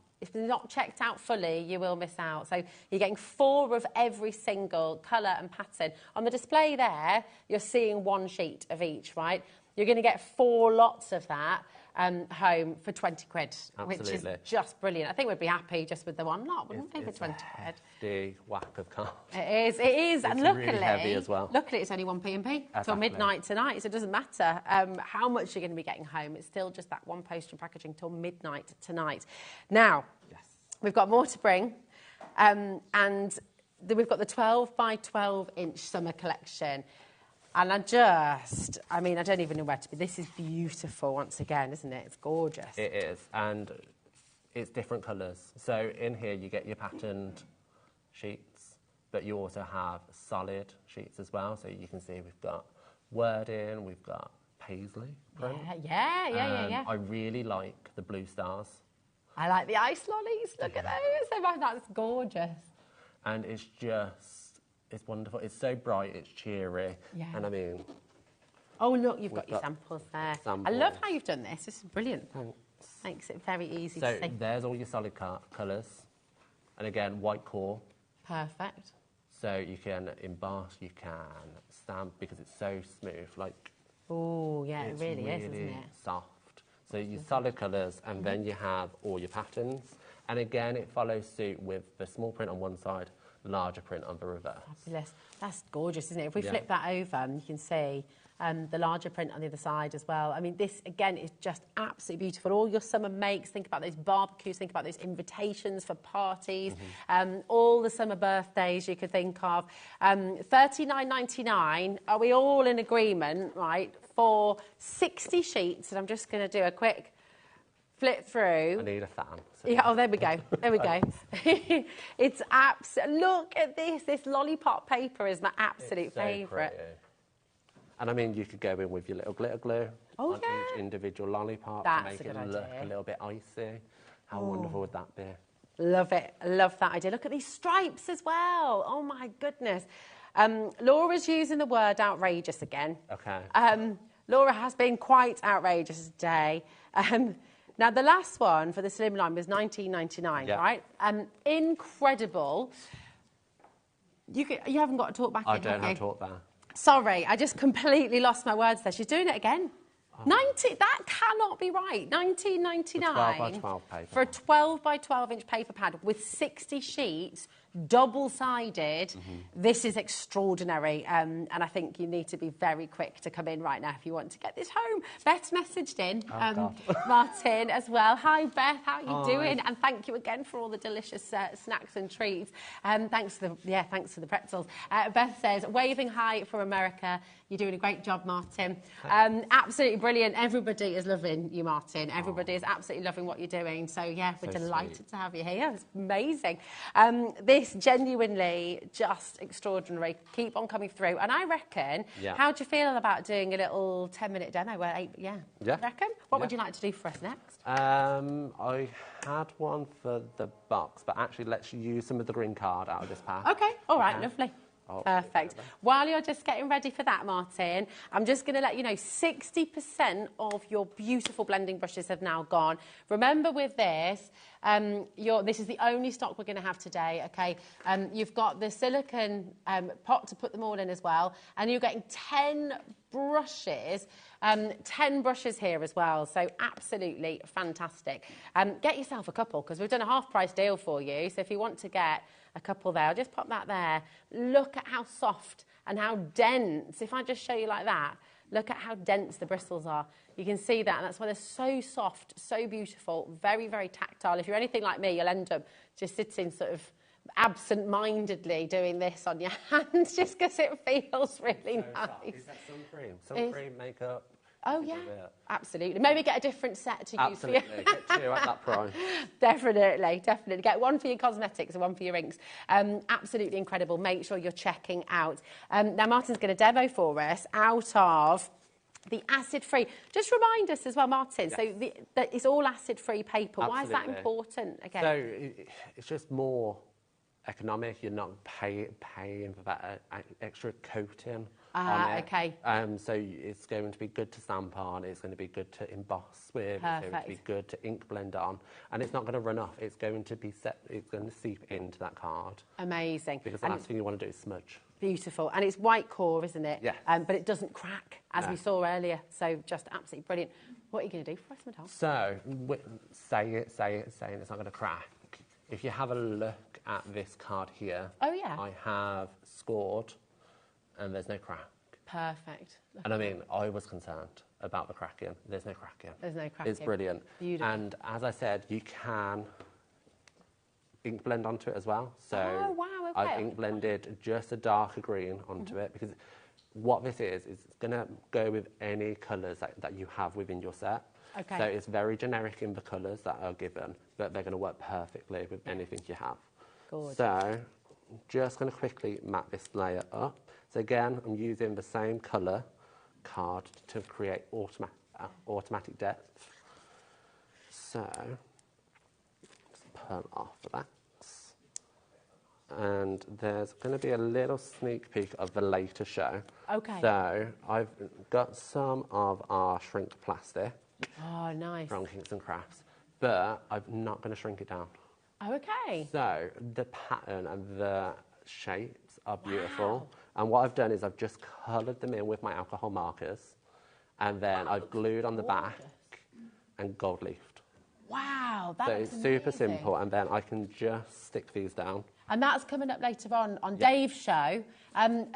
checked out fully, you will miss out. So you're getting 4 of every single colour and pattern. On the display there, you're seeing 1 sheet of each, right? You're going to get 4 lots of that. home for 20 quid, which is Absolutely. just brilliant. I think we'd be happy just with the one lot, wouldn't we, for 20 quid? The whack of card. It is. And luckily, really heavy as well. Luckily, it's only 1p till Exactly. midnight tonight, so it doesn't matter how much you're going to be getting home. It's still just that one post and packaging till midnight tonight. Now, we've got more to bring, and we've got the 12 by 12 inch summer collection. And I don't even know where to be. This is beautiful once again, isn't it? It's gorgeous. It is, and it's different colours. So in here you get your patterned sheets, but you also have solid sheets as well. So you can see we've got wording, we've got paisley print. Yeah. I really like the blue stars. I like the ice lollies. Look at those. That's gorgeous. And it's wonderful. It's so bright, it's cheery. Yeah. And I mean... Oh, look, you've got your samples there. Samples. I love how you've done this. This is brilliant. Thanks. Makes it very easy to see. So there's all your solid colours. And again, white core. Perfect. So you can emboss, you can stamp, because it's so smooth. Like, oh, yeah, it really is, isn't it? Soft. So your solid colours, and then you have all your patterns. And again, it follows suit with the small print on one side, larger print on the reverse. Fabulous. That's gorgeous, isn't it? If we flip that over, you can see the larger print on the other side as well. I mean, this, again, is just absolutely beautiful. All your summer makes, think about those barbecues, think about those invitations for parties, all the summer birthdays you could think of. $39.99, are we all in agreement, right, for 60 sheets? And I'm just going to do a quick flip through. I need a fan. Yeah, oh, there we go. There we go. It's look at this. This lollipop paper is my absolute favourite. And I mean, you could go in with your little glitter glue on each individual lollipop to make it look a little bit icy. How wonderful would that be? Love it. I love that idea. Look at these stripes as well. Oh, my goodness. Laura's using the word outrageous again. Okay. Laura has been quite outrageous today. Now, the last one for the slimline was $19.99, right? Incredible. You haven't got to talk back in, I don't have to talk back. Sorry, I just completely lost my words there. She's doing it again. 90, that cannot be right. $19.99 12 by 12 paper. For a 12 by 12 inch paper pad with 60 sheets, double-sided. This is extraordinary, and I think you need to be very quick to come in right now if you want to get this home. Beth's messaged in, Martin as well. Hi Beth, how are you doing? And thank you again for all the delicious snacks and treats. Thanks for the pretzels. Beth says, waving hi from America. You're doing a great job, Martin. Absolutely brilliant. Everybody is loving you, Martin. Everybody is absolutely loving what you're doing. So, yeah, we're delighted to have you here. It's amazing. This genuinely just extraordinary. Keep on coming through. And I reckon, how do you feel about doing a little 10-minute demo? You reckon? What would you like to do for us next? I had one for the box, but actually let's use some of the green card out of this pack. Okay, all right, lovely. Perfect. While you're just getting ready for that, Martin, I'm just going to let you know 60% of your beautiful blending brushes have now gone. Remember with this, this is the only stock we're going to have today, okay? You've got the silicone pot to put them all in as well, and you're getting 10 brushes, 10 brushes here as well, so absolutely fantastic. Get yourself a couple, because we've done a half-price deal for you, so if you want to get a couple there, I'll just pop that there. Look at how soft and how dense, if I just show you like that, look at how dense the bristles are. You can see that, and that's why they're so soft, so beautiful, very, very tactile. If you're anything like me, you'll end up just sitting sort of absent-mindedly doing this on your hands just because it feels really nice. Is that sun cream? Sun cream, makeup? Oh, yeah, absolutely. Maybe get a different set to use for you. Absolutely, get two at that price. Definitely. Get one for your cosmetics and one for your inks. Absolutely incredible. Make sure you're checking out. Now, Martin's going to demo for us out of the acid-free. Just remind us as well, Martin, so it's all acid-free paper. Absolutely. Why is that important again? So it's just more economic. You're not paying for that extra coating on it. Okay. So it's going to be good to stamp on. It's going to be good to emboss with. Perfect. It's going to be good to ink blend on, and it's not going to run off. It's going to be set. It's going to seep into that card. Amazing. Because the last thing you want to do is smudge. Beautiful. And it's white core, isn't it? Yes. But it doesn't crack, as we saw earlier. So just absolutely brilliant. What are you going to do for us, Madame? So, saying it's not going to crack. If you have a look at this card here, I have scored, and there's no crack. Perfect. And I mean, I was concerned about the cracking. There's no cracking. There's no cracking. It's brilliant. Beautiful. And as I said, you can ink blend onto it as well. So oh, wow, okay. I've ink blended just a darker green onto it, because what this is it's going to go with any colours that you have within your set. Okay. So it's very generic in the colours that are given, but they're going to work perfectly with anything you have. Gorgeous. So I'm just going to quickly mat this layer up. So again, I'm using the same colour card to create automatic depth. So just pull off that. And there's going to be a little sneak peek of the later show. Okay. So I've got some of our shrink plastic. Oh, nice. From Kingston Crafts, but I'm not going to shrink it down. Oh, okay. So the pattern and the shapes are beautiful. Wow. And what I've done is I've just coloured them in with my alcohol markers, and then I've glued on the back and gold leafed. Wow, that so looks it's super amazing. simple, and then I can just stick these down. And that's coming up later on Dave's show.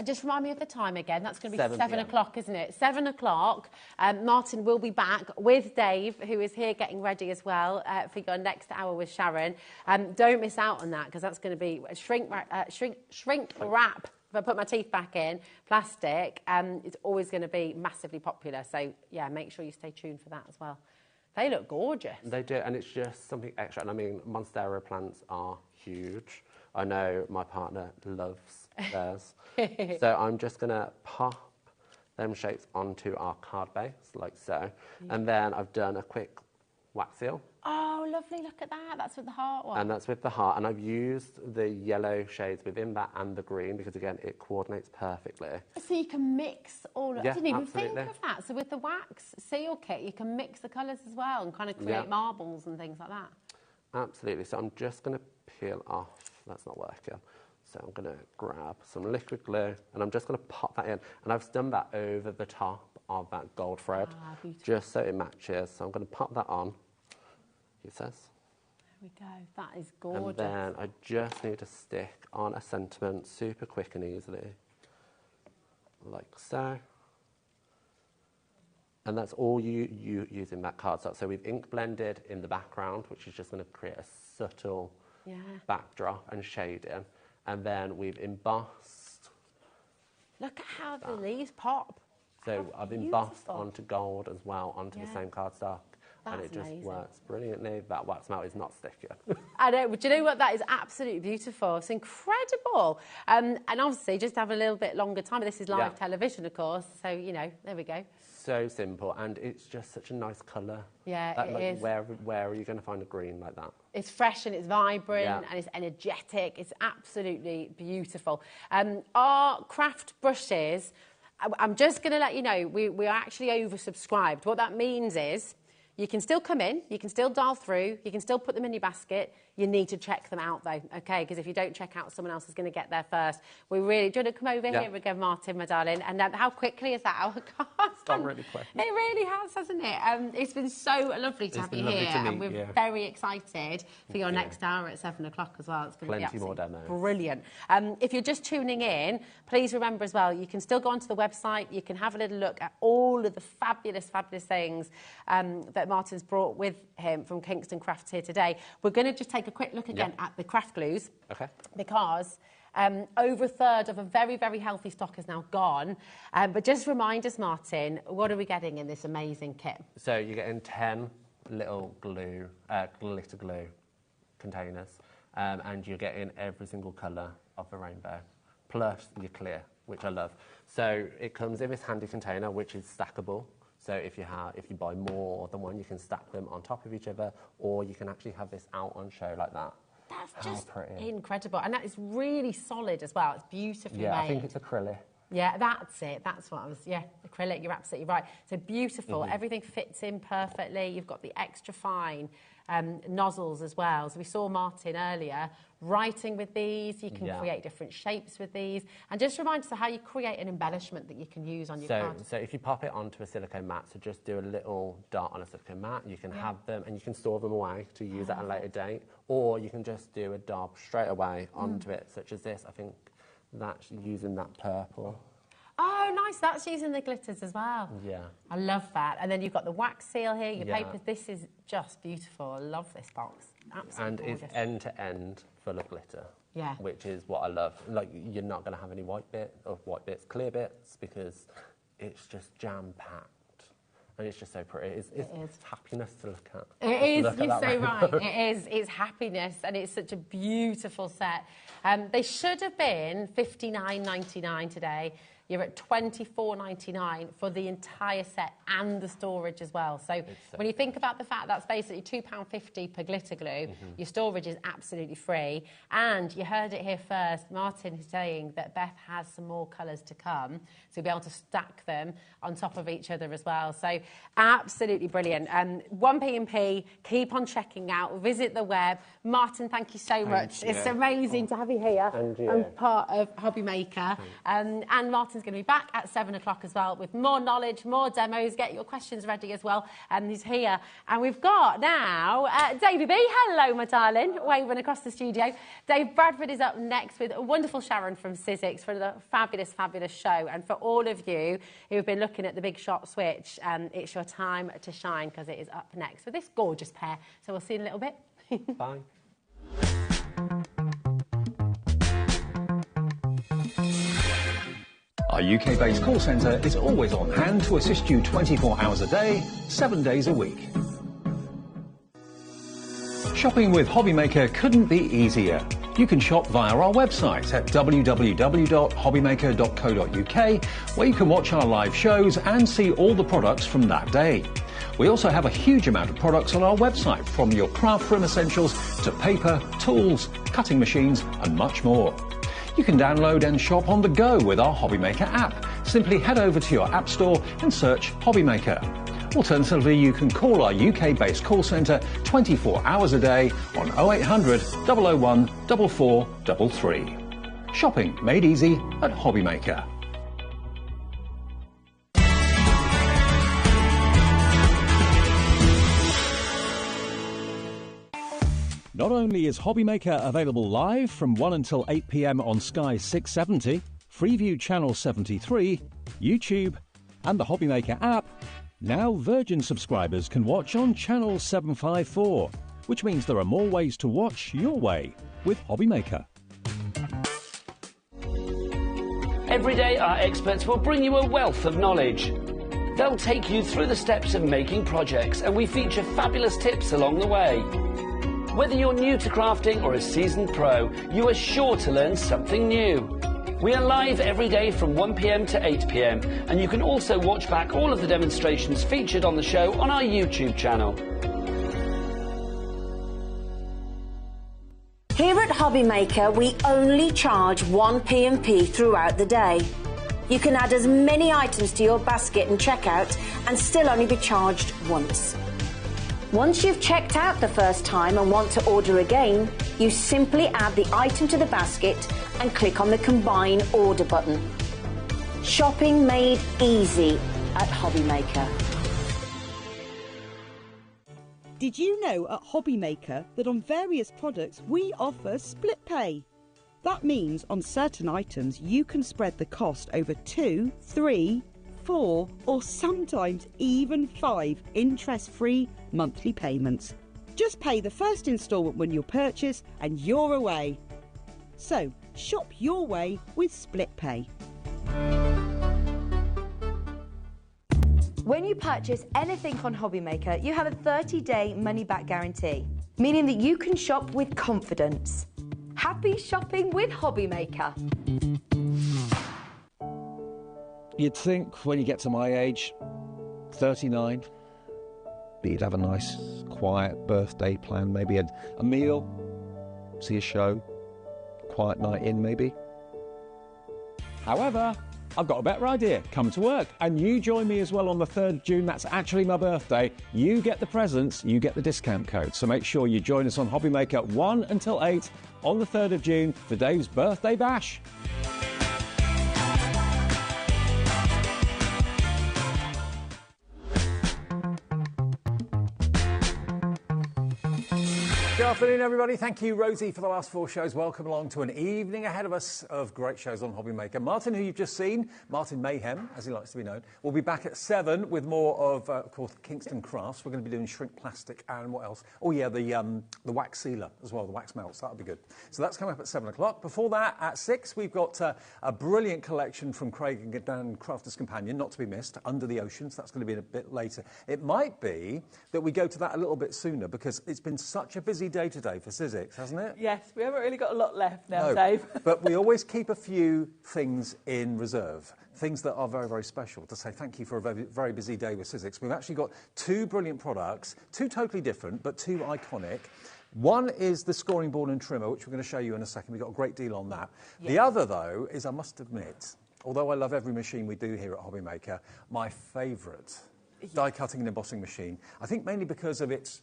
Just remind me of the time again. That's going to be 7 o'clock, isn't it? 7 o'clock. Martin will be back with Dave, who is here getting ready as well for your next hour with Sharon. Don't miss out on that, because that's going to be shrink wrap. If I put my teeth back in, plastic, it's always going to be massively popular. So, yeah, make sure you stay tuned for that as well. They look gorgeous. They do, and it's just something extra. And I mean, Monstera plants are huge. I know my partner loves theirs. So I'm just going to pop them shapes onto our card base, like so. Yeah. And then I've done a quick wax seal. Oh, lovely. Look at that. That's with the heart one. And that's with the heart. And I've used the yellow shades within that and the green, because, again, it coordinates perfectly. So you can mix all of... Yeah, I didn't even absolutely. think of that. So with the wax seal kit, you can mix the colours as well and kind of create marbles and things like that. Absolutely. So I'm just going to peel off. That's not working. So I'm going to grab some liquid glue, and I'm just going to pop that in. And I've done that over the top of that gold thread, just so it matches. So I'm going to pop that on, he says. There we go. That is gorgeous. And then I just need to stick on a sentiment super quick and easily, like so. And that's all you using that cardstock. So we've ink blended in the background, which is just going to create a subtle backdrop and shading. And then we've embossed. Look at how the leaves pop. So I've embossed onto gold as well, onto the same cardstock. And it just works brilliantly. That wax melt is not sticking. I know, but do you know what? That is absolutely beautiful. It's incredible. And obviously, just have a little bit longer time. This is live television, of course. So, you know, there we go. So simple, and it's just such a nice colour. Yeah, that, it like, is. Where are you going to find a green like that? It's fresh and it's vibrant and it's energetic. It's absolutely beautiful. Our craft brushes, I'm just going to let you know, we are actually oversubscribed. What that means is you can still come in, you can still dial through, you can still put them in your basket. You need to check them out, though, OK? Because if you don't check out, someone else is going to get there first. We really... Do you want to come over here again, Martin, my darling? And how quickly is that? Oh, God. It's gone really quick. It really has, hasn't it? It's been so lovely to have you here. And we're very excited for your next hour at 7 o'clock as well. It's going to be absolutely more demos. Brilliant. If you're just tuning in, please remember as well, you can still go onto the website. You can have a little look at all of the fabulous, fabulous things that Martin's brought with him from Kingston Crafts here today. We're going to just take a quick look again at the craft glues. Okay. Because over a third of a very, very healthy stock is now gone. But just remind us, Martin, what are we getting in this amazing kit? So you're getting 10 little glue, glitter glue containers, and you're getting every single colour of the rainbow, plus your clear, which I love. So it comes in this handy container, which is stackable. So if you buy more than one, you can stack them on top of each other, or you can actually have this out on show like that. That's just incredible. And that is really solid as well. It's beautifully made. Yeah, I think it's acrylic. Yeah, that's it. That's what I was... Yeah, acrylic, you're absolutely right. So beautiful. Everything fits in perfectly. You've got the extra fine nozzles as well. So we saw Martin earlier writing with these. You can create different shapes with these. And just remind us of how you create an embellishment that you can use on your card. So if you pop it onto a silicone mat, so just do a little dot on a silicone mat, you can have them and you can store them away to use at a later date. Or you can just do a daub straight away onto it, such as this. I think that's using that purple. Oh, nice. That's using the glitters as well. Yeah. I love that. And then you've got the wax seal here, your papers. This is just beautiful. I love this box. Absolutely And gorgeous. it's end to end full of glitter. Yeah. Which is what I love. Like, you're not going to have any white bits, clear bits, because it's just jam-packed. And it's just so pretty. It's happiness to look at. It is, you're so right. It is. It's happiness, and it's such a beautiful set. They should have been $59.99 today. You're at $24.99 for the entire set and the storage as well. So when you think about the fact that's basically £2.50 per glitter glue, your storage is absolutely free. And you heard it here first, Martin is saying that Beth has some more colours to come. So you'll be able to stack them on top of each other as well. So absolutely brilliant. 1P&P, keep on checking out, visit the web. Martin, thank you so much. It's amazing to have you here and part of HobbyMaker. And Martin's going to be back at 7 o'clock as well with more knowledge, more demos. Get your questions ready as well. And he's here. And we've got now Davey B. Hello, my darling, waving across the studio. Dave Bradford is up next with a wonderful Sharon from Sizzix for the fabulous, fabulous show. And for all of you who have been looking at the Big Shot Switch, it's your time to shine because it is up next with this gorgeous pair. So we'll see you in a little bit. Bye. Our UK-based call centre is always on hand to assist you 24 hours a day, 7 days a week. Shopping with HobbyMaker couldn't be easier. You can shop via our website at www.hobbymaker.co.uk, where you can watch our live shows and see all the products from that day. We also have a huge amount of products on our website, from your craft room essentials to paper, tools, cutting machines and much more. You can download and shop on the go with our HobbyMaker app. Simply head over to your app store and search HobbyMaker. Alternatively, you can call our UK-based call centre 24 hours a day on 0800 001 4433. Shopping made easy at HobbyMaker. Not only is HobbyMaker available live from 1 until 8 p.m. on Sky 670, Freeview Channel 73, YouTube, and the HobbyMaker app, now Virgin subscribers can watch on Channel 754, which means there are more ways to watch your way with HobbyMaker. Every day, our experts will bring you a wealth of knowledge. They'll take you through the steps of making projects, and we feature fabulous tips along the way. Whether you're new to crafting or a seasoned pro, you are sure to learn something new. We are live every day from 1 p.m. to 8 p.m, and you can also watch back all of the demonstrations featured on the show on our YouTube channel. Here at HobbyMaker, we only charge 1P&P throughout the day. You can add as many items to your basket and checkout and still only be charged once. Once you've checked out the first time and want to order again, you simply add the item to the basket and click on the Combine Order button. Shopping made easy at HobbyMaker. Did you know at HobbyMaker that on various products we offer split pay? That means on certain items you can spread the cost over 2, 3, 4 or sometimes even 5 interest-free monthly payments. Just pay the first instalment when you purchase and you're away. So shop your way with split pay. When you purchase anything on HobbyMaker, you have a 30-day money-back guarantee, meaning that you can shop with confidence. Happy shopping with HobbyMaker. You'd think when you get to my age, 39, that you'd have a nice, quiet birthday plan, maybe a meal, see a show, quiet night in maybe. However, I've got a better idea. Come to work and you join me as well on the 3rd of June. That's actually my birthday. You get the presents, you get the discount code. So make sure you join us on HobbyMaker 1 until 8 on the 3rd of June for Dave's birthday bash. Good afternoon, everybody. Thank you, Rosie, for the last 4 shows. Welcome along to an evening ahead of us of great shows on HobbyMaker. Martin, who you've just seen, Martin Mayhem, as he likes to be known, will be back at 7 with more of course, Kingston Crafts. We're going to be doing shrink plastic and what else? Oh, yeah, the wax sealer as well, the wax melts. That'll be good. So that's coming up at 7 o'clock. Before that, at 6, we've got a brilliant collection from Craig and Dan, Crafter's Companion, not to be missed, Under the Oceans. That's going to be a bit later. It might be that we go to that a little bit sooner because it's been such a busy day today for Sizzix, hasn't it? Yes, we haven't really got a lot left now, No, Dave. but we always keep a few things in reserve, things that are very, very special, to say thank you for a very, very busy day with Sizzix. We've actually got 2 brilliant products, 2 totally different, but 2 iconic. One is the scoring board and trimmer, which we're going to show you in a second. We've got a great deal on that. Yes. The other, though, is, I must admit, although I love every machine we do here at HobbyMaker, my favourite die cutting and embossing machine, I think mainly because of its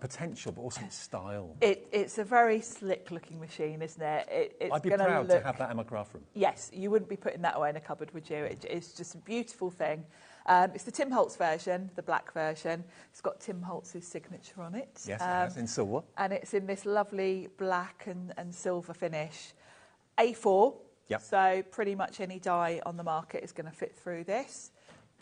potential, but also its style. It's a very slick-looking machine, isn't it? I'd be proud to have that in my craft room. Yes, you wouldn't be putting that away in a cupboard, would you? It's just a beautiful thing. It's the Tim Holtz version, the black version. It's got Tim Holtz's signature on it. Yes, it has, in silver. And it's in this lovely black and silver finish. A4, yep. So pretty much any die on the market is going to fit through this.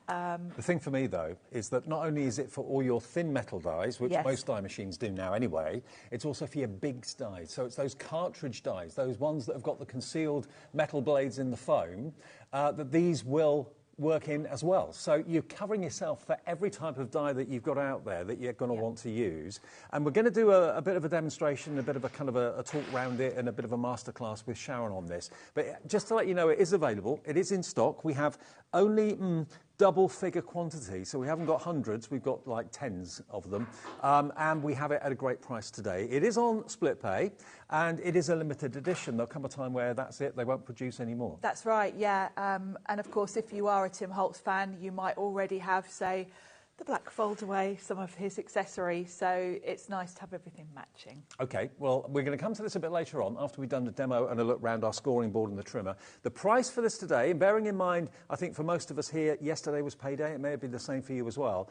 The thing for me, though, is that not only is it for all your thin metal dies, which most die machines do now anyway, it's also for your big dies. So it's those cartridge dies, those ones that have got the concealed metal blades in the foam, that these will work in as well. So you're covering yourself for every type of die that you've got out there that you're going to want to use. And we're going to do a bit of a demonstration, a bit of a kind of a talk around it and a bit of a masterclass with Sharon on this. But just to let you know, it is available. It is in stock. We have only double figure quantity, so we haven't got hundreds, we've got like tens of them, and we have it at a great price today. It is on split pay, and it is a limited edition. There'll come a time where that's it, they won't produce any more. That's right, yeah, and of course if you are a Tim Holtz fan, you might already have, say, the black fold-away, some of his accessories, so it's nice to have everything matching. OK, well, we're going to come to this a bit later on, after we've done the demo and a look round our scoring board and the trimmer. The price for this today, bearing in mind, I think for most of us here, yesterday was payday, it may have been the same for you as well.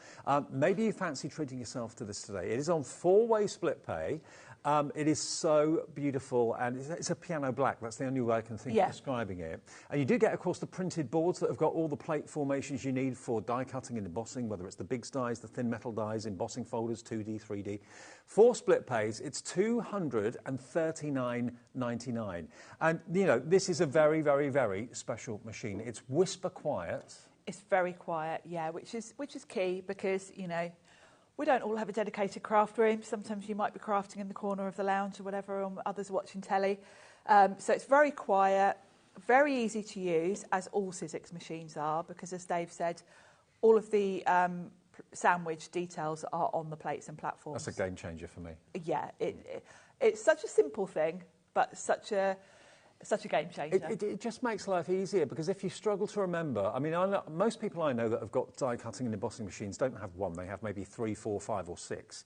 Maybe you fancy treating yourself to this today. It is on 4-way split pay. It is so beautiful, and it's a piano black. That's the only way I can think of describing it. And you do get, of course, the printed boards that have got all the plate formations you need for die cutting and embossing, whether it's the big dies, the thin metal dies, embossing folders, 2D, 3D. For split pays, it's $239.99. And, you know, this is a very, very, very special machine. It's whisper quiet. It's very quiet, yeah, which is key because, you know, we don't all have a dedicated craft room. Sometimes you might be crafting in the corner of the lounge or whatever, or others watching telly. So it's very quiet, very easy to use, as all Sizzix machines are, because as Dave said, all of the sandwich details are on the plates and platforms. That's a game changer for me. Yeah, it's such a simple thing, but such a game changer. It just makes life easier, because if you struggle to remember, I mean, most people I know that have got die cutting and embossing machines don't have one, they have maybe 3, 4, 5 or 6.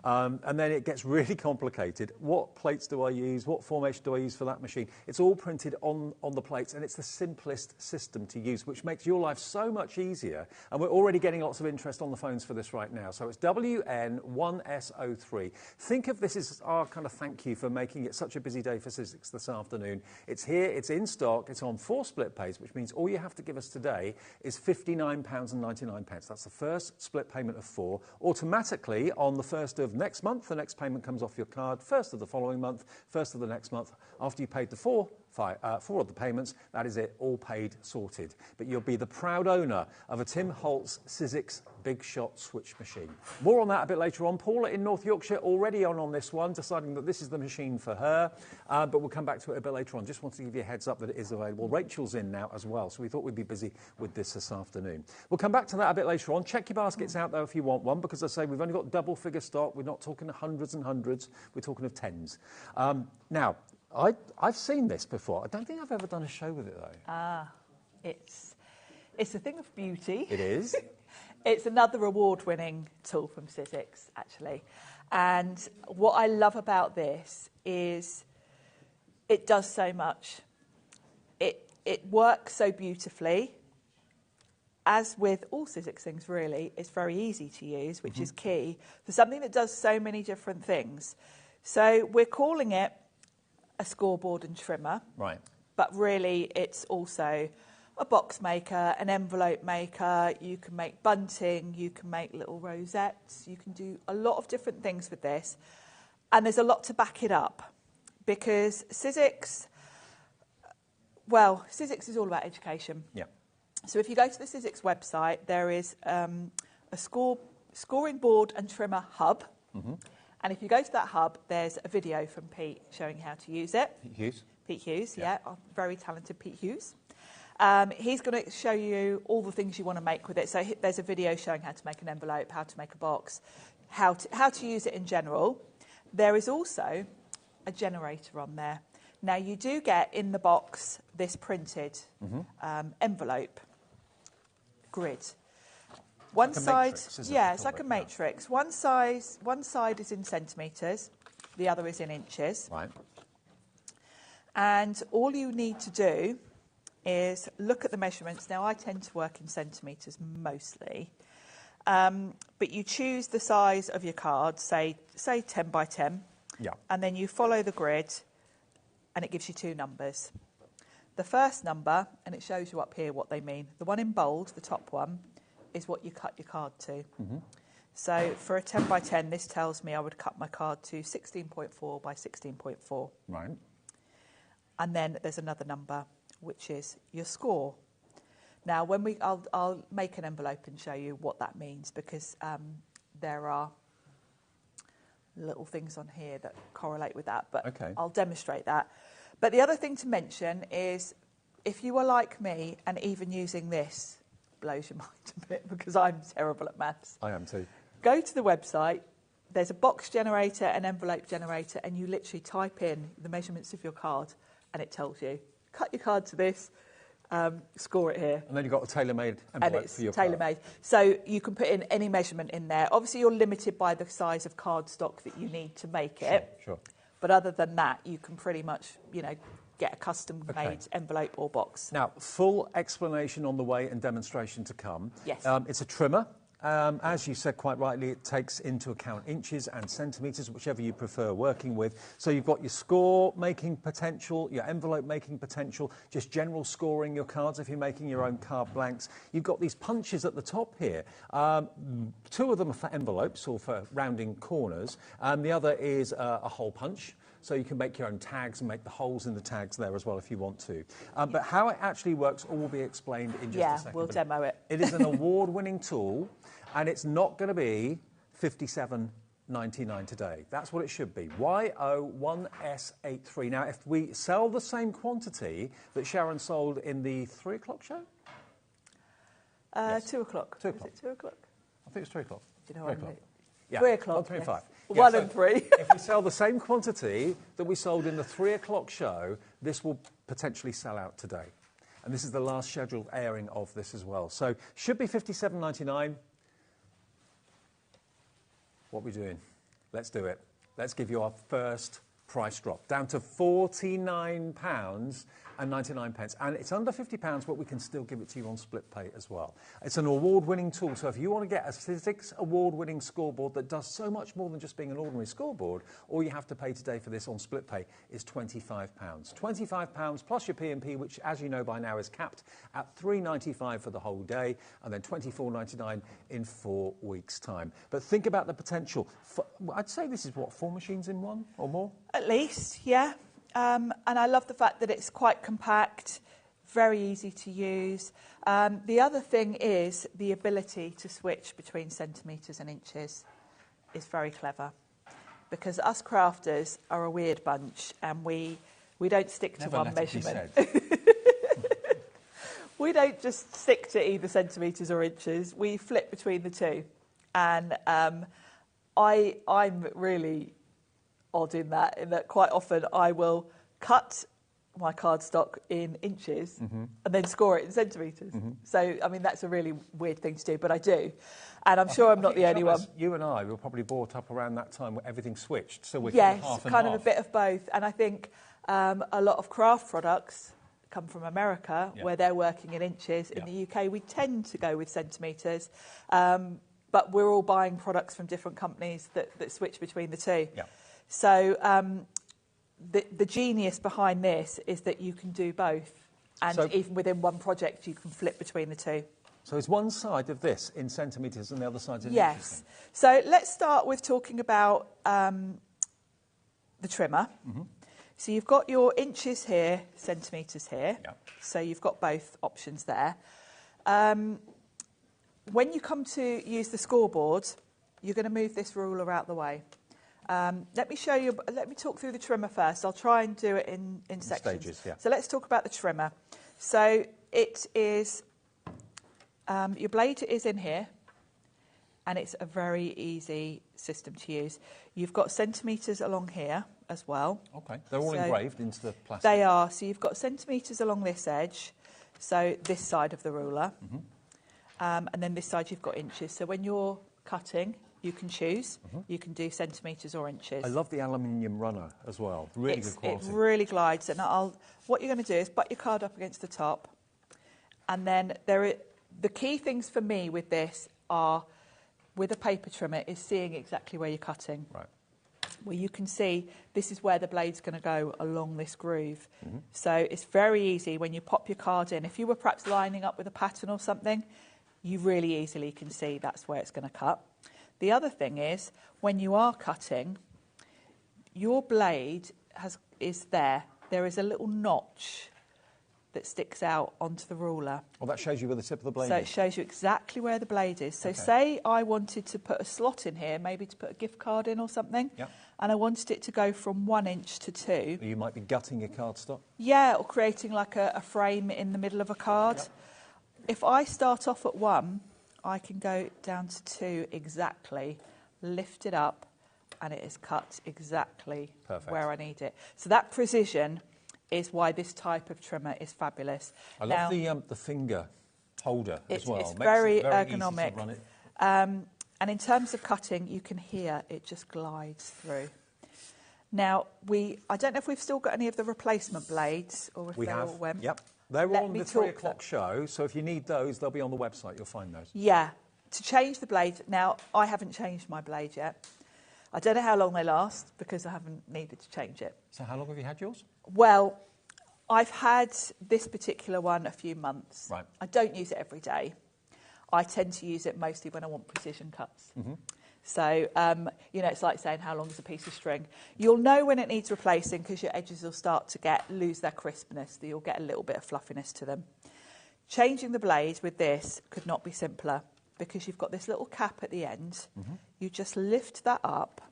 And then it gets really complicated. What plates do I use? What formation do I use for that machine? It's all printed on the plates, and it's the simplest system to use, which makes your life so much easier. And we're already getting lots of interest on the phones for this right now. So it's WN1S03. Think of this as our kind of thank you for making it such a busy day for Sizzix this afternoon. It's here, it's in stock, it's on 4 split pays, which means all you have to give us today is £59.99. That's the first split payment of 4. Automatically, on the 1st of next month, the next payment comes off your card, 1st of the following month, 1st of the next month. After you paid the 4 4 of the payments. That is it, all paid, sorted. But you'll be the proud owner of a Tim Holtz Sizzix Big Shot switch machine. More on that a bit later on. Paula in North Yorkshire already on this one, deciding that this is the machine for her, but we'll come back to it a bit later on. Just wanted to give you a heads up that it is available. Rachel's in now as well, so we thought we'd be busy with this afternoon. We'll come back to that a bit later on. Check your baskets out, though, if you want one, because I say we've only got double figure stock. We're not talking hundreds and hundreds. We're talking of tens. Now, I've seen this before. I don't think I've ever done a show with it, though. It's a thing of beauty. It is. It's another award-winning tool from Sizzix, actually. And what I love about this is it does so much. It works so beautifully. As with all Sizzix things, really, it's very easy to use, which is key for something that does so many different things. So we're calling it a scoreboard and trimmer. Right. But really, it's also a box maker, an envelope maker. You can make bunting, you can make little rosettes. You can do a lot of different things with this. And there's a lot to back it up because Sizzix is all about education. Yeah. So if you go to the Sizzix website, there is a scoring board and trimmer hub. And if you go to that hub, there's a video from Pete showing how to use it. Pete Hughes, yeah, very talented Pete Hughes. He's going to show you all the things you want to make with it. So there's a video showing how to make an envelope, how to make a box, how to use it in general. There is also a generator on there. Now, you do get in the box this printed envelope grid. One side, it's like a matrix. One side is in centimetres, the other is in inches. Right. And all you need to do is look at the measurements. Now, I tend to work in centimetres mostly, but you choose the size of your card, say 10 by 10, and then you follow the grid, and it gives you 2 numbers. The first number, and it shows you up here what they mean. The one in bold, the top one, is what you cut your card to. So for a 10 by 10, this tells me I would cut my card to 16.4 by 16.4. Right. And then there's another number, which is your score. Now, I'll make an envelope and show you what that means, because there are little things on here that correlate with that, but I'll demonstrate that. But the other thing to mention is, if you are like me, and even using this blows your mind a bit, because I'm terrible at maths. I am too. Go to the website. There's a box generator, an envelope generator, and you literally type in the measurements of your card, and it tells you, cut your card to this, score it here. And then you've got a tailor-made envelope for your card. And it's tailor-made. So you can put in any measurement in there. Obviously, you're limited by the size of cardstock that you need to make it. Sure. But other than that, you can pretty much, get a custom-made envelope or box. Now, full explanation on the way and demonstration to come. Yes. It's a trimmer. As you said quite rightly, it takes into account inches and centimetres, whichever you prefer working with. So you've got your score making potential, your envelope making potential, just general scoring your cards if you're making your own card blanks. You've got these punches at the top here. 2 of them are for envelopes or for rounding corners. The other is a hole punch. So you can make your own tags and make the holes in the tags there as well if you want to. But how it actually works all will be explained in just a second. Yeah, we'll demo it. It is an award-winning tool, and it's not going to be $57.99 today. That's what it should be. YO1S83. Now, if we sell the same quantity that Sharon sold in the 3 o'clock show? Yes. 2 o'clock. 2 o'clock. Is it 2 o'clock? I think it's 3 o'clock. Do you know 3 what I mean? Yeah. 3 o'clock. 1:25. Yes. Yeah, 1 so and 3. If we sell the same quantity that we sold in the 3 o'clock show, this will potentially sell out today. And this is the last scheduled airing of this as well. So should be $57.99. What are we doing? Let's do it. Let's give you our first price drop, down to £49.99. And it's under £50, but we can still give it to you on split pay as well. It's an award-winning tool, so if you want to get a Sizzix award-winning scoreboard that does so much more than just being an ordinary scoreboard, all you have to pay today for this on split pay is £25. £25 plus your P&P, which, as you know by now, is capped at $3.95 for the whole day, and then $24.99 in 4 weeks' time. But think about the potential. I'd say this is, 4 machines in one or more? At least, yeah. and I love the fact that it's quite compact, very easy to use. The other thing is the ability to switch between centimetres and inches is very clever, because us crafters are a weird bunch, and we don't stick to one measurement. We don't just stick to either centimetres or inches. We flip between the two. And I'm really odd in that quite often I will cut my cardstock in inches and then score it in centimetres. So, I mean, that's a really weird thing to do, but I do. And I'm sure I'm not the only one. You and I were probably brought up around that time where everything switched, so we're yes, half and kind half. of a bit of both. And I think a lot of craft products come from America, where they're working in inches. In the UK, we tend to go with centimetres, but we're all buying products from different companies that switch between the two. So the genius behind this is that you can do both, and so, even within one project, you can flip between the two. So is one side of this in centimetres and the other side's in inches? Yes. So let's start with talking about the trimmer. So you've got your inches here, centimetres here. So you've got both options there. When you come to use the scoreboard, you're going to move this ruler out the way. Let me talk through the trimmer first. I'll try and do it in sections. Stages, So let's talk about the trimmer. So it is, your blade is in here, and it's a very easy system to use. You've got centimetres along here as well. Okay, they're all engraved into the plastic. They are. So you've got centimetres along this edge, so this side of the ruler. And then this side you've got inches. So when you're cutting, you can choose. You can do centimetres or inches. I love the aluminium runner as well. Really good quality. It really glides. And what you're going to do is butt your card up against the top. And then the key things for me with this are, with a paper trimmer, is seeing exactly where you're cutting. Right. Where you can see this is where the blade's going to go along this groove. So it's very easy when you pop your card in. If you were perhaps lining up with a pattern or something, you really easily can see that's where it's going to cut. The other thing is, when you are cutting, your blade is there. There is a little notch that sticks out onto the ruler. Well, that shows you where the tip of the blade is. So it shows you exactly where the blade is. So say I wanted to put a slot in here, maybe to put a gift card in or something, and I wanted it to go from 1 inch to 2. You might be gutting your cardstock. Yeah, or creating like a frame in the middle of a card. If I start off at 1, I can go down to 2 exactly, lift it up, and it is cut exactly where I need it. So that precision is why this type of trimmer is fabulous. I love the finger holder as well. It's very ergonomic. Easy to run it. And in terms of cutting, you can hear it just glides through. Now, I don't know if we've still got any of the replacement blades, or if they all went. Yep. They're on the 3 o'clock show, so if you need those, they'll be on the website. You'll find those. Yeah. To change the blade, now, I haven't changed my blade yet. I don't know how long they last, because I haven't needed to change it. So how long have you had yours? Well, I've had this particular one a few months. Right. I don't use it every day. I tend to use it mostly when I want precision cuts. So, it's like saying how long is a piece of string. You'll know when it needs replacing because your edges will start to lose their crispness. You'll get a little bit of fluffiness to them. Changing the blade with this could not be simpler, because you've got this little cap at the end. You just lift that up,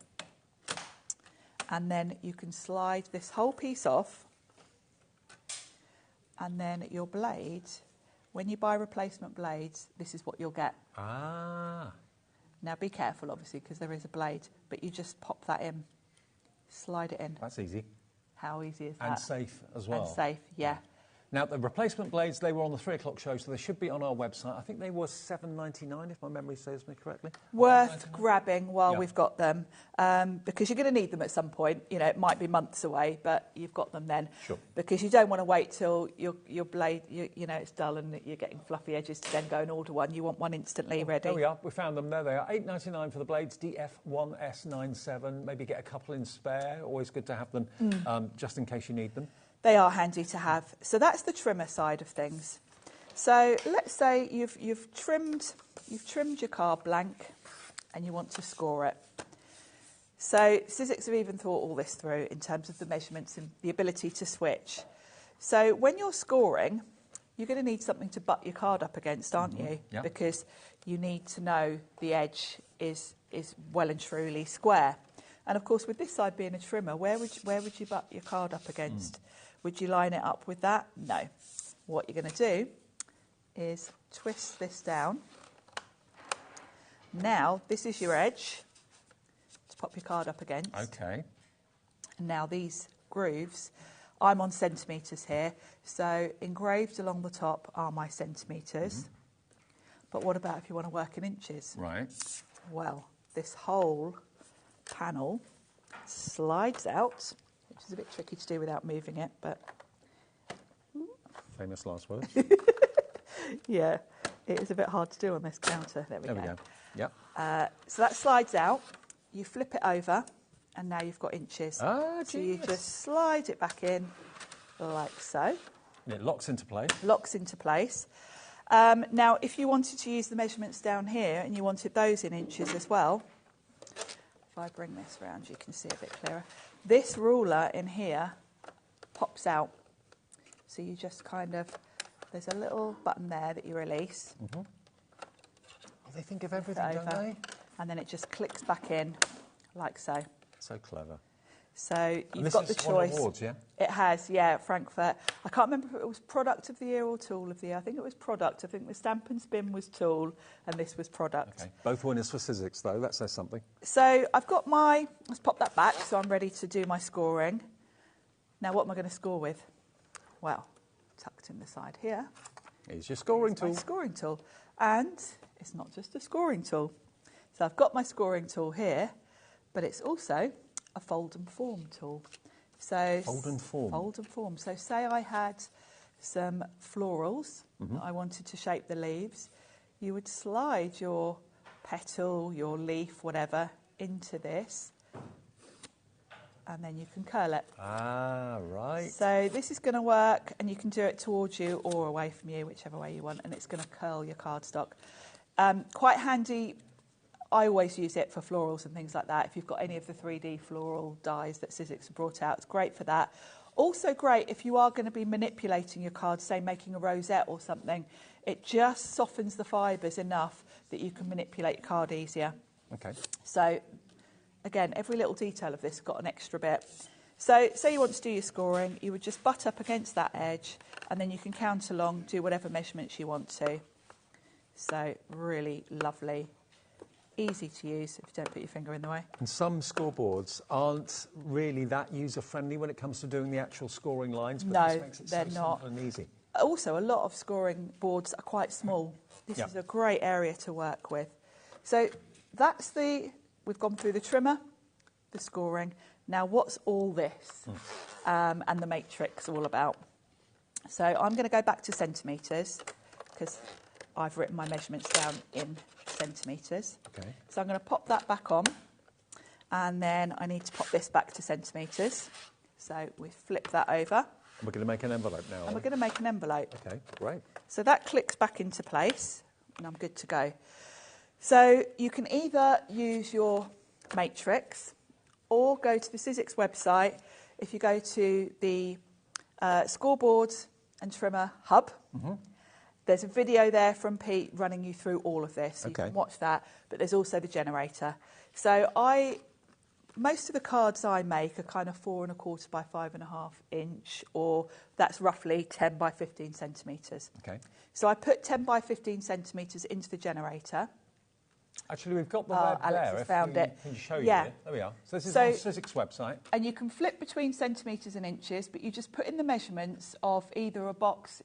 and then you can slide this whole piece off, and then your blade, when you buy replacement blades, this is what you'll get. Now, be careful, obviously, because there is a blade, but you just pop that in, slide it in. That's easy. How easy is that? And safe as well. And safe, yeah. Now, the replacement blades, they were on the 3 o'clock show, so they should be on our website. I think they were $7.99, if my memory serves me correctly. Worth grabbing while we've got them, because you're going to need them at some point. It might be months away, but you've got them then. Sure. Because you don't want to wait till your blade, it's dull and you're getting fluffy edges to then go and order one. You want one instantly ready. There we are. We found them. There they are. $8.99 for the blades, DF1S97. Maybe get a couple in spare. Always good to have them, just in case you need them. They are handy to have. So that's the trimmer side of things. So let's say you've trimmed your card blank and you want to score it. So Sizzix have even thought all this through in terms of the measurements and the ability to switch. So when you're scoring, you're going to need something to butt your card up against, aren't you? Yep. Because you need to know the edge is well and truly square. And of course, with this side being a trimmer, where would you butt your card up against? Would you line it up with that? No. What you're going to do is twist this down. Now, this is your edge to pop your card up against. Okay. And now these grooves, I'm on centimetres here, so engraved along the top are my centimetres. But what about if you want to work in inches? Right. Well, this whole panel slides out, which is a bit tricky to do without moving it, but... Famous last words. Yeah, it is a bit hard to do on this counter. There we go. Yep. So that slides out, you flip it over, and now you've got inches. Ah, so you just slide it back in, like so. And it locks into place. Locks into place. Now, if you wanted to use the measurements down here, and you wanted those in inches as well, if I bring this round, you can see a bit clearer. This ruler in here pops out. So you just kind of, there's a little button there that you release. Oh, they think of everything, don't they? And then it just clicks back in, like so. So clever. So you've got the choice. Won awards, yeah? It has, yeah, Frankfurt. I can't remember if it was Product of the Year or Tool of the Year. I think it was Product. I think the Stamp and Spin was Tool, and this was Product. Okay. Both winners for Sizzix, though. That says something. So I've got my... Let's pop that back, so I'm ready to do my scoring. Now, what am I going to score with? Well, tucked in the side here. Here's your scoring tool. My scoring tool. And it's not just a scoring tool. So I've got my scoring tool here, but it's also a fold and form tool. So fold and form. Fold and form. So say I had some florals that I wanted to shape the leaves, you would slide your petal, your leaf, whatever, into this, and then you can curl it. Ah, right. So this is going to work, and you can do it towards you or away from you, whichever way you want, and it's going to curl your cardstock. Quite handy. I always use it for florals and things like that. If you've got any of the 3D floral dies that Sizzix have brought out, it's great for that. Also great if you are going to be manipulating your card, say making a rosette or something. It just softens the fibres enough that you can manipulate your card easier. Okay. So, again, every little detail of this got an extra bit. So, say you want to do your scoring, you would just butt up against that edge, and then you can count along, do whatever measurements you want to. So, really lovely. Easy to use if you don't put your finger in the way. And some scoreboards aren't really that user-friendly when it comes to doing the actual scoring lines, but this makes it they're so not. simple and easy. Also, a lot of scoring boards are quite small. This is a great area to work with. So that's we've gone through the trimmer, the scoring. Now, what's all this and the matrix all about? So I'm going to go back to centimetres because I've written my measurements down in centimetres. Okay. So I'm going to pop that back on, and then I need to pop this back to centimetres. So we flip that over. We're going to make an envelope now. And we're going to make an envelope. Okay, great. So that clicks back into place, and I'm good to go. So you can either use your matrix or go to the Sizzix website. If you go to the scoreboard and trimmer hub, there's a video there from Pete running you through all of this. So you can watch that, but there's also the generator. So most of the cards I make are kind of 4 1/4 by 5.5 inch, or that's roughly 10 by 15 centimetres. Okay. So I put 10 by 15 centimetres into the generator. Actually, we've got the web Alex there. has found it. Can show you Yeah. it. There we are. So this is on the Sizzix website. And you can flip between centimetres and inches, but you just put in the measurements of either a box.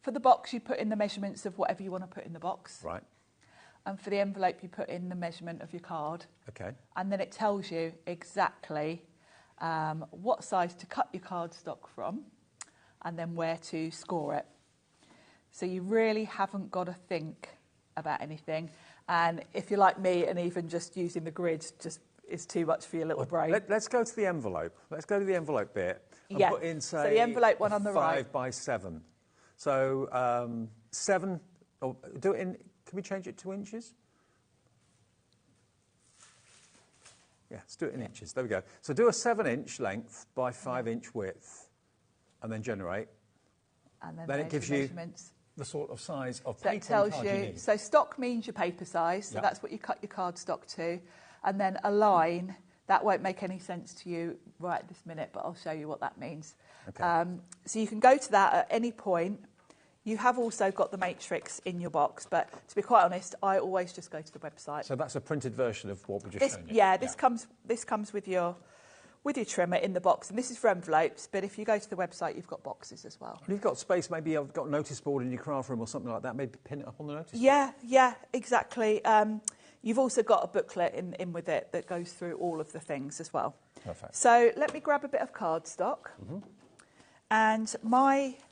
For the box, you put in the measurements of whatever you want to put in the box. Right. And for the envelope, you put in the measurement of your card. Okay. And then it tells you exactly what size to cut your cardstock from and then where to score it. So you really haven't got to think about anything. And if you're like me and even just using the grids just is too much for your little brain. Let's go to the envelope. Let's go to the envelope bit and put in, say, so the envelope one on the 5 by 7. So 7, or do it in, can we change it to inches? Yeah, let's do it in inches. There we go. So do a 7-inch length by 5-inch width, and then generate. And then it gives you the sort of size of paper tells card you need. So stock means your paper size, so that's what you cut your cardstock to. And then a line, that won't make any sense to you right this minute, but I'll show you what that means. Okay. So you can go to that at any point. You have also got the matrix in your box, but to be quite honest, I always just go to the website. So that's a printed version of what we just shown you. Yeah, this comes with your trimmer in the box, and this is for envelopes, but if you go to the website, you've got boxes as well. And you've got space, maybe you've got a notice board in your craft room or something like that, maybe pin it up on the notice board. Yeah, exactly. You've also got a booklet in with it that goes through all of the things as well. Perfect. So let me grab a bit of cardstock. And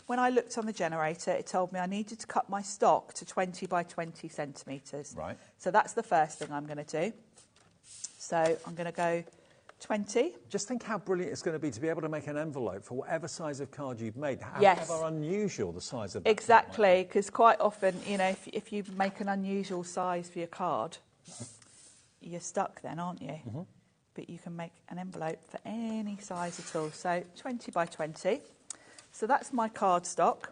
when I looked on the generator, it told me I needed to cut my stock to 20 by 20 centimetres. Right. So that's the first thing I'm going to do. So I'm going to go 20. Just think how brilliant it's going to be to be able to make an envelope for whatever size of card you've made, however unusual the size of that. Exactly, because quite often, you know, if you make an unusual size for your card, you're stuck then, aren't you? But you can make an envelope for any size at all. So 20 by 20. So that's my cardstock.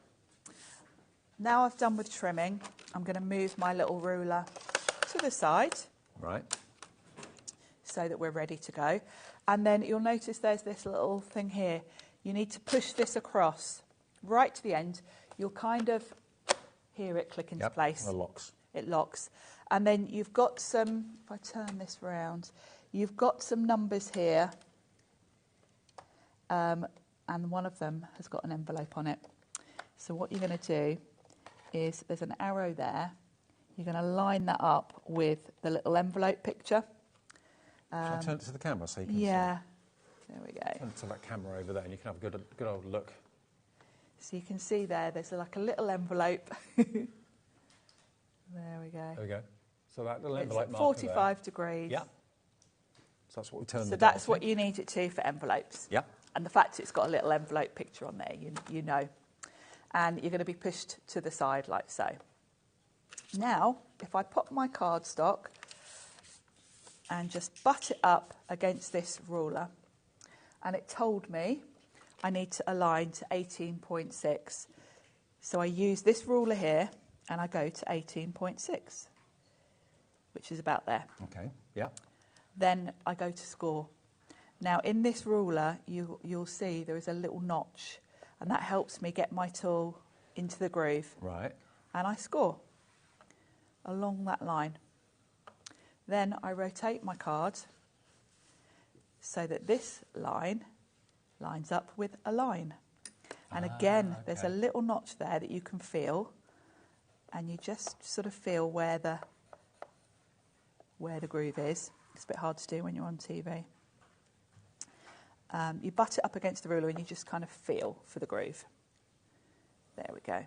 Now I've done with trimming, I'm going to move my little ruler to the side. Right. So that we're ready to go. And then you'll notice there's this little thing here. You need to push this across right to the end. You'll kind of hear it click into place. It locks. It locks. And then you've got some, if I turn this round, you've got some numbers here. And one of them has got an envelope on it. So what you're going to do is there's an arrow there. You're going to line that up with the little envelope picture. Shall I turn it to the camera so you can see? Yeah, there we go. Turn it to that camera over there and you can have a good old look. So you can see there's like a little envelope. There we go. There we go. So that little envelope marker 45 degrees. Yeah. So that's what we turn So that's what you need it to for envelopes. Yeah. And the fact it's got a little envelope picture on there, you know. And you're going to be pushed to the side like so. Now, if I pop my cardstock and just butt it up against this ruler, and it told me I need to align to 18.6. So I use this ruler here and I go to 18.6, which is about there. Okay, yeah. Then I go to score. Now in this ruler, you'll see there is a little notch, and that helps me get my tool into the groove. Right. And I score along that line. Then I rotate my card so that this line lines up with a line. And again, there's a little notch there that you can feel, and you just sort of feel where the groove is. It's a bit hard to do when you're on TV. You butt it up against the ruler and you just kind of feel for the groove. There we go.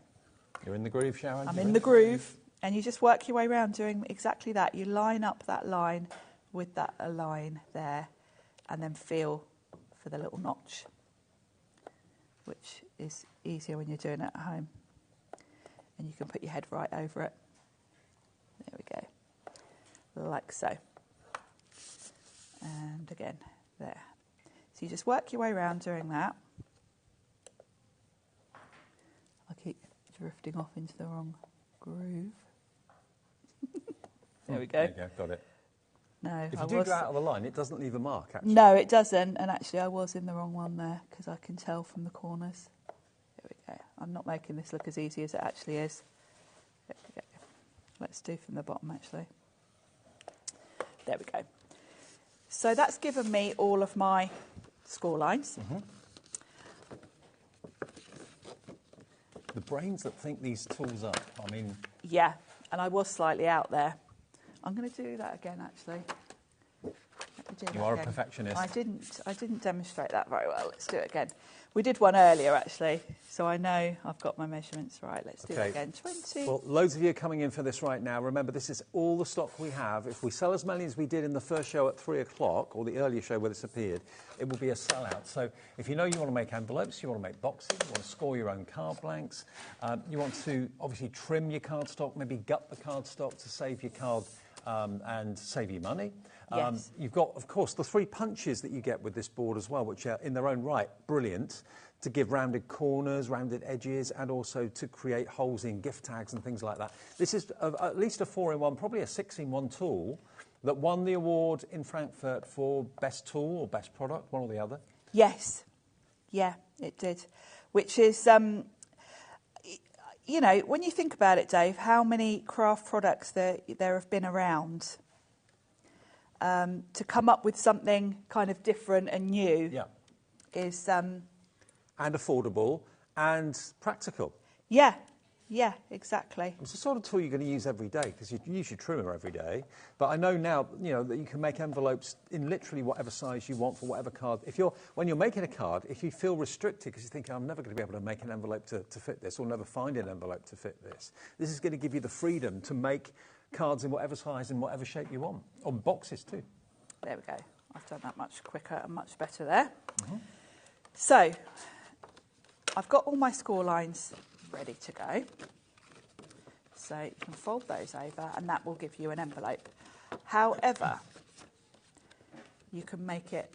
You're in the groove, Sharon? I'm in the groove, and you just work your way around doing exactly that. You line up that line with that line there, and then feel for the little notch, which is easier when you're doing it at home. And you can put your head right over it. There we go. Like so. And again, there. So you just work your way around doing that. I keep drifting off into the wrong groove. There we go. There you go, got it. No, if you do go out of the line, it doesn't leave a mark, actually. No, it doesn't. And actually, I was in the wrong one there because I can tell from the corners. There we go. I'm not making this look as easy as it actually is. There we go. Let's do from the bottom, actually. There we go. So that's given me all of my score lines. The brains that think these tools up, I mean... Yeah, and I was slightly out there. I'm going to do that again, actually. You are a perfectionist. I didn't demonstrate that very well. Let's do it again. We did one earlier, actually, so I know I've got my measurements right. Let's do it again. 20. Well, loads of you are coming in for this right now. Remember, this is all the stock we have. If we sell as many as we did in the first show at 3 o'clock, or the earlier show where this appeared, it will be a sellout. So if you know you want to make envelopes, you want to make boxes, you want to score your own card blanks, you want to obviously trim your cardstock, maybe gut the cardstock to save your card and save you money. Yes. You've got, of course, the 3 punches that you get with this board as well, which are in their own right brilliant to give rounded corners, rounded edges, and also to create holes in gift tags and things like that. This is at least a 4-in-1, probably a 6-in-1 tool that won the award in Frankfurt for best tool or best product, one or the other. Yes, yeah, it did, which is, you know, when you think about it, Dave, how many craft products there have been around to come up with something kind of different and new is... and affordable and practical. Yeah, yeah, exactly. It's the sort of tool you're going to use every day because you use your trimmer every day. But I know now, you know, that you can make envelopes in literally whatever size you want for whatever card. When you're making a card, if you feel restricted because you think, I'm never going to be able to make an envelope to fit this or never find an envelope to fit this, this is going to give you the freedom to make cards in whatever size and whatever shape you want. On boxes too. There we go. I've done that much quicker and much better there. So, I've got all my score lines ready to go. So you can fold those over and that will give you an envelope. However, you can make it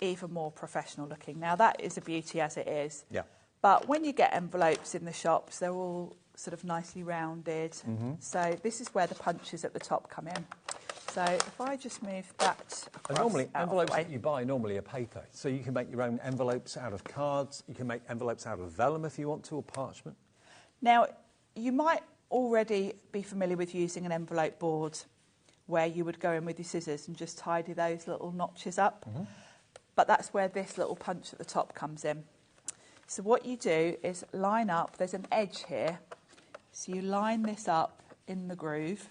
even more professional looking. Now that is a beauty as it is. Yeah. But when you get envelopes in the shops, they're all sort of nicely rounded. So this is where the punches at the top come in. So if I just move that across, and normally, envelopes that you buy normally are paper. So you can make your own envelopes out of cards. You can make envelopes out of vellum if you want to, or parchment. Now, you might already be familiar with using an envelope board where you would go in with your scissors and just tidy those little notches up. But that's where this little punch at the top comes in. So what you do is line up, there's an edge here. So you line this up in the groove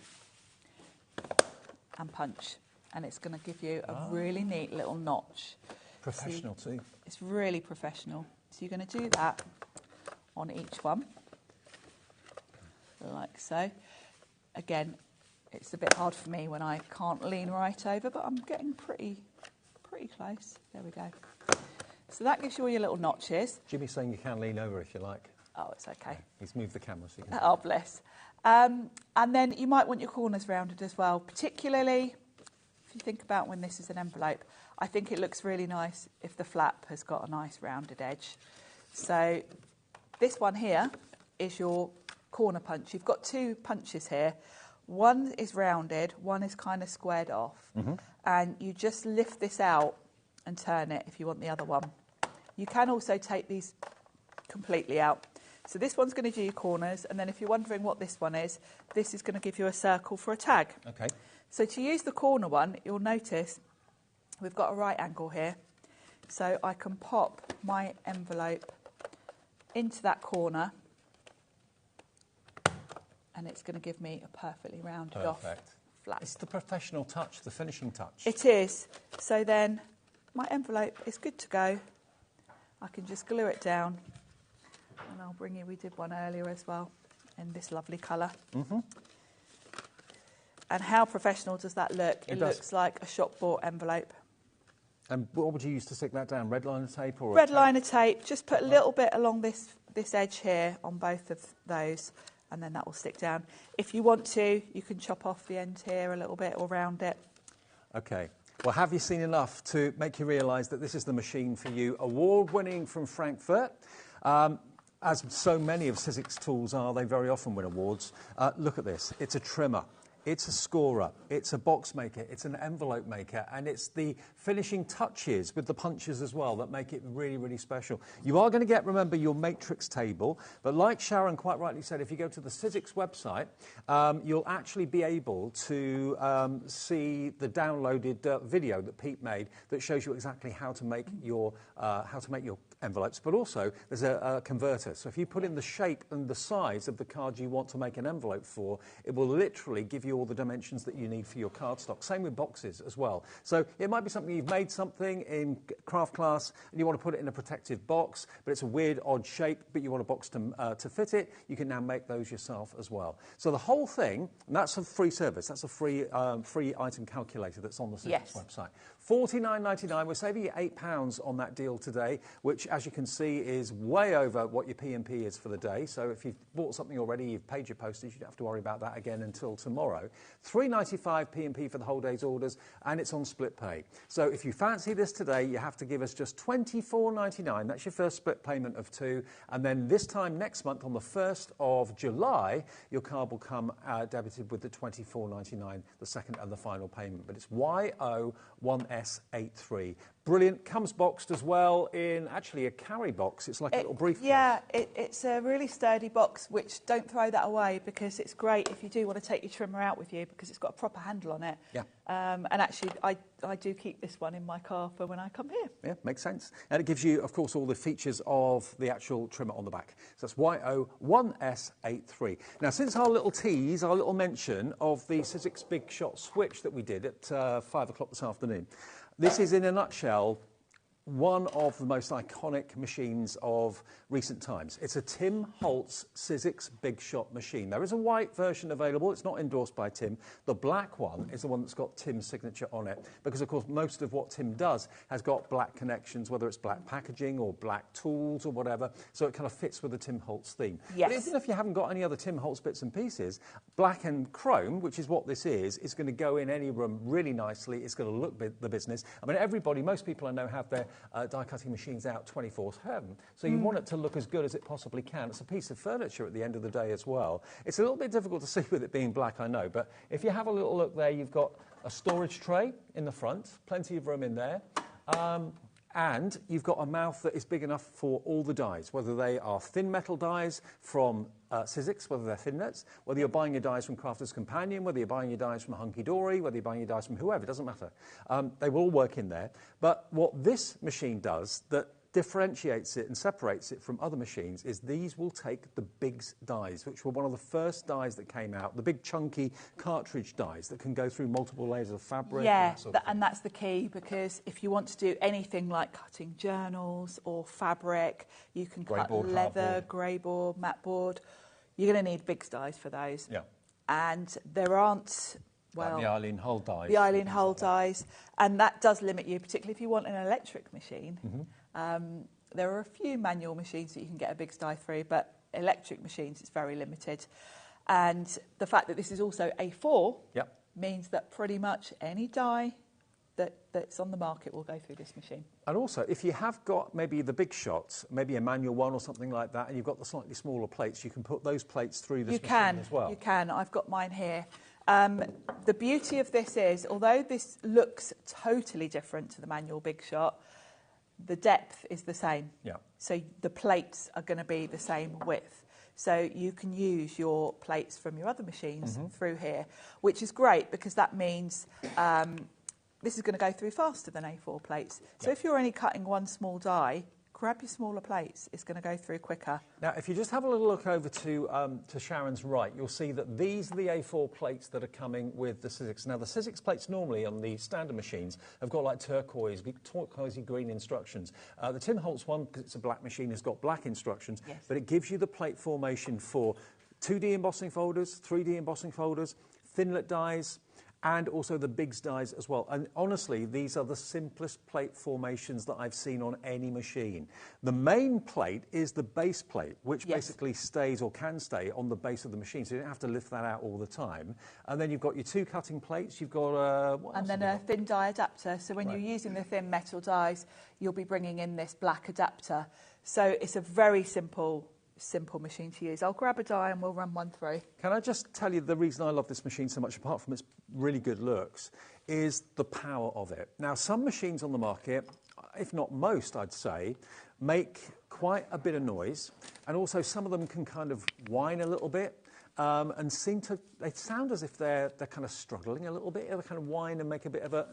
and punch, and it's going to give you a really neat little notch. Professional too. It's really professional. So you're going to do that on each one, like so. Again, it's a bit hard for me when I can't lean right over, but I'm getting pretty close. There we go. So that gives you all your little notches. Jimmy's saying you can lean over if you like. Oh, it's okay. He's moved the camera so you can... Oh, bless. And then you might want your corners rounded as well, particularly if you think about when this is an envelope. I think it looks really nice if the flap has got a nice rounded edge. So this one here is your corner punch. You've got 2 punches here. One is rounded, one is kind of squared off. And you just lift this out and turn it if you want the other one. You can also take these completely out. So this one's going to do your corners, and then if you're wondering what this one is, this is going to give you a circle for a tag. Okay. So to use the corner one, you'll notice we've got a right angle here. So I can pop my envelope into that corner, and it's going to give me a perfectly rounded off flap. It's the professional touch, the finishing touch. It is. So then my envelope is good to go. I can just glue it down. And I'll bring you, we did one earlier as well, in this lovely colour. And how professional does that look? It looks like a shop-bought envelope. And what would you use to stick that down? Red liner tape or... Red liner tape. Just put a little bit along this edge here on both of those, and then that will stick down. If you want to, you can chop off the end here a little bit or round it. Okay. Well, have you seen enough to make you realise that this is the machine for you? Award-winning from Frankfurt. As so many of Sizzix tools are, they very often win awards. Look at this. It's a trimmer. It's a scorer, it's a box maker, it's an envelope maker, and it's the finishing touches with the punches as well that make it really, really special. You are going to get, remember, your matrix table, but like Sharon quite rightly said, if you go to the Sizzix website, you'll actually be able to see the downloaded video that Pete made that shows you exactly how to make your envelopes, but also there's a converter. So if you put in the shape and the size of the card you want to make an envelope for, it will literally give you all the dimensions that you need for your cardstock. Same with boxes as well. So it might be something you've made something in craft class and you want to put it in a protective box, but it's a weird, odd shape, but you want a box to fit it. You can now make those yourself as well. So the whole thing, and that's a free service. That's a free item calculator that's on the Sizzix website. $49.99. We're saving you £8 on that deal today, which as you can see, is way over what your P&P is for the day. So if you've bought something already, you've paid your postage, you don't have to worry about that again until tomorrow. $3.95 P&P for the whole day's orders, and it's on split pay. So if you fancy this today, you have to give us just $24.99. That's your first split payment of £2. And then this time next month, on the 1st of July, your card will come debited with the $24.99, the second and the final payment. But it's YO1S83. Brilliant. Comes boxed as well in actually a carry box. It's like a little briefcase. Yeah, it's a really sturdy box, which don't throw that away, because it's great if you do want to take your trimmer out with you, because it's got a proper handle on it. Yeah. And actually, I do keep this one in my car for when I come here. Yeah, makes sense. And it gives you, of course, all the features of the actual trimmer on the back. So that's YO1S83. Now, since our little tease, our little mention of the Sizzix Big Shot switch that we did at 5 o'clock this afternoon, this is, in a nutshell, one of the most iconic machines of recent times. It's a Tim Holtz Sizzix Big Shot machine. There is a white version available. It's not endorsed by Tim. The black one is the one that's got Tim's signature on it, because, of course, most of what Tim does has got black connections, whether it's black packaging or black tools or whatever, so it kind of fits with the Tim Holtz theme. Yes. But even if you haven't got any other Tim Holtz bits and pieces, black and chrome, which is what this is going to go in any room really nicely. It's going to look the business. I mean, most people I know have their die-cutting machines out 24/7, so you want it to look as good as it possibly can. It's a piece of furniture at the end of the day as well. It's a little bit difficult to see with it being black, I know, but if you have a little look there, you've got a storage tray in the front, plenty of room in there, and you've got a mouth that is big enough for all the dies, whether they are thin metal dies from Sizzix, whether they're thin nets, whether you're buying your dies from Crafter's Companion, whether you're buying your dies from Hunky Dory, whether you're buying your dies from whoever, it doesn't matter. They will all work in there. But what this machine does that differentiates it and separates it from other machines is these will take the big dies, which were one of the first dies that came out, the big chunky cartridge dies that can go through multiple layers of fabric. Yeah, and that's the key, because if you want to do anything like cutting journals or fabric, you can cut leather, grey board, matte board. You're going to need big dies for those. Yeah. And there aren't, well, like the Eileen Hull dies. The Eileen Hull dies, and that does limit you, particularly if you want an electric machine. There are a few manual machines that you can get a big die through, but electric machines, it's very limited. And the fact that this is also A4 means that pretty much any die that's on the market will go through this machine. And also, if you have got maybe the big shots, maybe a manual one or something like that, and you've got the slightly smaller plates, you can put those plates through this machine as well. You can. I've got mine here. The beauty of this is, although this looks totally different to the manual big shot, the depth is the same. Yeah. So the plates are going to be the same width. So you can use your plates from your other machines through here, which is great, because that means this is going to go through faster than A4 plates. So if you're only cutting one small die, grab your smaller plates. It's going to go through quicker. Now, if you just have a little look over to Sharon's right, you'll see that these are the A4 plates that are coming with the Sizzix. Now, the Sizzix plates normally on the standard machines have got like turquoisey green instructions. The Tim Holtz one, because it's a black machine, has got black instructions, but it gives you the plate formation for 2D embossing folders, 3D embossing folders, thinlet dies, and also the bigs dies as well. And honestly, these are the simplest plate formations that I've seen on any machine. The main plate is the base plate, which basically stays or can stay on the base of the machine, so you don't have to lift that out all the time. And then you've got your two cutting plates, you've got a thin die adapter. So when you're using the thin metal dies, you'll be bringing in this black adapter. So it's a very simple machine to use. I'll grab a die and we'll run one through. Can I just tell you the reason I love this machine so much, apart from its really good looks, is the power of it. Now, some machines on the market, if not most, I'd say, make quite a bit of noise, and also some of them can kind of whine a little bit, and they sound as if they're kind of struggling a little bit. They kind of whine and make a bit of a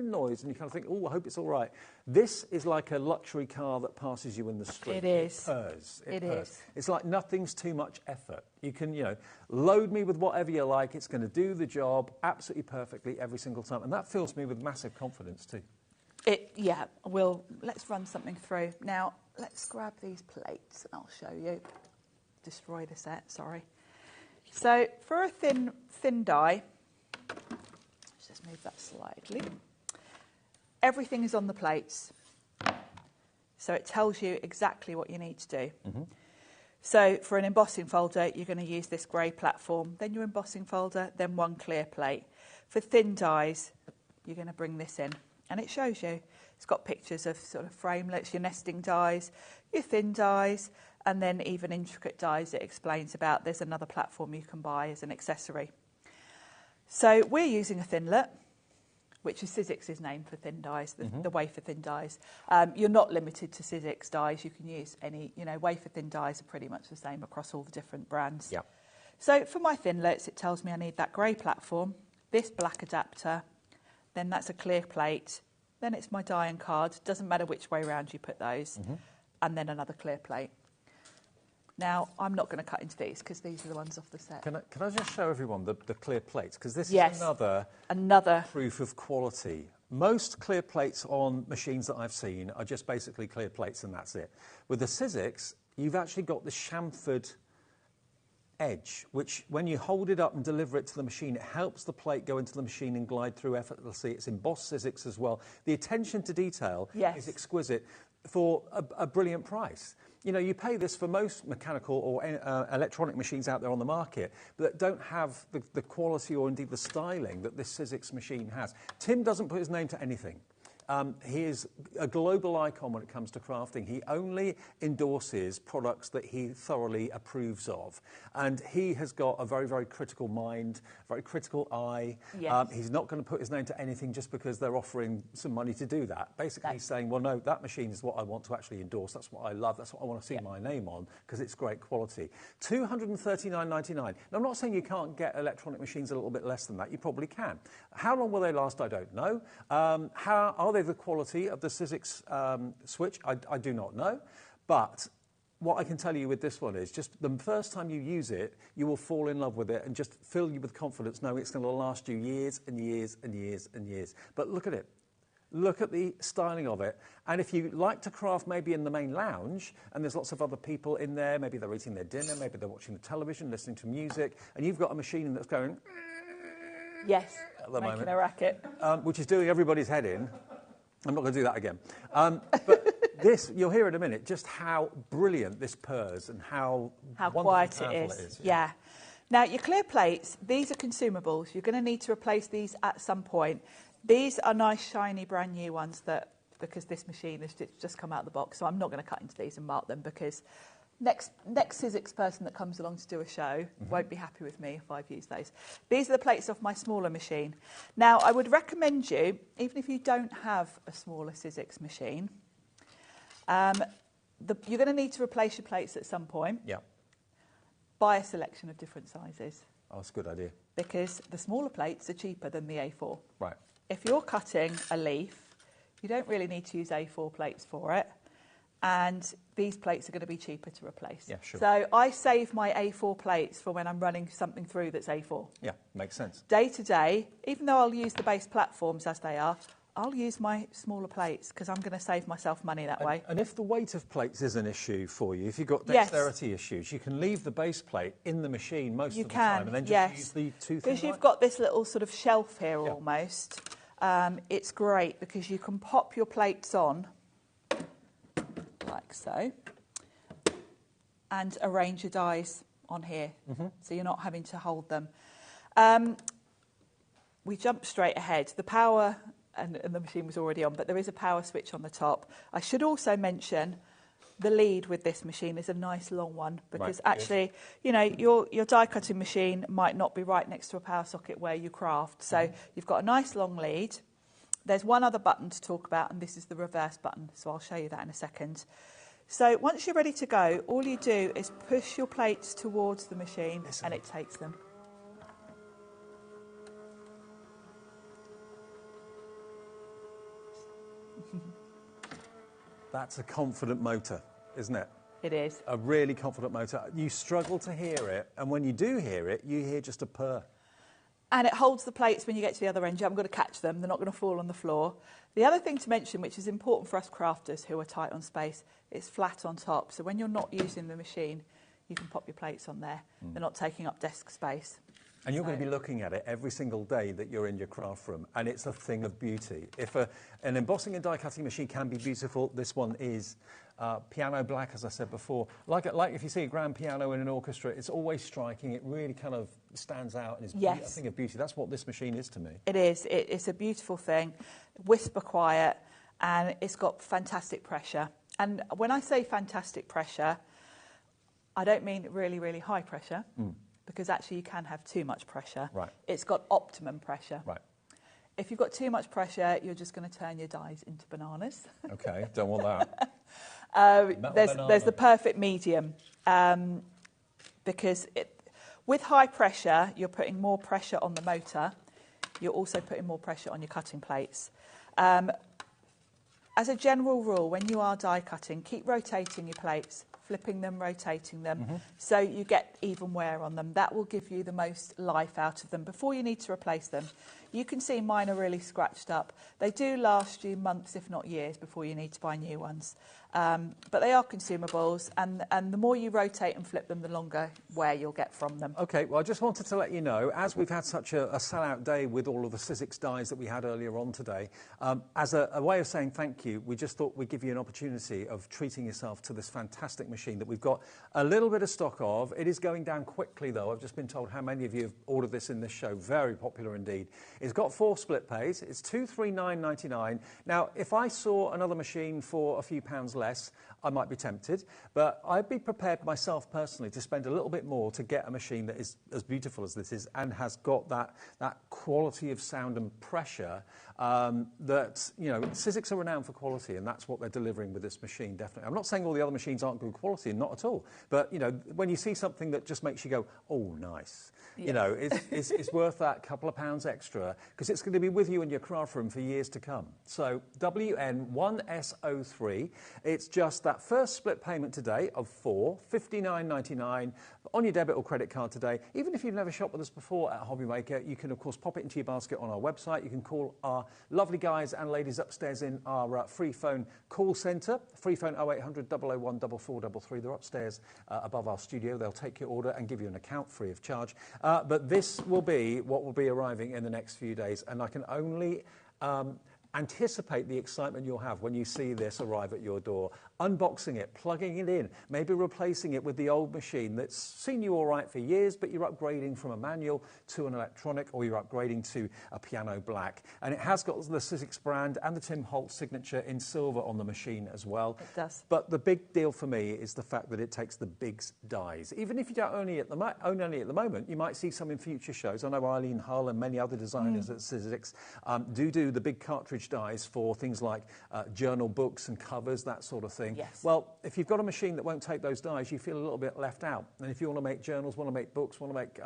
noise, and you kind of think, oh, I hope it's all right. This is like a luxury car that passes you in the street. It is. It purrs. It is. It's like nothing's too much effort. You can, load me with whatever you like. It's going to do the job absolutely perfectly every single time, and that fills me with massive confidence too. Let's run something through. Now, let's grab these plates, and I'll show you. Destroy the set, sorry. So, for a thin die, let's just move that slightly. Everything is on the plates. So it tells you exactly what you need to do. So for an embossing folder, you're going to use this grey platform, then your embossing folder, then one clear plate. For thin dies, you're going to bring this in, and it shows you. It's got pictures of sort of framelets, your nesting dies, your thin dies, and then even intricate dies it explains about. There's another platform you can buy as an accessory. So we're using a thinlet, which is Sizzix's name for thin dies, the wafer thin dies. You're not limited to Sizzix dies. You can use any, wafer thin dies are pretty much the same across all the different brands. Yeah. So for my thinlets, it tells me I need that grey platform, this black adapter, then that's a clear plate, then it's my die and card. Doesn't matter which way around you put those, and then another clear plate. Now, I'm not going to cut into these because these are the ones off the set. Can I just show everyone the clear plates? Because this Yes. is another proof of quality. Most clear plates on machines that I've seen are just basically clear plates and that's it. With the Sizzix, you've actually got the chamfered edge, which when you hold it up and deliver it to the machine, it helps the plate go into the machine and glide through effortlessly. It's embossed Sizzix as well. The attention to detail is exquisite for a brilliant price. You pay this for most mechanical or electronic machines out there on the market that don't have the quality or indeed the styling that this Sizzix machine has. Tim doesn't put his name to anything. He is a global icon when it comes to crafting. He only endorses products that he thoroughly approves of. And he has got a very, very critical mind, very critical eye. Yes. He's not going to put his name to anything just because they're offering some money to do that. Basically, he's saying, well, no, that machine is what I want to actually endorse. That's what I love. That's what I want to see my name on because it's great quality. $239.99. Now, I'm not saying you can't get electronic machines a little bit less than that. You probably can. How long will they last? I don't know. Are they the quality of the Sizzix switch? I do not know. But what I can tell you with this one is just the first time you use it, you will fall in love with it and just fill you with confidence knowing it's going to last you years and years and years and years. But look at it. Look at the styling of it. And if you like to craft maybe in the main lounge and there's lots of other people in there, maybe they're eating their dinner, maybe they're watching the television, listening to music, and you've got a machine that's going... Yes, at the making moment, a racket. Which is doing everybody's head in. I'm not going to do that again. But this, you'll hear in a minute, just how brilliant this purrs and how quiet it is. Yeah. Now, your clear plates, these are consumables. You're going to need to replace these at some point. These are nice, shiny, brand new ones because this machine has just come out of the box, so I'm not going to cut into these and mark them because next Sizzix person that comes along to do a show won't be happy with me if I've used those. These are the plates off my smaller machine. Now, I would recommend you, even if you don't have a smaller Sizzix machine, you're going to need to replace your plates at some point. Yeah. Buy a selection of different sizes. Oh, that's a good idea. Because the smaller plates are cheaper than the A4. Right. If you're cutting a leaf, you don't really need to use A4 plates for it. And these plates are going to be cheaper to replace. Yeah, sure. So I save my A4 plates for when I'm running something through that's A4. Yeah, makes sense. Day to day, even though I'll use the base platforms as they are, I'll use my smaller plates because I'm going to save myself money that way. And if the weight of plates is an issue for you, if you've got dexterity issues, you can leave the base plate in the machine most of the time and then just use the two things. Because you've got this little sort of shelf here almost. It's great because you can pop your plates on like so, and arrange your dies on here, so you're not having to hold them. We jump straight ahead. The power, and the machine was already on, but there is a power switch on the top. I should also mention the lead with this machine is a nice long one because actually, your die cutting machine might not be right next to a power socket where you craft. So you've got a nice long lead. There's one other button to talk about, and this is the reverse button, so I'll show you that in a second. So once you're ready to go, all you do is push your plates towards the machine and it takes them. That's a confident motor, isn't it? It is. A really confident motor. You struggle to hear it, and when you do hear it, you hear just a purr. And it holds the plates when you get to the other end. You haven't got to catch them. They're not going to fall on the floor. The other thing to mention, which is important for us crafters who are tight on space, it's flat on top. So when you're not using the machine, you can pop your plates on there. They're not taking up desk space. And you're going to be looking at it every single day that you're in your craft room, and it's a thing of beauty. If an embossing and die cutting machine can be beautiful, this one is. Piano black, as I said before. Like if you see a grand piano in an orchestra, it's always striking. It really kind of stands out and is a thing of beauty. That's what this machine is to me. It is. It's a beautiful thing, whisper quiet, and it's got fantastic pressure. And when I say fantastic pressure, I don't mean really, really high pressure, because actually you can have too much pressure. Right. It's got optimum pressure. Right. If you've got too much pressure, you're just going to turn your dies into bananas. Okay, don't want that. There's the perfect medium, because with high pressure, you're putting more pressure on the motor. You're also putting more pressure on your cutting plates. As a general rule, when you are die cutting, keep rotating your plates, flipping them, rotating them, so you get even wear on them. That will give you the most life out of them before you need to replace them. You can see mine are really scratched up. They do last you months, if not years, before you need to buy new ones. But they are consumables, and the more you rotate and flip them, the longer wear you'll get from them. OK, well, I just wanted to let you know, as we've had such a sell-out day with all of the Sizzix dies that we had earlier on today, as a way of saying thank you, we just thought we'd give you an opportunity of treating yourself to this fantastic machine that we've got a little bit of stock of. It is going down quickly, though. I've just been told how many of you have ordered this in this show. Very popular indeed. It's got 4 split pays. It's $239.99. Now, if I saw another machine for a few pounds less, I might be tempted, but I'd be prepared myself personally to spend a little bit more to get a machine that is as beautiful as this is and has got that quality of sound and pressure that, you know, Sizzix are renowned for quality, and that's what they're delivering with this machine, definitely. I'm not saying all the other machines aren't good quality, not at all, but, you know, when you see something that just makes you go, oh, nice, you know, it's worth that couple of pounds extra, because it's going to be with you in your craft room for years to come. So WN1S03, it's just that first split payment today of $59.99 on your debit or credit card today. Even if you've never shopped with us before at HobbyMaker, you can of course pop it into your basket on our website. You can call our lovely guys and ladies upstairs in our free phone call centre. Free phone 0800 001 4433. They're upstairs above our studio. They'll take your order and give you an account free of charge. But this will be what will be arriving in the next few days, and I can only anticipate the excitement you'll have when you see this arrive at your door. Unboxing it, plugging it in, maybe replacing it with the old machine that's seen you all right for years, but you're upgrading from a manual to an electronic, or you're upgrading to a piano black. And it has got the Sizzix brand and the Tim Holt signature in silver on the machine as well. It does. But the big deal for me is the fact that it takes the big dies. Even if you don't own any at the moment, you might see some in future shows. I know Eileen Hull and many other designers at Sizzix do the big cartridge dies for things like journal books and covers, that sort of thing. Yes. Well, if you've got a machine that won't take those dies, you feel a little bit left out. And if you want to make journals, want to make books, want to make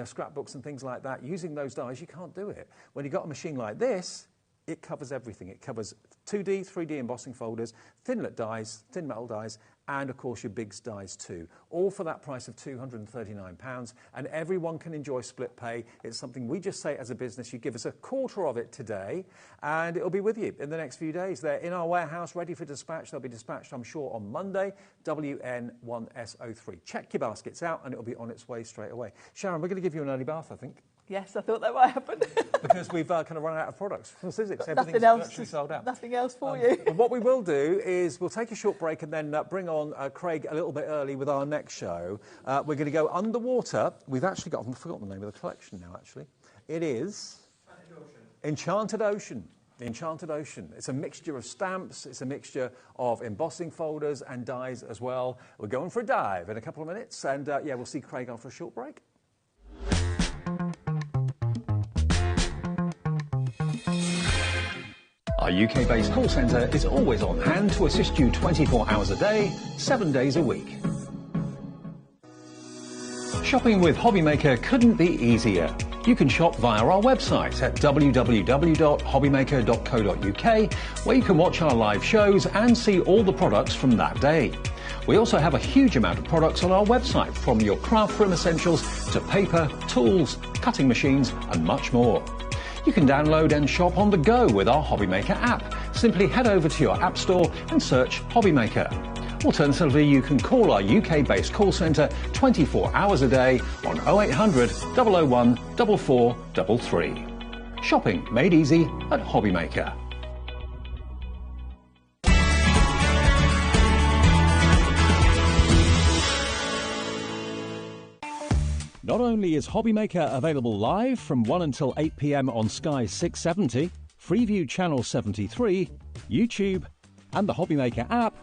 scrapbooks and things like that, using those dies, you can't do it. When you've got a machine like this, it covers everything. It covers 2D, 3D embossing folders, thin-lit dies, thin metal dies, and of course your big dies too. All for that price of £239, and everyone can enjoy split pay. It's something we just say as a business. You give us a quarter of it today, and it'll be with you in the next few days. They're in our warehouse, ready for dispatch. They'll be dispatched, I'm sure, on Monday. WN1S03. Check your baskets out, and it'll be on its way straight away. Sharon, we're going to give you an early bath, I think. Yes, I thought that might happen. Because we've kind of run out of products from Sizzix. Everything's actually sold out. Nothing else for you. But what we will do is we'll take a short break and then bring on Craig a little bit early with our next show. We're going to go underwater. We've actually got, I've forgotten the name of the collection now, actually. It is Enchanted Ocean. The Enchanted Ocean. It's a mixture of stamps, it's a mixture of embossing folders and dies as well. We're going for a dive in a couple of minutes, and yeah, we'll see Craig after a short break. Our UK-based call centre is always on hand to assist you 24 hours a day, 7 days a week. Shopping with HobbyMaker couldn't be easier. You can shop via our website at www.hobbymaker.co.uk, where you can watch our live shows and see all the products from that day. We also have a huge amount of products on our website, from your craft room essentials to paper, tools, cutting machines and much more. You can download and shop on the go with our HobbyMaker app. Simply head over to your app store and search HobbyMaker. Alternatively, you can call our UK-based call centre 24 hours a day on 0800 001 4433. Shopping made easy at HobbyMaker. Not only is HobbyMaker available live from 1 until 8 p.m. on Sky 670, Freeview Channel 73, YouTube, and the HobbyMaker app,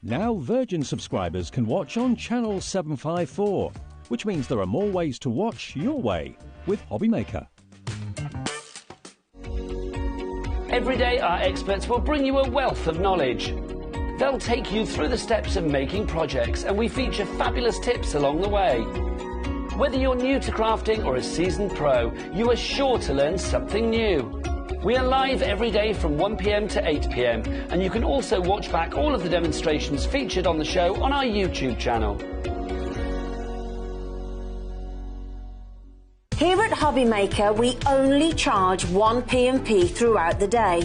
now Virgin subscribers can watch on Channel 754, which means there are more ways to watch your way with HobbyMaker. Every day, our experts will bring you a wealth of knowledge. They'll take you through the steps of making projects, and we feature fabulous tips along the way. Whether you're new to crafting or a seasoned pro, you are sure to learn something new. We are live every day from 1 p.m. to 8 p.m, and you can also watch back all of the demonstrations featured on the show on our YouTube channel. Here at HobbyMaker, we only charge 1 P&P throughout the day.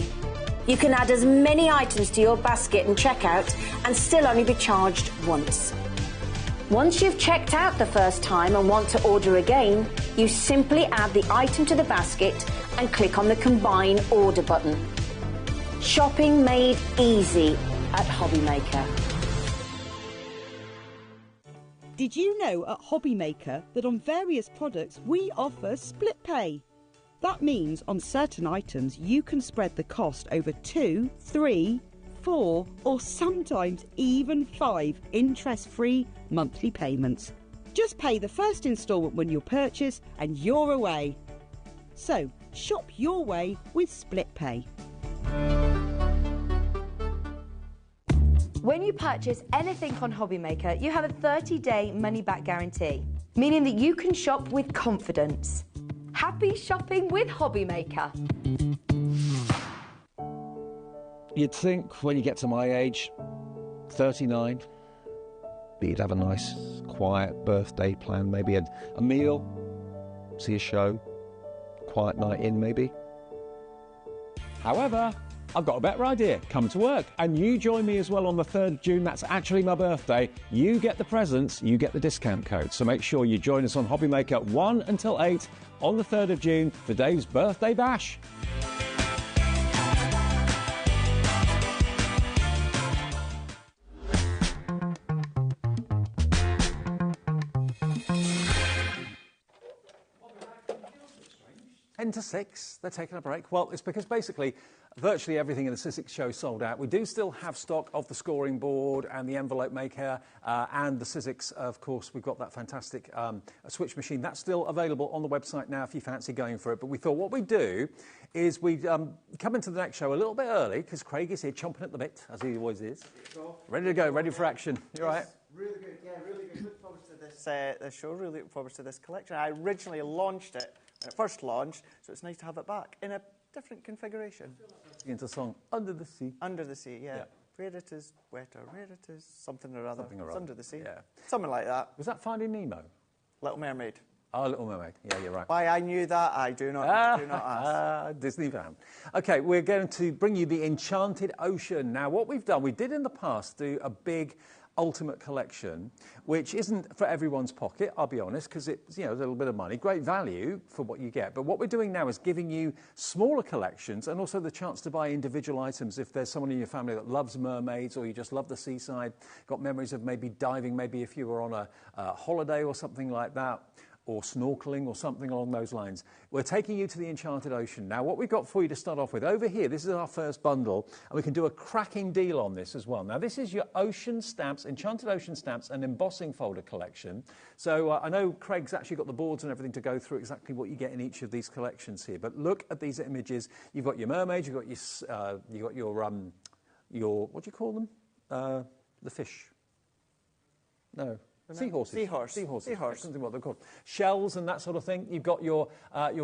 You can add as many items to your basket and checkout and still only be charged once. Once you've checked out the first time and want to order again, you simply add the item to the basket and click on the Combine Order button. Shopping made easy at HobbyMaker. Did you know at HobbyMaker that on various products we offer split pay? That means on certain items you can spread the cost over 2, 3, 4 or sometimes even 5 interest-free monthly payments. Just pay the first instalment when you purchase and you're away. So shop your way with split pay. When you purchase anything on HobbyMaker, you have a 30-day money-back guarantee, meaning that you can shop with confidence. Happy shopping with HobbyMaker. You'd think when you get to my age, 39, that you'd have a nice, quiet birthday plan, maybe a meal, see a show, quiet night in maybe. However, I've got a better idea. Come to work and you join me as well on the 3rd of June. That's actually my birthday. You get the presents, you get the discount code. So make sure you join us on HobbyMaker 1 until 8 on the 3rd of June for Dave's birthday bash. To 6, they're taking a break. Well, it's because basically virtually everything in the Sizzix show sold out. We do still have stock of the scoring board and the envelope maker and the Sizzix, of course. We've got that fantastic switch machine. That's still available on the website now if you fancy going for it. But we thought what we'd do is we'd come into the next show a little bit early because Craig is here chomping at the bit, as he always is. Ready to go, ready for action. You all right? Really good, yeah, really good. Look forward to this show, really looking forward to this collection. I originally launched it when it first launched, so it's nice to have it back in a different configuration. Into a song, Under the Sea. Under the Sea, yeah. Where it is wetter, where it is something or other. Something or It's other. Under the Sea. Yeah. Something like that. Was that Finding Nemo? Little Mermaid. Oh, Little Mermaid. Yeah, you're right. Why I knew that, I do not ask. Disney fan. Okay, we're going to bring you the Enchanted Ocean. Now, what we've done, we did in the past do a big ultimate collection, which isn't for everyone's pocket, I'll be honest, because it's, a little bit of money, great value for what you get. But what we're doing now is giving you smaller collections and also the chance to buy individual items. If there's someone in your family that loves mermaids or you just love the seaside, got memories of maybe diving, maybe if you were on a holiday or something like that, or snorkeling or something along those lines. We're taking you to the Enchanted Ocean. Now, what we've got for you to start off with, over here, this is our first bundle, and we can do a cracking deal on this as well. Now, this is your ocean stamps, Enchanted Ocean stamps, and embossing folder collection. So I know Craig's actually got the boards and everything to go through exactly what you get in each of these collections here. But look at these images. You've got your mermaids, you've got your what do you call them? The fish. No. Seahorses. Seahorse. Something what they're called. Shells and that sort of thing. You've got your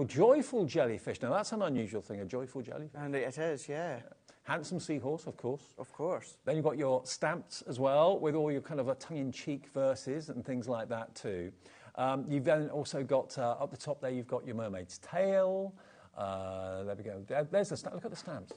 joyful jellyfish. Now, that's an unusual thing, a joyful jellyfish. And it is, yeah. Handsome seahorse, of course. Of course. Then you've got your stamps as well, with all your kind of tongue-in-cheek verses and things like that too. You've then also got, up the top there, you've got your mermaid's tail. There we go. There's the stamp. Look at the stamps.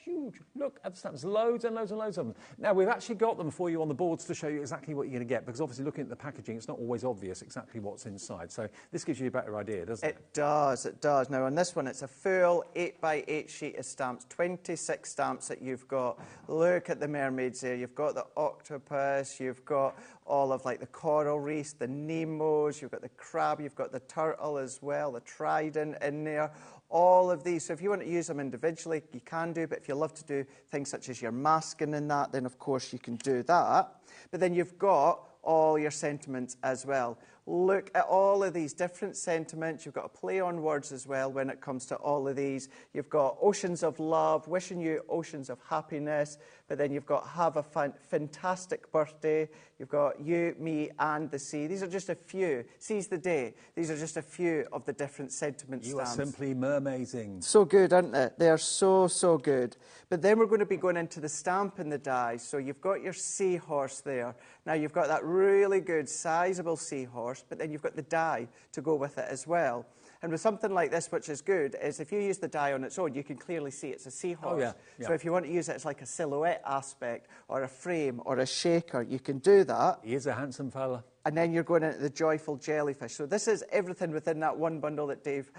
huge. Look at the stamps, loads and loads and loads of them. Now, we've actually got them for you on the boards to show you exactly what you're going to get, because obviously looking at the packaging, it's not always obvious exactly what's inside. So this gives you a better idea, doesn't it? It does, it does. Now, on this one, it's a full 8x8 sheet of stamps, 26 stamps that you've got. Look at the mermaids there. You've got the octopus, you've got all of like the coral reefs, the Nemos, you've got the crab, you've got the turtle as well, the trident in there. All of these. So if you want to use them individually, you can do, but if you love to do things such as your masking and that, then of course you can do that. But then you've got all your sentiments as well. Look at all of these different sentiments. You've got a play on words as well when it comes to all of these. You've got oceans of love, wishing you oceans of happiness, but then you've got have a fantastic birthday. You've got you, me, and the sea. These are just a few. Seize the day. These are just a few of the different sentiment You stamps. are simply mermaiding. So good, aren't they? They are so, so good. But then we're going to be going into the stamp and the die. So you've got your seahorse there. Now you've got that really good, sizable seahorse, but then you've got the die to go with it as well. And with something like this, which is good, is if you use the die on its own, you can clearly see it's a seahorse. Oh, yeah, yeah. So if you want to use it as like a silhouette aspect or a frame or a shaker, you can do that. He is a handsome fella. And then you're going into the joyful jellyfish. So this is everything within that one bundle that Dave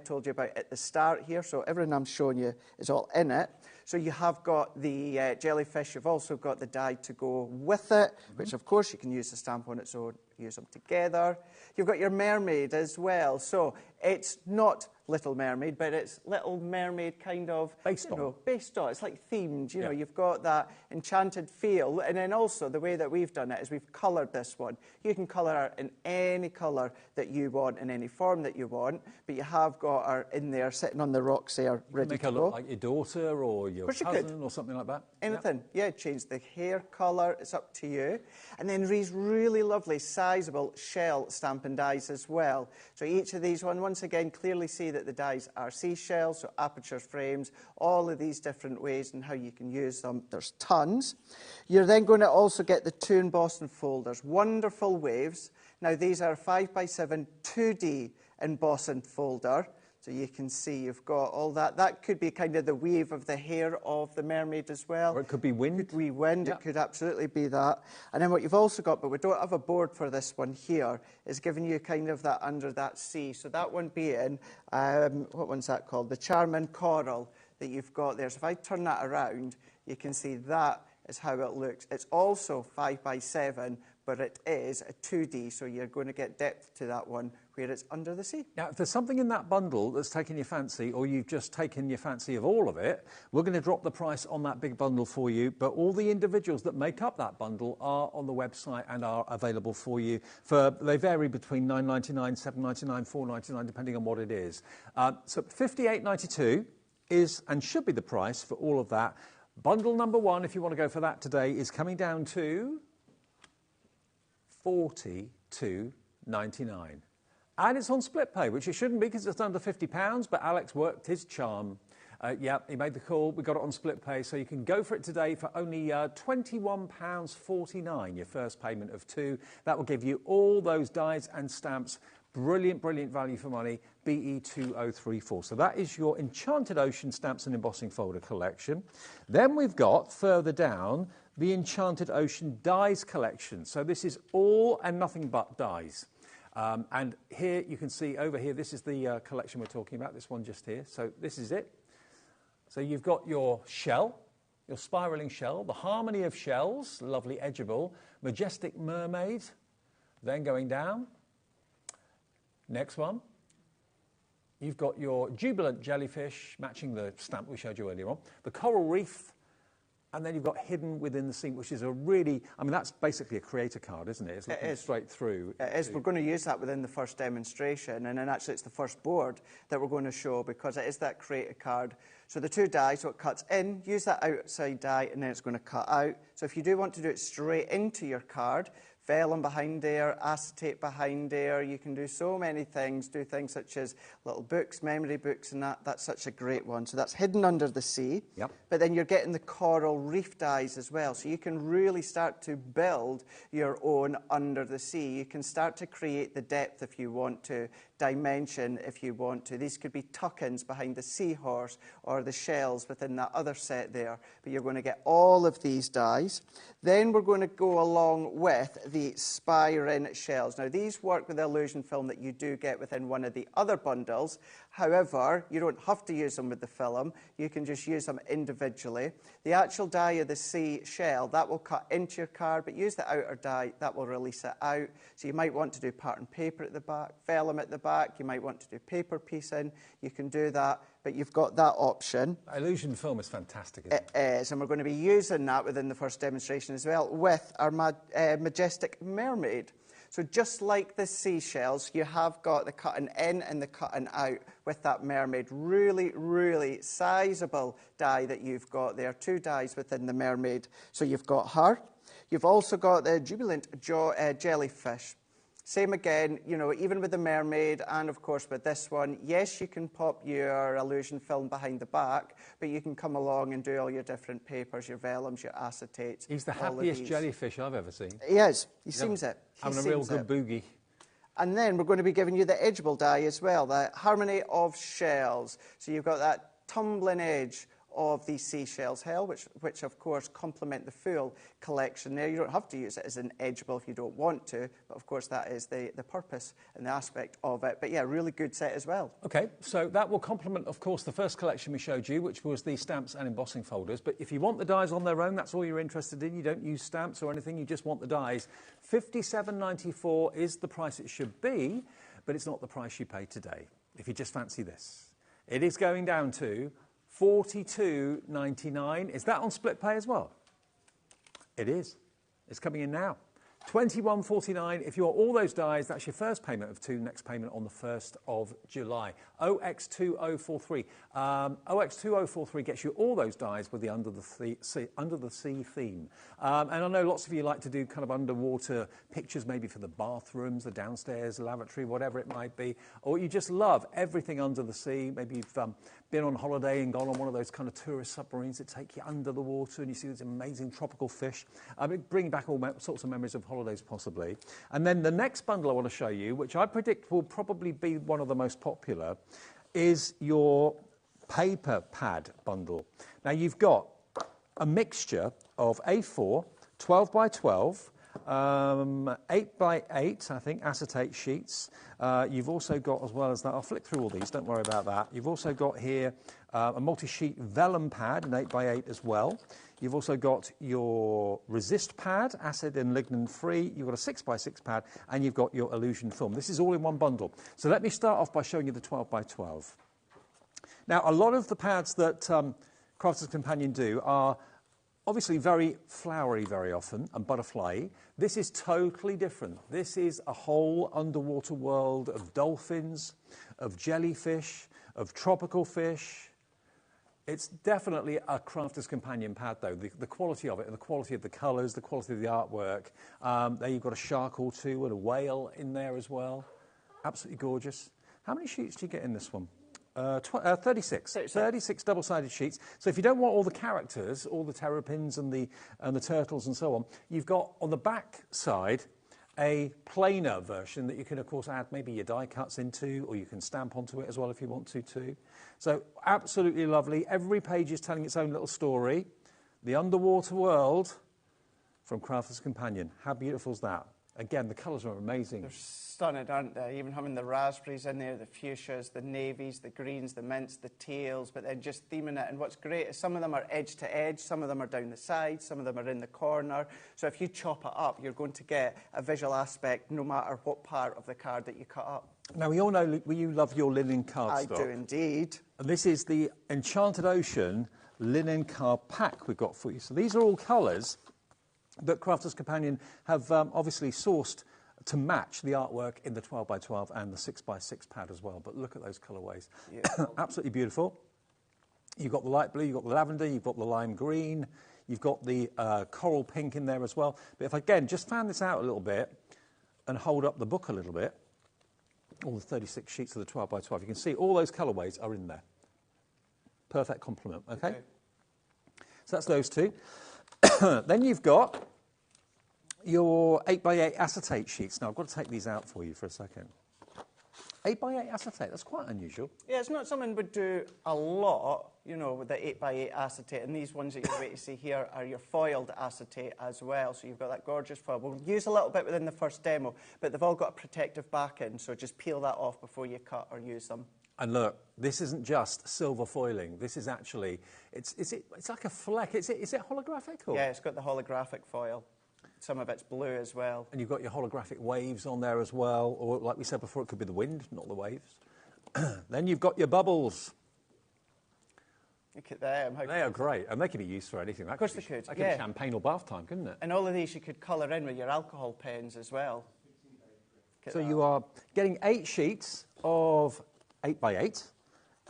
told you about at the start here. So everything I'm showing you is all in it. So you have got the jellyfish. You've also got the die to go with it, which of course you can use the stamp on its own, use them together. You've got your mermaid as well. So it's not Little Mermaid, but it's Little Mermaid kind of based on. It's like themed. You know, you've got that enchanted feel, and then also the way that we've done it is we've coloured this one. You can colour it in any colour that you want, in any form that you want, but you have got her in there sitting on the rocks there, ready to go. Make her look like your daughter or your cousin or something like that. Anything, yeah. Change the hair colour. It's up to you. And then these really lovely, sizable shell stamping dies as well. So each of these once again, clearly see that the dies are seashells, so aperture frames, all of these different ways and how you can use them. There's tons. You're then going to also get the 2 embossing folders. Wonderful waves. Now, these are 5x7 2D embossing folder. So you can see you've got all that. That could be kind of the weave of the hair of the mermaid as well. Or it could be wind. It could be wind. It could absolutely be that. And then what you've also got, but we don't have a board for this one here, is giving you kind of that under that sea. So that one being, what one's that called? The Charming Coral that you've got there. So if I turn that around, you can see that is how it looks. It's also 5x7, but it is a 2D, so you're going to get depth to that one where it's under the sea. Now, if there's something in that bundle that's taken your fancy, or you've just taken your fancy of all of it, we're going to drop the price on that big bundle for you, but all the individuals that make up that bundle are on the website and are available for you. They vary between $9.99, $7.99, $4.99, depending on what it is. So $58.92 is and should be the price for all of that. Bundle number 1, if you want to go for that today, is coming down to $42.99. And it's on split pay, which it shouldn't be because it's under £50, but Alex worked his charm. He made the call. We got it on split pay, so you can go for it today for only £21.49, your first payment of 2. That will give you all those dies and stamps. Brilliant, brilliant value for money, BE2034. So that is your Enchanted Ocean Stamps and Embossing Folder collection. Then we've got, further down, the Enchanted Ocean Dies collection. So this is all and nothing but dies. And here you can see over here, this is the collection we're talking about, this one just here. So this is it. So you've got your shell, your spiralling shell, the harmony of shells, lovely edgeable, majestic mermaid, then going down. Next one, you've got your jubilant jellyfish, matching the stamp we showed you earlier on, the coral reef, and then you've got hidden within the sea, which is a really, I mean, that's basically a creator card, isn't it? It's looking straight through. It is. We're going to use that within the first demonstration, and then actually it's the first board that we're going to show because it is that creator card. So the 2 die, so it cuts in, use that outside die, and then it's going to cut out. So if you do want to do it straight into your card, vellum behind there, acetate behind there. You can do so many things, do things such as little books, memory books, and that's such a great one. So that's hidden under the sea. Yep. But then you're getting the coral reef dies as well. So you can really start to build your own under the sea. You can start to create the depth if you want to, dimension if you want to. These could be tuck-ins behind the seahorse or the shells within that other set there. But you're going to get all of these dies. Then we're going to go along with the spiraling shells. Now, these work with the illusion film that you do get within one of the other bundles. However, you don't have to use them with the film. You can just use them individually. The actual die of the sea shell, that will cut into your card, but use the outer die, that will release it out. So you might want to do pattern paper at the back, vellum at the back. You might want to do paper piecing. You can do that, but you've got that option. Illusion film is fantastic, isn't it? It is, and we're going to be using that within the first demonstration as well with our majestic mermaid. So just like the seashells, you have got the cutting in and the cutting out with that mermaid. Really, really sizable die that you've got there. 2 dies within the mermaid. So you've got her. You've also got the jubilant jellyfish. Same again, you know, even with the mermaid and, of course, with this one, yes, you can pop your illusion film behind the back, but you can come along and do all your different papers, your vellums, your acetates. He's the happiest jellyfish I've ever seen. He is. He seems it. Having a real good boogie. And then we're going to be giving you the edgeable die as well, the harmony of shells. So you've got that tumbling edge of the seashells hell, which of course complement the full collection there. You don't have to use it as an edgeable if you don't want to, but of course that is the purpose and the aspect of it. But yeah, really good set as well. Okay, so that will complement, of course, the first collection we showed you, which was the stamps and embossing folders. But if you want the dies on their own, that's all you're interested in, you don't use stamps or anything, you just want the dies, $57.94 is the price it should be, but it's not the price you pay today, if you just fancy this. It is going down to $42.99. Is that on split pay as well? It is. It's coming in now. $21.49. If you want all those dies, that's your first payment of 2, next payment on the 1st of July. OX2043. OX2043 gets you all those dies with the Under the Sea theme. And I know lots of you like to do kind of underwater pictures, maybe for the bathrooms, the downstairs lavatory, whatever it might be. Or you just love everything under the sea. Maybe you've been on holiday and gone on one of those kind of tourist submarines that take you under the water and you see these amazing tropical fish. Bringing back all sorts of memories of holidays possibly. And then the next bundle I want to show you, which I predict will probably be one of the most popular, is your paper pad bundle. Now you've got a mixture of A4, 12 by 12, 8 by 8, I think, acetate sheets. You've also got, as well as that, I'll flick through all these, don't worry about that. You've also got here a multi-sheet vellum pad, an 8 by 8 as well. You've also got your resist pad, acid and lignin free. You've got a 6 by 6 pad, and you've got your illusion film. This is all in one bundle. So let me start off by showing you the 12 by 12. Now, a lot of the pads that Crafter's Companion do are obviously very flowery very often and butterfly-y. This is totally different. This is a whole underwater world of dolphins, of jellyfish, of tropical fish. It's definitely a Crafter's Companion pad, though. The quality of it, and the quality of the colours, the quality of the artwork. There you've got a shark or two and a whale in there as well. Absolutely gorgeous. How many sheets do you get in this one? 36. 36 double-sided sheets. So if you don't want all the characters, all the terrapins and the turtles and so on, you've got on the back side a plainer version that you can, of course, add maybe your die cuts into, or you can stamp onto it as well if you want to too. So absolutely lovely. Every page is telling its own little story. The underwater world from Crafter's Companion. How beautiful is that? Again, the colours are amazing. They're stunning, aren't they? Even having the raspberries in there, the fuchsias, the navies, the greens, the mints, the teals, but then just theming it. And what's great is some of them are edge to edge, some of them are down the side, some of them are in the corner. So if you chop it up, you're going to get a visual aspect no matter what part of the card that you cut up. Now, we all know you love your linen cardstock. I do indeed. And this is the Enchanted Ocean linen card pack we've got for you. So these are all colours that Crafter's Companion have obviously sourced to match the artwork in the 12 by 12 and the 6 by 6 pad as well. But look at those colourways. Absolutely beautiful. You've got the light blue, you've got the lavender, you've got the lime green, You've got the coral pink in there as well. But if I, again, just fan this out a little bit and hold up the book a little bit, all the 36 sheets of the 12 by 12, you can see all those colourways are in there. Perfect complement, okay? So that's those two. Then you've got your 8x8 acetate sheets. Now, I've got to take these out for you for a second. 8x8 acetate, that's quite unusual. Yeah, it's not something we'd do a lot, you know, with the 8x8 acetate. And these ones that you're waiting to see here are your foiled acetate as well. So you've got that gorgeous foil. We'll use a little bit within the first demo, but they've all got a protective backing, so just peel that off before you cut or use them. And look, this isn't just silver foiling. This is actually, it's like a fleck. Is it holographic? Or? Yeah, it's got the holographic foil. Some of it's blue as well. And you've got your holographic waves on there as well. Or like we said before, it could be the wind, not the waves. Then you've got your bubbles. Look at them. They are great. And they can be used for anything. Of course they could. That could be champagne or bath time, couldn't it? And all of these you could colour in with your alcohol pens as well. So you are getting 8 sheets of 8x8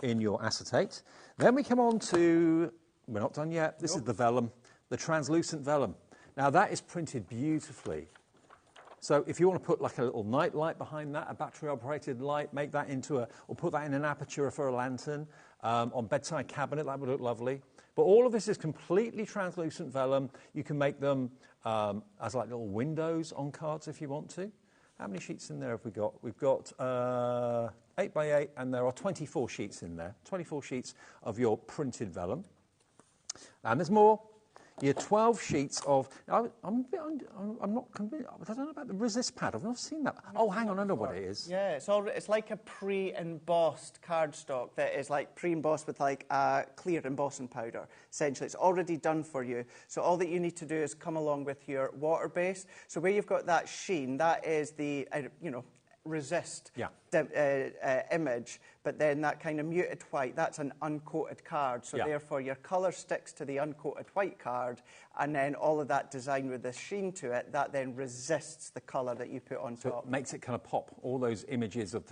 in your acetate. Then we come on to, we're not done yet, this is the vellum, the translucent vellum. Now that is printed beautifully. So if you want to put like a little night light behind that, a battery operated light, make that into or put that in an aperture for a lantern, on bedside cabinet, that would look lovely. But all of this is completely translucent vellum. You can make them as like little windows on cards if you want to. How many sheets in there have we got? We've got 8x8, and there are 24 sheets in there. 24 sheets of your printed vellum. And there's more. Your 12 sheets of... I'm not convinced. I don't know about the resist pad. I've not seen that. Oh, hang on. I know what it is. Yeah, it's like a pre-embossed cardstock that is like pre-embossed with like a clear embossing powder. Essentially, it's already done for you. So all that you need to do is come along with your water base. So where you've got that sheen, that is the, resist image, but then that kind of muted white, that's an uncoated card, so therefore your colour sticks to the uncoated white card, and then all of that design with the sheen to it, that then resists the colour that you put on top. It makes it kind of pop, all those images of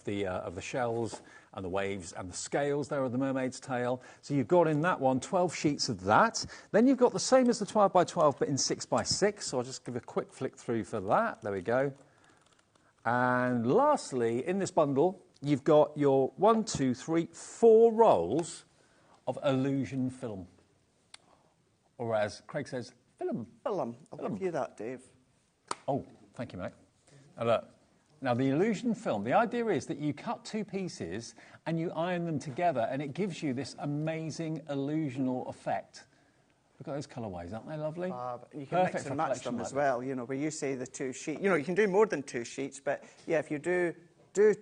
the shells and the waves and the scales there of the mermaid's tail. So you've got in that one 12 sheets of that. Then you've got the same as the 12 by 12 but in 6 by 6, so I'll just give a quick flick through for that. There we go. And lastly, in this bundle, you've got your 4 rolls of illusion film. Or as Craig says, film. Film. I'll give you that, Dave. Oh, thank you, mate. Now, look. Now, the illusion film, the idea is that you cut 2 pieces and you iron them together, and it gives you this amazing illusional effect. Look at those colourways, aren't they lovely? You can mix and match them as well, where you say the 2 sheets. You can do more than 2 sheets, but yeah, if you do 2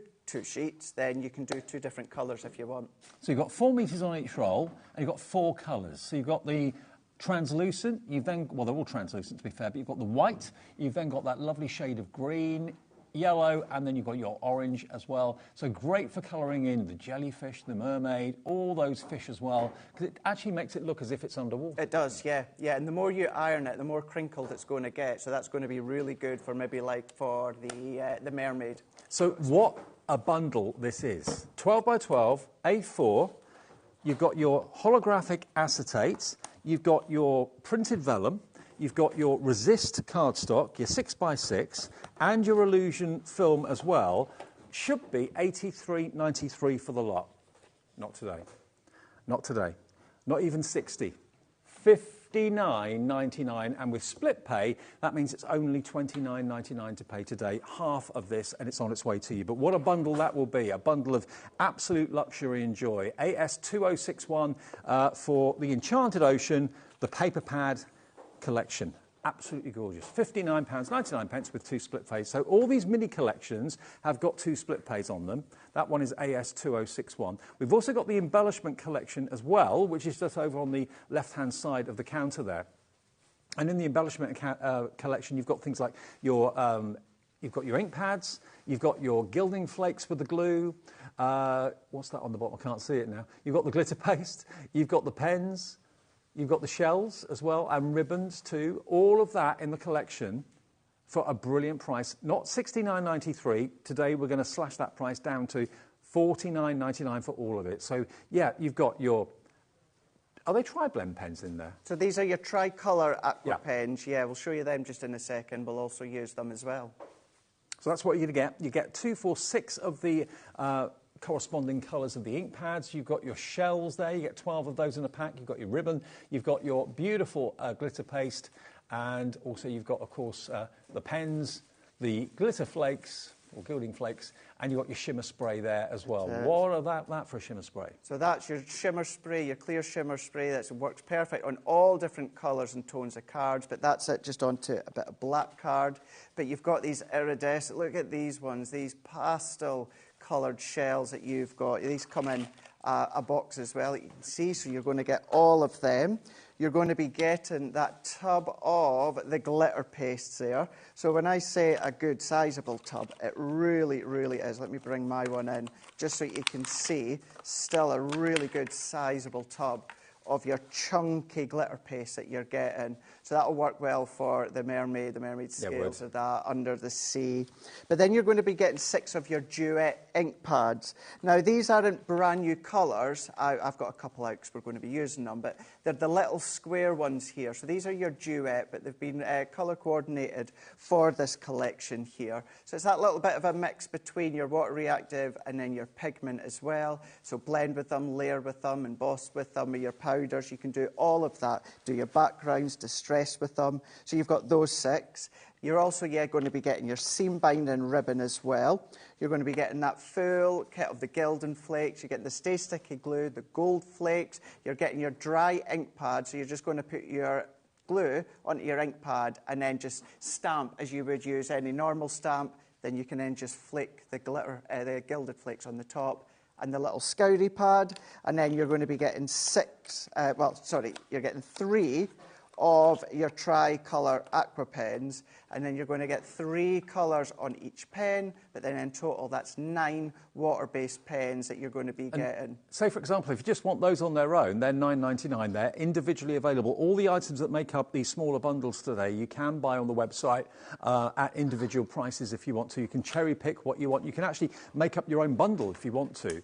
sheets, then you can do 2 different colours if you want. So you've got 4 metres on each roll, and you've got 4 colours. So you've got the translucent, you've then, well, they're all translucent to be fair, but you've got the white, you've then got that lovely shade of green, yellow, and then you've got your orange as well. So great for colouring in the jellyfish, the mermaid, all those fish as well, because it actually makes it look as if it's underwater. It does, yeah. And the more you iron it, the more crinkled it's going to get. So that's going to be really good for maybe like for the mermaid. So what a bundle this is. 12 by 12, A4. You've got your holographic acetates. You've got your printed vellum. You've got your resist cardstock, your 6 by 6, and your illusion film as well. Should be $83.93 for the lot. Not today. Not today. Not even 60. $59.99, and with split pay, that means it's only $29.99 to pay today. Half of this, and it's on its way to you. But what a bundle that will be. A bundle of absolute luxury and joy. AS2061 for the Enchanted Ocean, the paper pad collection. Absolutely gorgeous. £59.99 with 2 split pays. So all these mini collections have got 2 split pays on them. That one is AS2061. We've also got the embellishment collection as well, which is just over on the left-hand side of the counter there. And in the embellishment collection, you've got things like your you've got your ink pads, you've got your gilding flakes with the glue. What's that on the bottom? I can't see it now. You've got the glitter paste, you've got the pens, you've got the shells as well, and ribbons too. All of that in the collection for a brilliant price. Not $69.93. Today we're going to slash that price down to $49.99 for all of it. So, yeah, you've got your Are they tri-blend pens in there? So these are your tricolour aqua pens. Yeah, we'll show you them just in a second. We'll also use them as well. So that's what you're going to get. You get 2, 4, 6 of the corresponding colours of the ink pads. You've got your shells there. You get 12 of those in a pack. You've got your ribbon. You've got your beautiful glitter paste. And also you've got, of course, the pens, the glitter flakes, or gilding flakes, and you've got your shimmer spray there as well. What are that for a shimmer spray? So that's your shimmer spray, your clear shimmer spray. That works perfect on all different colours and tones of cards, but that's it just onto a bit of black card. But you've got these iridescent, look at these ones, these pastel coloured shells that you've got. These come in a box as well, you can see, so you're going to get all of them. You're going to be getting that tub of the glitter pastes there. So when I say a good sizable tub, it really, really is. Let me bring my one in just so you can see. Still a really good sizable tub of your chunky glitter paste that you're getting. So that'll work well for the mermaid scales of that, under the sea. But then you're going to be getting 6 of your duet ink pads. Now, these aren't brand new colours. I've got a couple out because we're going to be using them, but they're the little square ones here. So these are your duet, but they've been colour coordinated for this collection here. So it's that little bit of a mix between your water reactive and then your pigment as well. So blend with them, layer with them, emboss with them, with your powders. You can do all of that. Do your backgrounds, distress with them. So you've got those 6. You're also going to be getting your seam binding ribbon as well. You're going to be getting that full kit of the gilding flakes. You're getting the stay sticky glue, the gold flakes. You're getting your dry ink pad. So you're just going to put your glue onto your ink pad and then just stamp as you would use any normal stamp. Then you can then just flick the glitter, the gilded flakes on the top and the little scoury pad. And then you're going to be getting you're getting 3 of your tricolour aqua pens, and then you're going to get 3 colours on each pen, but then in total that's 9 water-based pens that you're going to be getting. Say, for example, if you just want those on their own, they're $9.99. They're individually available. All the items that make up these smaller bundles today, you can buy on the website at individual prices if you want to. You can cherry-pick what you want. You can actually make up your own bundle if you want to.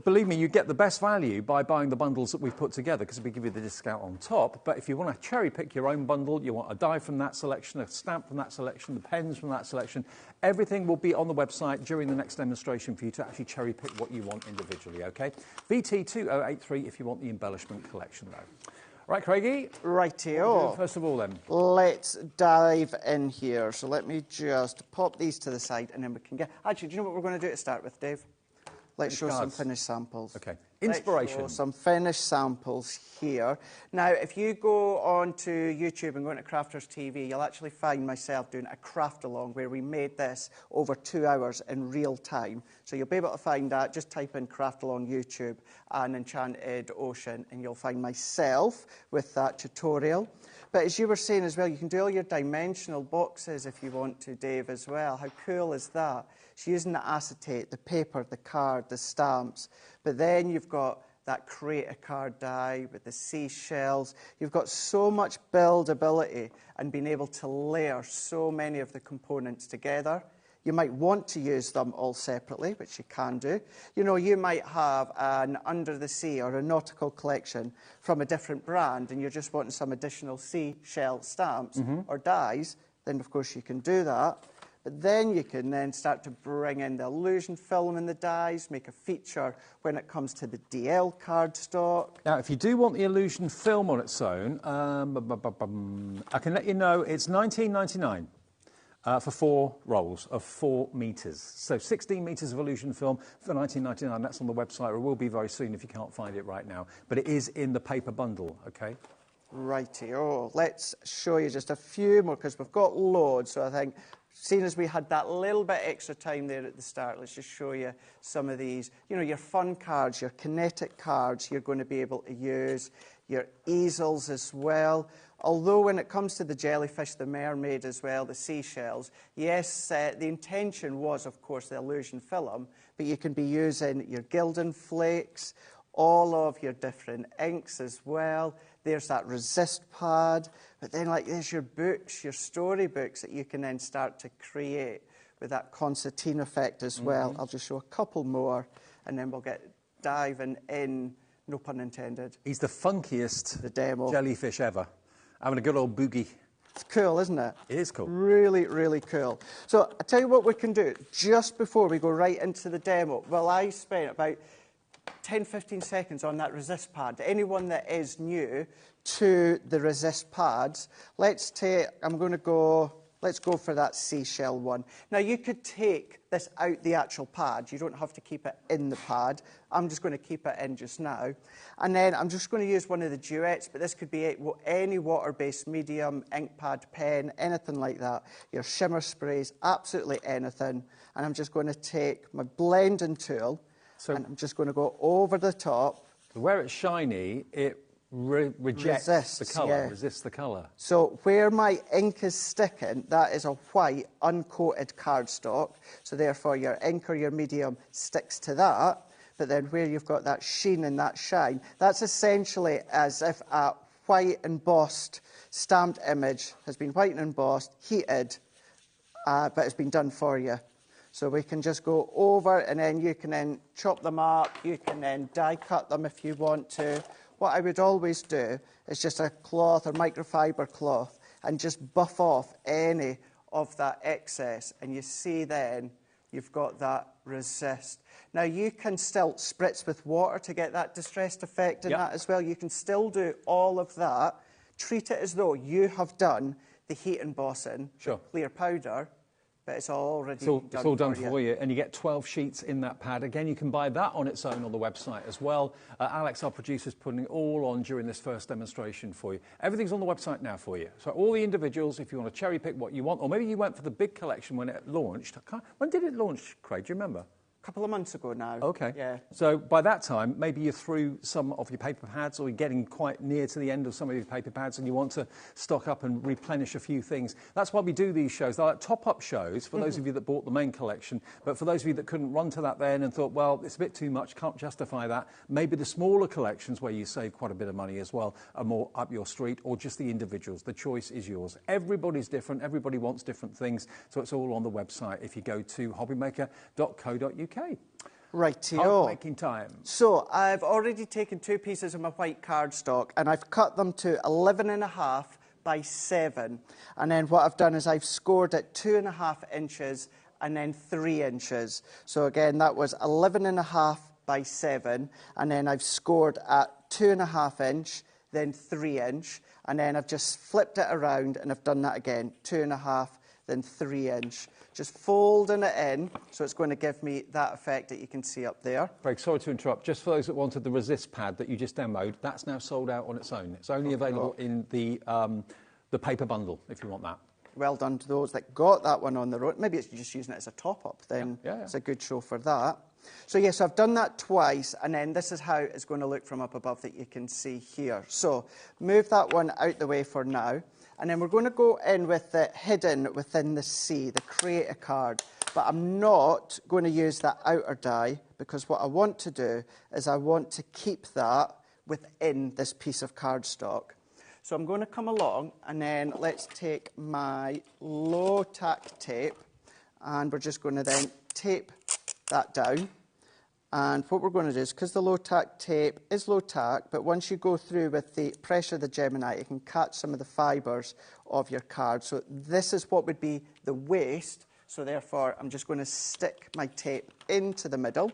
Believe me, you get the best value by buying the bundles that we've put together because we give you the discount on top. But if you want to cherry pick your own bundle, you want a die from that selection, a stamp from that selection, the pens from that selection, everything will be on the website during the next demonstration for you to actually cherry pick what you want individually, okay? VT2083 if you want the embellishment collection, though. Right, Craigie? Rightio. First of all, then. Let's dive in here. So let me just pop these to the side and then we can get... Actually, do you know what we're going to do to start with, Dave? Let's show some finished samples. Okay. Inspiration. Let's show some finished samples here. Now, if you go on to YouTube and go into Crafters TV, you'll actually find myself doing a craft along where we made this over 2 hours in real time. So you'll be able to find that. Just type in craft along YouTube and Enchanted Ocean, and you'll find myself with that tutorial. But as you were saying as well, you can do all your dimensional boxes if you want to, Dave, as well. How cool is that? So using the acetate, the paper, the card, the stamps. But then you've got that create a card die with the seashells. You've got so much buildability and being able to layer so many of the components together. You might want to use them all separately, which you can do. You know, you might have an under the sea or a nautical collection from a different brand and you're just wanting some additional seashell stamps or dies, then of course you can do that. But then you can then start to bring in the illusion film and the dies, make a feature when it comes to the DL cardstock. Now, if you do want the illusion film on its own, I can let you know it's $19.99 for 4 rolls of 4 metres. So 16 metres of illusion film for $19.99. That's on the website, or it will be very soon if you can't find it right now. But it is in the paper bundle, OK? Righty-o. Let's show you just a few more, because we've got loads, so I think... Seeing as we had that little bit extra time there at the start, let's just show you some of these. You know, your fun cards, your kinetic cards you're going to be able to use, your easels as well. Although when it comes to the jellyfish, the mermaid as well, the seashells, yes, the intention was, of course, the illusion film, but you can be using your gilding flakes, all of your different inks as well. There's that resist pad. But then, like, there's your books, your storybooks that you can then start to create with that concertina effect as well. I'll just show a couple more, and then we'll get diving in no pun intended. He's the funkiest the demo. jellyfish ever. Having a good old boogie. It's cool, isn't it? It is cool. Really, really cool. So I'll tell you what we can do just before we go right into the demo. Well, I spent about 10, 15 seconds on that resist pad. Anyone that is new to the resist pads, let's go for that seashell one. Now, you could take this out the actual pad. You don't have to keep it in the pad. I'm just going to keep it in just now. And then I'm just going to use one of the duets, but this could be any water-based medium, ink pad, pen, anything like that. Your shimmer sprays, absolutely anything. And I'm just going to take my blending tool, and I'm just going to go over the top. Where it's shiny, it rejects the colour, resists the colour. So where my ink is sticking, that is a white, uncoated cardstock. So therefore your ink or your medium sticks to that. But then where you've got that sheen and that shine, that's essentially as if a white embossed stamped image has been white and embossed, heated, but it's been done for you. So we can just go over, and then you can then chop them up. You can then die cut them if you want to. What I would always do is just a cloth or microfiber cloth and just buff off any of that excess. And you see then you've got that resist. Now you can still spritz with water to get that distressed effect in that as well. You can still do all of that. Treat it as though you have done the heat embossing, clear powder, but it's already done. It's all done for you, and you get 12 sheets in that pad. Again, you can buy that on its own on the website as well. Alex, our producer, is putting it all on during this first demonstration for you. Everything's on the website now for you. So all the individuals, if you want to cherry pick what you want, or maybe you went for the big collection when it launched. When did it launch, Craig? Do you remember? A couple of months ago now. Okay. Yeah. So by that time, maybe you're through some of your paper pads, or you're getting quite near to the end of some of your paper pads, and you want to stock up and replenish a few things. That's why we do these shows. They're like top-up shows for those of you that bought the main collection, but for those of you that couldn't run to that then and thought, well, it's a bit too much, can't justify that, maybe the smaller collections where you save quite a bit of money as well are more up your street, or just the individuals. The choice is yours. Everybody's different. Everybody wants different things, so it's all on the website if you go to hobbymaker.co.uk. Right-o. Making time. So I've already taken 2 pieces of my white cardstock and I've cut them to 11.5 by 7. And then what I've done is I've scored at 2.5 inches and then 3 inches. So again, that was 11.5 by 7. And then I've scored at 2.5 inch, then 3 inch. And then I've just flipped it around and I've done that again, 2.5, then 3 inch. Just folding it in, so it's going to give me that effect that you can see up there. Craig, sorry to interrupt. Just for those that wanted the resist pad that you just demoed, that's now sold out on its own. It's only available in the paper bundle, if you want that. Well done to those that got that one on the road. Maybe it's just using it as a top-up, then it's a good show for that. So yes, I've done that twice, and then this is how it's going to look from up above that you can see here. So move that one out the way for now. And then we're going to go in with the hidden within the sea, the create a card. But I'm not going to use that outer die, because what I want to do is I want to keep that within this piece of cardstock. So I'm going to come along, and then let's take my low tack tape, and we're just going to then tape that down. And what we're going to do is, because the low tack tape is low tack, but once you go through with the pressure of the Gemini, it can catch some of the fibres of your card. So this is what would be the waste. So therefore, I'm just going to stick my tape into the middle.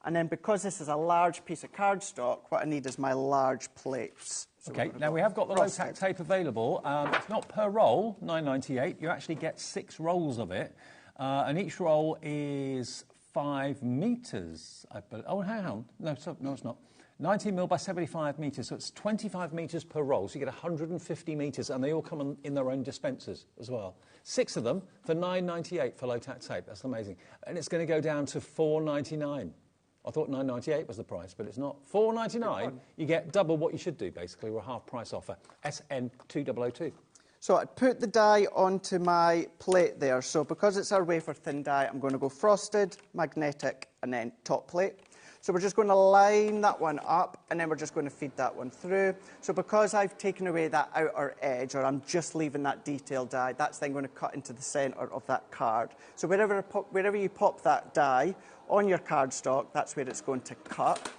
And then because this is a large piece of cardstock, what I need is my large plates. So OK, now we have got the low tack tape available. It's not per roll, $9.98. You actually get 6 rolls of it. And each roll is 5 metres. Oh, hang on. No, it's not. 19 mil by 75 metres, so it's 25 metres per roll, so you get 150 metres, and they all come in their own dispensers as well. 6 of them for $9.98 for low tack tape. That's amazing. And it's going to go down to $4.99. I thought $9.98 was the price, but it's not. $4.99, you get double what you should do, basically, or a half price offer. SN2002. So I put the die onto my plate there. So because it's our wafer thin die, I'm going to go frosted, magnetic, and then top plate. So we're just going to line that one up, and then we're just going to feed that one through. So because I've taken away that outer edge, or I'm just leaving that detail die, that's then going to cut into the centre of that card. So wherever you pop that die on your cardstock, that's where it's going to cut.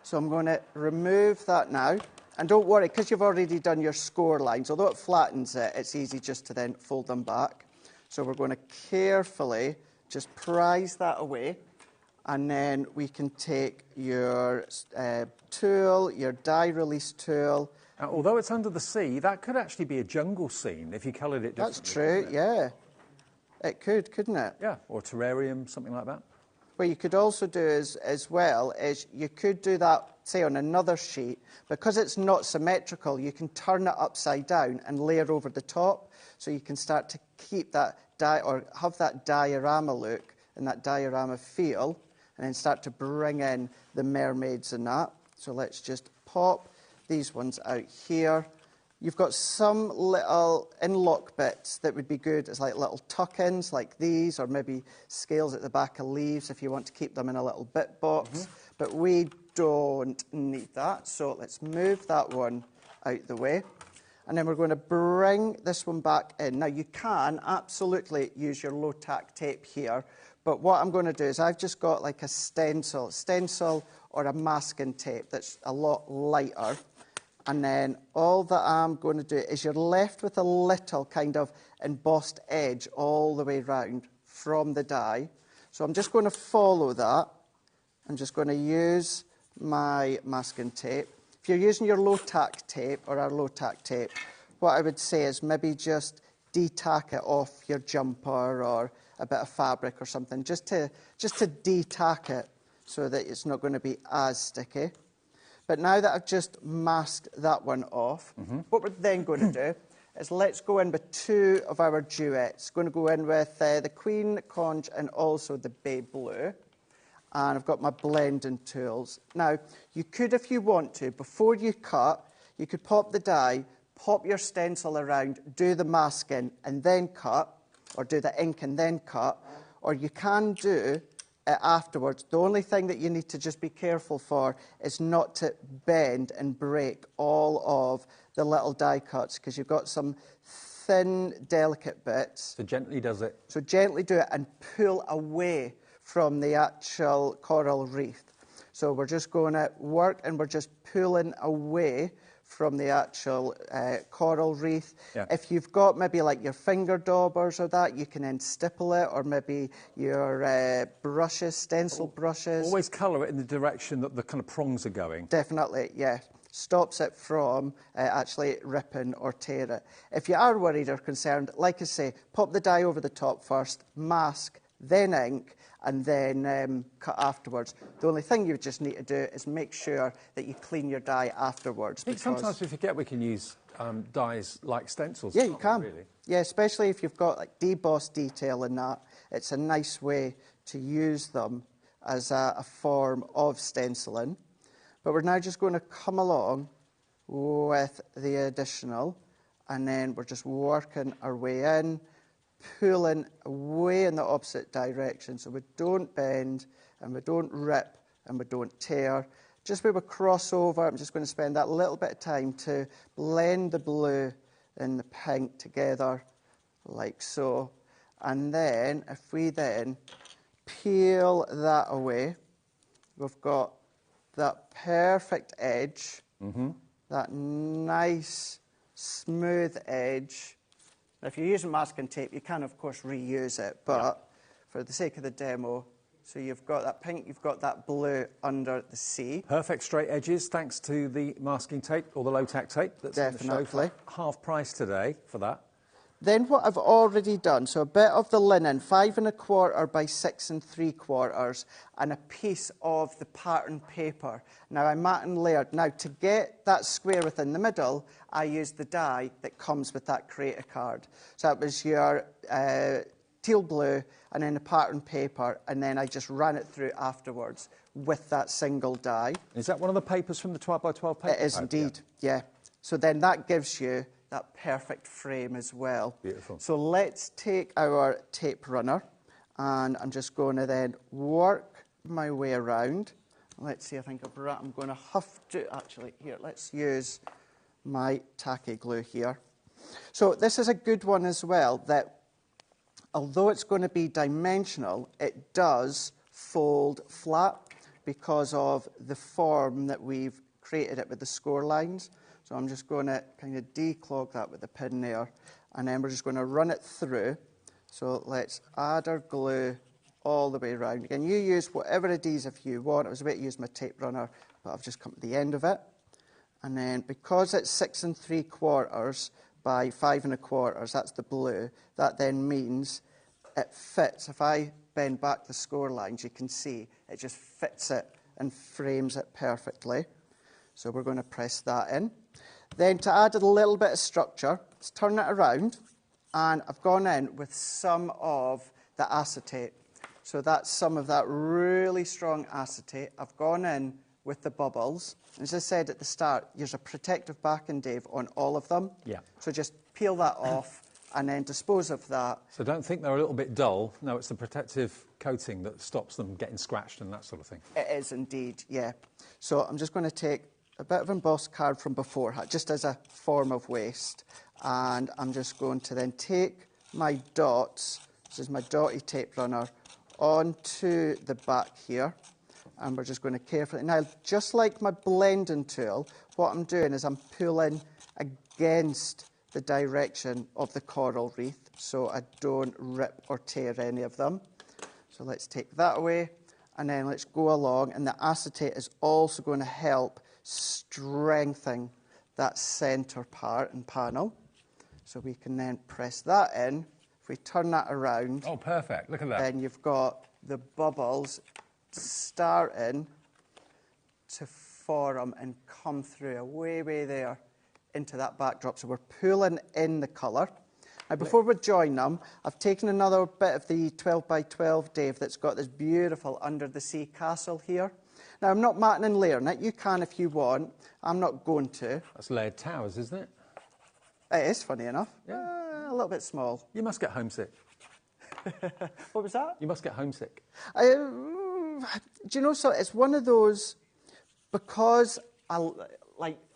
So I'm going to remove that now. And don't worry, because you've already done your score lines, although it flattens it, it's easy just to then fold them back. So we're going to carefully just prise that away. And then we can take your tool, your die release tool. Although it's under the sea, that could actually be a jungle scene if you coloured it differently. That's true, yeah. It could, couldn't it? Yeah, or a terrarium, something like that. What you could also do as well is you could do that, say, on another sheet. Because it's not symmetrical, you can turn it upside down and layer over the top. So you can start to keep that or have that diorama look and that diorama feel, and then start to bring in the mermaids and that. So let's just pop these ones out here. You've got some little in-lock bits that would be good as like little tuck-ins like these, or maybe scales at the back of leaves if you want to keep them in a little bit box. But we don't need that, so let's move that one out the way. And then we're going to bring this one back in. Now, you can absolutely use your low-tack tape here, but what I'm going to do is I've just got like a stencil or a masking tape that's a lot lighter. And then all that I'm going to do is you're left with a little kind of embossed edge all the way round from the die. So I'm just going to follow that. I'm just going to use my masking tape. If you're using your low-tack tape or our low-tack tape, what I would say is maybe just de-tack it off your jumper or a bit of fabric or something, just to de-tack it so that it's not going to be as sticky. But now that I've just masked that one off, what we're then going to do is let's go in with two of our duets. Going to go in with the Queen Conch and also the Bay Blue. And I've got my blending tools. Now, you could, if you want to, before you cut, you could pop the die, pop your stencil around, do the masking and then cut, or do the ink and then cut, or you can do it afterwards. The only thing that you need to just be careful for is not to bend and break all of the little die cuts, because you've got some thin, delicate bits. So gently does it. So gently do it and pull away from the actual coral wreath. So we're just going to work and we're just pulling away from the actual coral wreath. Yeah. If you've got maybe like your finger daubers or that, you can then stipple it, or maybe your brushes, stencil brushes. Always colour it in the direction that the kind of prongs are going. Definitely, yeah. Stops it from actually ripping or tear it. If you are worried or concerned, like I say, pop the die over the top first, mask, then ink, and then cut afterwards. The only thing you just need to do is make sure that you clean your die afterwards. I think sometimes we forget we can use dies like stencils. Yeah, you can. Really. Yeah, especially if you've got like debossed detail in that. It's a nice way to use them as a form of stenciling. But we're now just going to come along with the additional, and then we're just working our way in, pulling away in the opposite direction, so we don't bend and we don't rip and we don't tear. Just where we cross over, I'm just going to spend that little bit of time to blend the blue and the pink together like so. And then if we then peel that away, we've got that perfect edge, that nice smooth edge. If you're using masking tape, you can, of course, reuse it, but for the sake of the demo, so you've got that pink, you've got that blue under the sea. Perfect straight edges, thanks to the masking tape, or the low-tack tape. That's definitely. On the show for half price today for that. Then what I've already done, so a bit of the linen, 5 1/4 by 6 3/4, and a piece of the pattern paper. Now I mat and layered. Now to get that square within the middle, I used the die that comes with that creator card. So that was your teal blue and then the pattern paper, and then I just ran it through afterwards with that single die. Is that one of the papers from the 12 by 12 paper? It is indeed, yeah. So then that gives you that perfect frame as well. Beautiful. So let's take our tape runner, and I'm just going to then work my way around. Let's see, I think I'm going to have to, actually, here, let's use my tacky glue here. So this is a good one as well, that although it's going to be dimensional, it does fold flat. because of the form that we've created it with the score lines. So I'm just going to kind of declog that with the pin there, and then we're just going to run it through. So let's add our glue all the way around. Again, you use whatever adhesive you want. I was about to use my tape runner, but I've just come to the end of it. And then because it's 6 3/4 by 5 1/4, that's the blue, that then means it fits. If I bend back the score lines, you can see it just fits it and frames it perfectly. So we're going to press that in. Then to add a little bit of structure, let's turn it around, and I've gone in with some of the acetate. So that's some of that really strong acetate. I've gone in with the bubbles. As I said at the start, there's a protective backing, Dave, on all of them. Yeah. So just peel that off and then dispose of that. So don't think they're a little bit dull. No, it's the protective coating that stops them getting scratched and that sort of thing. It is indeed, yeah. So I'm just going to take a bit of embossed card from before, just as a form of waste. And I'm just going to then take my dots, this is my dotty tape runner, onto the back here. And we're just going to carefully... Now, just like my blending tool, what I'm doing is I'm pulling against the direction of the coral wreath so I don't rip or tear any of them. So let's take that away, and then let's go along, and the acetate is also going to help strengthen that centre part and panel. So we can then press that in. If we turn that around... Oh, perfect. Look at that. Then you've got the bubbles starting to form and come through way there into that backdrop. So we're pulling in the colour. Now, before we join them, I've taken another bit of the 12 by 12, Dave, that's got this beautiful under the sea castle here. Now, I'm not matting and layering it. You can if you want. I'm not going to. That's layered towers, isn't it? It is, funny enough. Yeah. A little bit small. You must get homesick. What was that? You must get homesick. Do you know, so it's one of those, because I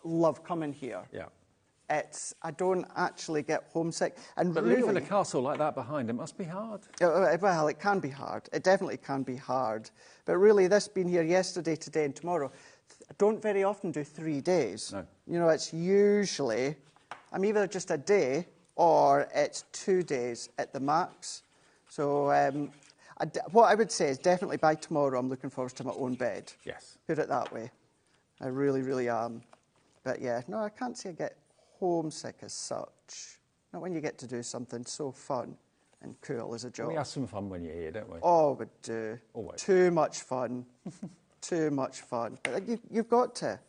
love coming here. Yeah. I don't actually get homesick. And but really, leaving a castle like that behind, it must be hard. Well, it can be hard. It definitely can be hard. But really, this being here yesterday, today and tomorrow, I don't very often do 3 days. No. You know, it's usually, I'm either just a day or it's 2 days at the max. So what I would say is definitely by tomorrow I'm looking forward to my own bed. Yes. Put it that way. I really am. But yeah, no, I can't say I get homesick as such. Not when you get to do something so fun and cool as a job. We have some fun when you're here, don't we? Oh, we do. Always. Too much fun. Too much fun. But you've got to.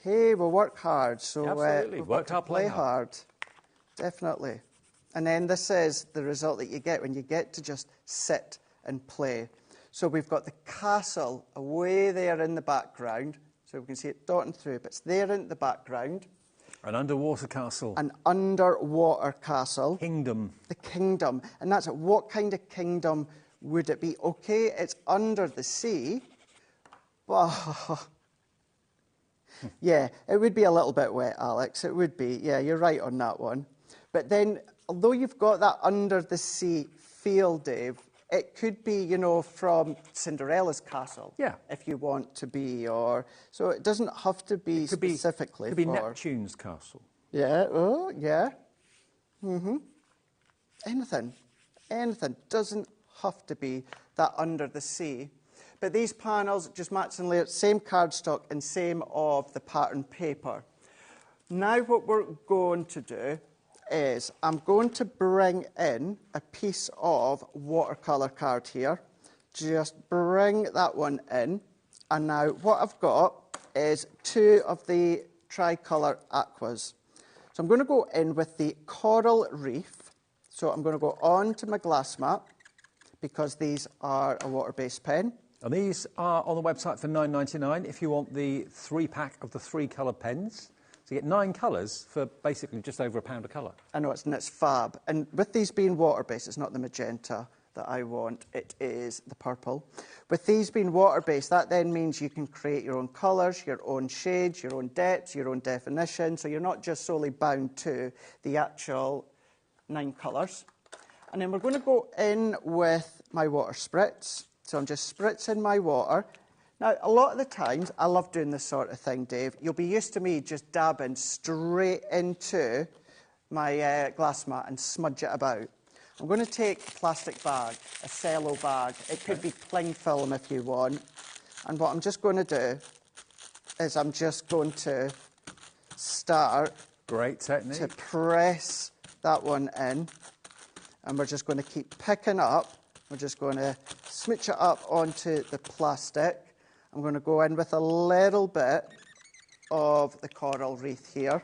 Hey, we'll work hard. So absolutely. Work hard, play hard. Definitely. And then this is the result that you get when you get to just sit and play. So we've got the castle away there in the background. So we can see it dotting through, but it's there in the background. An underwater castle. An underwater castle. Kingdom. The kingdom. And that's it. What kind of kingdom would it be? Okay, it's under the sea, but... yeah, it would be a little bit wet, Alex. It would be. Yeah, you're right on that one. But then, although you've got that under the sea feel, Dave, it could be, you know, from Cinderella's castle. Yeah. If you want to be, or... So it doesn't have to be specifically It could be Neptune's castle. Yeah, oh, yeah. Anything. Doesn't have to be that under the sea. But these panels, just mats and layers, same cardstock and same of the pattern paper. Now what we're going to do is I'm going to bring in a piece of watercolour card here. Just bring that one in. And now what I've got is 2 of the tricolour aquas. So I'm going to go in with the coral reef. So I'm going to go on to my glass mat because these are a water-based pen. And these are on the website for $9.99 if you want the 3-pack of the 3 colour pens. So you get 9 colours for basically just over £1 a colour. I know, it's fab. And with these being water-based, it's not the magenta that I want, it is the purple. With these being water-based, that then means you can create your own colours, your own shades, your own depths, your own definition, so you're not just solely bound to the actual 9 colours. And then we're going to go in with my water spritz. So I'm just spritzing my water. Now, a lot of the times, I love doing this sort of thing, Dave. You'll be used to me just dabbing straight into my glass mat and smudge it about. I'm going to take a plastic bag, a cello bag. It could be cling film if you want. And what I'm just going to do is I'm just going to start Great technique. to press that one in. And we're just going to keep picking up. We're just going to smooch it up onto the plastic. I'm going to go in with a little bit of the coral wreath here.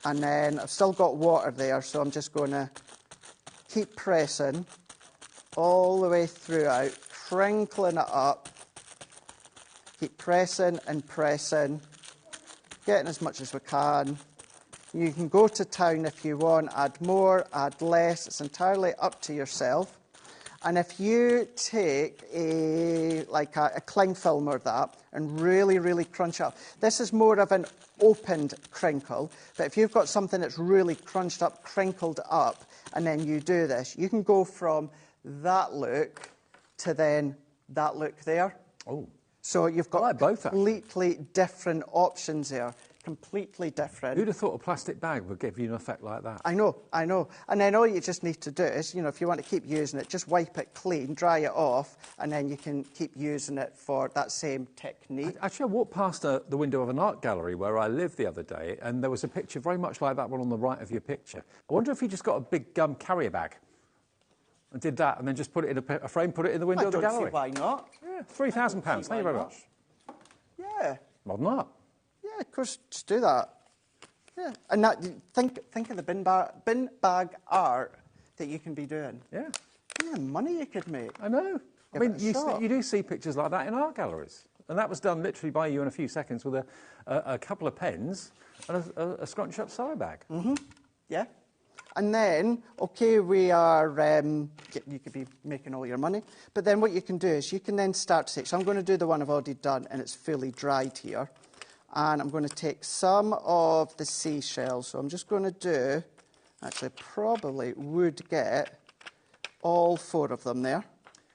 And then I've still got water there, so I'm just going to keep pressing all the way throughout, crinkling it up. Keep pressing and pressing, getting as much as we can. You can go to town if you want, add more, add less. It's entirely up to yourself. And if you take a cling film or that and really, really crunch up, this is more of an opened crinkle, but if you've got something that's really crunched up, crinkled up, and then you do this, you can go from that look to then that look there. Oh. So you've got both completely different options there. Completely different. Who'd have thought a plastic bag would give you an effect like that? I know. And then all you just need to do is, if you want to keep using it, just wipe it clean, dry it off, and then you can keep using it for that same technique. Actually, I walked past the window of an art gallery where I lived the other day, and there was a picture very much like that one on the right of your picture. I wonder if you just got a big carrier bag and did that, and then just put it in a frame, put it in the window of the gallery. I don't see why not. Yeah, £3,000. Thank you very much. Yeah. Modern art. Yeah, of course, just do that. Yeah, and that, think of the bin bag art that you can be doing. Yeah. The money you could make. I know. I mean, you do see pictures like that in art galleries. And that was done literally by you in a few seconds with a couple of pens and a scrunched-up side bag. Mm-hmm. Yeah. And then, OK, we are, you could be making all your money. But then what you can do is you can then start to take, so I'm going to do the one I've already done and it's fully dried here. And I'm going to take some of the seashells. So I'm just going to do, actually probably would get all 4 of them there.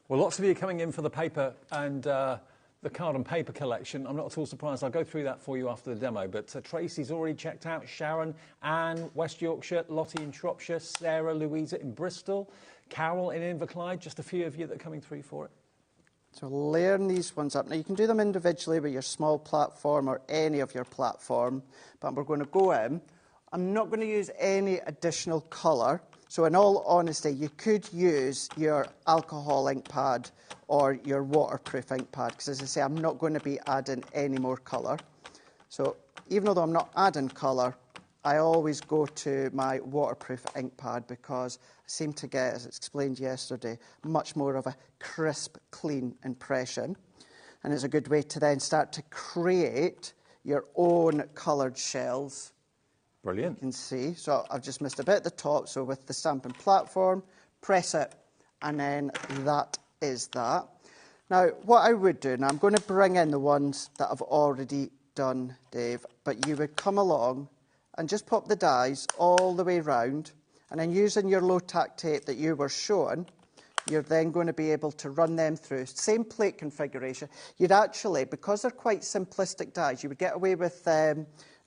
Well, lots of you are coming in for the paper and the card and paper collection. I'm not at all surprised. I'll go through that for you after the demo. But Tracy's already checked out, Sharon, Anne, West Yorkshire, Lottie in Shropshire, Sarah, Louisa in Bristol, Carol in Inverclyde, just a few of you that are coming through for it. So layering these ones up. Now, you can do them individually with your small platform or any of your platform, but we're going to go in. I'm not going to use any additional colour. So in all honesty, you could use your alcohol ink pad or your waterproof ink pad, because as I say, I'm not going to be adding any more colour. So even though I'm not adding colour, I always go to my waterproof ink pad because I seem to get, as explained yesterday, much more of a crisp, clean impression. And it's a good way to then start to create your own coloured shells. Brilliant. You can see. So I've just missed a bit at the top. So with the stamping platform, press it, and then that is that. Now, what I would do, now I'm going to bring in the ones that I've already done, Dave, but you would come along and just pop the dies all the way round, and then using your low-tack tape that you were showing, you're then going to be able to run them through. Same plate configuration. You'd actually, because they're quite simplistic dies, you would get away with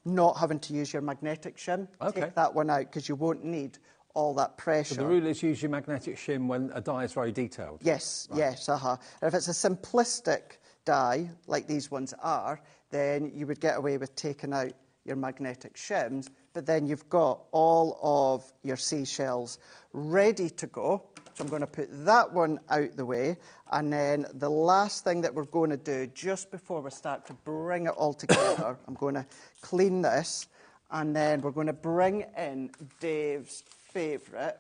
not having to use your magnetic shim. Okay. Take that one out because you won't need all that pressure. So the rule is use your magnetic shim when a die is very detailed? Yes, right. Yes. And if it's a simplistic die, like these ones are, then you would get away with taking out your magnetic shims, but then you've got all of your seashells ready to go. So I'm going to put that one out the way, and then the last thing that we're going to do just before we start to bring it all together, I'm going to clean this, and then we're going to bring in Dave's favourite,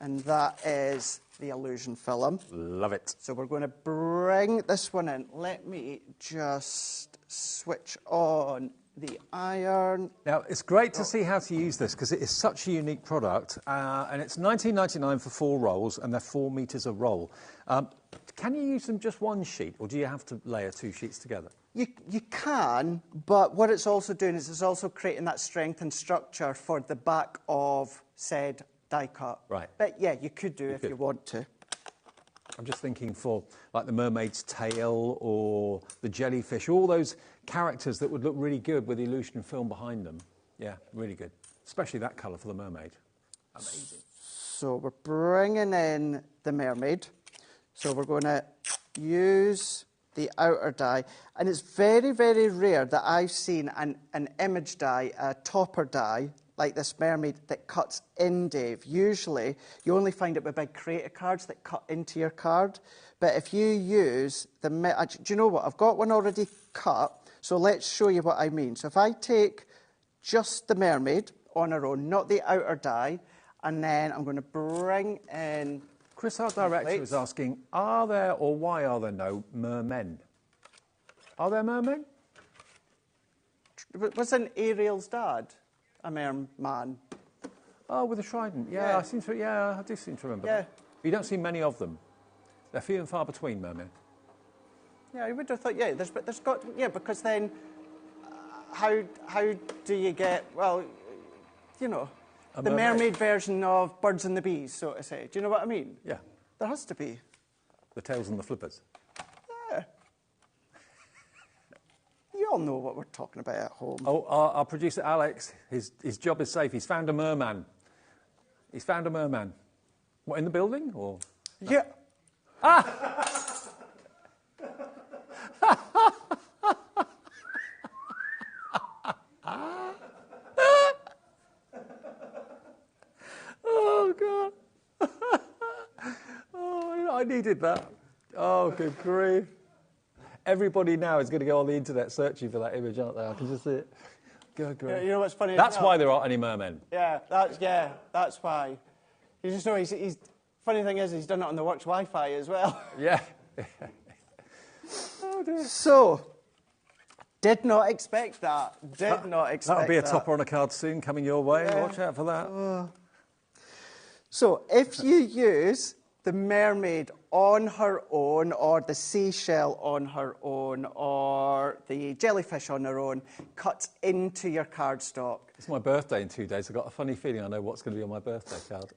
and that is the illusion film. Love it. So we're going to bring this one in. Let me just switch on the iron. Now, it's great to see how to use this because it is such a unique product, and it's $19.99 for 4 rolls, and they're 4 metres a roll. Can you use them just one sheet, or do you have to layer 2 sheets together? You can, but what it's also doing is it's also creating that strength and structure for the back of said die cut. Right. But yeah, you could do if you want to. I'm just thinking for like the mermaid's tail or the jellyfish, all those characters that would look really good with the illusion film behind them. Yeah, really good. Especially that colour for the mermaid. Amazing. So we're bringing in the mermaid. So we're going to use the outer die. And it's very, very rare that I've seen an image die, a topper die, like this mermaid that cuts in, Dave. Usually, you only find it with big creator cards that cut into your card. But if you use the... do you know what? I've got one already cut, so let's show you what I mean. So if I take just the mermaid on her own, not the outer die, and then I'm going to bring in... Chris, our director, is asking, are there or why are there no mermen? Are there mermen? Wasn't Ariel's dad a merman? Oh, with a trident. Yeah, I do seem to remember. Yeah. That. But you don't see many of them. They're few and far between, mermen. Yeah, I would have thought, yeah, there's got, yeah, because then how do you get, well, you know, the mermaid version of Birds and the Bees, so to say. Do you know what I mean? Yeah. There has to be. The tails and the flippers. Yeah. You all know what we're talking about at home. Oh, our producer Alex, his job is safe. He's found a merman. He's found a merman. What, in the building or? No? Yeah. Ah! Oh, God. Oh, I needed that. Oh, good grief. Everybody now is going to go on the internet searching for that image, aren't they? I can just see it. Good grief. Yeah, you know what's funny? That's why there aren't any mermen. Yeah, that's why. You just know he's funny thing is he's done it on the works Wi-Fi as well. Yeah. Oh, dear. So, did not expect that. Did not expect that. That'll be a topper on a card soon coming your way. Yeah. Watch out for that. So, if you use the mermaid on her own, or the seashell on her own, or the jellyfish on her own, cut into your cardstock. It's my birthday in 2 days. I've got a funny feeling I know what's going to be on my birthday card.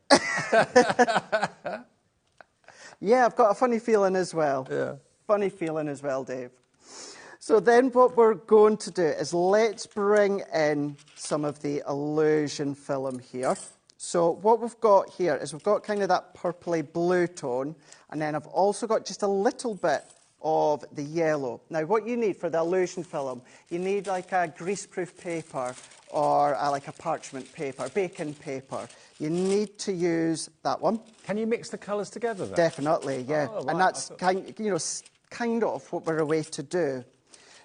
Yeah, I've got a funny feeling as well. Yeah. Funny feeling as well, Dave. So then what we're going to do is let's bring in some of the illusion film here. So what we've got here is we've got kind of that purpley blue tone, and then I've also got just a little bit of the yellow. Now, what you need for the illusion film, you need like a greaseproof paper or like a parchment paper, baking paper. You need to use that one. Can you mix the colours together then? Definitely, yeah. Oh, right. And that's kind of what we're away to do.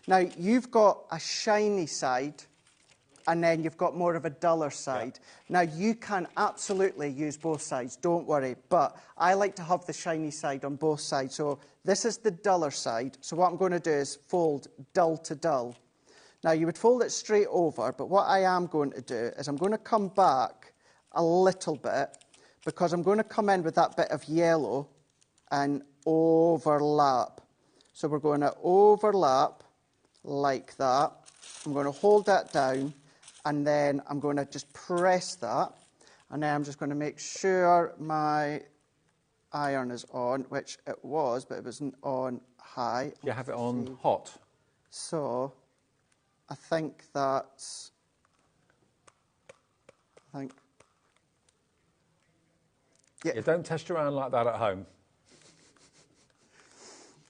Now, you've got a shiny side, and then you've got more of a duller side. Yeah. Now, you can absolutely use both sides, don't worry, but I like to have the shiny side on both sides. So this is the duller side. So what I'm going to do is fold dull to dull. Now, you would fold it straight over, but what I am going to do is I'm going to come back a little bit, because I'm going to come in with that bit of yellow and overlap. So we're going to overlap like that. I'm going to hold that down, and then I'm going to just press that, and then I'm just going to make sure my iron is on, which it was, but it wasn't on high. You have it on hot. So I think that's... Yeah, don't test around like that at home.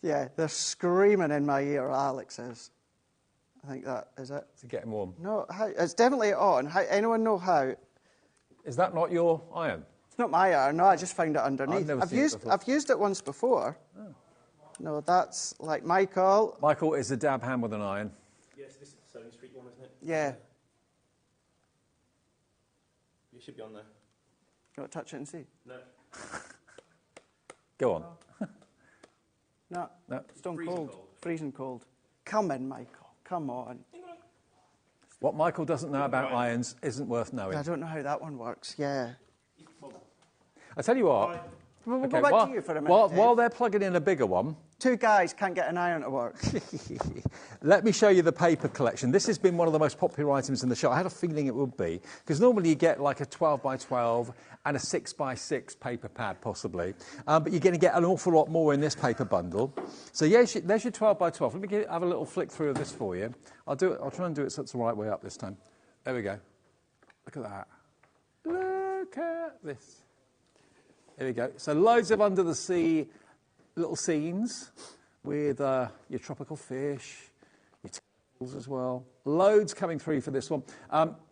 Yeah, they're screaming in my ear, Alex is. I think that is it. To get them warm. No, it's definitely on. Anyone know how? Is that not your iron? It's not my iron. No, I just found it underneath. I've never seen it before. I've used it once before. Oh. No, that's like Michael. Michael is a dab hand with an iron. Yes, this is the Sony Street one, isn't it? Yeah. You should be on there. You want to touch it and see? No. Go on. No. Stone Freezing cold. cold. Freezing cold. Come in, Michael. Come on. What Michael doesn't know about irons isn't worth knowing. I don't know how that one works. Yeah. I tell you what, We'll go back to you for a minute, Dave. While they're plugging in a bigger one... Two guys can't get an iron to work. Let me show you the paper collection. This has been one of the most popular items in the shop. I had a feeling it would be, because normally you get like a 12 by 12 and a 6 by 6 paper pad, possibly. But you're going to get an awful lot more in this paper bundle. So yeah, there's your 12 by 12. Let me have a little flick through of this for you. I'll try and do it so it's the right way up this time. There we go. Look at that. Look at this. There we go. So loads of under the sea little scenes with your tropical fish, your turtles as well. Loads coming through for this one.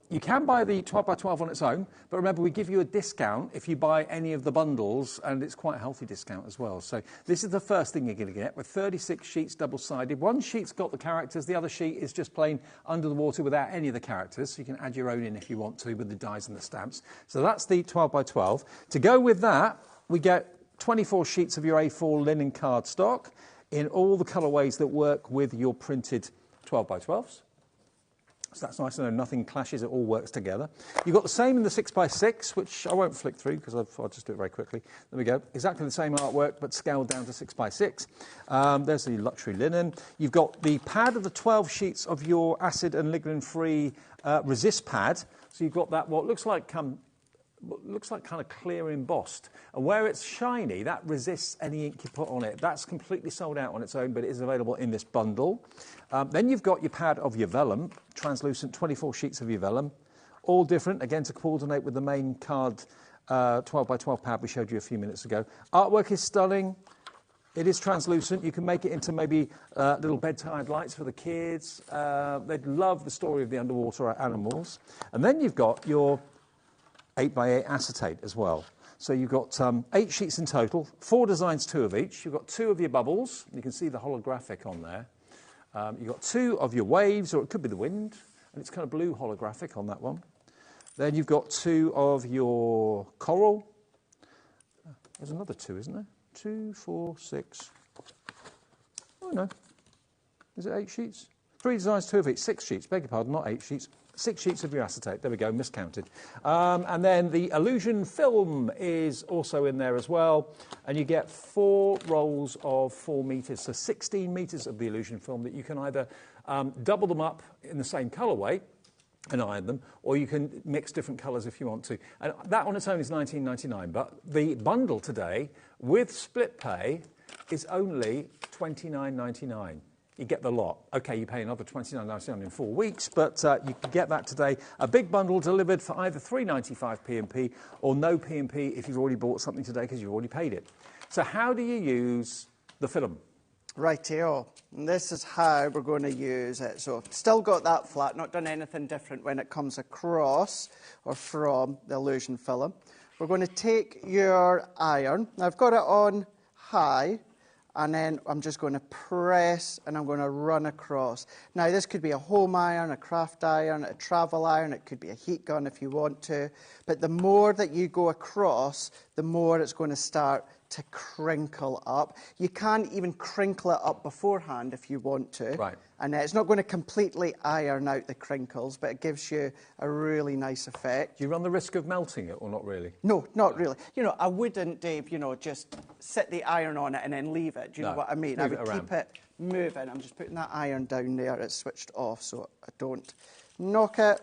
You can buy the 12 by 12 on its own, but remember we give you a discount if you buy any of the bundles, and it's quite a healthy discount as well. So this is the first thing you're going to get with 36 sheets double-sided. One sheet's got the characters, the other sheet is just plain under the water without any of the characters, so you can add your own in if you want to with the dies and the stamps. So that's the 12 by 12. To go with that, we get 24 sheets of your A4 linen cardstock in all the colourways that work with your printed 12 by 12s. So that's nice to know nothing clashes, it all works together. You've got the same in the 6 by 6, which I won't flick through because I'll just do it very quickly. There we go. Exactly the same artwork, but scaled down to 6 by 6. There's the luxury linen. You've got the pad of the 12 sheets of your acid and lignin-free resist pad. So you've got that, what looks like kind of clear embossed. And where it's shiny, that resists any ink you put on it. That's completely sold out on its own, but it is available in this bundle. Then you've got your pad of your vellum, translucent 24 sheets of your vellum, all different, again, to coordinate with the main card 12 by 12 pad we showed you a few minutes ago. Artwork is stunning. It is translucent. You can make it into maybe little bedtime lights for the kids. They'd love the story of the underwater animals. And then you've got your 8 by 8 acetate as well. So you've got 8 sheets in total, 4 designs, 2 of each. You've got 2 of your bubbles. You can see the holographic on there. You've got 2 of your waves, or it could be the wind, and it's kind of blue holographic on that one. Then you've got 2 of your coral. There's another 2, isn't there? 2, 4, 6. Oh, no. Is it 8 sheets? 3 designs, 2 of each. 6 sheets. Beg your pardon, not 8 sheets. 6 sheets of your acetate. There we go, miscounted. And then the illusion film is also in there as well. And you get 4 rolls of 4 metres, so 16 metres of the illusion film that you can either double them up in the same colourway and iron them, or you can mix different colours if you want to. And that on its own is $19.99. But the bundle today with split pay is only $29.99. You get the lot. OK, you pay another $29.99 in 4 weeks, but you can get that today. A big bundle delivered for either $3.95 P&P or no P&P if you've already bought something today because you've already paid it. So how do you use the film? Rightio. And this is how we're going to use it. So still got that flat, not done anything different when it comes across or from the illusion film. We're going to take your iron. Now I've got it on high. And then I'm just going to press and I'm going to run across. Now, this could be a home iron, a craft iron, a travel iron. It could be a heat gun if you want to. But the more that you go across, the more it's going to start to crinkle up. You can even crinkle it up beforehand if you want to. Right. And it's not going to completely iron out the crinkles, but it gives you a really nice effect. Do you run the risk of melting it or not really? No, not really. You know, I wouldn't, Dave, just set the iron on it and then leave it. Do you know what I mean? I would keep it moving. I'm just putting that iron down there. It's switched off so I don't knock it.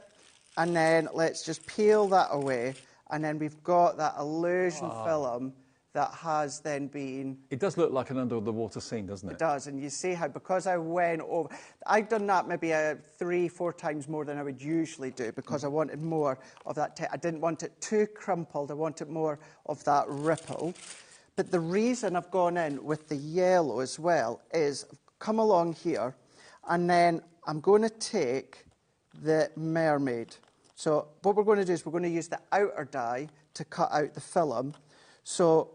And then let's just peel that away. And then we've got that illusion film that has then been... It does look like an under-the-water scene, doesn't it? It does, and you see how, because I went over... I've done that maybe 3-4 times more than I would usually do, because I wanted more of that... I didn't want it too crumpled, I wanted more of that ripple. But the reason I've gone in with the yellow as well is, I've come along here, and then I'm going to take the mermaid. So what we're going to do is we're going to use the outer die to cut out the film. So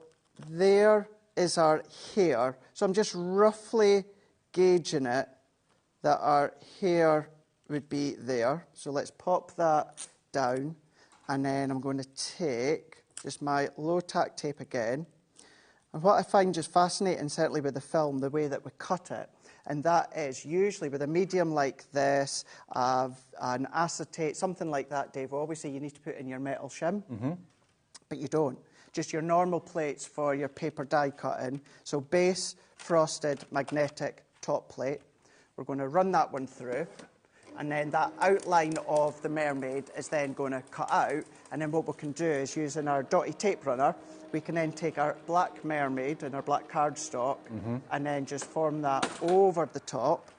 there is our hair. So I'm just roughly gauging it that our hair would be there. So let's pop that down. And then I'm going to take just my low tack tape again. And what I find just fascinating, certainly with the film, the way that we cut it, and that is usually with a medium like this, an acetate, something like that, Dave. We always say you need to put in your metal shim, but you don't. just your normal plates for your paper die cutting. So base, frosted, magnetic, top plate. We're going to run that one through. And then that outline of the mermaid is then going to cut out. And then what we can do is, using our dotty tape runner, we can then take our black mermaid and our black cardstock and then just form that over the top.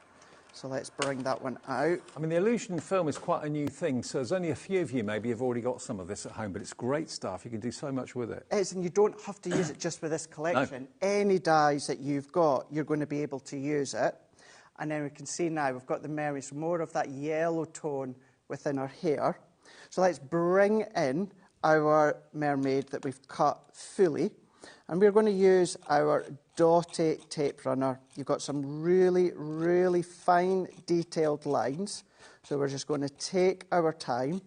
So let's bring that one out. I mean, the illusion film is quite a new thing, so there's only a few of you maybe have already got some of this at home, but it's great stuff. You can do so much with it. It is, and you don't have to use it just for this collection. No. Any dies that you've got, you're going to be able to use it. And then we can see now we've got the mermaid, so more of that yellow tone within her hair. So let's bring in our mermaid that we've cut fully. And we're going to use our dotty tape runner. You've got some really, really fine detailed lines. So we're just going to take our time.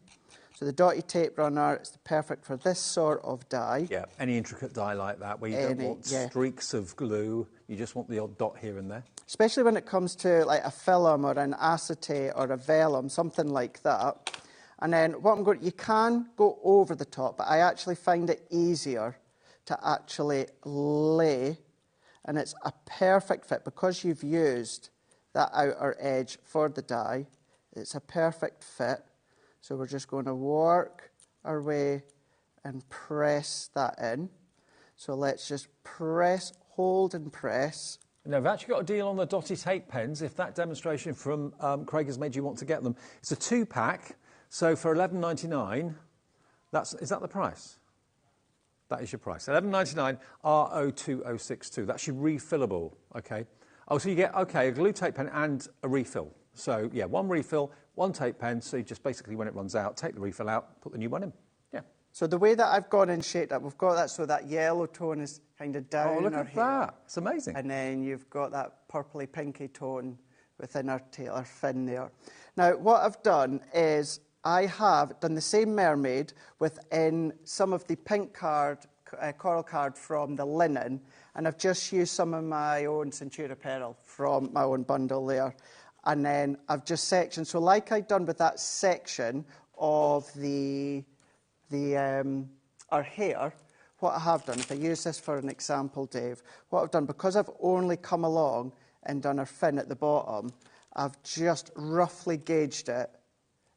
So the dotty tape runner is perfect for this sort of die. Yeah, any intricate die like that where you don't want streaks of glue. You just want the odd dot here and there. Especially when it comes to like a vellum or an acetate or a vellum, something like that. And then what I'm going to, you can go over the top, but I actually find it easier to actually lay, and it's a perfect fit because you've used that outer edge for the die. It's a perfect fit. So we're just going to work our way and press that in. So let's just press, hold and press. Now, I've actually got a deal on the dotty tape pens. If that demonstration from Craig has made you want to get them, it's a 2-pack. So for $11.99, is that the price? That is your price. $11.99 R02062. That's your refillable, okay? Oh, so you get, okay, a glue tape pen and a refill. So, yeah, one refill, one tape pen. So you just basically, when it runs out, take the refill out, put the new one in. Yeah. So the way that I've gone and shaped up, we've got that so that yellow tone is kind of down. Oh, look at that. It's amazing. And then you've got that purpley pinky tone within our tail, our fin there. Now, what I've done is I have done the same mermaid within some of the pink coral card from the linen, and I've just used some of my own Centura Pearl from my own bundle there. And then I've just sectioned, so like I've done with that section of our hair, what I have done, if I use this for an example, Dave, what I've done, because I've only come along and done our fin at the bottom, I've just roughly gauged it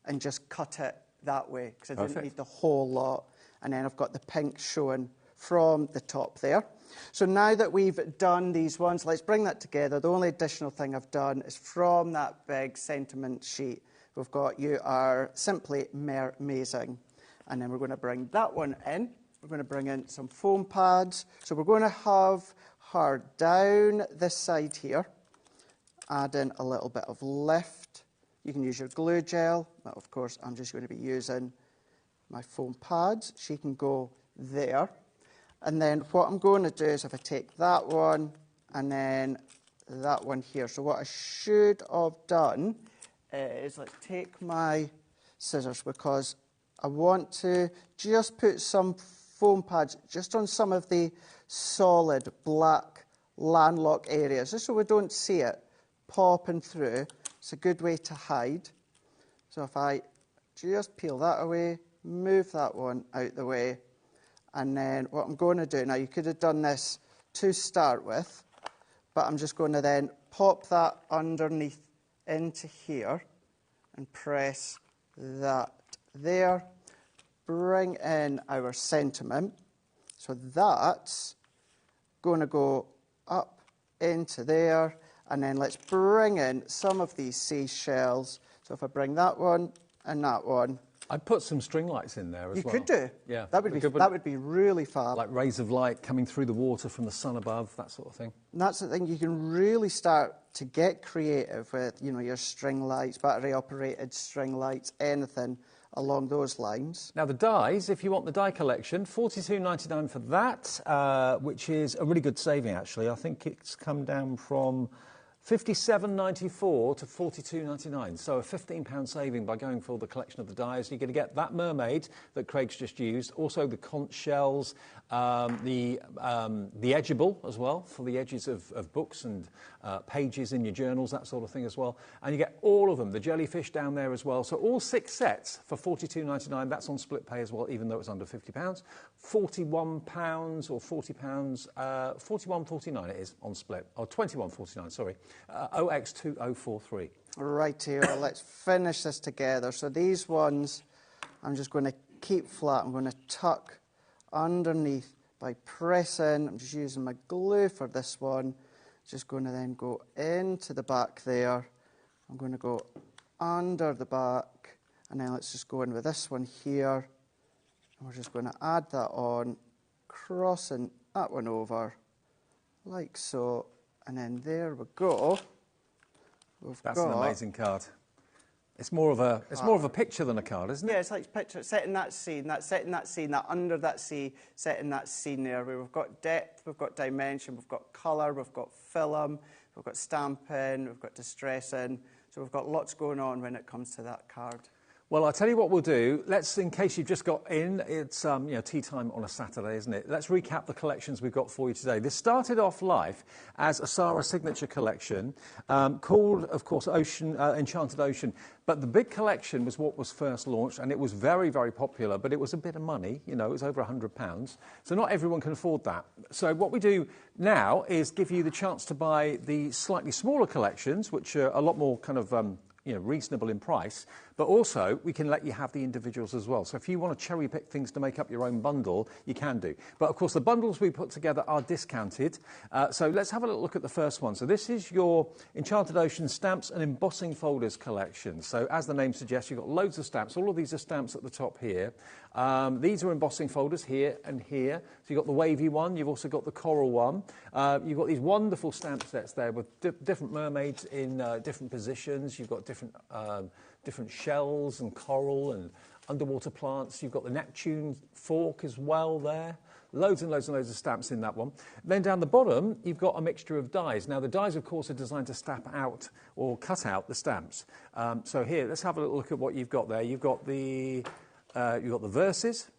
and just cut it that way, because I didn't need the whole lot. And then I've got the pink showing from the top there. So now that we've done these ones, let's bring that together. The only additional thing I've done is from that big sentiment sheet, we've got you are simply amazing. And then we're going to bring that one in. We're going to bring in some foam pads. So we're going to have her down this side here, add in a little bit of lift. You can use your glue gel, but of course I'm just going to be using my foam pads. She can go there. And then what I'm going to do is if I take that one and then that one here. So what I should have done is let's take my scissors, because I want to just put some foam pads just on some of the solid black landlocked areas, just so we don't see it popping through. It's a good way to hide. So if I just peel that away, move that one out the way, and then what I'm going to do, now you could have done this to start with, but I'm just going to then pop that underneath into here and press that there. Bring in our sentiment. So that's going to go up into there. And then let's bring in some of these seashells. So if I bring that one and that one. I'd put some string lights in there as well. You could do. Yeah. That would be really fab. Like rays of light coming through the water from the sun above, that sort of thing. And that's the thing, you can really start to get creative with, you know, your string lights, battery-operated string lights, anything along those lines. Now the dies, if you want the die collection, $42.99 for that, which is a really good saving actually. I think it's come down from $57.94 to $42.99, so a £15 saving by going for the collection of the dies. You're going to get that mermaid that Craig's just used, also the conch shells, the edgeable as well for the edges of books and pages in your journals, that sort of thing as well. And you get all of them, the jellyfish down there as well. So all 6 sets for £42.99. That's on split pay as well, even though it's under £50. £41 or £40, £41.49 it is on split, or £21.49, sorry. OX2043. Right here, let's finish this together. So these ones, I'm just going to keep flat. I'm going to tuck underneath by pressing. I'm just using my glue for this one. Just going to then go into the back there. I'm going to go under the back, and then let's just go in with this one here. And we're just going to add that on, crossing that one over, like so. And then there we go. That's an amazing card. It's more of a picture than a card, isn't it? Yeah, it's like picture, setting that scene, that under that sea, setting that scene there. Where we've got depth, we've got dimension, we've got colour, we've got film, we've got stamping, we've got distressing. So we've got lots going on when it comes to that card. Well, I'll tell you what we'll do. Let's, in case you've just got in, it's tea time on a Saturday, isn't it? Let's recap the collections we've got for you today. This started off life as a Sarah signature collection called, of course, Enchanted Ocean. But the big collection was what was first launched, and it was very, very popular, but it was a bit of money. You know, it was over £100. So not everyone can afford that. So what we do now is give you the chance to buy the slightly smaller collections, which are a lot more kind of reasonable in price, but also we can let you have the individuals as well. So if you want to cherry pick things to make up your own bundle, you can do. But of course the bundles we put together are discounted. So let's have a little look at the first one. So this is your Enchanted Ocean Stamps and Embossing Folders collection. So as the name suggests, you've got loads of stamps. All of these are stamps at the top here. These are embossing folders here and here. So you've got the wavy one, you've also got the coral one. You've got these wonderful stamp sets there with different mermaids in different positions. You've got different shells and coral and underwater plants. You've got the Neptune fork as well there. Loads and loads and loads of stamps in that one. Then down the bottom, you've got a mixture of dies. Now, the dies, of course, are designed to stamp out or cut out the stamps. So here, let's have a little look at what you've got there. You've got the verses.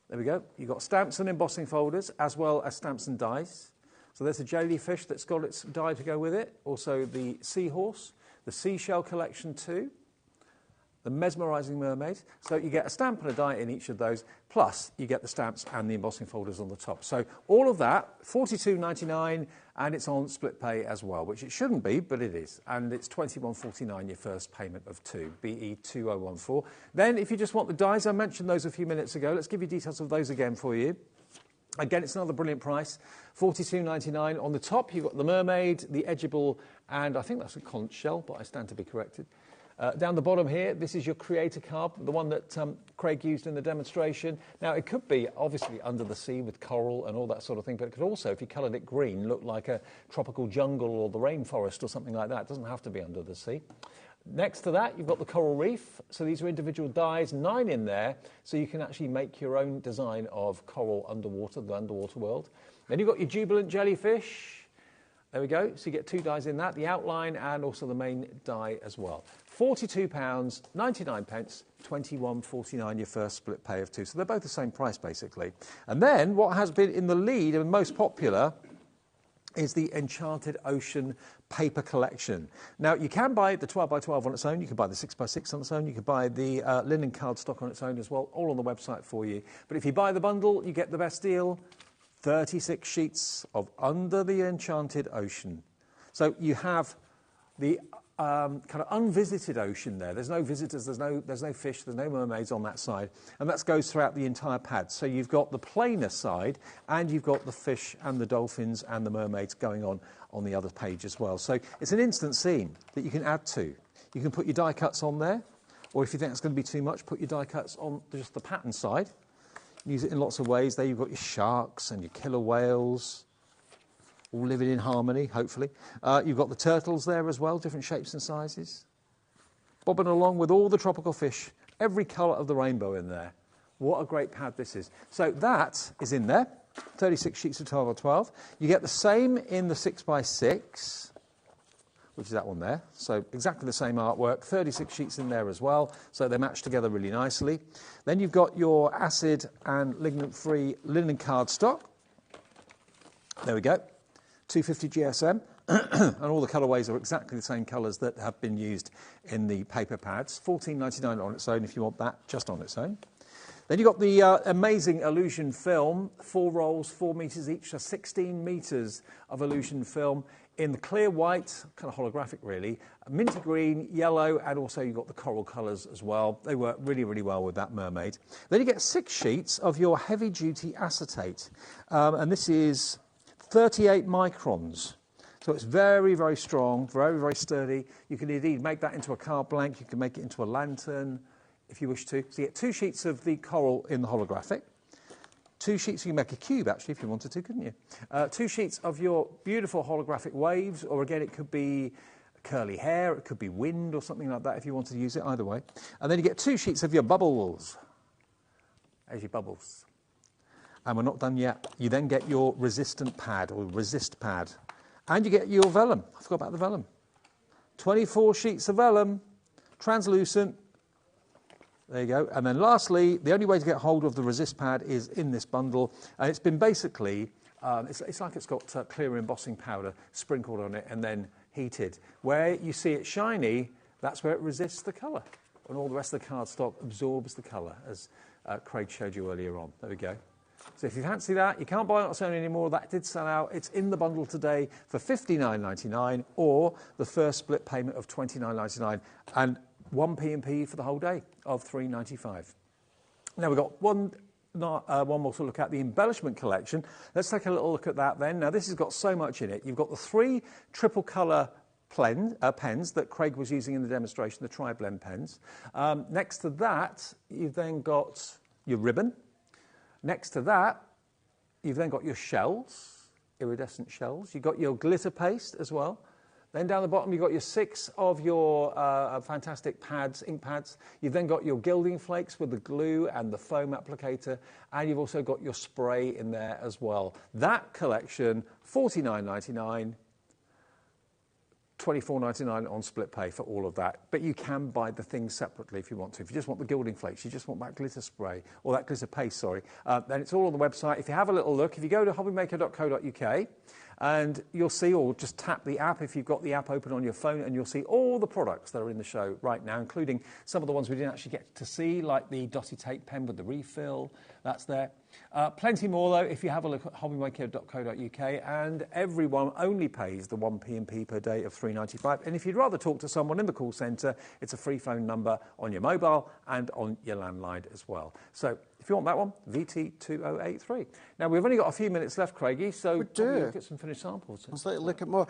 There we go. You've got stamps and embossing folders, as well as stamps and dies. So there's a jellyfish that's got its die to go with it. Also the seahorse, the seashell collection too, the mesmerising mermaid. So you get a stamp and a die in each of those, plus you get the stamps and the embossing folders on the top. So all of that, £42.99, and it's on split pay as well, which it shouldn't be, but it is. And it's £21.49 your first payment of 2, BE2014. Then if you just want the dies, I mentioned those a few minutes ago. Let's give you details of those again for you. Again, it's another brilliant price, £42.99. On the top, you've got the mermaid, the edgeable, and I think that's a conch shell, but I stand to be corrected. Down the bottom here, this is your creator card, the one that Craig used in the demonstration. Now, it could be, obviously, under the sea with coral and all that sort of thing, but it could also, if you coloured it green, look like a tropical jungle or the rainforest or something like that. It doesn't have to be under the sea. Next to that, you've got the coral reef. So these are individual dies, 9 in there, so you can actually make your own design of coral underwater, the underwater world. Then you've got your jubilant jellyfish. There we go. So you get 2 dies in that, the outline and also the main die as well. £42.99, £21.49 your first split pay of 2. So they're both the same price, basically. And then what has been in the lead and most popular is the Enchanted Ocean paper collection. Now, you can buy the 12x12 on its own, you can buy the 6x6 on its own, you can buy the linen cardstock on its own as well, all on the website for you. But if you buy the bundle, you get the best deal, 36 sheets of Under the Enchanted Ocean. So you have the kind of unvisited ocean there. There's no visitors, there's no fish, there's no mermaids on that side, and that goes throughout the entire pad. So you've got the plainer side, and you've got the fish and the dolphins and the mermaids going on the other page as well. So it's an instant scene that you can add to. You can put your die cuts on there, or if you think it's going to be too much, put your die cuts on just the pattern side. Use it in lots of ways. There you've got your sharks and your killer whales, all living in harmony, hopefully. You've got the turtles there as well, different shapes and sizes. Bobbing along with all the tropical fish, every colour of the rainbow in there. What a great pad this is. So that is in there, 36 sheets of 12x12. You get the same in the 6x6, which is that one there. So exactly the same artwork, 36 sheets in there as well. So they match together really nicely. Then you've got your acid and ligament-free linen cardstock. There we go. 250 GSM, and all the colourways are exactly the same colours that have been used in the paper pads. $14.99 on its own if you want that just on its own. Then you've got the amazing illusion film, 4 rolls, 4 metres each, so 16 metres of illusion film in the clear white, kind of holographic really, minty green, yellow, and also you've got the coral colours as well. They work really, really well with that mermaid. Then you get 6 sheets of your heavy-duty acetate, and this is 38 microns. So it's very, very strong, very, very sturdy. You can indeed make that into a card blank. You can make it into a lantern if you wish to. So you get 2 sheets of the coral in the holographic. 2 sheets, you can make a cube actually if you wanted to, couldn't you? 2 sheets of your beautiful holographic waves, or again it could be curly hair, it could be wind or something like that if you wanted to use it, either way. And then you get 2 sheets of your bubbles. There's your bubbles. And we're not done yet. You then get your resistant pad or resist pad. And you get your vellum. I forgot about the vellum. 24 sheets of vellum, translucent. There you go. And then lastly, the only way to get hold of the resist pad is in this bundle. And it's been basically, it's like it's got clear embossing powder sprinkled on it and then heated. Where you see it shiny, that's where it resists the colour. And all the rest of the cardstock absorbs the colour, as Craig showed you earlier on. There we go. So if you fancy that, you can't buy it on its own anymore. That did sell out. It's in the bundle today for $59.99 or the first split payment of $29.99. And 1 P&P for the whole day of $3.95. Now we've got one more to look at, the embellishment collection. Let's take a little look at that then. Now this has got so much in it. You've got the 3 triple colour pens that Craig was using in the demonstration, the tri-blend pens. Next to that, you've then got your ribbon. Next to that, you've then got your shells, iridescent shells. You've got your glitter paste as well. Then down the bottom, you've got your 6 of your fantastic pads, ink pads. You've then got your gilding flakes with the glue and the foam applicator. And you've also got your spray in there as well. That collection, $49.99, $24.99 on split pay for all of that. But you can buy the things separately if you want to. If you just want the gilding flakes, you just want that glitter spray, or that glitter paste, sorry, then it's all on the website. If you have a little look, if you go to hobbymaker.co.uk, and you'll see, or just tap the app if you've got the app open on your phone, and you'll see all the products that are in the show right now, including some of the ones we didn't actually get to see, like the Dotty Tape pen with the refill. That's there. Plenty more, though, if you have a look at hobbymaker.co.uk, and everyone only pays the 1 P&P per day of $3.95. And if you'd rather talk to someone in the call centre, it's a free phone number on your mobile and on your landline as well. So if you want that one, VT2083. Now, we've only got a few minutes left, Craigie, so we'll look at some finished samples. Let's look at more.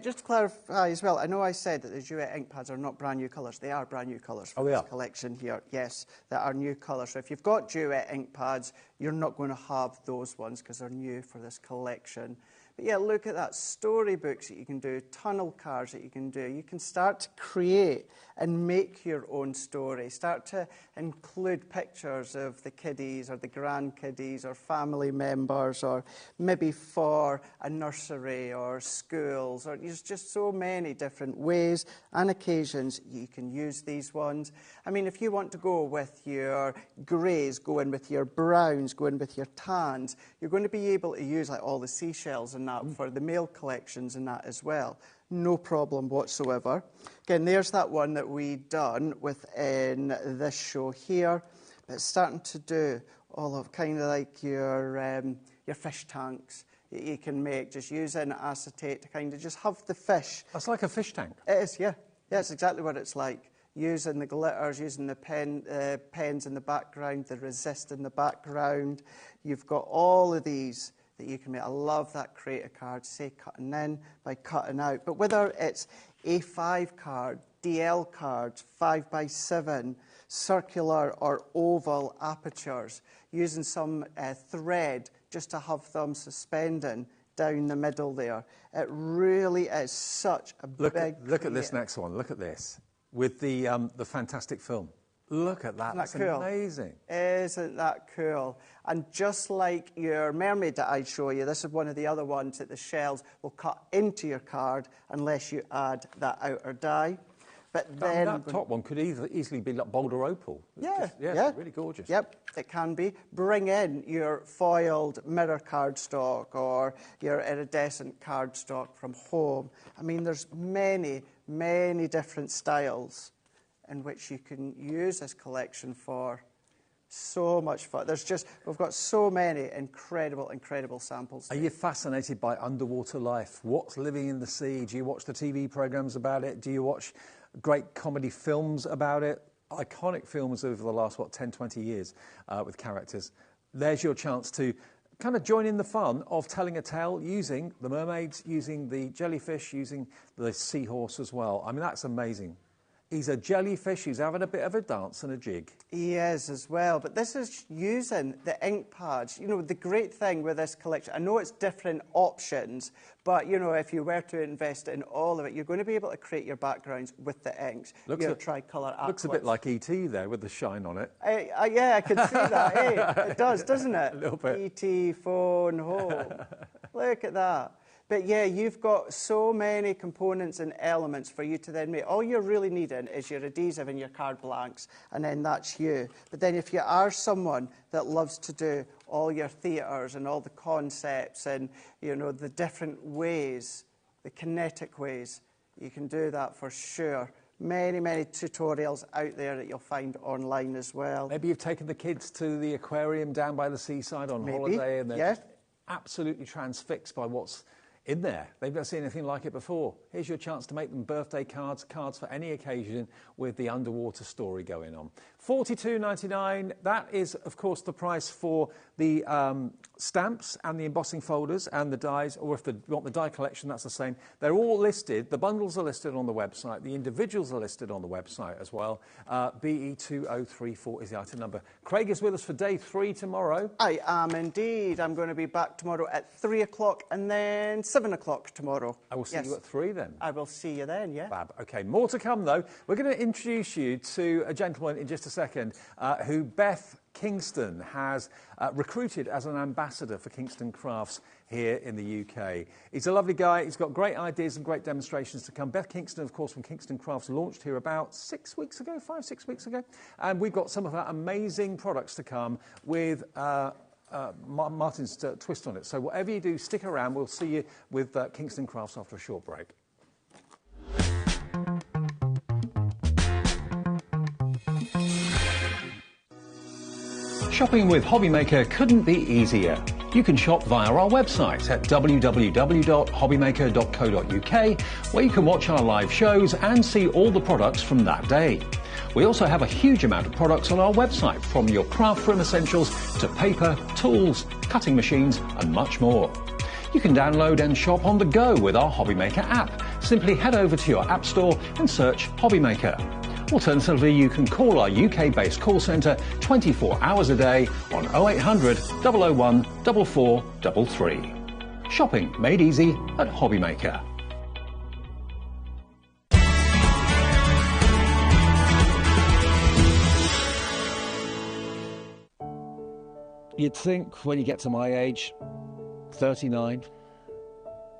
Just to clarify as well, I know I said that the Duet ink pads are not brand new colours. They are brand new colours for this collection here. Yes, they are new colours. So if you've got Duet ink pads, you're not going to have those ones because they're new for this collection. But yeah, look at that. Storybooks that you can do, tunnel cards that you can do. You can start to create and make your own story. Start to include pictures of the kiddies or the grandkiddies or family members, or maybe for a nursery or schools. Or there's just so many different ways and occasions you can use these ones. I mean, if you want to go with your greys, go in with your browns, go in with your tans, you're going to be able to use like all the seashells and that for the male collections and that as well. No problem whatsoever. Again, there's that one that we done within this show here. But it's starting to do all of kind of like your fish tanks that you can make, just using acetate to kind of just have the fish. That's like a fish tank. It is, yeah. Yeah, it's exactly what it's like. Using the glitters, using the pens in the background, the resist in the background. You've got all of these that you can make. I love that creator card, say cutting in by cutting out. But whether it's A5 card, DL cards, 5x7, circular or oval apertures, using some thread just to have them suspending down the middle there. It really is such a big... Look at this next one. Look at this. With the fantastic film. Look at that. That's cool. Amazing. Isn't that cool? And just like your mermaid that I show you, this is one of the other ones that the shells will cut into your card unless you add that outer die. But then that top one could easily be like Boulder Opal. It's really gorgeous. Yep, it can be. Bring in your foiled mirror cardstock or your iridescent cardstock from home. I mean, there's many, many different styles in which you can use this collection for. So much fun. We've got so many incredible, incredible samples. Are you fascinated by underwater life? What's living in the sea? Do you watch the TV programmes about it? Do you watch great comedy films about it? Iconic films over the last, 10, 20 years with characters. There's your chance to kind of join in the fun of telling a tale using the mermaids, using the jellyfish, using the seahorse as well. I mean, that's amazing. He's a jellyfish, he's having a bit of a dance and a jig. He is as well, but this is using the ink pads. You know, the great thing with this collection, I know it's different options, but, you know, if you were to invest in all of it, you're going to be able to create your backgrounds with the inks. Tricolour aquas. Looks a bit like E.T. there with the shine on it. Yeah, I can see that. Hey, it does, doesn't it? A little bit. E.T. phone home. Look at that. But yeah, you've got so many components and elements for you to then make. All you're really needing is your adhesive and your card blanks, and then that's you. But then if you are someone that loves to do all your theatres and all the concepts and, you know, the different ways, the kinetic ways, you can do that for sure. Many, many tutorials out there that you'll find online as well. Maybe you've taken the kids to the aquarium down by the seaside on holiday and they're absolutely transfixed by what's in there. They've never seen anything like it before. Here's your chance to make them birthday cards, cards for any occasion with the underwater story going on. $42.99. That is, of course, the price for the stamps and the embossing folders and the dies, or if you want the die collection, that's the same. They're all listed. The bundles are listed on the website. The individuals are listed on the website as well. BE2034 is the item number. Craig is with us for day 3 tomorrow. I am indeed. I'm going to be back tomorrow at 3 o'clock and then 7 o'clock tomorrow. I will see you at 3 then. I will see you then, yeah. Fab. OK, more to come, though. We're going to introduce you to a gentleman in just a second who Beth Kingston has recruited as an ambassador for Kingston Crafts here in the UK. He's a lovely guy. He's got great ideas and great demonstrations to come. Beth Kingston, of course, from Kingston Crafts, launched here about 6 weeks ago, 5-6 weeks ago. And we've got some of our amazing products to come with Martin's twist on it. So whatever you do, stick around. We'll see you with Kingston Crafts after a short break. Shopping with HobbyMaker couldn't be easier. You can shop via our website at www.hobbymaker.co.uk, where you can watch our live shows and see all the products from that day. We also have a huge amount of products on our website, from your craft room essentials to paper, tools, cutting machines and much more. You can download and shop on the go with our HobbyMaker app. Simply head over to your app store and search HobbyMaker. Alternatively, you can call our UK-based call centre 24 hours a day on 0800 001 4433. Shopping made easy at HobbyMaker. You'd think when you get to my age, 39,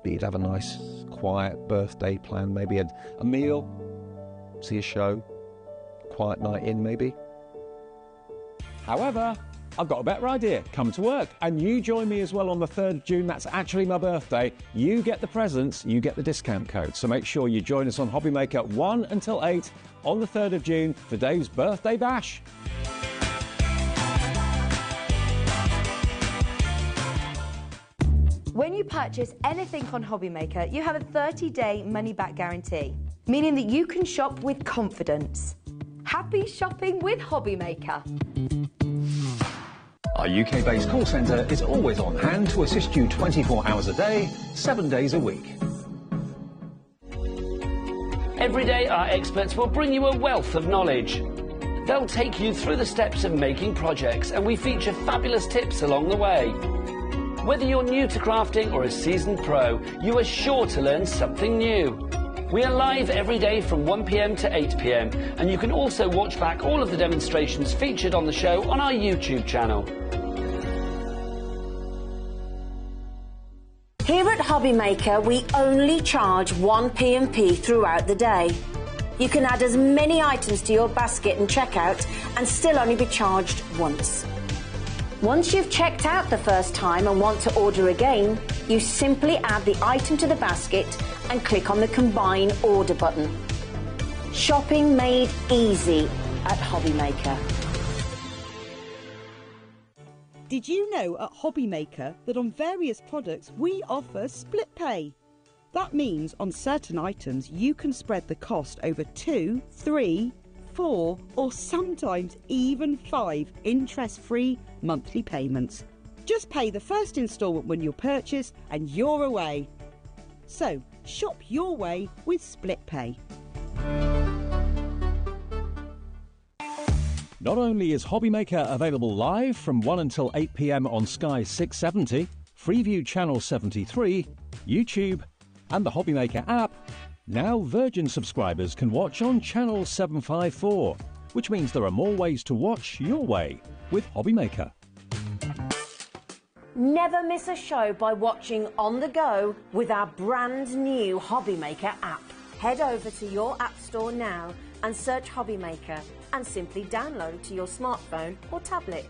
you'd have a nice, quiet birthday plan, maybe a meal, see a show, quiet night in maybe. However, I've got a better idea. Come to work and you join me as well on the 3rd of June. That's actually my birthday. You get the presents, you get the discount code. So make sure you join us on HobbyMaker 1 until 8 on the 3rd of June for Dave's birthday bash. When you purchase anything on HobbyMaker, you have a 30-day money-back guarantee, meaning that you can shop with confidence. Happy shopping with HobbyMaker. Our UK-based call centre is always on hand to assist you 24 hours a day, 7 days a week. Every day, our experts will bring you a wealth of knowledge. They'll take you through the steps of making projects, and we feature fabulous tips along the way. Whether you're new to crafting or a seasoned pro, you are sure to learn something new. We are live every day from 1 p.m. to 8 p.m, and you can also watch back all of the demonstrations featured on the show on our YouTube channel. Here at HobbyMaker, we only charge 1 P&P throughout the day. You can add as many items to your basket and checkout and still only be charged once. Once you've checked out the first time and want to order again, you simply add the item to the basket and click on the Combine Order button. Shopping made easy at HobbyMaker. Did you know at HobbyMaker that on various products we offer split pay? That means on certain items you can spread the cost over 2, 3, 4 or sometimes even 5 interest-free monthly payments. Just pay the first instalment when you purchase and you're away. So shop your way with split pay. Not only is HobbyMaker available live from 1 until 8 p.m. on Sky 670, Freeview Channel 73, YouTube, and the HobbyMaker app, now Virgin subscribers can watch on Channel 754, which means there are more ways to watch your way with HobbyMaker. Never miss a show by watching on the go with our brand new HobbyMaker app. Head over to your app store now and search HobbyMaker and simply download it to your smartphone or tablet.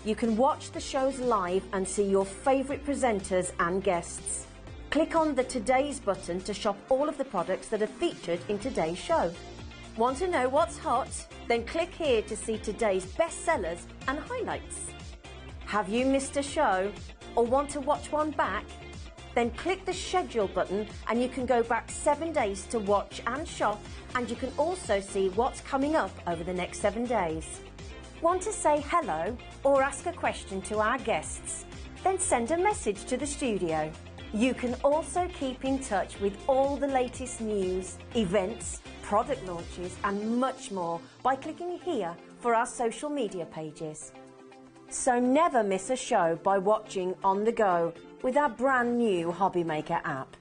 You can watch the shows live and see your favourite presenters and guests. Click on the Today's button to shop all of the products that are featured in today's show. Want to know what's hot? Then click here to see today's bestsellers and highlights. Have you missed a show or want to watch one back? Then click the Schedule button and you can go back 7 days to watch and shop, and you can also see what's coming up over the next 7 days. Want to say hello or ask a question to our guests? Then send a message to the studio. You can also keep in touch with all the latest news, events, product launches and much more by clicking here for our social media pages. So never miss a show by watching on the go with our brand new HobbyMaker app.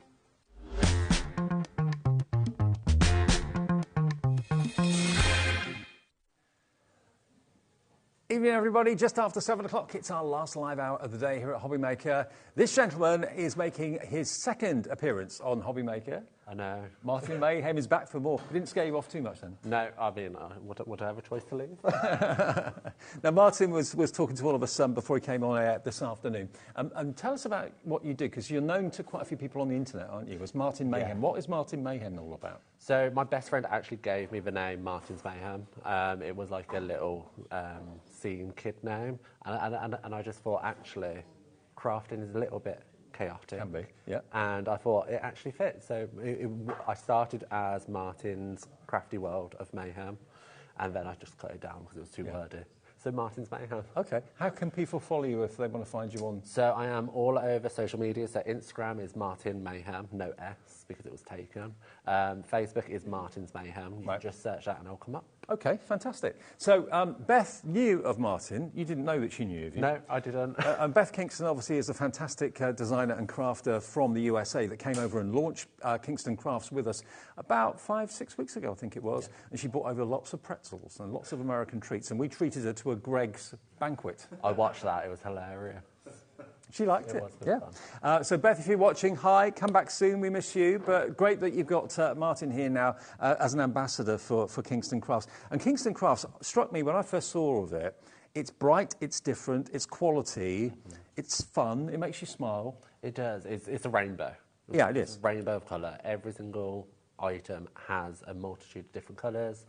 Evening everybody, just after 7 o'clock, it's our last live hour of the day here at HobbyMaker. This gentleman is making his second appearance on HobbyMaker. I know. Martin Mayhem is back for more. He didn't scare you off too much then? No, I mean, would I have a choice to leave? Now, Martin was talking to all of us before he came on air this afternoon. And tell us about what you do, because you're known to quite a few people on the internet, aren't you, as Martin Mayhem. Yeah. What is Martin Mayhem all about? So my best friend actually gave me the name Martin's Mayhem. It was like a little scene kid name. And I just thought, actually, crafting is a little bit chaotic. Can be, yeah. And I thought it actually fits. So I started as Martin's Crafty World of Mayhem, and then I just cut it down because it was too wordy. So Martin's Mayhem. Okay. How can people follow you if they want to find you on? So I am all over social media. So Instagram is Martin Mayhem, no S because it was taken. Facebook is Martin's Mayhem. You just search that and it'll come up. Okay, fantastic. So Beth knew of Martin. You didn't know that she knew of you. No, I didn't. And Beth Kingston obviously is a fantastic designer and crafter from the USA that came over and launched Kingston Crafts with us about 5-6 weeks ago, I think it was. Yeah. And she brought over lots of pretzels and lots of American treats, and we treated her to a Greg's banquet. I watched that. It was hilarious. She liked it. Yeah. So, Beth, if you're watching, hi, come back soon. We miss you. But great that you've got Martin here now as an ambassador for Kingston Crafts. And Kingston Crafts struck me when I first saw of it. It's bright, it's different, it's quality, it's fun, it makes you smile. It does. It's a rainbow. Yeah, it is. It's a rainbow of colour. Every single item has a multitude of different colours.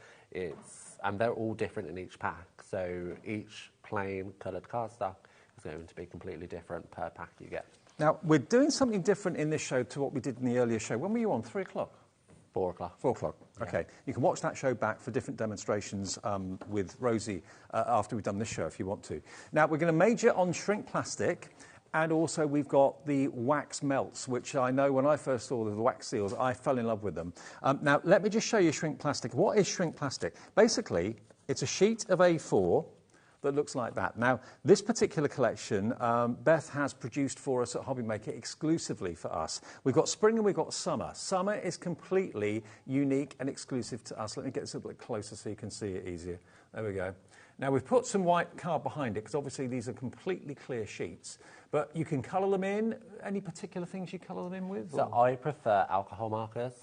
And they're all different in each pack. So each plain coloured cardstock is going to be completely different per pack you get. Now, we're doing something different in this show to what we did in the earlier show. When were you on? 3 o'clock? 4 o'clock. 4 o'clock, OK. Yeah. You can watch that show back for different demonstrations with Rosie after we've done this show, if you want to. Now, we're going to major on shrink plastic, and also we've got the wax melts, which I know when I first saw the wax seals, I fell in love with them. Now, let me just show you shrink plastic. What is shrink plastic? Basically, it's a sheet of A4 that looks like that. Now, this particular collection, Beth has produced for us at HobbyMaker exclusively for us. We've got spring and we've got summer. Summer is completely unique and exclusive to us. Let me get this a little bit closer so you can see it easier. There we go. Now, we've put some white card behind it because obviously these are completely clear sheets. But you can colour them in. Any particular things you colour them in with? So I prefer alcohol markers,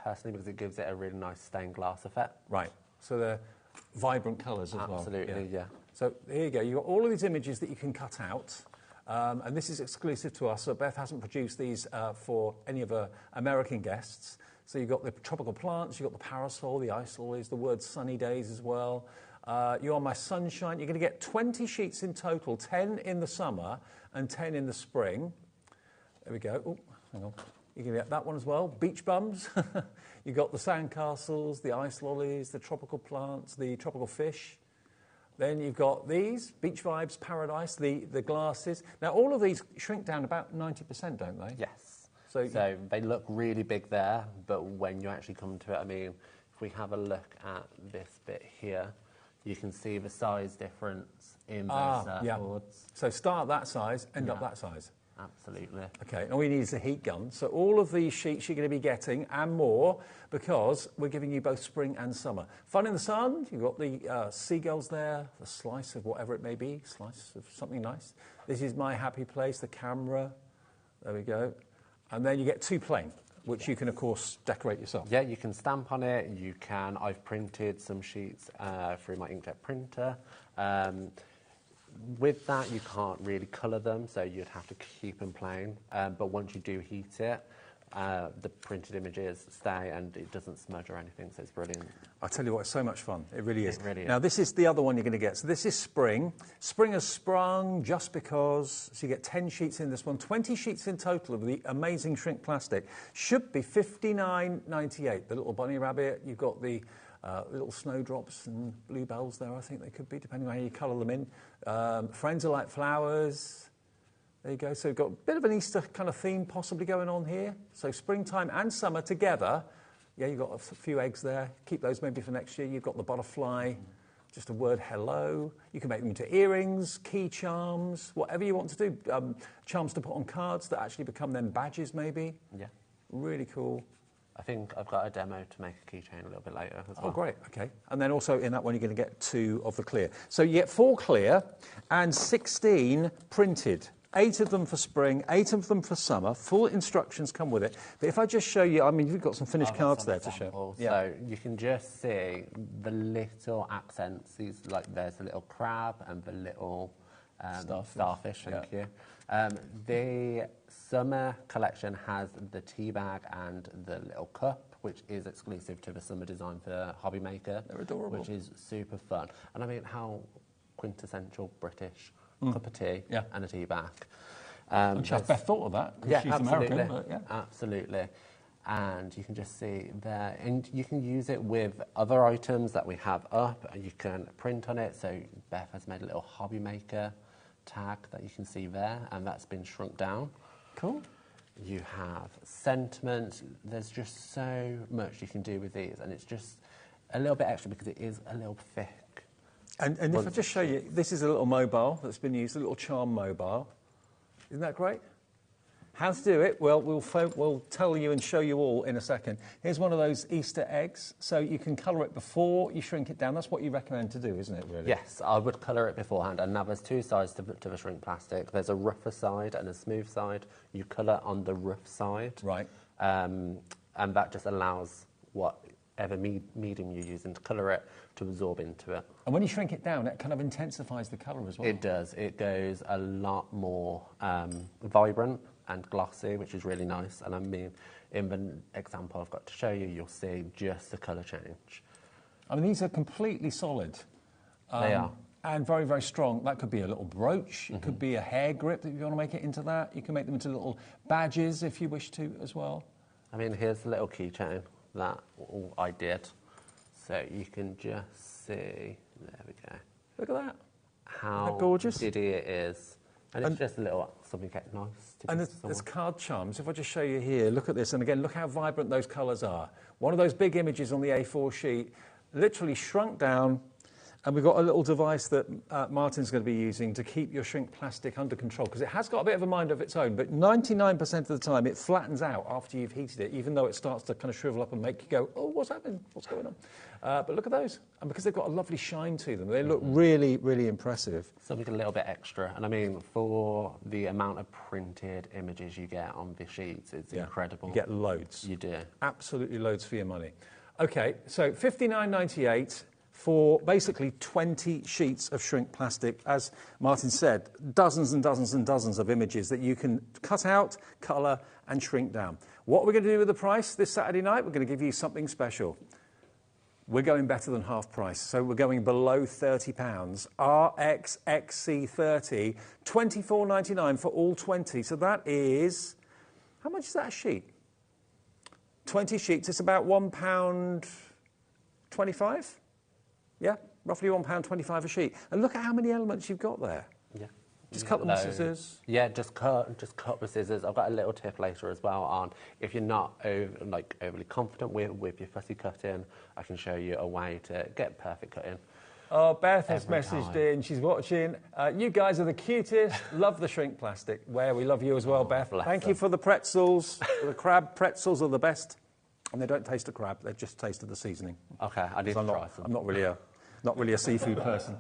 personally because it gives it a really nice stained glass effect. Right. So they're vibrant colours as well. Absolutely, yeah. So here you go. You've got all of these images that you can cut out. And this is exclusive to us. So Beth hasn't produced these for any of her American guests. So you've got the tropical plants, you've got the parasol, the ice lilies, the word sunny days as well. You Are My Sunshine. You're going to get 20 sheets in total, 10 in the summer and 10 in the spring. There we go. Oh, hang on. You can get that one as well. Beach bums. You've got the sandcastles, the ice lollies, the tropical plants, the tropical fish. Then you've got these, Beach Vibes, Paradise, the glasses. Now, all of these shrink down about 90%, don't they? Yes. So they look really big there, but when you actually come to it, I mean, if we have a look at this bit here, you can see the size difference in those boards. So start that size, end up that size. Absolutely. Okay, and all we need is a heat gun. So all of these sheets you're going to be getting and more because we're giving you both spring and summer. Fun in the sun, you've got the seagulls there, the slice of whatever it may be, slice of something nice. This is My Happy Place, the camera. There we go. And then you get two plain, which you can, of course, decorate yourself. Yeah, you can stamp on it. You can. I've printed some sheets through my inkjet printer. With that, you can't really colour them, so you'd have to keep them plain. But once you do heat it, the printed images stay and it doesn't smudge or anything, so it's brilliant. I tell you what, it's so much fun. It really is. It really is. Now, this is the other one you're going to get. So this is spring. Spring has sprung just because. So you get 10 sheets in this one, 20 sheets in total of the amazing shrink plastic. Should be $59.98. The little bunny rabbit, you've got the little snowdrops and bluebells there, I think they could be, depending on how you colour them in. Friends are like flowers. There you go. So we've got a bit of an Easter kind of theme possibly going on here. So springtime and summer together. Yeah, you've got a few eggs there. Keep those maybe for next year. You've got the butterfly, just a word hello. You can make them into earrings, key charms, whatever you want to do. Charms to put on cards that actually become then badges maybe. Yeah. Really cool. I think I've got a demo to make a keychain a little bit later as well. Oh, great, OK. And then also in that one, you're going to get 2 of the clear. So you get 4 clear and 16 printed. 8 of them for spring, 8 of them for summer. Full instructions come with it. But if I just show you, I mean, you've got some finished cards there to show. Yeah. So you can just see the little accents. These, like, there's a little crab and the little starfish. Thank you. The summer collection has the tea bag and the little cup, which is exclusive to the summer design for HobbyMaker. They're adorable. Which is super fun. And I mean, how quintessential British cup of tea and a tea bag. I'm sure Beth thought of that. Yeah, she's absolutely. American, but Absolutely. And you can just see there, and you can use it with other items that we have up, and you can print on it. So Beth has made a little HobbyMaker tag that you can see there, and that's been shrunk down. Cool. You have sentiment. There's just so much you can do with these, and it's just a little bit extra because it is a little thick. And if I just show you, this is a little mobile that's been used, a little charm mobile. Isn't that great? How to do it? Well, we'll tell you and show you all in a second. Here's one of those Easter eggs. So you can colour it before you shrink it down. That's what you recommend to do, isn't it, really? Yes, I would colour it beforehand. And now there's 2 sides to the shrink plastic. There's a rougher side and a smooth side. You colour on the rough side. Right. And that just allows whatever medium you're using to colour it to absorb into it. And when you shrink it down, it kind of intensifies the colour as well. It does. It goes a lot more vibrant and glossy, which is really nice. And I mean, in the example I've got to show you, you'll see just the colour change. I mean, these are completely solid. They are. And very, very strong. That could be a little brooch. It could be a hair grip if you want to make it into that. You can make them into little badges if you wish to as well. I mean, here's the little keychain that I did. So you can just see, there we go. Look at that. How gorgeous? giddy it is. And it's just a little something nice to And there's card charms. If I just show you here, look at this. And again, look how vibrant those colours are. One of those big images on the A4 sheet, literally shrunk down And we've got a little device that Martin's going to be using to keep your shrink plastic under control, because it has got a bit of a mind of its own, but 99% of the time it flattens out after you've heated it, even though it starts to kind of shrivel up and make you go, oh, what's happening? What's going on? But look at those. And because they've got a lovely shine to them, they look really, really impressive. Something a little bit extra. And I mean, for the amount of printed images you get on the sheets, it's incredible. You get loads. You do. Absolutely loads for your money. OK, so $59.98 for basically 20 sheets of shrink plastic. As Martin said, dozens and dozens and dozens of images that you can cut out, colour and shrink down. What we're going to do with the price this Saturday night, we're going to give you something special. We're going better than half price, so we're going below £30. RXXC30, $24.99 for all 20. So that is, how much is that a sheet? 20 sheets, it's about £1.25? Yeah, roughly £1.25 a sheet. And look at how many elements you've got there. Yeah. Just cut them with scissors. Yeah, just cut with scissors. I've got a little tip later as well on if you're not overly confident with your fussy cutting, I can show you a way to get perfect cutting. Oh, Beth has messaged in. She's watching. You guys are the cutest. Love the shrink plastic. Where we love you as well, Beth. Thank you for the pretzels. The crab pretzels are the best. And they don't taste of crab. They just taste of the seasoning. Okay, I need to try some. I'm not really a seafood person.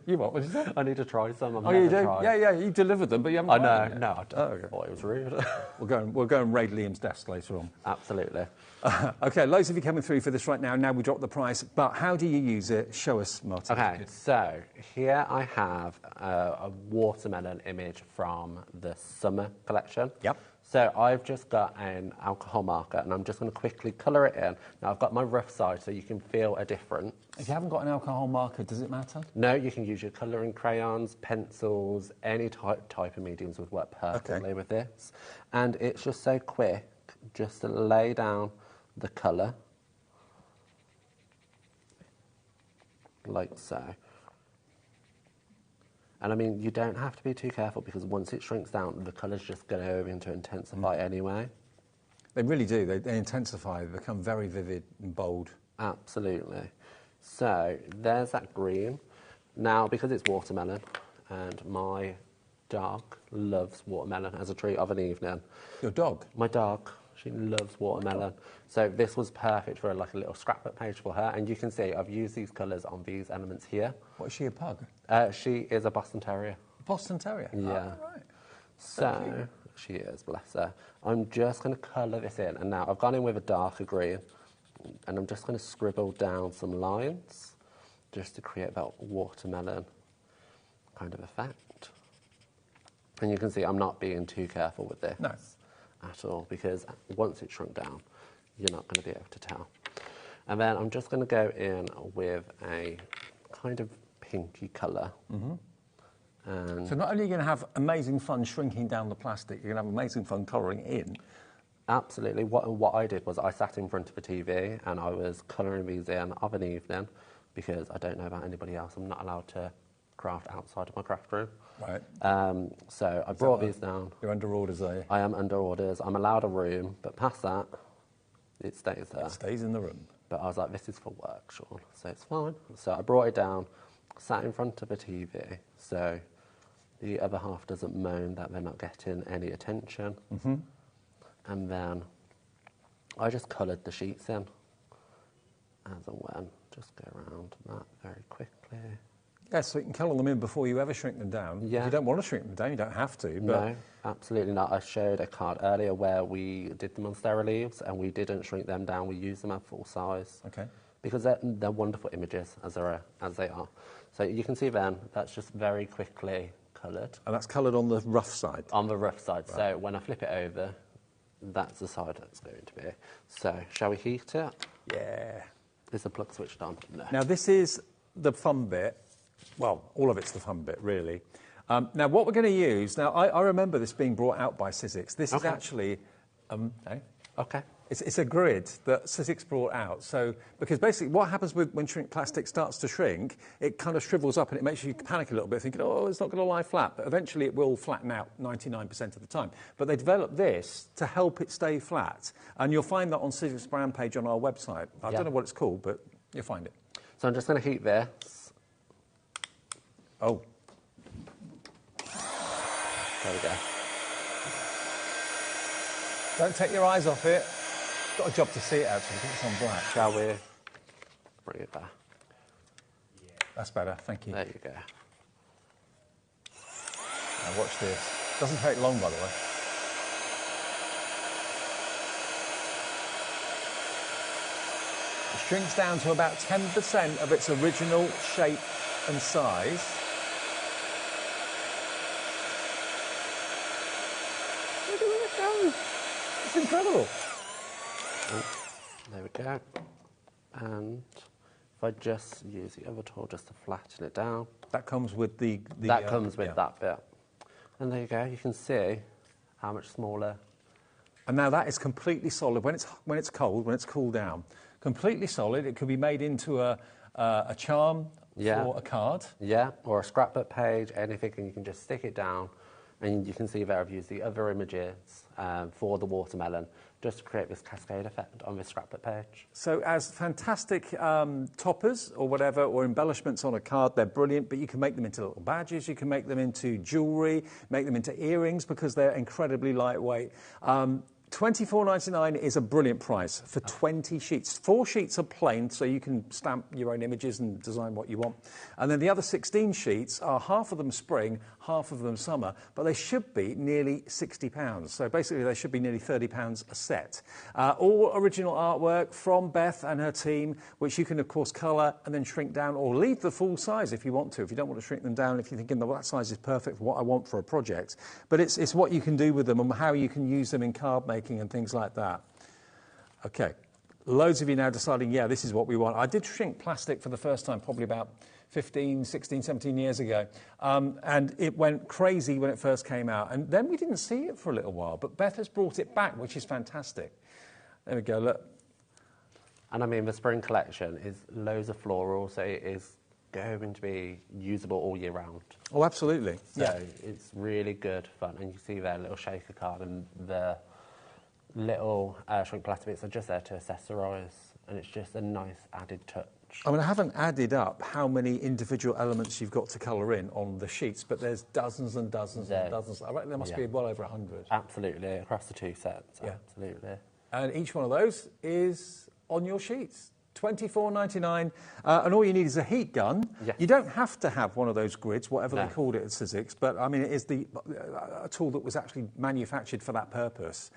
You what? What did you say? I need to try some. Oh, you do? Yeah, you delivered them, but you haven't tried them. No, I thought it was rude. We'll go and raid Liam's desk later on. Absolutely. OK, loads of you coming through for this right now. Now we drop the price. But how do you use it? Show us, Martin. OK, so here I have a watermelon image from the summer collection. Yep. So I've just got an alcohol marker and I'm just going to quickly colour it in. Now I've got my rough side so you can feel a difference. If you haven't got an alcohol marker, does it matter? No, you can use your colouring crayons, pencils, any type of mediums would work perfectly with this. And it's just so quick just to lay down the colour, like so. And I mean, you don't have to be too careful because once it shrinks down, the colours just go into intensify anyway. They really do. They intensify. They become very vivid and bold. Absolutely. So there's that green. Now, because it's watermelon, and my dog loves watermelon as a treat of an evening. Your dog? My dog. She loves watermelon. So this was perfect for like a little scrapbook page for her. And you can see I've used these colours on these elements here. What, is she a pug? She is a Boston Terrier. Boston Terrier? Yeah. Oh, right. So she is, bless her. I'm just going to colour this in. And now I've gone in with a darker green. And I'm just going to scribble down some lines just to create that watermelon kind of effect. And you can see I'm not being too careful with this. No. At all, because once it's shrunk down, you're not going to be able to tell. And then I'm just going to go in with a kind of pinky colour. And so not only are you going to have amazing fun shrinking down the plastic, you're going to have amazing fun colouring it in. Absolutely. What I did was I sat in front of a TV and I was colouring these in of an evening because I don't know about anybody else. I'm not allowed to craft outside of my craft room. Right. So I brought these down. You're under orders, are you? I am under orders. I'm allowed a room, but past that, it stays there. It stays in the room. But I was like, this is for work, Sean, so it's fine. So I brought it down, sat in front of a TV, so the other half doesn't moan that they're not getting any attention. And then I just coloured the sheets in as and when. Just go around that very quickly. Yes, so you can colour them in before you ever shrink them down. Yeah. If you don't want to shrink them down, you don't have to. But no, absolutely not. I showed a card earlier where we did them on Stera leaves and we didn't shrink them down. We used them at full size. Okay. Because they're wonderful images as they are. So you can see then, that's just very quickly coloured. And that's coloured on the rough side? On the rough side. Right. So when I flip it over, that's the side that's going to be. So shall we heat it? Yeah. Is the plug switched on? No. Now this is the fun bit. Well, all of it's the fun bit, really. Now, what we're going to use... Now, I remember this being brought out by Sizzix. This is actually... Okay. It's a grid that Sizzix brought out. So, because basically what happens when shrink plastic starts to shrink, it kind of shrivels up and it makes you panic a little bit, thinking, oh, it's not going to lie flat. But eventually it will flatten out 99% of the time. But they developed this to help it stay flat. And you'll find that on Sizzix brand page on our website. I don't know what it's called, but you'll find it. So I'm just going to heat this Oh. There we go. Don't take your eyes off it. Got a job to see it actually, because it's on black. Shall we bring it back? That's better, thank you. There you go. Now watch this. Doesn't take long, by the way. It shrinks down to about 10% of its original shape and size. Look at it go. It's incredible. Oh, there we go. And if I just use the other tool just to flatten it down. That comes with the that comes with that bit. And there you go. You can see how much smaller. And now that is completely solid. When it's cold, when it's cooled down, completely solid. It could be made into a charm for a card. Yeah, or a scrapbook page, anything, and you can just stick it down. And you can see there I've used the other images for the watermelon just to create this cascade effect on this scrapbook page. So as fantastic toppers or whatever, or embellishments on a card, they're brilliant, but you can make them into little badges, you can make them into jewellery, make them into earrings because they're incredibly lightweight. $24.99 is a brilliant price for 20 sheets. 4 sheets are plain, so you can stamp your own images and design what you want. And then the other 16 sheets are half of them spring, half of them summer, but they should be nearly £60. So basically they should be nearly £30 a set. All original artwork from Beth and her team, which you can of course colour and then shrink down or leave the full size if you want to. If you don't want to shrink them down, if you're thinking that size is perfect for what I want for a project. But it's what you can do with them and how you can use them in card making and things like that. Okay, loads of you now deciding, yeah, this is what we want. I did shrink plastic for the first time probably about 15, 16, 17 years ago, and it went crazy when it first came out, and then we didn't see it for a little while, but Beth has brought it back, which is fantastic. There we go, look. And I mean, the spring collection is loads of floral, so it is going to be usable all year round. Oh, absolutely. So it's really good fun, and you see their little shaker card and the little shrink plastic bits are just there to accessorise, and it's just a nice added touch. I mean, I haven't added up how many individual elements you've got to colour in on the sheets, but there's dozens and dozens and dozens. I reckon there must be well over 100. Absolutely, across the 2 sets, absolutely. And each one of those is on your sheets. $24.99, and all you need is a heat gun. Yes. You don't have to have one of those grids, whatever they called it at Sizzix, but I mean, it is a tool that was actually manufactured for that purpose.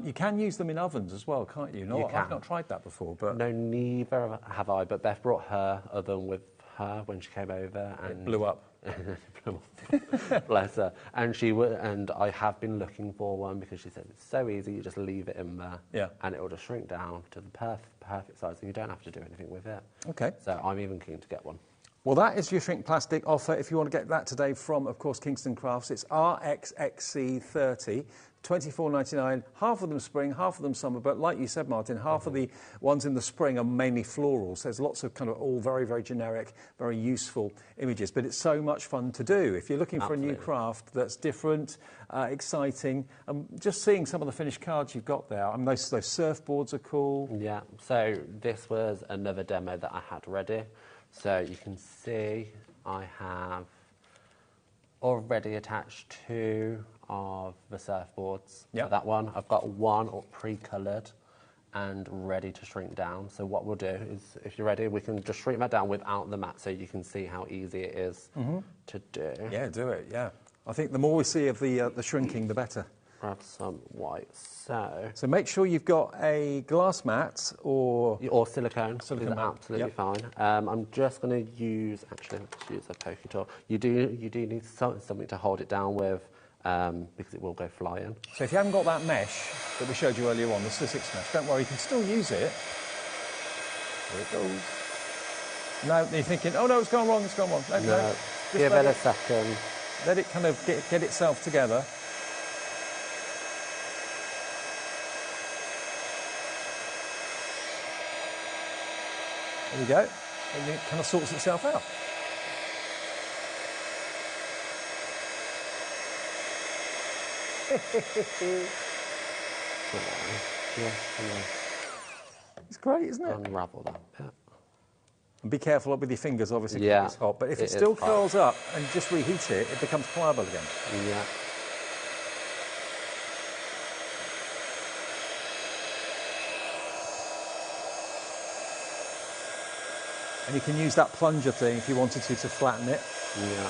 You can use them in ovens as well, can't you? No, I've not tried that before. But no, neither have I, but Beth brought her oven with her when she came over, and it blew up. Bless her. And I have been looking for one because she said it's so easy, you just leave it in there and it will just shrink down to the perfect size and you don't have to do anything with it. Okay. So I'm even keen to get one. Well, that is your shrink plastic offer. If you want to get that today from, of course, Kingston Crafts, it's RXXC30. $24.99, half of them spring, half of them summer, but like you said, Martin, half of the ones in the spring are mainly florals. There's lots of kind of all very, very generic, very useful images, but it's so much fun to do. If you're looking for a new craft that's different, exciting, just seeing some of the finished cards you've got there, I mean, those surfboards are cool. Yeah, so this was another demo that I had ready. So you can see I have already attached 2 of the surfboards for that one. I've got 1 pre-coloured and ready to shrink down. So what we'll do is, if you're ready, we can just shrink that down without the mat so you can see how easy it is to do. Yeah, do it, yeah. I think the more we see of the shrinking, the better. Grab some white, So make sure you've got a glass mat or silicone. Silicone mat. Absolutely fine. I'm just going to use, let's use a pokey tool. You do need something to hold it down with because it will go flying. So if you haven't got that mesh that we showed you earlier on, the Sizzix mesh, don't worry, you can still use it. There it goes. Now you're thinking, oh no, it's gone wrong, it's gone wrong. No, give it a second. Let it kind of get itself together. There we go. And it kind of sorts itself out. It's great, isn't it? Unravel that bit. And be careful with your fingers, obviously, Yeah, because it's hot. But if it it still is hot. curls up and just reheat it, it becomes pliable again. Yeah. And you can use that plunger thing if you wanted to flatten it. Yeah.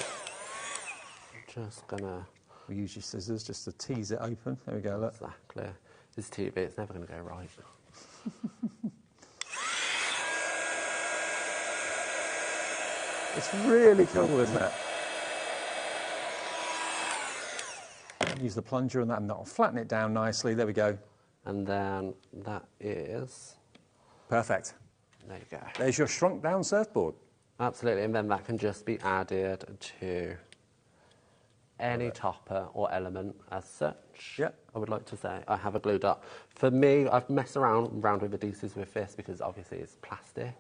Just gonna... We use your scissors just to tease it open. There we go, look. Exactly. This TV, it's never going to go right. It's really cool, isn't it? Use the plunger and that'll flatten it down nicely. There we go. And then that is... Perfect. There you go. There's your shrunk down surfboard. Absolutely, and then that can just be added to any topper or element as such. Yeah. I would like to say I have a glue dot. For me, I've messed around with adhesives with this because obviously it's plastic.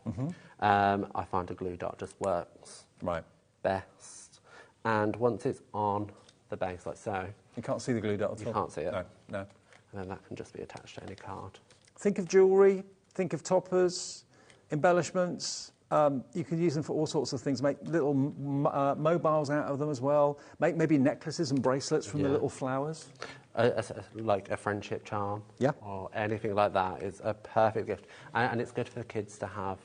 I find a glue dot just works best. And once it's on the base like so... You can't see the glue dot at all? You can't see it. No, no. And then that can just be attached to any card. Think of jewellery, think of toppers, embellishments. You can use them for all sorts of things. Make little mobiles out of them as well. Make maybe necklaces and bracelets from the little flowers. Like a friendship charm. Yeah. Or anything like that is a perfect gift. And it's good for the kids to have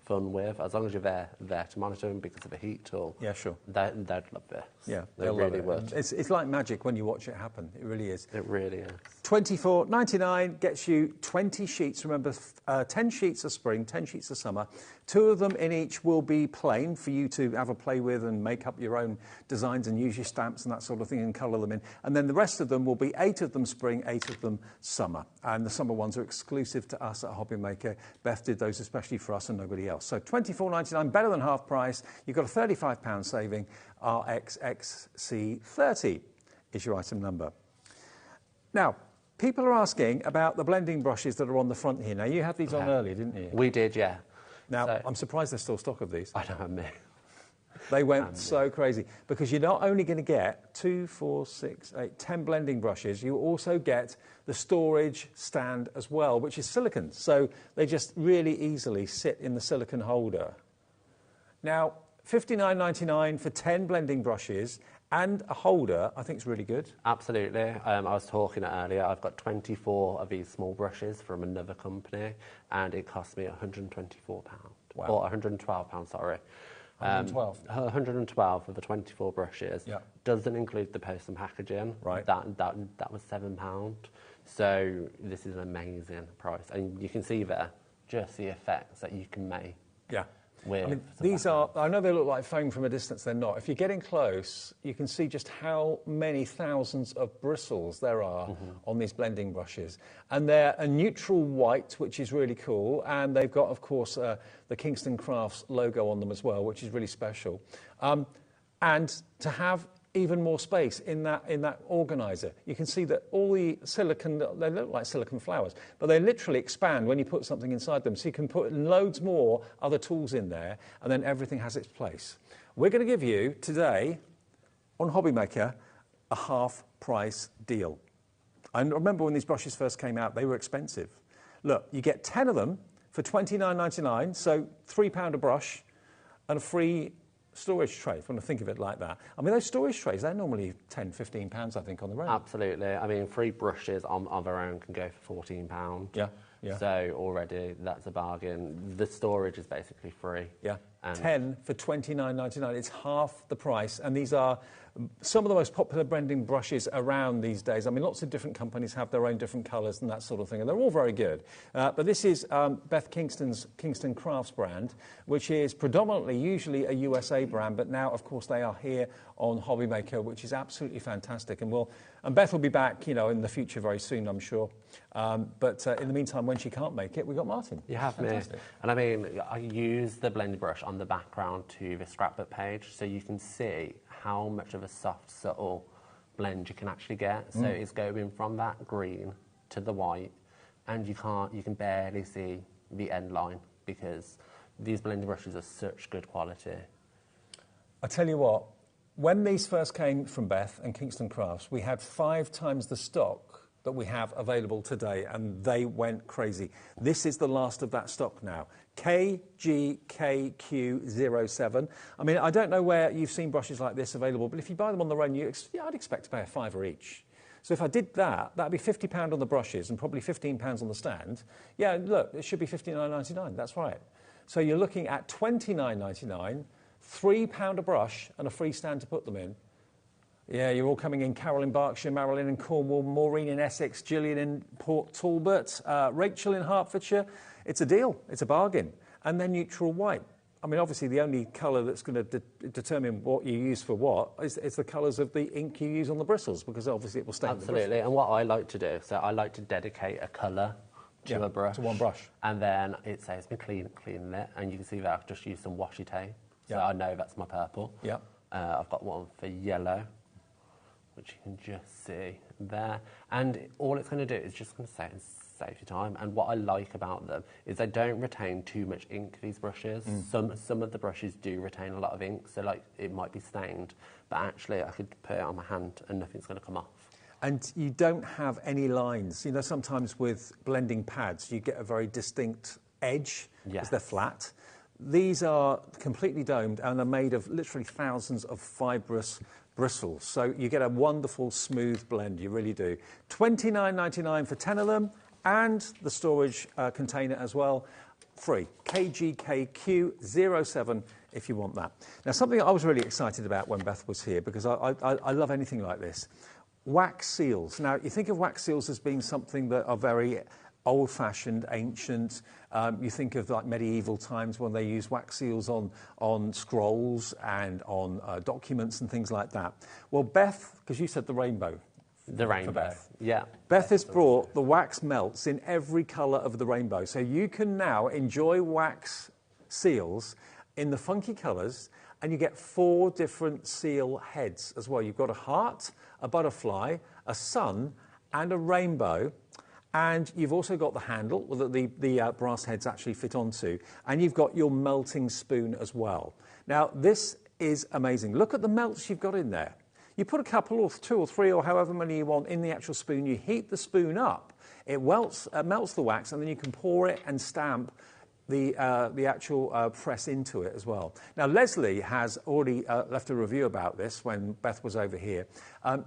fun with, as long as you're there to monitor them because of the heat tool. Yeah, sure. They'd love this. Yeah, they they'll really love it. would. It's like magic when you watch it happen. It really is. It really is. $24.99 gets you 20 sheets. Remember, 10 sheets of spring, 10 sheets of summer. 2 of them in each will be plain for you to have a play with and make up your own designs and use your stamps and that sort of thing and colour them in. And then the rest of them will be 8 of them spring, 8 of them summer. And the summer ones are exclusive to us at HobbyMaker. Beth did those especially for us and nobody else. So $24.99, better than half price. You've got a £35 saving. RXXC30 is your item number. Now, people are asking about the blending brushes that are on the front here. Now, you had these on earlier, didn't you? We did, yeah. Now, I'm surprised there's still stock of these. I don't admit. They went so crazy because you're not only going to get 2, 4, 6, 8, 10 blending brushes, you also get the storage stand as well, which is silicone. So they just really easily sit in the silicone holder. Now, $59.99 for 10 blending brushes and a holder, I think it's really good. Absolutely. I was talking earlier, I've got 24 of these small brushes from another company, and it cost me £124. Wow. Or £112, sorry. 112? 112 for the 24 brushes. Yeah. Doesn't include the post and packaging. Right. That was £7. So this is an amazing price. And you can see there just the effects that you can make. Yeah. With I mean, these are, I know they look like foam from a distance, they're not. If you're getting close, you can see just how many thousands of bristles there are on these blending brushes. And they're a neutral white, which is really cool. And they've got, of course, the Kingston Crafts logo on them as well, which is really special. And to have even more space in that organizer. You can see that all the silicone, they look like silicone flowers, but they literally expand when you put something inside them. So you can put loads more other tools in there, and then everything has its place. We're going to give you, today, on HobbyMaker, a half-price deal. I remember when these brushes first came out, they were expensive. Look, you get 10 of them for $29.99, so £3 a brush, and a free storage tray, if you want to think of it like that. I mean, those storage trays, they're normally £10, £15, I think, on the road. Absolutely. I mean, 3 brushes on their own can go for £14. Yeah, yeah. So already that's a bargain. The storage is basically free. Yeah. And 10 for $29.99. It's half the price, and these are some of the most popular blending brushes around these days. I mean, lots of different companies have their own different colours and that sort of thing, and they're all very good. But this is Beth Kingston's Kingston Crafts brand, which is predominantly usually a USA brand, but now, of course, they are here on HobbyMaker, which is absolutely fantastic. And Beth will be back, you know, in the future very soon, I'm sure. But in the meantime, when she can't make it, we've got Martin. You have me. And I mean, I use the blending brush on the background to the scrapbook page, so you can see how much of a soft, subtle blend you can actually get. So it's going from that green to the white, and you can barely see the end line because these blending brushes are such good quality. I tell you what, when these first came from Beth and Kingston Crafts, we had 5 times the stock that we have available today, and they went crazy. This is the last of that stock now. KGKQ07. I mean, I don't know where you've seen brushes like this available, but if you buy them on their own, I'd expect to pay £5 each. So if I did that, that'd be £50 on the brushes and probably £15 on the stand. Yeah, look, it should be £59.99. That's right. So you're looking at £29.99, £3 a brush, and a free stand to put them in. Yeah, you're all coming in. Carol in Berkshire, Marilyn in Cornwall, Maureen in Essex, Gillian in Port Talbot, Rachel in Hertfordshire. It's a deal. It's a bargain. And then neutral white. I mean, obviously, the only colour that's going to determine what you use for what is the colours of the ink you use on the bristles, because obviously it will stain the bristles. Absolutely. And what I like to do, so I like to dedicate a colour to a brush. To one brush. And then it says me cleaning it, and you can see that I've just used some washi tape. So I know that's my purple. Yeah. I've got one for yellow, which you can just see there. And all it's going to do is just going to save you time. And what I like about them is they don't retain too much ink, these brushes. Some of the brushes do retain a lot of ink, so like it might be stained, but actually I could put it on my hand and nothing's going to come off. And you don't have any lines. You know, sometimes with blending pads, you get a very distinct edge because they're flat. These are completely domed and are made of literally thousands of fibrous bristles. So you get a wonderful, smooth blend, you really do. £29.99 for 10 of them, and the storage container as well, free. KGKQ07 if you want that. Now, something I was really excited about when Beth was here, because I love anything like this. Wax seals. Now, you think of wax seals as being something that are very old-fashioned, ancient. You think of like medieval times when they used wax seals on scrolls and on documents and things like that. Well, Beth, because you said the rainbow. The rainbow, Beth. Yeah. Beth has brought the wax melts in every colour of the rainbow. So you can now enjoy wax seals in the funky colours, and you get 4 different seal heads as well. You've got a heart, a butterfly, a sun, and a rainbow. And you've also got the handle that the brass heads actually fit onto. And you've got your melting spoon as well. Now, this is amazing. Look at the melts you've got in there. You put a couple or 2 or 3 or however many you want in the actual spoon. You heat the spoon up. It melts the wax, and then you can pour it and stamp the actual press into it as well. Now, Leslie has already left a review about this when Beth was over here.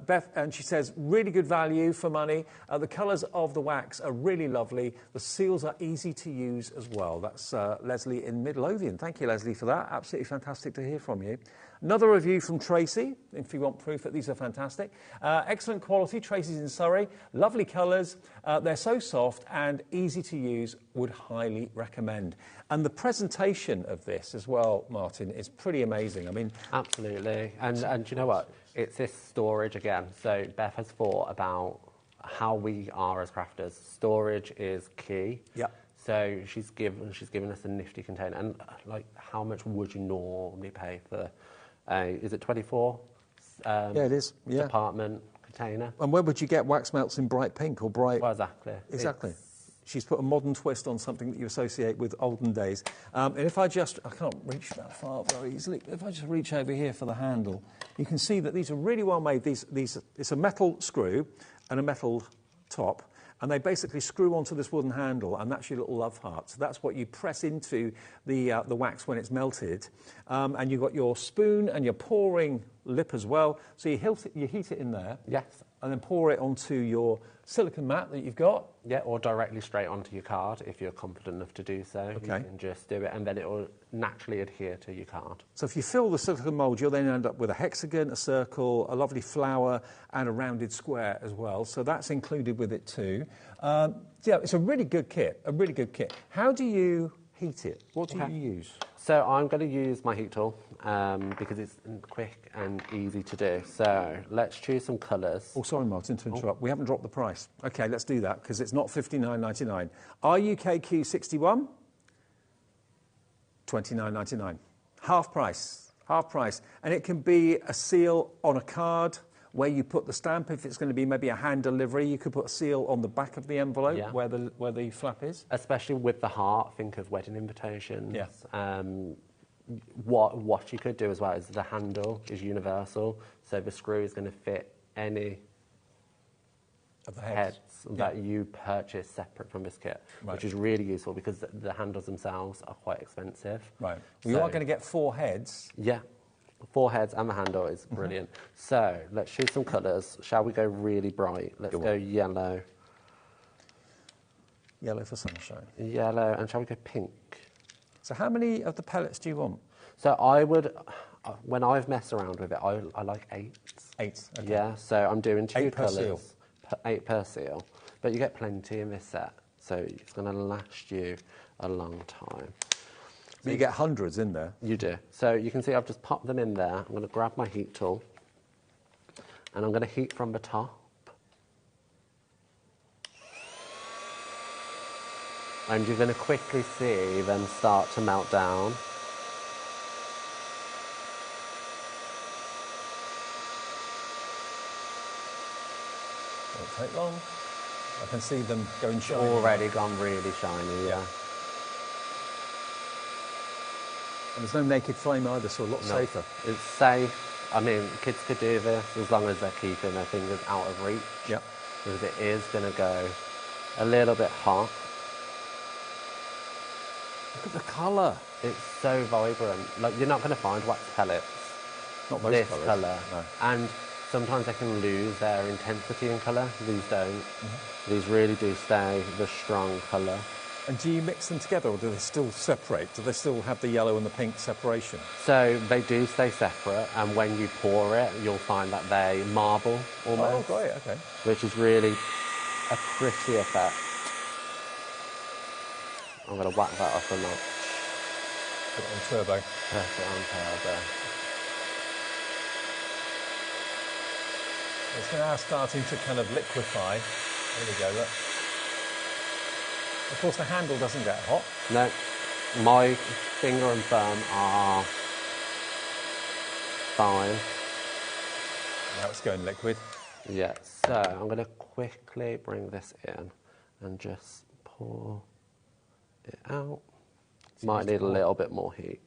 Beth, and she says, really good value for money. The colours of the wax are really lovely. The seals are easy to use as well. That's Leslie in Midlothian. Thank you, Leslie, for that. Absolutely fantastic to hear from you. Another review from Tracy, if you want proof that these are fantastic. Excellent quality, Tracy's in Surrey. Lovely colours. They're so soft and easy to use. Would highly recommend. And the presentation of this as well, Martin, is pretty amazing. I mean, absolutely. And you know what? It's this storage again. So Beth has thought about how we are as crafters. Storage is key. Yeah. So she's given us a nifty container. And like, how much would you normally pay for? Is it 24? Yeah, it is. Yeah. Department container. And where would you get wax melts in bright pink or bright? Well, exactly. Exactly. She's put a modern twist on something that you associate with olden days. And if I can't reach that far very easily. If I just reach over here for the handle, you can see that these are really well made. It's a metal screw and a metal top. And they basically screw onto this wooden handle, and that's your little love heart. So that's what you press into the wax when it's melted. And you've got your spoon and your pouring lip as well. So you heat it in there. Yes. And then pour it onto your silicone mat that you've got. Yeah, or directly straight onto your card if you're confident enough to do so. Okay. You can just do it, and then it will naturally adhere to your card. So if you fill the silicone mould, you'll then end up with a hexagon, a circle, a lovely flower, and a rounded square as well. So that's included with it too. Yeah, it's a really good kit, How do you heat it? What do you use? So I'm going to use my heat tool because it's quick and easy to do. So let's choose some colours. Oh, sorry, Martin, to interrupt. We haven't dropped the price. OK, let's do that, because it's not $59.99. RUKQ61, $29.99. Half price. And it can be a seal on a card where you put the stamp. If it's going to be maybe a hand delivery, you could put a seal on the back of the envelope where the flap is. Especially with the heart, think of wedding invitations. Yes. What you could do as well is the handle is universal, so the screw is going to fit any Of the heads. That you purchase separate from this kit, which is really useful because the handles themselves are quite expensive. Right. Well, you are going to get 4 heads. Yeah. 4 heads and the handle is brilliant. So let's choose some colours. Shall we go really bright? Let's go yellow. Yellow for sunshine. Yellow, and shall we go pink? So how many of the pellets do you want? So I would, when I've messed around with it, I like 8. 8, okay. Yeah, so I'm doing 2 colours. 8 per seal. 8 per seal. But you get plenty in this set, so it's going to last you a long time. So you get hundreds in there. You do. So you can see I've just popped them in there. I'm going to grab my heat tool, and I'm going to heat from the top. And you're going to quickly see them start to melt down. Won't take long. I can see them going shiny. Already gone really shiny, yeah. And there's no naked flame either, so a lot safer. It's safe. I mean, kids could do this as long as they're keeping their fingers out of reach. Yeah. Because it is going to go a little bit hot. Look at the colour. It's so vibrant. Like, you're not going to find wax pellets. Not most this colours. colour. No. And sometimes they can lose their intensity in colour. These don't. These really do stay the strong colour. And do you mix them together, or do they still separate? Do they still have the yellow and the pink separation? So they do stay separate, and when you pour it, you'll find that they marble almost. Oh, great, okay. Which is really a pretty effect. I'm going to whack that up a notch. Put it on turbo. Put it on turbo. It's now starting to kind of liquefy. There we go, look. Of course, the handle doesn't get hot. No, my finger and thumb are fine. Now it's going liquid. Yeah, so I'm going to quickly bring this in and just pour it out. Might need a little bit more heat.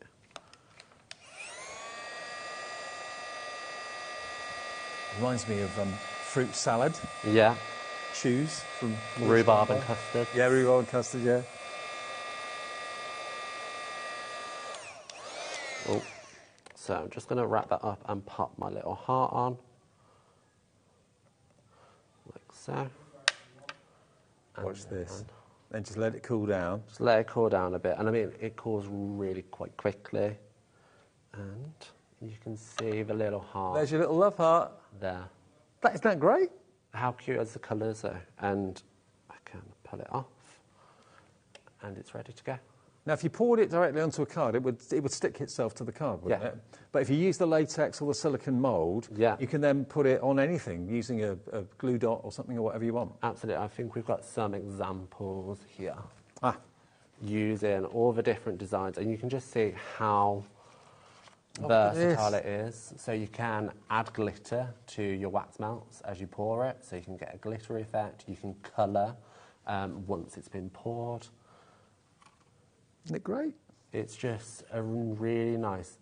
Reminds me of fruit salad. Yeah. Choose from rhubarb and custard. Yeah, rhubarb and custard, yeah. Oh, so I'm just going to wrap that up and pop my little heart on. Like so. Watch this. Then just let it cool down. Just let it cool down a bit. And I mean, it cools really quite quickly. And you can see the little heart. There's your little love heart. There. Isn't that great? How cute are the colours though? And I can pull it off. And it's ready to go. Now, if you poured it directly onto a card, it would stick itself to the card, wouldn't it? But if you use the latex or the silicone mould, you can then put it on anything using a glue dot or something or whatever you want. Absolutely. I think we've got some examples here. Ah. Using all the different designs, and you can just see how versatile it is. So you can add glitter to your wax melts as you pour it, so you can get a glittery effect. You can colour once it's been poured. Isn't it great? It's just a really nice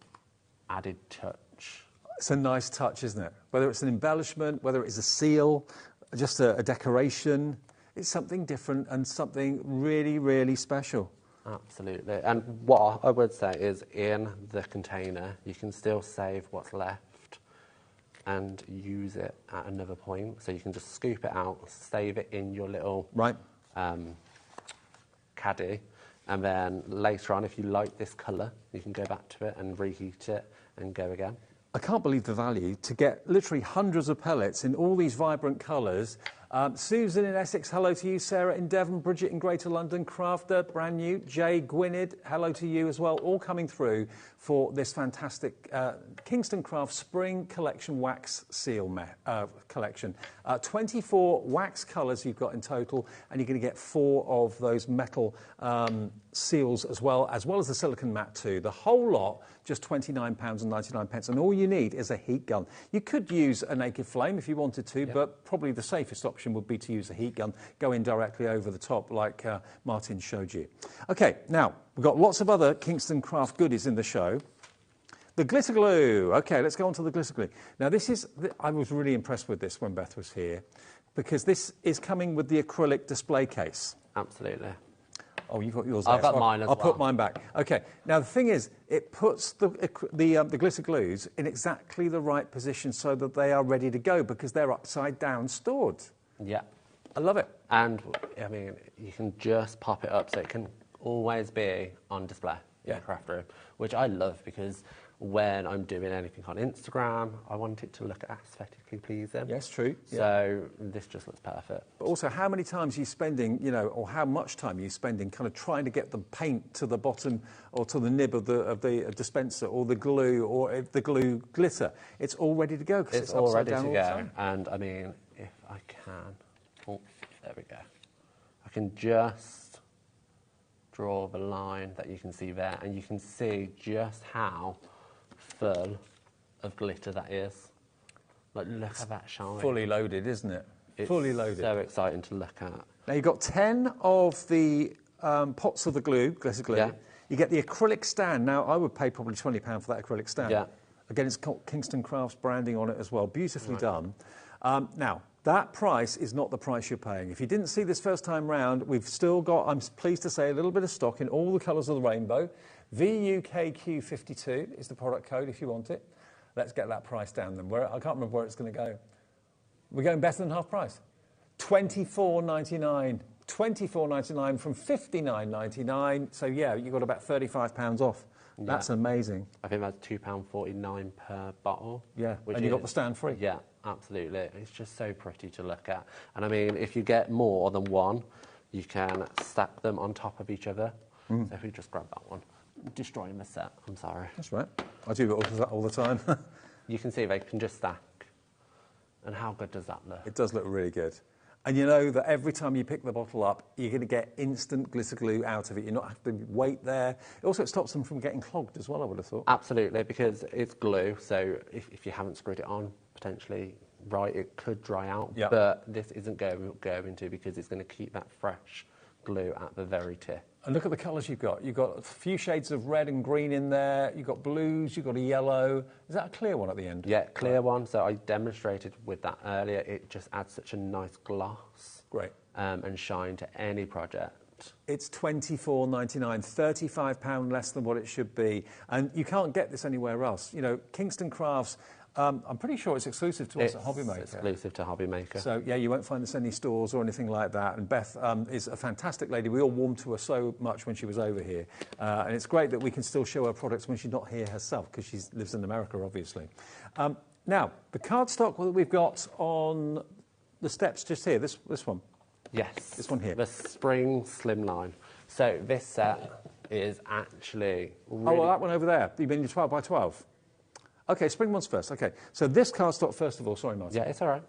added touch. It's a nice touch, isn't it? Whether it's an embellishment, whether it's a seal, just a decoration, it's something different and something really, really special. Absolutely. And what I would say is in the container, you can still save what's left and use it at another point. So you can just scoop it out, save it in your little caddy. And then later on, if you like this colour, you can go back to it and reheat it and go again. I can't believe the value to get literally hundreds of pellets in all these vibrant colours. Susan in Essex, hello to you. Sarah in Devon, Bridget in Greater London, Crafter, brand new. Jay Gwynedd, hello to you as well. All coming through for this fantastic Kingston Craft Spring Collection Wax Seal collection. 24 wax colours you've got in total, and you're going to get 4 of those metal seals as well as the silicone mat too. The whole lot, just £29.99, and all you need is a heat gun. You could use a naked flame if you wanted to, but probably the safest option would be to use a heat gun, go in directly over the top like Martin showed you. Okay, now, we've got lots of other Kingston Craft goodies in the show. The glitter glue. Okay, let's go on to the glitter glue. Now, this is, I was really impressed with this when Beth was here. because this is coming with the acrylic display case. Absolutely. Oh, you've got yours. I've there, got mine as I'll well. put mine back. Okay. Now the thing is, it puts the glitter glues in exactly the right position so that they are ready to go because they're upside down stored. Yeah. I love it. And I mean, you can just pop it up so it can always be on display in the craft room, which I love because when I'm doing anything on Instagram, I want it to look aesthetically pleasing. Yes, true. So this just looks perfect. But also, how many times are you spending, you know, or how much time are you spending kind of trying to get the paint to the bottom or to the nib of the dispenser or the glue or the glue glitter? It's all ready to go because it's all upside ready down to all the go. time. And I mean, if I can, oh, there we go. I can just draw the line that you can see there, and you can see just how full of glitter that is. Like, look at that shine. Fully loaded, isn't it? It's fully loaded. So exciting to look at. Now, you've got 10 of the pots of the glue, glitter glue. Yeah. You get the acrylic stand. Now, I would pay probably £20 for that acrylic stand. Yeah. Again, it's got Kingston Crafts branding on it as well. Beautifully done. Now, that price is not the price you're paying. If you didn't see this first time round, we've still got, I'm pleased to say, a little bit of stock in all the colours of the rainbow. VUKQ52 is the product code if you want it. Let's get that price down then. I can't remember where it's going to go. We're going better than half price. $24.99. $24.99 from $59.99. So yeah, you got about £35 off. Yeah. That's amazing. I think that's £2.49 per bottle. Yeah, and you got the stand free. Yeah, absolutely. It's just so pretty to look at. And I mean, if you get more than one, you can stack them on top of each other. So if we just grab that one, destroying the set, I'm sorry. That's right. I do it all the time. You can see they can just stack. And how good does that look? It does look really good. And you know that every time you pick the bottle up, you're going to get instant glitter glue out of it. You're not having to wait there. Also, it stops them from getting clogged as well, I would have thought. Absolutely, because it's glue, so if you haven't screwed it on, potentially, right, it could dry out. Yeah. But this isn't going to because it's going to keep that fresh glue at the very tip. And look at the colours you've got. You've got a few shades of red and green in there. You've got blues, you've got a yellow. Is that a clear one at the end? Yeah, clear one. So I demonstrated with that earlier. It just adds such a nice gloss. Great. And shine to any project. It's $24.99, £35 less than what it should be. And you can't get this anywhere else. You know, Kingston Crafts, I'm pretty sure it's exclusive to us at HobbyMaker. It's exclusive to HobbyMaker. So, yeah, you won't find this in any stores or anything like that. And Beth is a fantastic lady. We all warmed to her so much when she was over here. And it's great that we can still show her products when she's not here herself, because she lives in America, obviously. Now, the cardstock that we've got on the steps just here, this one. Yes. This one here. The Spring Slimline. So this set is actually really... Oh, well, that one over there. You mean your 12 by 12? OK, spring one's first. OK, so this cardstock first of all. Sorry, Martin. Yeah, it's all right.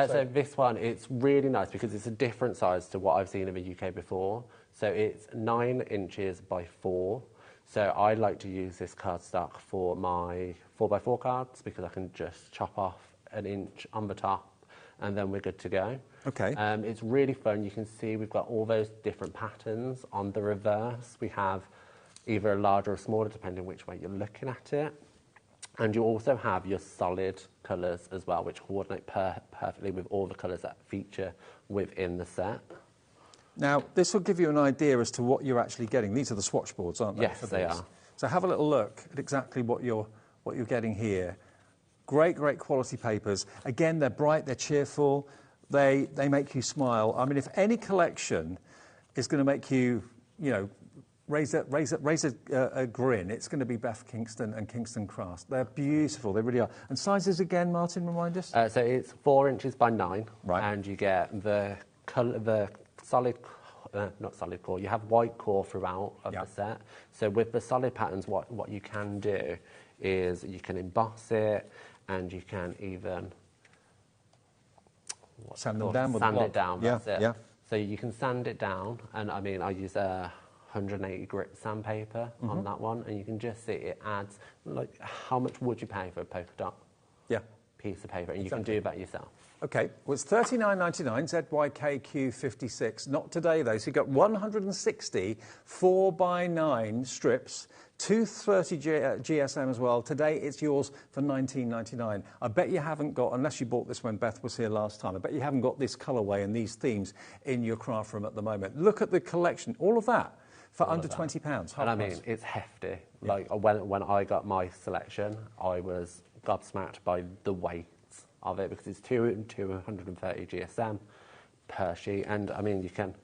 So this one, it's really nice because it's a different size to what I've seen in the UK before. So it's 9 inches by 4. So I like to use this cardstock for my 4x4 cards because I can just chop off an inch on the top and then we're good to go. OK. It's really fun. You can see we've got all those different patterns. On the reverse, we have either a larger or smaller, depending which way you're looking at it. And you also have your solid colours as well, which coordinate perfectly with all the colours that feature within the set. Now, this will give you an idea as to what you're actually getting. These are the swatch boards, aren't they? Yes, they are. So have a little look at exactly what you're getting here. Great, great quality papers. Again, they're bright, they're cheerful, they make you smile. I mean, if any collection is going to make you, you know, raise a grin, it's going to be Beth Kingston and Kingston Crafts. They're beautiful, they really are. And sizes again, Martin, remind us? So it's 4 inches by 9, right. And you get the solid, not solid core, you have white core throughout of the set. So with the solid patterns, what you can do is you can emboss it, and you can even sand them down with sand it down. Yeah, that's it. yeah. So you can sand it down, and I mean I use a 180 grit sandpaper on that one, and you can just see it adds, like, how much would you pay for a polka dot piece of paper? And you can do that yourself. OK, well, it's $39.99, ZYKQ56. Not today, though. So you've got 160 4x9 strips, 230 GSM as well. Today it's yours for $19.99. I bet you haven't got, unless you bought this when Beth was here last time, I bet you haven't got this colourway and these themes in your craft room at the moment. Look at the collection, all of that for under £20. And I mean, it's hefty. Yeah. Like when I got my selection, I was gobsmacked by the weight of it because it's 230 GSM per sheet. And I mean, you can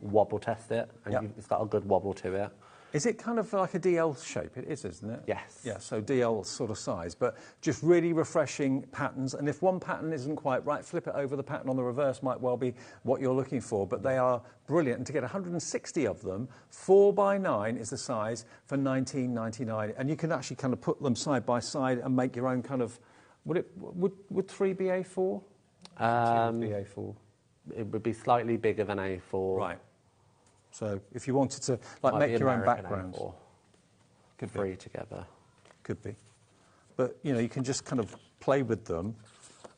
wobble test it and it's got a good wobble to it. Is it kind of like a DL shape? It is, isn't it? Yes. Yeah, so DL sort of size, but just really refreshing patterns. And if one pattern isn't quite right, flip it over. The pattern on the reverse might well be what you're looking for, but they are brilliant. And to get 160 of them, 4x9 is the size for $19.99. And you can actually kind of put them side by side and make your own kind of, would 3 be A4? 2 be A4? It would be slightly bigger than A4. Right. So if you wanted to make your own backgrounds, could be together. Could be, but you know you can just kind of play with them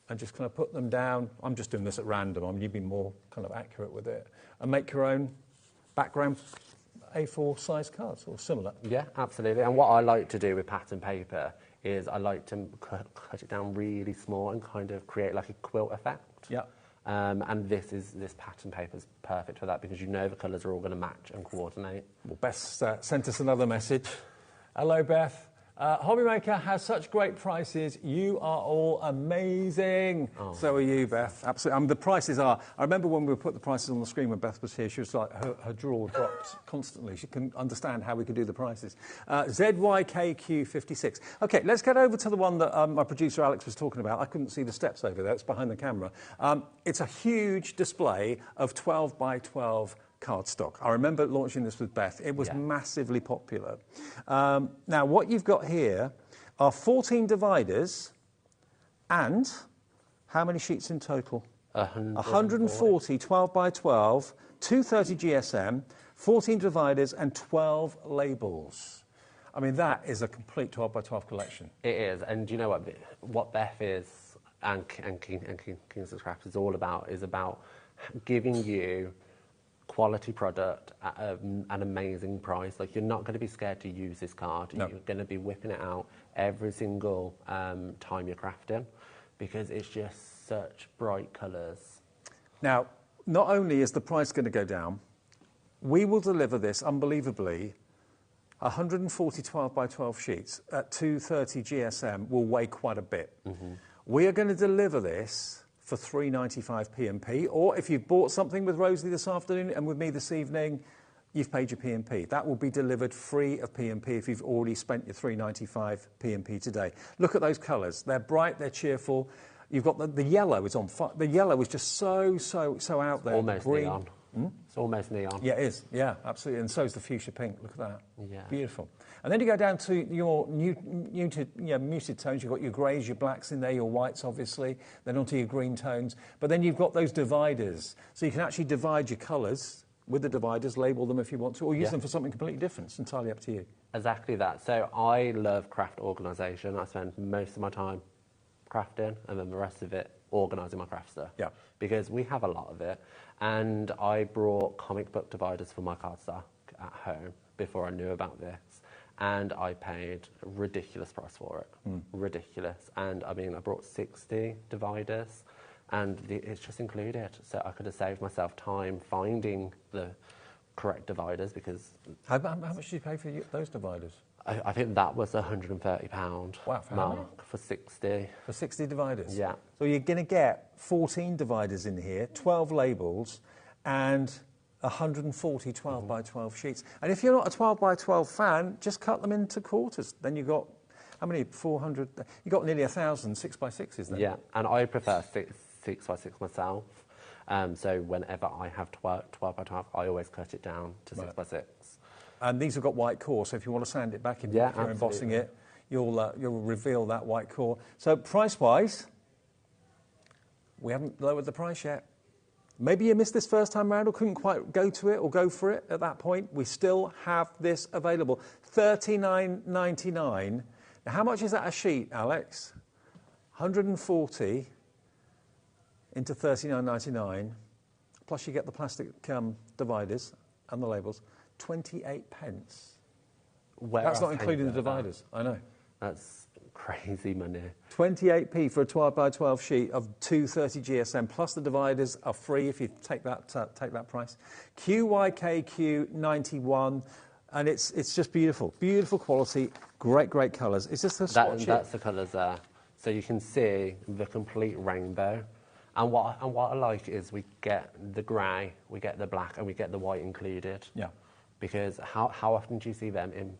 and just kind of put them down. I'm just doing this at random. I mean, you'd be more kind of accurate with it and make your own background A4 size cards or similar. Yeah, absolutely. And what I like to do with pattern paper is I like to cut it down really small and kind of create like a quilt effect. Yeah. And this pattern paper is perfect for that because you know the colours are all going to match and coordinate. Well, Beth sent us another message. Hello, Beth. HobbyMaker has such great prices. You are all amazing. Oh. So are you, Beth. Absolutely. The prices are... I remember when we put the prices on the screen when Beth was here, she was like, her jaw dropped constantly. She couldn't understand how we could do the prices. ZYKQ56. OK, let's get over to the one that my producer Alex was talking about. I couldn't see the steps over there. It's behind the camera. It's a huge display of 12 by 12 cardstock. I remember launching this with Beth. It was massively popular. Now, what you've got here are 14 dividers and how many sheets in total? 140, 12 by 12, 230 GSM, 14 dividers and 12 labels. I mean, that is a complete 12 by 12 collection. It is. And do you know what Beth is and King's Craft is all about is about giving you quality product at an amazing price. Like, you're not going to be scared to use this card. No. You're going to be whipping it out every single time you're crafting because it's just such bright colours. Now, not only is the price going to go down, we will deliver this unbelievably. 140 12 by 12 sheets at 230 GSM will weigh quite a bit. Mm-hmm. We are going to deliver this for $3.95 P&P, or if you've bought something with Rosalie this afternoon and with me this evening, you've paid your P&P. That will be delivered free of P&P if you've already spent your $3.95 P&P today. Look at those colours. They're bright, they're cheerful. You've got the yellow is on fire. The yellow is just so out there. Almost neon. It's almost neon. Yeah, it is. Yeah, absolutely. And so is the fuchsia pink. Look at that. Yeah. Beautiful. And then you go down to your muted tones. You've got your greys, your blacks in there, your whites, obviously. Then onto your green tones. But then you've got those dividers. So you can actually divide your colours with the dividers, label them if you want to, or use them for something completely different. It's entirely up to you. Exactly that. So I love craft organisation. I spend most of my time crafting and then the rest of it organising my craft stuff. Yeah. Because we have a lot of it. And I brought comic book dividers for my cardstock at home before I knew about this. And I paid a ridiculous price for it. Ridiculous. And I mean, I brought 60 dividers and it's just included. So I could have saved myself time finding the correct dividers because... How much did you pay for those dividers? I think that was £130 mark for 60. For 60 dividers? Yeah. So you're going to get 14 dividers in here, 12 labels, and 140 12 by 12 sheets. And if you're not a 12 by 12 fan, just cut them into quarters. Then you've got, how many? 400? You've got nearly 1,000 6 by 6s then. Yeah, and I prefer 6 by 6 myself. So whenever I have 12 by 12, I always cut it down to 6 by 6. And these have got white core, so if you want to sand it back if you're embossing it, you'll reveal that white core. So price-wise, we haven't lowered the price yet. Maybe you missed this first time round or couldn't quite go to it or go for it at that point. We still have this available. $39.99. Now, how much is that a sheet, Alex? 140 into $39.99, plus you get the plastic dividers and the labels. 28 pence. That's not including the dividers, I know. That's crazy money. 28p for a 12 by 12 sheet of 230 GSM, plus the dividers are free if you take that price. QYKQ91, and it's just beautiful. Beautiful quality, great colours. Is this the swatch? That's the colours there. So you can see the complete rainbow. And what I like is we get the grey, we get the black, and we get the white included. Yeah. Because how often do you see them in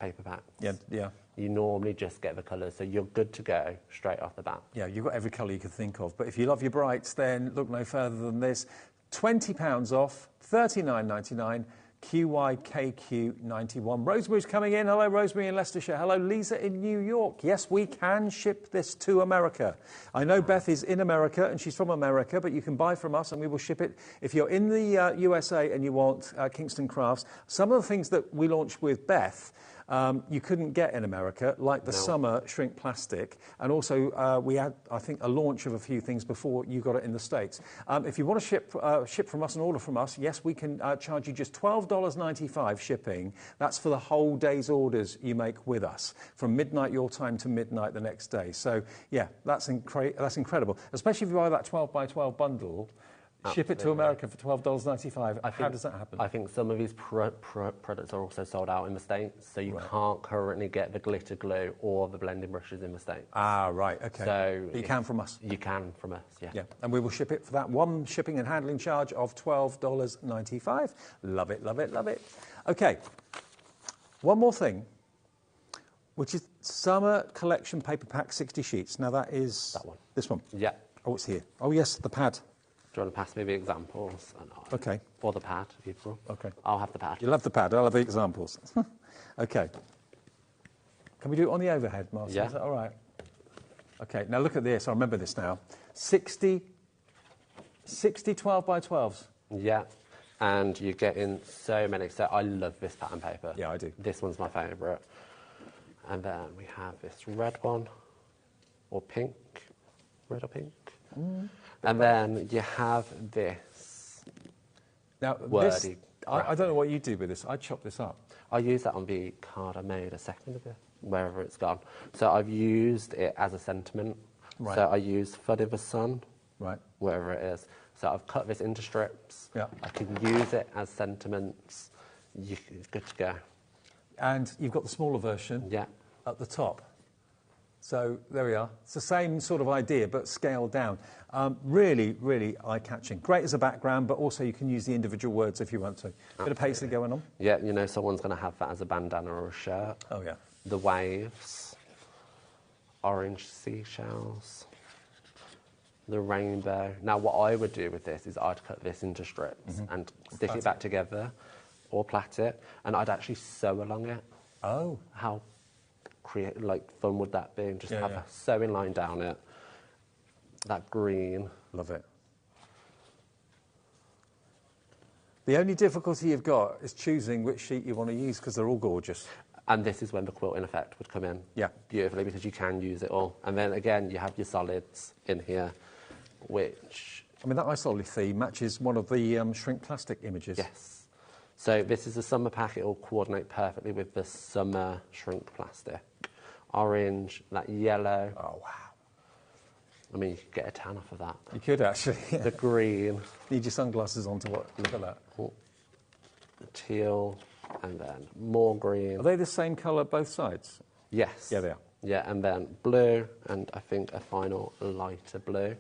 paper packs? Yeah. You normally just get the colours, so you're good to go straight off the bat. Yeah, you've got every colour you could think of. But if you love your brights, then look no further than this. £20 off, $39.99, QYKQ91. Rosemary's coming in. Hello, Rosemary in Leicestershire. Hello, Lisa in New York. Yes, we can ship this to America. I know Beth is in America, and she's from America, but you can buy from us, and we will ship it. If you're in the USA and you want Kingston Crafts, some of the things that we launched with Beth, you couldn't get in America, like the summer shrink plastic, and also we had, I think, a launch of a few things before you got it in the States. If you want to ship from us and order from us, yes, we can charge you just $12.95 shipping. That's for the whole day's orders you make with us, from midnight your time to midnight the next day. So, yeah, that's incredible, especially if you buy that 12 by 12 bundle. Ship it to America for $12.95. How does that happen? I think some of these products are also sold out in the States, so you can't currently get the glitter glue or the blending brushes in the States. Ah, right, okay. So but you can from us? You can from us, yeah. Yeah, and we will ship it for that one shipping and handling charge of $12.95. Love it, love it, love it. Okay, one more thing, which is Summer Collection Paper Pack 60 sheets. Now that is... That one. This one? Yeah. Oh, it's here. Oh, yes, the pad. Do you want to pass me the examples? Okay. Or the pad, either. Okay. I'll have the pad. You'll have the pad, I'll have the examples. Okay. Can we do it on the overhead, Martin? Yeah. Is that all right? Okay, now look at this. I remember this now. 60 12 by 12s. Yeah. And you get in so many. So I love this pattern paper. Yeah, I do. This one's my favourite. And then we have this red one, or pink. Red or pink. Mm. And then you have this. Now, wordy. I don't know what you do with this. I chop this up. I use that on the card I made a second ago, wherever it's gone. So I've used it as a sentiment. Right. So I used Flood of the Sun, right, wherever it is. So I've cut this into strips. Yeah. I can use it as sentiments. It's good to go. And you've got the smaller version at the top. So there we are. It's the same sort of idea, but scaled down. Really, really eye-catching. Great as a background, but also you can use the individual words if you want to. Bit of paisley going on. Yeah, you know, someone's going to have that as a bandana or a shirt. Oh, yeah. The waves, orange seashells, the rainbow. Now, what I would do with this is I'd cut this into strips and stick it back together or plait it, and I'd actually sew along it. Oh. How fun would that be? And just have a sewing line down it. That green. Love it. The only difficulty you've got is choosing which sheet you want to use because they're all gorgeous. And this is when the quilting effect would come in. Yeah. Beautifully, because you can use it all. And then again, you have your solids in here, which... I mean, that isolate theme matches one of the shrink plastic images. Yes. So this is a summer pack. It will coordinate perfectly with the summer shrink plastic. Orange, that yellow. Oh, wow. I mean, you could get a tan off of that. You could, actually. The green. Need your sunglasses on to look at that. Oh. The teal, and then more green. Are they the same colour both sides? Yes. Yeah, they are. Yeah, and then blue, and I think a final lighter blue.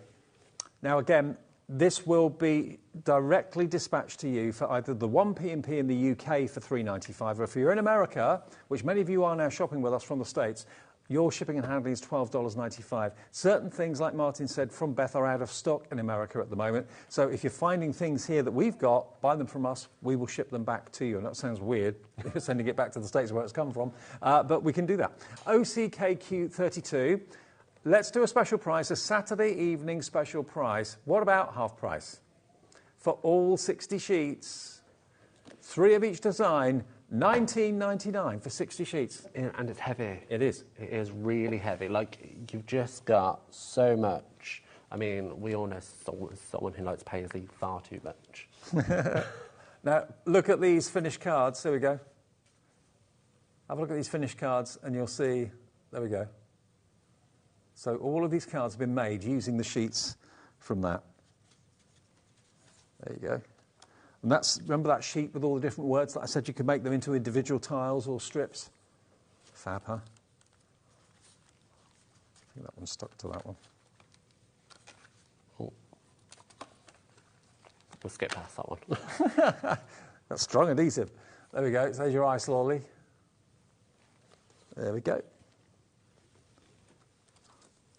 Now, again, this will be directly dispatched to you for either the 1p&p in the UK for $3.95, or if you're in America, which many of you are now shopping with us from the States, your shipping and handling is $12.95. Certain things, like Martin said, from Beth are out of stock in America at the moment. So if you're finding things here that we've got, buy them from us, we will ship them back to you. And that sounds weird, sending it back to the States where it's come from, but we can do that. OCKQ32. Let's do a special price, a Saturday evening special price. What about half price? For all 60 sheets, 3 of each design, $19.99 for 60 sheets. And it's heavy. It is. It is really heavy. Like, you've just got so much. I mean, we all know someone who likes paisley far too much. Now, look at these finished cards. There we go. Have a look at these finished cards and you'll see, there we go. So all of these cards have been made using the sheets from that. There you go. And that's, remember that sheet with all the different words that I said you could make them into individual tiles or strips? Fab, huh? I think that one's stuck to that one. Oh. We'll skip past that one. That's strong adhesive. There we go. There's your ice lolly. There we go.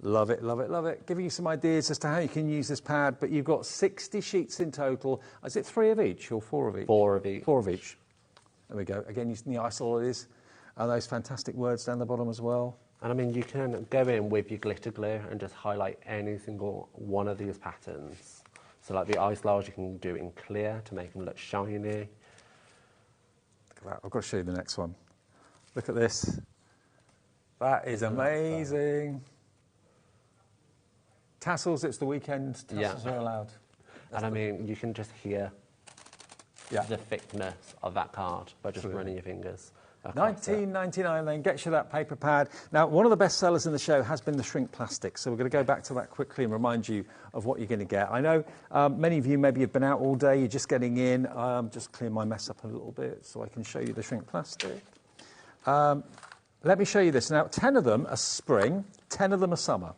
Love it, love it, love it. Giving you some ideas as to how you can use this pad, but you've got 60 sheets in total. Is it 3 of each or 4 of each? 4 of each. 4 of each. There we go. Again, using the ice lollies and those fantastic words down the bottom as well. And I mean, you can go in with your glitter glue and just highlight any single one of these patterns. So like the ice lollies, you can do in clear to make them look shiny. Look at that. I've got to show you the next one. Look at this. That is amazing. Tassels, it's the weekend. Tassels are allowed. And I mean, you can just hear the thickness of that card by just running your fingers. $19.99 then gets you that paper pad. Now, one of the best sellers in the show has been the shrink plastic, so we're going to go back to that quickly and remind you of what you're going to get. I know many of you maybe have been out all day, you're just getting in. Just clear my mess up a little bit so I can show you the shrink plastic. Let me show you this. Now, 10 of them are spring, 10 of them are summer.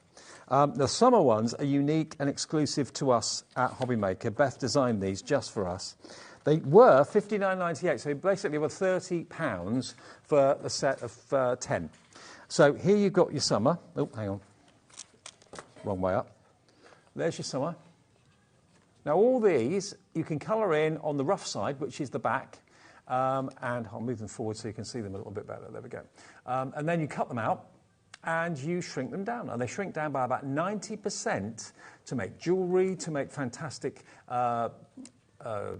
The summer ones are unique and exclusive to us at HobbyMaker. Beth designed these just for us. They were $59.98, so basically were £30 for a set of 10. So here you've got your summer. Oh, hang on. Wrong way up. There's your summer. Now all these you can colour in on the rough side, which is the back, and I'll move them forward so you can see them a little bit better. There we go. And then you cut them out and you shrink them down. And they shrink down by about 90% to make jewellery, to make fantastic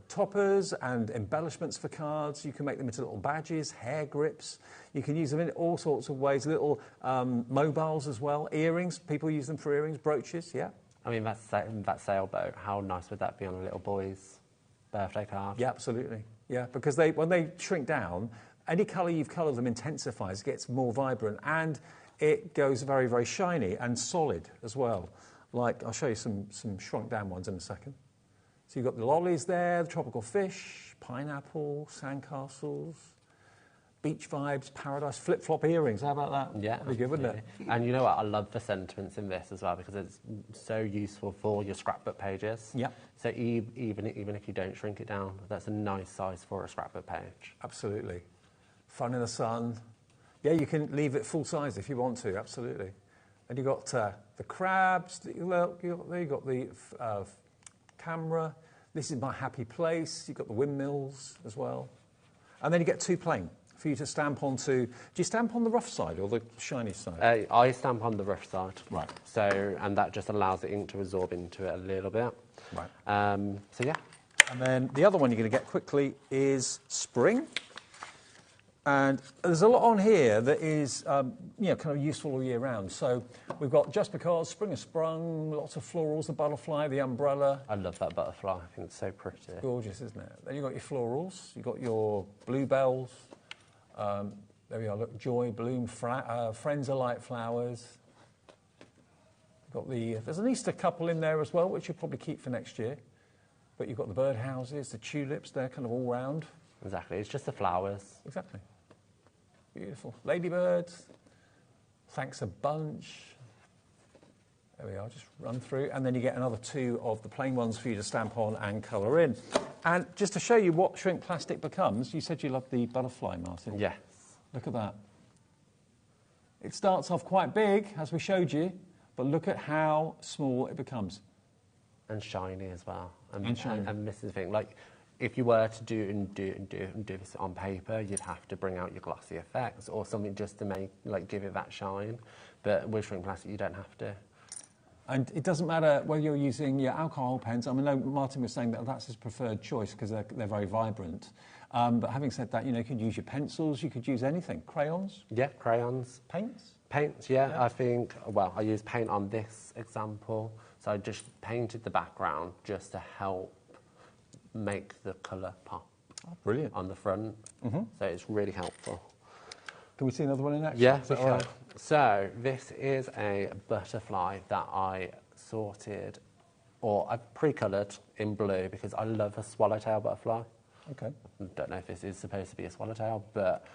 toppers and embellishments for cards. You can make them into little badges, hair grips. You can use them in all sorts of ways. Little mobiles as well, earrings. People use them for earrings, brooches, yeah. I mean, that sailboat, how nice would that be on a little boy's birthday card? Yeah, absolutely. Yeah, because when they shrink down, any colour you've coloured them intensifies, gets more vibrant, and it goes very, very shiny and solid as well. Like, I'll show you some shrunk down ones in a second. So you've got the lollies there, the tropical fish, pineapple, sandcastles, beach vibes, paradise, flip-flop earrings. How about that? Yeah. That'd be good, wouldn't it? And you know what? I love the sentiments in this as well because it's so useful for your scrapbook pages. Yeah. So even if you don't shrink it down, that's a nice size for a scrapbook page. Absolutely. Fun in the sun. Yeah, you can leave it full size if you want to, absolutely. And you've got the crabs, there you've got the camera. This is my happy place. You've got the windmills as well. And then you get two plain for you to stamp onto. Do you stamp on the rough side or the shiny side? I stamp on the rough side. Right. So, and that just allows the ink to absorb into it a little bit. Right. So, yeah. And then the other one you're going to get quickly is spring. And there's a lot on here that is, kind of useful all year round. So we've got Just Because, Spring has Sprung, lots of florals, the butterfly, the umbrella. I love that butterfly. I think it's so pretty. Gorgeous, isn't it? Then you've got your florals. You've got your bluebells. There we are, look, joy, bloom, friends are like flowers. Got there's an Easter couple in there as well, which you'll probably keep for next year. But you've got the birdhouses, the tulips, they're kind of all round. Exactly, it's just the flowers. Exactly. Beautiful. Ladybirds. Thanks a bunch. There we are, just run through. And then you get another two of the plain ones for you to stamp on and colour in. And just to show you what shrink plastic becomes, you said you loved the butterfly, Martin. Yes. Look at that. It starts off quite big, as we showed you, but look at how small it becomes. And shiny as well. And shiny. And this is the thing, like, if you were to do this on paper, you'd have to bring out your glossy effects or something just to make, give it that shine. But with shrink plastic, you don't have to. And it doesn't matter whether you're using your alcohol pens. I mean, no, Martin was saying that that's his preferred choice because they're very vibrant. But having said that, you could use your pencils, you could use anything. Crayons? Yeah, crayons. Paints? Paints, yeah. I think, I used paint on this example. So I just painted the background just to help make the colour pop. Oh, brilliant. On the front. Mm-hmm. So it's really helpful. Can we see another one in action? Yeah, Is that we all can. right? So this is a butterfly that I sorted, or I've pre-coloured in blue because I love a swallowtail butterfly. Okay. I don't know if this is supposed to be a swallowtail, but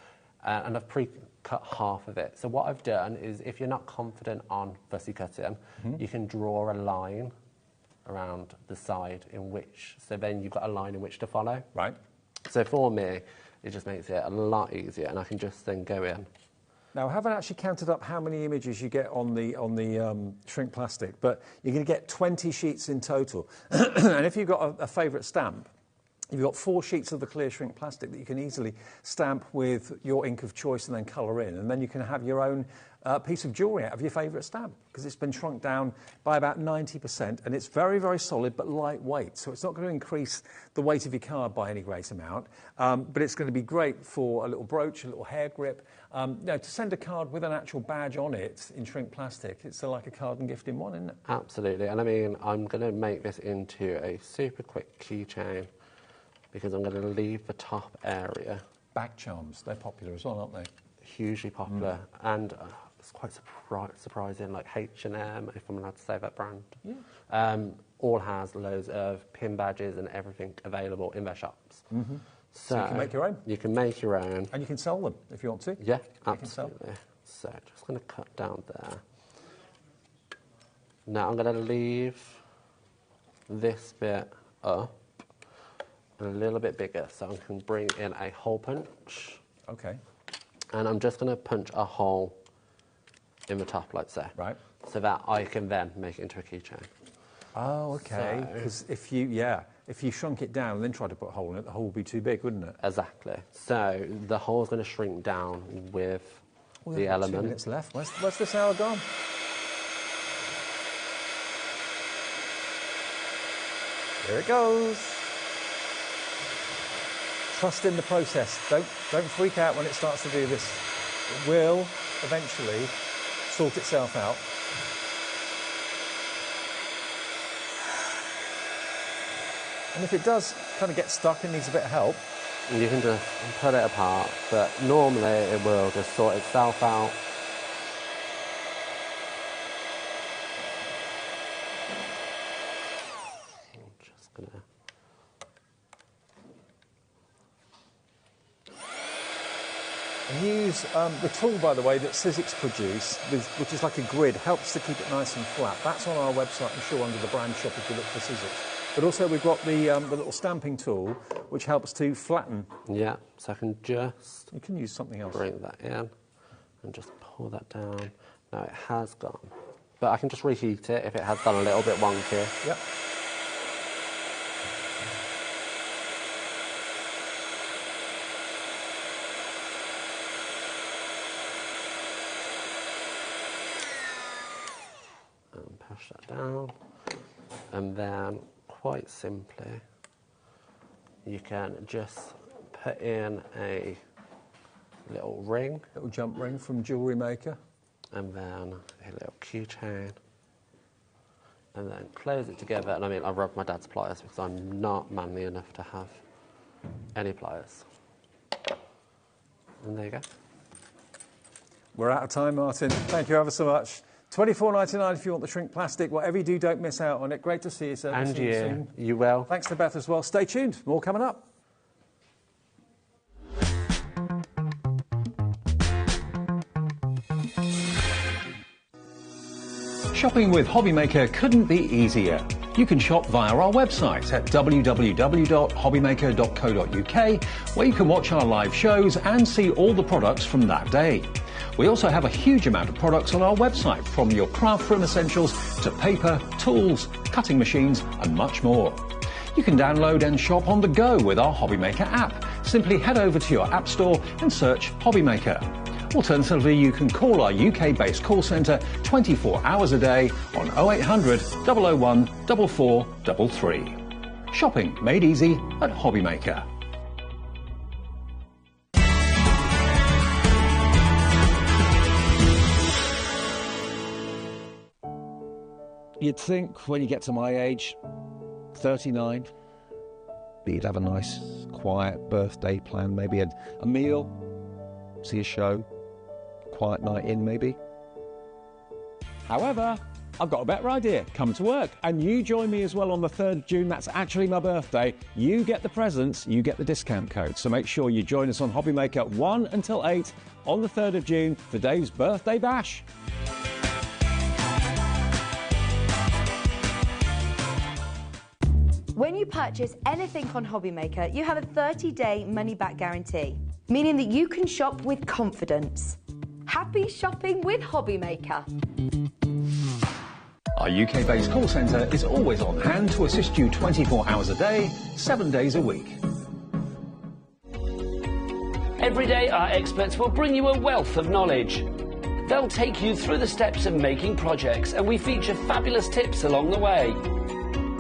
and I've pre-cut half of it. So what I've done is, if you're not confident on fussy cutting, you can draw a line around the side in which, so then you've got a line in which to follow. Right. So for me, it just makes it a lot easier, and I can just then go in. Now, I haven't actually counted up how many images you get on the shrink plastic, but you're going to get 20 sheets in total. And if you've got a favourite stamp, you've got 4 sheets of the clear shrink plastic that you can easily stamp with your ink of choice and then colour in. And then you can have your own piece of jewellery out of your favourite stamp, because it's been shrunk down by about 90%, and it's very, very solid but lightweight. So it's not going to increase the weight of your card by any great amount, but it's going to be great for a little brooch, a little hair grip. To send a card with an actual badge on it in shrink plastic, it's like a card and gift in one, isn't it? Absolutely. And I mean, I'm going to make this into a super quick keychain, because I'm going to leave the top area. Bag charms, they're popular as well, aren't they? Hugely popular, and it's quite surprising, like H&M, if I'm allowed to say that brand. Yeah. All has loads of pin badges and everything available in their shops. Mm-hmm. So you can make your own. You can make your own. And you can sell them if you want to. Yeah, absolutely. So just going to cut down there. Now I'm going to leave this bit up a little bit bigger, so I can bring in a hole punch. Okay. And I'm just going to punch a hole in the top, like so. Right. So that I can then make it into a keychain. Oh, okay. Because if you shrunk it down and then tried to put a hole in it, the hole would be too big, wouldn't it? Exactly. So the hole's going to shrink down with the element. 2 minutes left. Where's this hour gone? Here it goes. Trust in the process. Don't freak out when it starts to do this. It will eventually sort itself out. And if it does kind of get stuck and needs a bit of help, you can just put it apart, but normally it will just sort itself out. I'm just gonna... And use the tool, by the way, that Sizzix produce, which is like a grid, helps to keep it nice and flat. That's on our website, I'm sure, under the brand shop if you look for Sizzix. But also we've got the little stamping tool, which helps to flatten. Yeah, so I can just... You can use something else. Bring that in and just pull that down. Now it has gone. But I can just reheat it if it has gone a little bit wonky. Yep. And push that down. And then, quite simply, you can just put in a little ring. Little jump ring from Jewellery Maker. And then a little keychain. And then close it together. And I mean, I rubbed my dad's pliers because I'm not manly enough to have any pliers. And there you go. We're out of time, Martin. Thank you ever so much. $24.99 if you want the shrink plastic. Whatever you do, don't miss out on it. Great to see you, sir. And see you soon. You will. Thanks to Beth as well. Stay tuned. More coming up. Shopping with HobbyMaker couldn't be easier. You can shop via our website at www.hobbymaker.co.uk, where you can watch our live shows and see all the products from that day. We also have a huge amount of products on our website, from your craft room essentials to paper, tools, cutting machines and much more. You can download and shop on the go with our HobbyMaker app. Simply head over to your app store and search HobbyMaker. Alternatively, you can call our UK-based call centre 24 hours a day on 0800 001 4433. Shopping made easy at HobbyMaker. You'd think when you get to my age, 39, that you'd have a nice, quiet birthday plan, maybe a meal, see a show, quiet night in maybe. However, I've got a better idea. Come to work and you join me as well on the 3rd of June. That's actually my birthday. You get the presents, you get the discount code. So make sure you join us on HobbyMaker 1 until 8 on the 3rd of June for Dave's birthday bash. When you purchase anything on HobbyMaker, you have a 30-day money-back guarantee, meaning that you can shop with confidence. Happy shopping with HobbyMaker. Our UK-based call centre is always on hand to assist you 24 hours a day, 7 days a week. Every day, our experts will bring you a wealth of knowledge. They'll take you through the steps of making projects, and we feature fabulous tips along the way.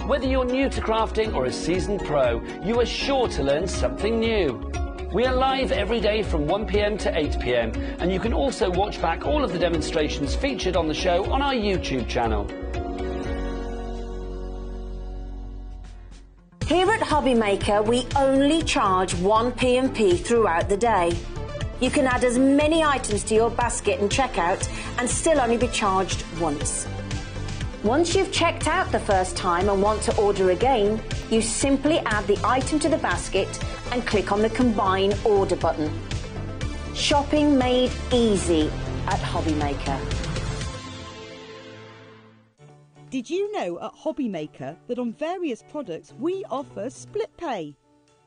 Whether you're new to crafting or a seasoned pro, you are sure to learn something new. We are live every day from 1 p.m. to 8 p.m, and you can also watch back all of the demonstrations featured on the show on our YouTube channel. Here at HobbyMaker, we only charge 1 P&P throughout the day. You can add as many items to your basket and checkout and still only be charged once. Once you've checked out the first time and want to order again, you simply add the item to the basket and click on the Combine Order button. Shopping made easy at HobbyMaker. Did you know at HobbyMaker that on various products we offer split pay?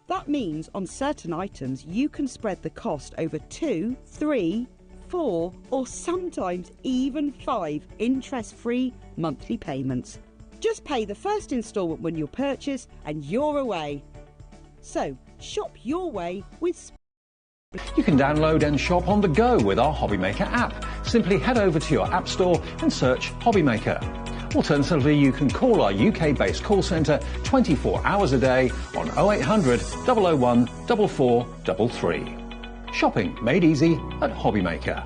That means on certain items you can spread the cost over 2, 3, 4 or sometimes even 5 interest-free monthly payments. Just pay the first instalment when you purchase and you're away. So shop your way with You can download and shop on the go with our HobbyMaker app. Simply head over to your app store and search HobbyMaker. Alternatively, you can call our UK-based call centre 24 hours a day on 0800 001 4433. Shopping made easy at HobbyMaker.